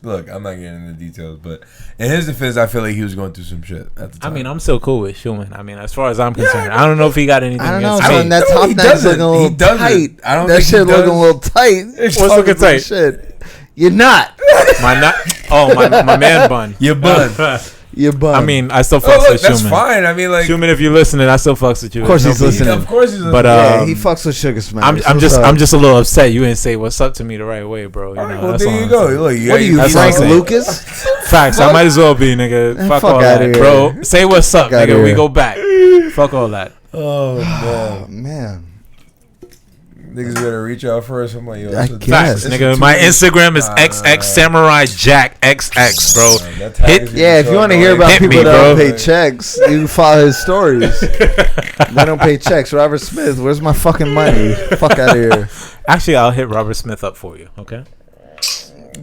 Speaker 2: Look, I'm not getting into details, but in his defense, I feel like he was going through some shit at the time.
Speaker 1: I mean, I'm still cool with Schumann. I mean, as far as I'm concerned, I don't know if he got anything.
Speaker 3: I don't know.
Speaker 1: Son,
Speaker 3: that top neck's looking a little tight.
Speaker 2: I don't
Speaker 3: that shit looking a little tight.
Speaker 1: What's looking tight?
Speaker 3: Shit. You're not.
Speaker 1: My man bun.
Speaker 2: Your bun.
Speaker 3: Your bun.
Speaker 1: I mean, I still fucks with
Speaker 2: that's
Speaker 1: Schumann.
Speaker 2: Fine. I mean, like
Speaker 1: Schumann, if you're listening, I still fucks with you.
Speaker 3: Of course he's listening.
Speaker 2: Of course he's listening.
Speaker 1: But
Speaker 3: he fucks with Sugar Smash.
Speaker 1: I'm just a little upset. You didn't say what's up to me the right way, bro.
Speaker 2: Well, there you go. Look,
Speaker 3: what are you, Frank Lucas?
Speaker 1: Facts. I might as well be, nigga. Fuck all that, bro. Say what's up, nigga. We go back. Fuck all that.
Speaker 2: Oh
Speaker 3: man.
Speaker 2: Niggas better reach out first. I'm like, yo,
Speaker 1: facts, nigga. My Instagram is XX Samurai Jack XX, bro.
Speaker 3: Yeah, if you want to hear about people that don't pay checks, you can follow his stories. They don't pay checks. Robert Smith, where's my fucking money? Fuck out of here.
Speaker 1: Actually, I'll hit Robert Smith up for you. Okay.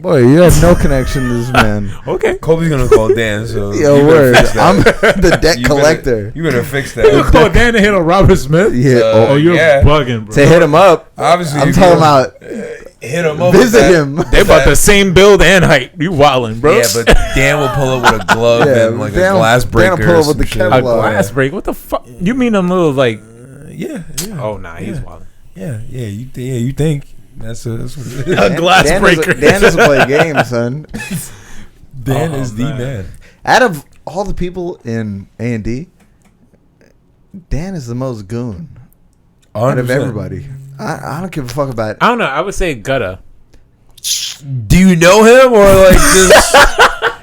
Speaker 3: Boy, you have no connection to this man.
Speaker 1: Okay.
Speaker 2: Kobe's gonna call Dan. So
Speaker 3: yo, word. I'm the debt collector.
Speaker 2: You better fix that.
Speaker 1: You call Dan to hit on Robert Smith?
Speaker 3: Yeah.
Speaker 1: You're bugging, bro.
Speaker 3: To hit him up.
Speaker 2: Obviously,
Speaker 3: I'm talking about
Speaker 2: hit him up.
Speaker 3: Visit him.
Speaker 1: They about the same build and height. You wildin', bro.
Speaker 2: Yeah, but Dan will pull up with a glove and like a glass breaker.
Speaker 3: Dan will pull up with the Kevlar.
Speaker 1: A glass break? What the fuck? You mean a little like?
Speaker 2: Yeah.
Speaker 1: Oh nah, he's wildin'.
Speaker 2: Yeah. You think that's what it is.
Speaker 1: A glass breaker.
Speaker 3: Dan doesn't play games, son.
Speaker 2: Dan is the man.
Speaker 3: Out of all the people in A&D, Dan is the most goon.
Speaker 2: 100%.
Speaker 3: Out of everybody. I don't give a fuck about it.
Speaker 1: I don't know. I would say Gutta.
Speaker 2: Do you know him or like just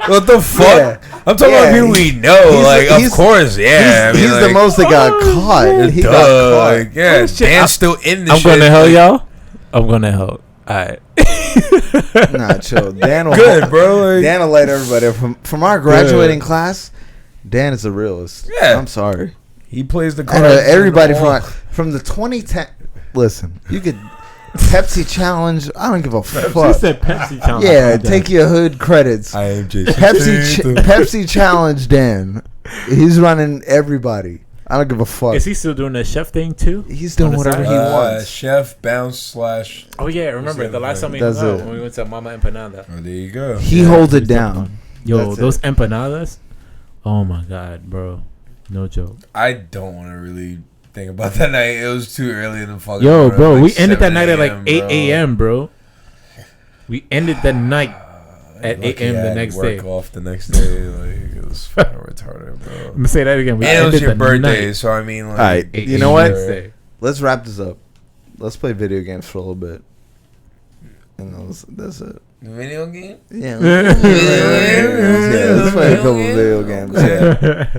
Speaker 2: what the fuck?
Speaker 3: Yeah.
Speaker 2: I'm talking about people we know. Of course, yeah.
Speaker 3: He's the most that got caught. He got caught.
Speaker 2: Like, yeah, Dan's still in the
Speaker 1: I'm
Speaker 2: shit.
Speaker 1: gonna hell y'all. I'm gonna hell. Alright.
Speaker 3: Nah, chill. Dan will
Speaker 2: Good, bro. Like,
Speaker 3: Dan will light everybody up. From our graduating class, Dan is the realist.
Speaker 2: Yeah.
Speaker 3: I'm sorry.
Speaker 2: he plays the
Speaker 3: And,
Speaker 2: card.
Speaker 3: everybody from the 2010. Listen, you could Pepsi challenge. I don't give a fuck.
Speaker 1: She said Pepsi challenge.
Speaker 3: Yeah, take your hood credits.
Speaker 2: I am Jason.
Speaker 3: Pepsi challenge Dan. He's running everybody. I don't give a fuck.
Speaker 1: Is he still doing the chef thing too?
Speaker 3: He's doing whatever he wants.
Speaker 2: Chef bounce /
Speaker 1: Oh yeah, remember the last time we
Speaker 3: That's
Speaker 1: hung out
Speaker 3: it.
Speaker 1: when we went to Mama Empanada.
Speaker 2: Oh, there you go.
Speaker 3: He holds it down.
Speaker 1: Yo,
Speaker 3: That's
Speaker 1: those
Speaker 3: it.
Speaker 1: empanadas. Oh my god, bro. No joke.
Speaker 2: I don't want to really think about that night. It was too early in the fucking
Speaker 1: Yo,
Speaker 2: morning,
Speaker 1: bro,
Speaker 2: like
Speaker 1: we ended that
Speaker 2: 7
Speaker 1: night at like
Speaker 2: a.m.,
Speaker 1: 8
Speaker 2: bro.
Speaker 1: a.m., bro. We ended the night at 8
Speaker 2: Lucky
Speaker 1: a.m.
Speaker 2: I
Speaker 1: the
Speaker 2: had
Speaker 1: next
Speaker 2: work
Speaker 1: day.
Speaker 2: off the next day. Like, it was fucking retarded, bro.
Speaker 1: I'm gonna say that again. We
Speaker 2: And it was
Speaker 1: ended
Speaker 2: your
Speaker 1: the
Speaker 2: birthday,
Speaker 1: night
Speaker 2: so I mean, like,
Speaker 3: All right,
Speaker 1: 8
Speaker 3: you know
Speaker 1: a.m.
Speaker 3: what?
Speaker 1: the next day.
Speaker 3: Let's wrap this up. Let's play video games for a little bit. And that's it.
Speaker 2: video game.
Speaker 3: Yeah. Let's play a couple video games. Yeah.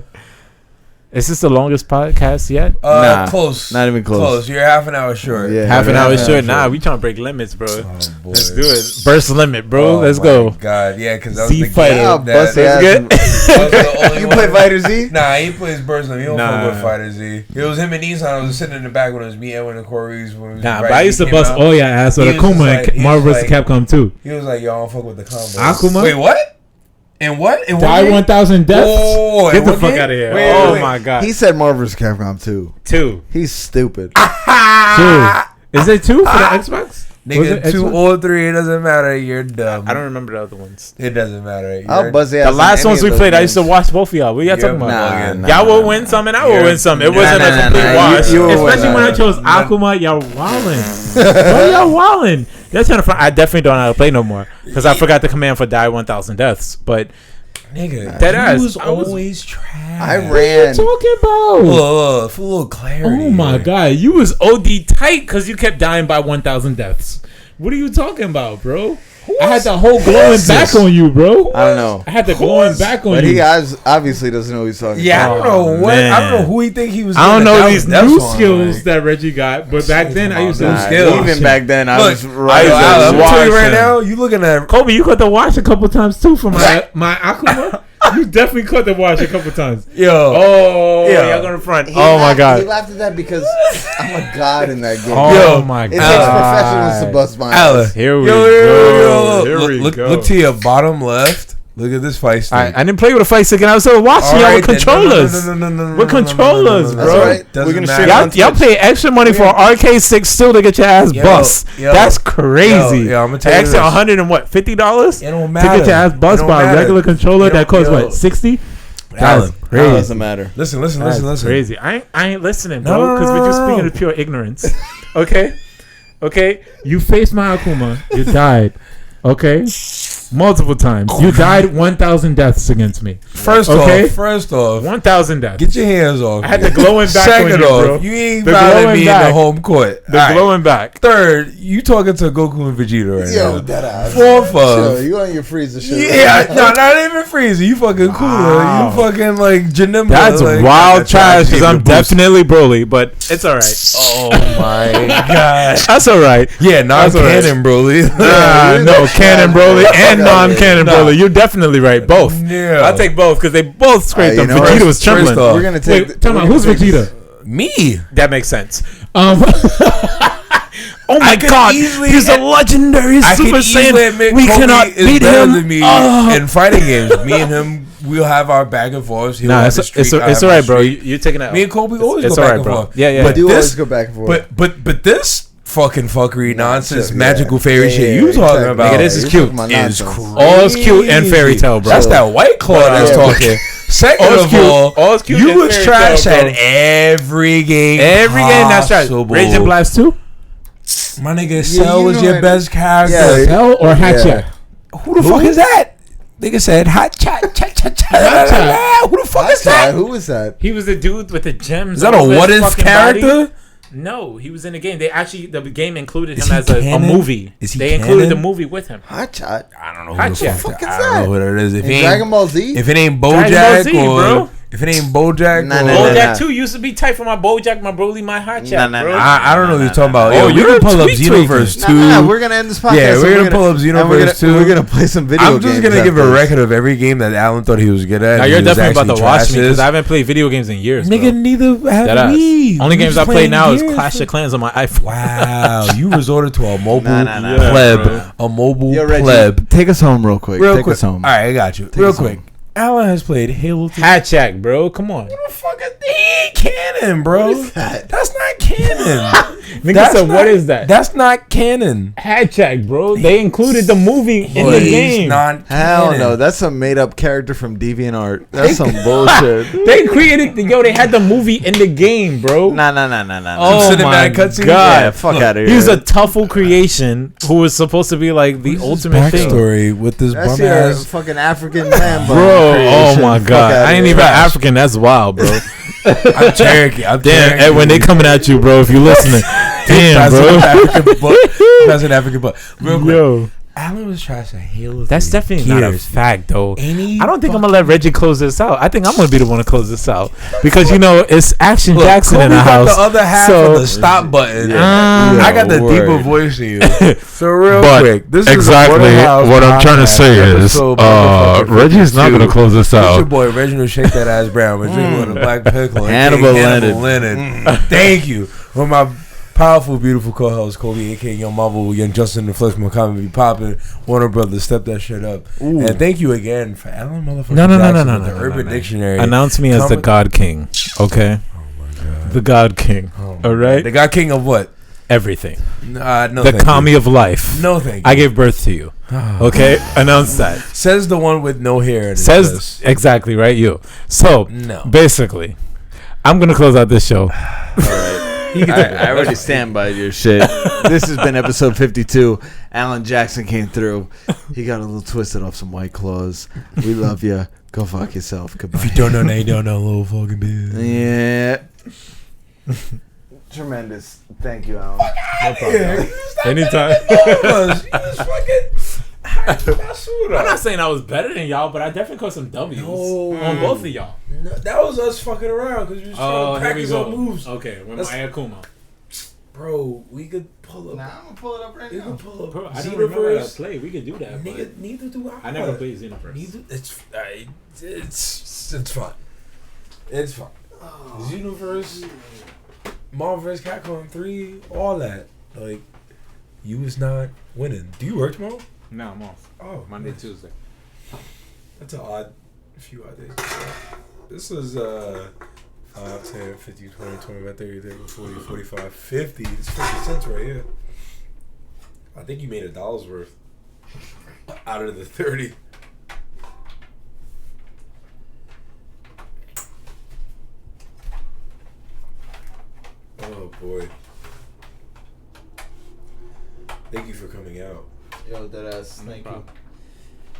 Speaker 1: Is this the longest podcast yet?
Speaker 3: Nah,
Speaker 2: Close.
Speaker 3: not even close.
Speaker 2: You're half an hour short.
Speaker 3: Yeah.
Speaker 1: Half an
Speaker 3: yeah,
Speaker 1: hour
Speaker 3: yeah,
Speaker 1: short.
Speaker 3: yeah.
Speaker 1: Nah, we trying to break limits, bro.
Speaker 2: Oh, boy.
Speaker 1: Let's do it. Burst limit, bro.
Speaker 2: Oh,
Speaker 1: Let's
Speaker 2: my
Speaker 1: go.
Speaker 2: God, yeah, because that was
Speaker 1: Z
Speaker 2: the
Speaker 1: Fighter.
Speaker 2: game
Speaker 3: I'll
Speaker 2: that-
Speaker 3: bust your
Speaker 1: That's
Speaker 3: ass.
Speaker 1: good.
Speaker 2: that was the only
Speaker 3: You
Speaker 2: one.
Speaker 3: play Fighter Z?
Speaker 2: Nah, he plays Burslim. He don't
Speaker 1: Nah.
Speaker 2: fuck with Fighter Z. It was him and Nissan. I was sitting in the back when it was me, Edwin, and Corey. When we was
Speaker 1: Nah,
Speaker 2: right,
Speaker 1: but I
Speaker 2: he
Speaker 1: used to
Speaker 2: came
Speaker 1: bust
Speaker 2: out.
Speaker 1: all your ass with
Speaker 2: He was just
Speaker 1: Akuma
Speaker 2: like-
Speaker 1: and
Speaker 2: he
Speaker 1: Marvel
Speaker 2: was
Speaker 1: vs.
Speaker 2: like-
Speaker 1: Capcom 2.
Speaker 2: He was like, yo, I don't fuck with the combo.
Speaker 1: Akuma?
Speaker 2: Wait, what? And what? And
Speaker 1: Die 1,000 deaths?
Speaker 2: Oh,
Speaker 1: Get
Speaker 2: and
Speaker 1: the
Speaker 2: what
Speaker 1: fuck
Speaker 2: game?
Speaker 1: out of here.
Speaker 2: Wait,
Speaker 1: Oh
Speaker 2: wait.
Speaker 1: my god.
Speaker 3: He said Marvel vs. Capcom 2.
Speaker 1: 2.
Speaker 3: He's stupid.
Speaker 1: 2. Is it 2 for the Xbox? Was
Speaker 2: Nigga,
Speaker 1: it
Speaker 2: 2
Speaker 1: Xbox?
Speaker 2: or 3, it doesn't matter. You're dumb.
Speaker 1: I don't remember the other ones.
Speaker 2: It doesn't matter.
Speaker 3: I'll buzz your
Speaker 1: The
Speaker 3: ass in
Speaker 1: last
Speaker 3: any
Speaker 1: ones
Speaker 3: of
Speaker 1: we
Speaker 3: those
Speaker 1: played, I used to
Speaker 3: games.
Speaker 1: watch both of y'all. What y'all talking
Speaker 2: You're
Speaker 1: about?
Speaker 2: bugging.
Speaker 3: Nah.
Speaker 1: Y'all will win some and I will
Speaker 2: You're-
Speaker 1: win some. It
Speaker 2: Nah,
Speaker 1: wasn't
Speaker 3: nah,
Speaker 1: a
Speaker 3: nah,
Speaker 1: complete
Speaker 3: nah.
Speaker 1: wash.
Speaker 3: You will win
Speaker 1: Especially when I
Speaker 3: that.
Speaker 1: chose Akuma, y'all wildin'. Bro, y'all wildin'. That's kind of fun. I definitely don't know how to play no more because I forgot the command for die 1,000 deaths. But
Speaker 2: Nigga,
Speaker 1: Dead
Speaker 2: he
Speaker 1: ass.
Speaker 2: was
Speaker 1: I was-
Speaker 2: always trash.
Speaker 3: I
Speaker 1: what are you
Speaker 3: ran.
Speaker 1: talking about?
Speaker 2: Look, for a little clarity.
Speaker 1: Oh my god, you was OD tight because you kept dying by 1,000 deaths. What are you talking about, bro? I had the whole glowing
Speaker 2: is
Speaker 1: back
Speaker 2: this?
Speaker 1: on you, bro.
Speaker 3: I don't know.
Speaker 1: I had the glowing back on
Speaker 3: But
Speaker 1: you.
Speaker 3: he obviously doesn't know what he's talking
Speaker 2: Yeah, I
Speaker 3: about.
Speaker 2: don't know what. I
Speaker 1: man.
Speaker 2: don't know who he think he was.
Speaker 1: I don't
Speaker 2: getting
Speaker 1: know
Speaker 2: 1,000
Speaker 1: these
Speaker 2: deaths
Speaker 1: new
Speaker 2: on,
Speaker 1: skills
Speaker 2: like.
Speaker 1: that Reggie got, but back then I used to
Speaker 2: New
Speaker 3: Nah,
Speaker 2: skills.
Speaker 3: even back then, I
Speaker 2: Look,
Speaker 3: was
Speaker 2: Yo,
Speaker 3: right.
Speaker 2: Al, I'm telling you right
Speaker 1: watching.
Speaker 2: now, you looking at
Speaker 1: Kobe, you caught the wash a couple times too for my Akuma. You definitely caught the wash a couple times.
Speaker 2: yo.
Speaker 1: Oh,
Speaker 2: Yeah.
Speaker 1: y'all going to front.
Speaker 3: He
Speaker 1: Oh my
Speaker 3: laughed- He
Speaker 1: god.
Speaker 3: laughed at that because I'm a god in that game.
Speaker 1: Oh
Speaker 2: Yo,
Speaker 1: my
Speaker 3: It takes
Speaker 1: god.
Speaker 3: professionals to bust my
Speaker 2: Alice,
Speaker 3: ass.
Speaker 1: Here we
Speaker 2: yo,
Speaker 1: go. Here we
Speaker 2: look,
Speaker 1: go.
Speaker 2: look to your bottom left. Look at this fight stick.
Speaker 1: I didn't play with a fight stick, and I was still watching y'all with controllers.
Speaker 2: With
Speaker 1: controllers, bro.
Speaker 3: That's right.
Speaker 2: Doesn't
Speaker 3: We're gonna
Speaker 2: matter.
Speaker 3: share
Speaker 1: Y'all,
Speaker 3: on
Speaker 1: y'all
Speaker 3: Twitch.
Speaker 1: pay extra money for an arcade stick still to get your ass
Speaker 2: Yo,
Speaker 1: bust.
Speaker 2: yo,
Speaker 1: That's crazy.
Speaker 2: yo, I'ma tell you
Speaker 1: extra
Speaker 2: this.
Speaker 1: $100 and what, $50
Speaker 2: It don't
Speaker 1: to
Speaker 2: matter.
Speaker 1: get your ass
Speaker 2: It
Speaker 1: bust
Speaker 2: don't
Speaker 1: by a
Speaker 2: matter.
Speaker 1: regular controller
Speaker 2: Yo,
Speaker 1: that costs
Speaker 2: yo.
Speaker 1: what, 60?
Speaker 2: Alan,
Speaker 1: That's crazy.
Speaker 3: Doesn't matter.
Speaker 2: Listen, listen,
Speaker 1: That's
Speaker 2: listen.
Speaker 1: crazy. I ain't listening,
Speaker 2: No,
Speaker 1: bro,
Speaker 2: no,
Speaker 1: because
Speaker 2: no,
Speaker 1: we're just
Speaker 2: no,
Speaker 1: speaking
Speaker 2: no.
Speaker 1: of pure ignorance. Okay? Okay? You faced my Akuma. You died. Okay? multiple times. You died 1,000 deaths against me.
Speaker 2: First off,
Speaker 1: 1,000 deaths.
Speaker 2: get your hands off.
Speaker 1: I had the glowing back.
Speaker 2: Second
Speaker 1: on you,
Speaker 2: off,
Speaker 1: bro.
Speaker 2: you ain't
Speaker 1: The
Speaker 2: violating
Speaker 1: glowing
Speaker 2: me
Speaker 1: back.
Speaker 2: in the home court.
Speaker 1: The glowing back.
Speaker 2: Third, you talking to Goku and Vegeta right now.
Speaker 3: Yo, that ass.
Speaker 2: Fourth
Speaker 3: Chill,
Speaker 2: of,
Speaker 3: you on your freezer shit.
Speaker 2: yeah, no, not even Frieza. You fucking cooler.
Speaker 1: Wow.
Speaker 2: You fucking like Janemba.
Speaker 1: That's
Speaker 2: like,
Speaker 1: wild trash because I'm
Speaker 2: definitely.
Speaker 1: definitely Broly, but it's all right.
Speaker 2: Oh my god.
Speaker 1: That's all right.
Speaker 2: Yeah,
Speaker 1: That's all right.
Speaker 2: non-canon, Broly.
Speaker 1: No, Canon Broly and non-Canon
Speaker 2: Nah.
Speaker 1: Broly. You're definitely right. Both.
Speaker 2: Yeah.
Speaker 1: I'll take both because they both scraped
Speaker 3: you
Speaker 1: them.
Speaker 3: know
Speaker 1: Vegeta
Speaker 3: what?
Speaker 1: was trembling.
Speaker 2: First off,
Speaker 3: We're gonna take.
Speaker 1: Wait, tell me, who's Vegeta?
Speaker 2: Me.
Speaker 1: That makes sense. Oh my
Speaker 2: I could
Speaker 1: god,
Speaker 2: easily-
Speaker 1: he's a legendary
Speaker 2: I
Speaker 1: Super
Speaker 2: can easily
Speaker 1: Saiyan.
Speaker 2: admit
Speaker 1: We
Speaker 2: Kobe
Speaker 1: cannot
Speaker 2: is
Speaker 1: beat
Speaker 2: better
Speaker 1: him.
Speaker 2: than me
Speaker 1: Oh.
Speaker 2: in fighting games. Me and him, we'll have our back and forth. He'll
Speaker 1: Nah,
Speaker 2: have
Speaker 1: it's
Speaker 2: his streak, I'll
Speaker 1: it's
Speaker 2: have
Speaker 1: all
Speaker 2: my
Speaker 1: right, bro.
Speaker 2: streak.
Speaker 1: You're taking it.
Speaker 2: Me and Kobe always
Speaker 1: It's
Speaker 2: go
Speaker 1: all
Speaker 2: back
Speaker 1: right,
Speaker 2: and
Speaker 1: bro.
Speaker 2: forth.
Speaker 1: Yeah, yeah.
Speaker 2: But
Speaker 3: do always
Speaker 2: this,
Speaker 3: go back and forth.
Speaker 2: but this fucking fuckery nonsense,
Speaker 3: yeah.
Speaker 2: magical fairy
Speaker 3: Yeah,
Speaker 2: shit
Speaker 3: yeah,
Speaker 2: you talking
Speaker 3: exactly.
Speaker 2: about
Speaker 1: Nigga, this is
Speaker 3: You're
Speaker 1: cute.
Speaker 3: talking about
Speaker 2: is
Speaker 3: nonsense.
Speaker 2: crazy.
Speaker 1: All is cute and fairy tale, bro.
Speaker 2: That's that white claw that's
Speaker 3: yeah.
Speaker 2: talking. Second
Speaker 1: All is
Speaker 2: of
Speaker 1: cute.
Speaker 2: all,
Speaker 1: All is cute
Speaker 2: you
Speaker 1: and
Speaker 2: was
Speaker 1: fairy
Speaker 2: trash
Speaker 1: tale, bro.
Speaker 2: at every game.
Speaker 1: Every game that's right.
Speaker 2: possible.
Speaker 1: Raging Blast 2?
Speaker 2: My nigga, Cell
Speaker 3: you
Speaker 2: was
Speaker 3: know
Speaker 2: your
Speaker 3: it.
Speaker 2: best character.
Speaker 3: Yeah.
Speaker 1: Cell or Hatchet?
Speaker 3: Yeah.
Speaker 2: Who the fuck is that? Nigga said hot chat, chat, chat,
Speaker 1: Hot
Speaker 2: chat. Who the fuck is that?
Speaker 3: Who was that?
Speaker 1: He was the dude with the gems.
Speaker 2: Is that a
Speaker 1: all over his
Speaker 2: what if
Speaker 1: fucking
Speaker 2: character?
Speaker 1: body. No, he was in the game. They actually, the game included
Speaker 2: Is
Speaker 1: him
Speaker 2: he
Speaker 1: as a
Speaker 2: canon?
Speaker 1: movie.
Speaker 2: Is he
Speaker 1: They included the
Speaker 2: canon?
Speaker 1: movie with him.
Speaker 3: Hot shot.
Speaker 2: I don't know
Speaker 1: Hot
Speaker 2: who the
Speaker 1: chat.
Speaker 2: fuck,
Speaker 3: Fuck is
Speaker 2: I don't
Speaker 3: that?
Speaker 2: know who that is. If
Speaker 3: In
Speaker 2: it
Speaker 3: Dragon
Speaker 2: ain't,
Speaker 3: Ball Z?
Speaker 2: if it ain't
Speaker 1: Dragon Ball
Speaker 2: BoJack
Speaker 1: Z,
Speaker 2: or
Speaker 1: bro.
Speaker 2: if it ain't BoJack,
Speaker 3: Nah,
Speaker 2: or,
Speaker 3: nah,
Speaker 1: BoJack
Speaker 3: nah.
Speaker 1: 2 used to be tight for my BoJack, my Broly, my Hot Chat,
Speaker 3: Nah, nah,
Speaker 1: bro.
Speaker 3: nah.
Speaker 2: I don't know what you're talking about.
Speaker 1: Oh,
Speaker 2: Yo,
Speaker 1: you're
Speaker 2: we're gonna pull up
Speaker 1: tweet
Speaker 2: Xenoverse
Speaker 1: tweaking.
Speaker 2: 2.
Speaker 3: Nah, we're gonna end this podcast.
Speaker 2: Yeah, we're
Speaker 3: and
Speaker 2: gonna pull up
Speaker 3: and we're
Speaker 2: Xenoverse
Speaker 3: gonna-
Speaker 2: 2.
Speaker 3: We're gonna play some video
Speaker 2: I'm
Speaker 3: games.
Speaker 2: just gonna give a
Speaker 3: after this.
Speaker 2: record of every game that Alan thought he was good at.
Speaker 1: Now
Speaker 2: and
Speaker 1: you're
Speaker 2: he was
Speaker 1: definitely about
Speaker 2: actually
Speaker 1: to watch me
Speaker 2: trash
Speaker 1: because I
Speaker 2: at.
Speaker 1: haven't played video games in years,
Speaker 2: Nigga,
Speaker 1: bro.
Speaker 2: neither have
Speaker 1: Deadass.
Speaker 2: we.
Speaker 1: Only
Speaker 2: We
Speaker 1: games
Speaker 2: just
Speaker 1: I play
Speaker 2: playing
Speaker 1: now is
Speaker 2: years,
Speaker 1: Clash
Speaker 2: bro.
Speaker 1: of Clans on my iPhone.
Speaker 2: Wow, you resorted to a mobile
Speaker 3: Nah,
Speaker 2: pleb,
Speaker 1: bro.
Speaker 2: a mobile
Speaker 3: Yo, Reggie,
Speaker 2: pleb.
Speaker 3: take us home real quick.
Speaker 2: Real
Speaker 3: Take
Speaker 2: quick.
Speaker 3: us home.
Speaker 2: All right, I got you.
Speaker 3: Take
Speaker 2: Real
Speaker 3: us
Speaker 2: quick.
Speaker 3: home.
Speaker 2: Alan has played Halo 3.
Speaker 1: Hat Jack, bro. Come on.
Speaker 2: What the fuck? He ain't canon, bro.
Speaker 3: that?
Speaker 2: That's not canon.
Speaker 1: Nigga
Speaker 2: That's
Speaker 1: said,
Speaker 2: not-
Speaker 1: what is that?
Speaker 2: That's not canon.
Speaker 1: Hat Jack, bro. They included the movie in the
Speaker 2: He's
Speaker 1: game.
Speaker 2: not
Speaker 3: Hell
Speaker 2: canon.
Speaker 3: no, that's a made up character from DeviantArt. That's some bullshit.
Speaker 1: They created, they had the movie in the game, bro.
Speaker 3: Nah.
Speaker 1: Oh
Speaker 2: Some
Speaker 1: my
Speaker 2: cinematic cutscenes?
Speaker 1: god!
Speaker 3: Yeah, fuck outta here.
Speaker 1: He was a Tuffle creation who was supposed to be like the ultimate thing,
Speaker 2: backstory with this
Speaker 3: That's
Speaker 2: bum
Speaker 3: your
Speaker 2: ass.
Speaker 3: fucking African man,
Speaker 1: bro. Oh my
Speaker 3: Fuck
Speaker 1: god!
Speaker 3: outta
Speaker 1: I ain't
Speaker 3: here.
Speaker 1: even
Speaker 2: Trash.
Speaker 1: African. That's wild, bro.
Speaker 2: I'm Cherokee. I'm
Speaker 1: Damn,
Speaker 2: Cherokee.
Speaker 1: Edwin, they coming at you, bro. If you listening, damn,
Speaker 2: That's an
Speaker 1: bro.
Speaker 2: African book. That's an African book. Real quick.
Speaker 1: Yo,
Speaker 2: Alan was trash at Halo 3.
Speaker 1: that's definitely not a
Speaker 2: Years.
Speaker 1: fact, though.
Speaker 2: Any
Speaker 1: I don't think I'm
Speaker 2: fucking-
Speaker 1: gonna let Reggie close this out. I think I'm gonna be the one to close this out because you know it's Action
Speaker 2: Look,
Speaker 1: Jackson
Speaker 2: Kobe
Speaker 1: in the
Speaker 2: got
Speaker 1: house.
Speaker 2: the other half
Speaker 1: so-
Speaker 2: of the stop button.
Speaker 1: Yeah.
Speaker 2: I got the
Speaker 3: Word.
Speaker 2: deeper voice to you. So real
Speaker 1: But
Speaker 2: quick, this
Speaker 1: exactly
Speaker 2: is a Waterhouse
Speaker 1: what I'm trying to
Speaker 2: podcast,
Speaker 1: say is,
Speaker 2: episode motherfucking
Speaker 1: Reggie's not
Speaker 2: 52.
Speaker 1: gonna close this
Speaker 2: It's your
Speaker 1: out.
Speaker 2: boy Reginald Shake That Ass Brown. We're drinking with a black pickle.
Speaker 3: Hannibal
Speaker 2: aka
Speaker 3: Leonard.
Speaker 2: Thank you for my powerful, beautiful co-host Kobe, aka Young Marvel, Young Justin, the Flex McCollum be popping. Warner Brothers, step that shit up. And thank you again for Alan motherfucking
Speaker 1: No,
Speaker 2: Jackson with the Urban Dictionary.
Speaker 1: Announce me as the
Speaker 2: Comment-
Speaker 1: God King, okay? The God King. All right.
Speaker 2: The God King of what?
Speaker 1: Everything.
Speaker 2: No,
Speaker 1: The
Speaker 2: thank
Speaker 1: Kami
Speaker 2: you.
Speaker 1: of life.
Speaker 2: No, thank you.
Speaker 1: I gave birth to you. Okay. Announce that.
Speaker 2: Says the one with no hair. in his
Speaker 1: Says
Speaker 2: chest.
Speaker 1: exactly right. You. So
Speaker 2: No.
Speaker 1: basically, I'm gonna close out this show.
Speaker 3: I already stand by your shit. This has been episode 52. Alan Jackson came through. He got a little twisted off some White Claws. We love you. Go fuck yourself. Goodbye.
Speaker 2: If you don't know, now you don't know, little fucking bitch.
Speaker 3: Yeah. Tremendous. Thank you, Alan.
Speaker 1: Anytime. I'm not
Speaker 2: I'm
Speaker 1: saying I was better than y'all, but I definitely caught some W's on both of y'all.
Speaker 2: that was us fucking around because we was trying to practice our moves.
Speaker 1: Okay, with
Speaker 2: That's-
Speaker 1: my Akuma.
Speaker 2: Bro, we could pull up.
Speaker 3: I'm gonna pull it up right
Speaker 2: We could pull up.
Speaker 1: Bro, I didn't remember how to
Speaker 2: Xenoverse.
Speaker 1: play. We could do that.
Speaker 2: Nigga,
Speaker 1: But
Speaker 2: neither do I.
Speaker 1: I never played Xenoverse.
Speaker 2: Neither. It's fun. It's fun. Xenoverse, Marvel vs. Capcom 3, all that. Like, you was not winning. Do you work tomorrow?
Speaker 1: No, I'm off.
Speaker 2: Oh,
Speaker 1: Monday,
Speaker 2: nice.
Speaker 1: Tuesday.
Speaker 2: That's a few odd days. This is 5, 10, 50, 20, 25, 30, 30, 40, 45, 50. It's 50 cents right here. I think you made $1 worth out of the 30. Oh boy. Thank you for coming out.
Speaker 3: Yo, deadass.
Speaker 1: No
Speaker 3: Thank
Speaker 1: problem.
Speaker 3: you.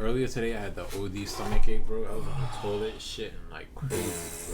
Speaker 1: Earlier today, I had the OD stomachache, bro. I was on the toilet shitting like crazy.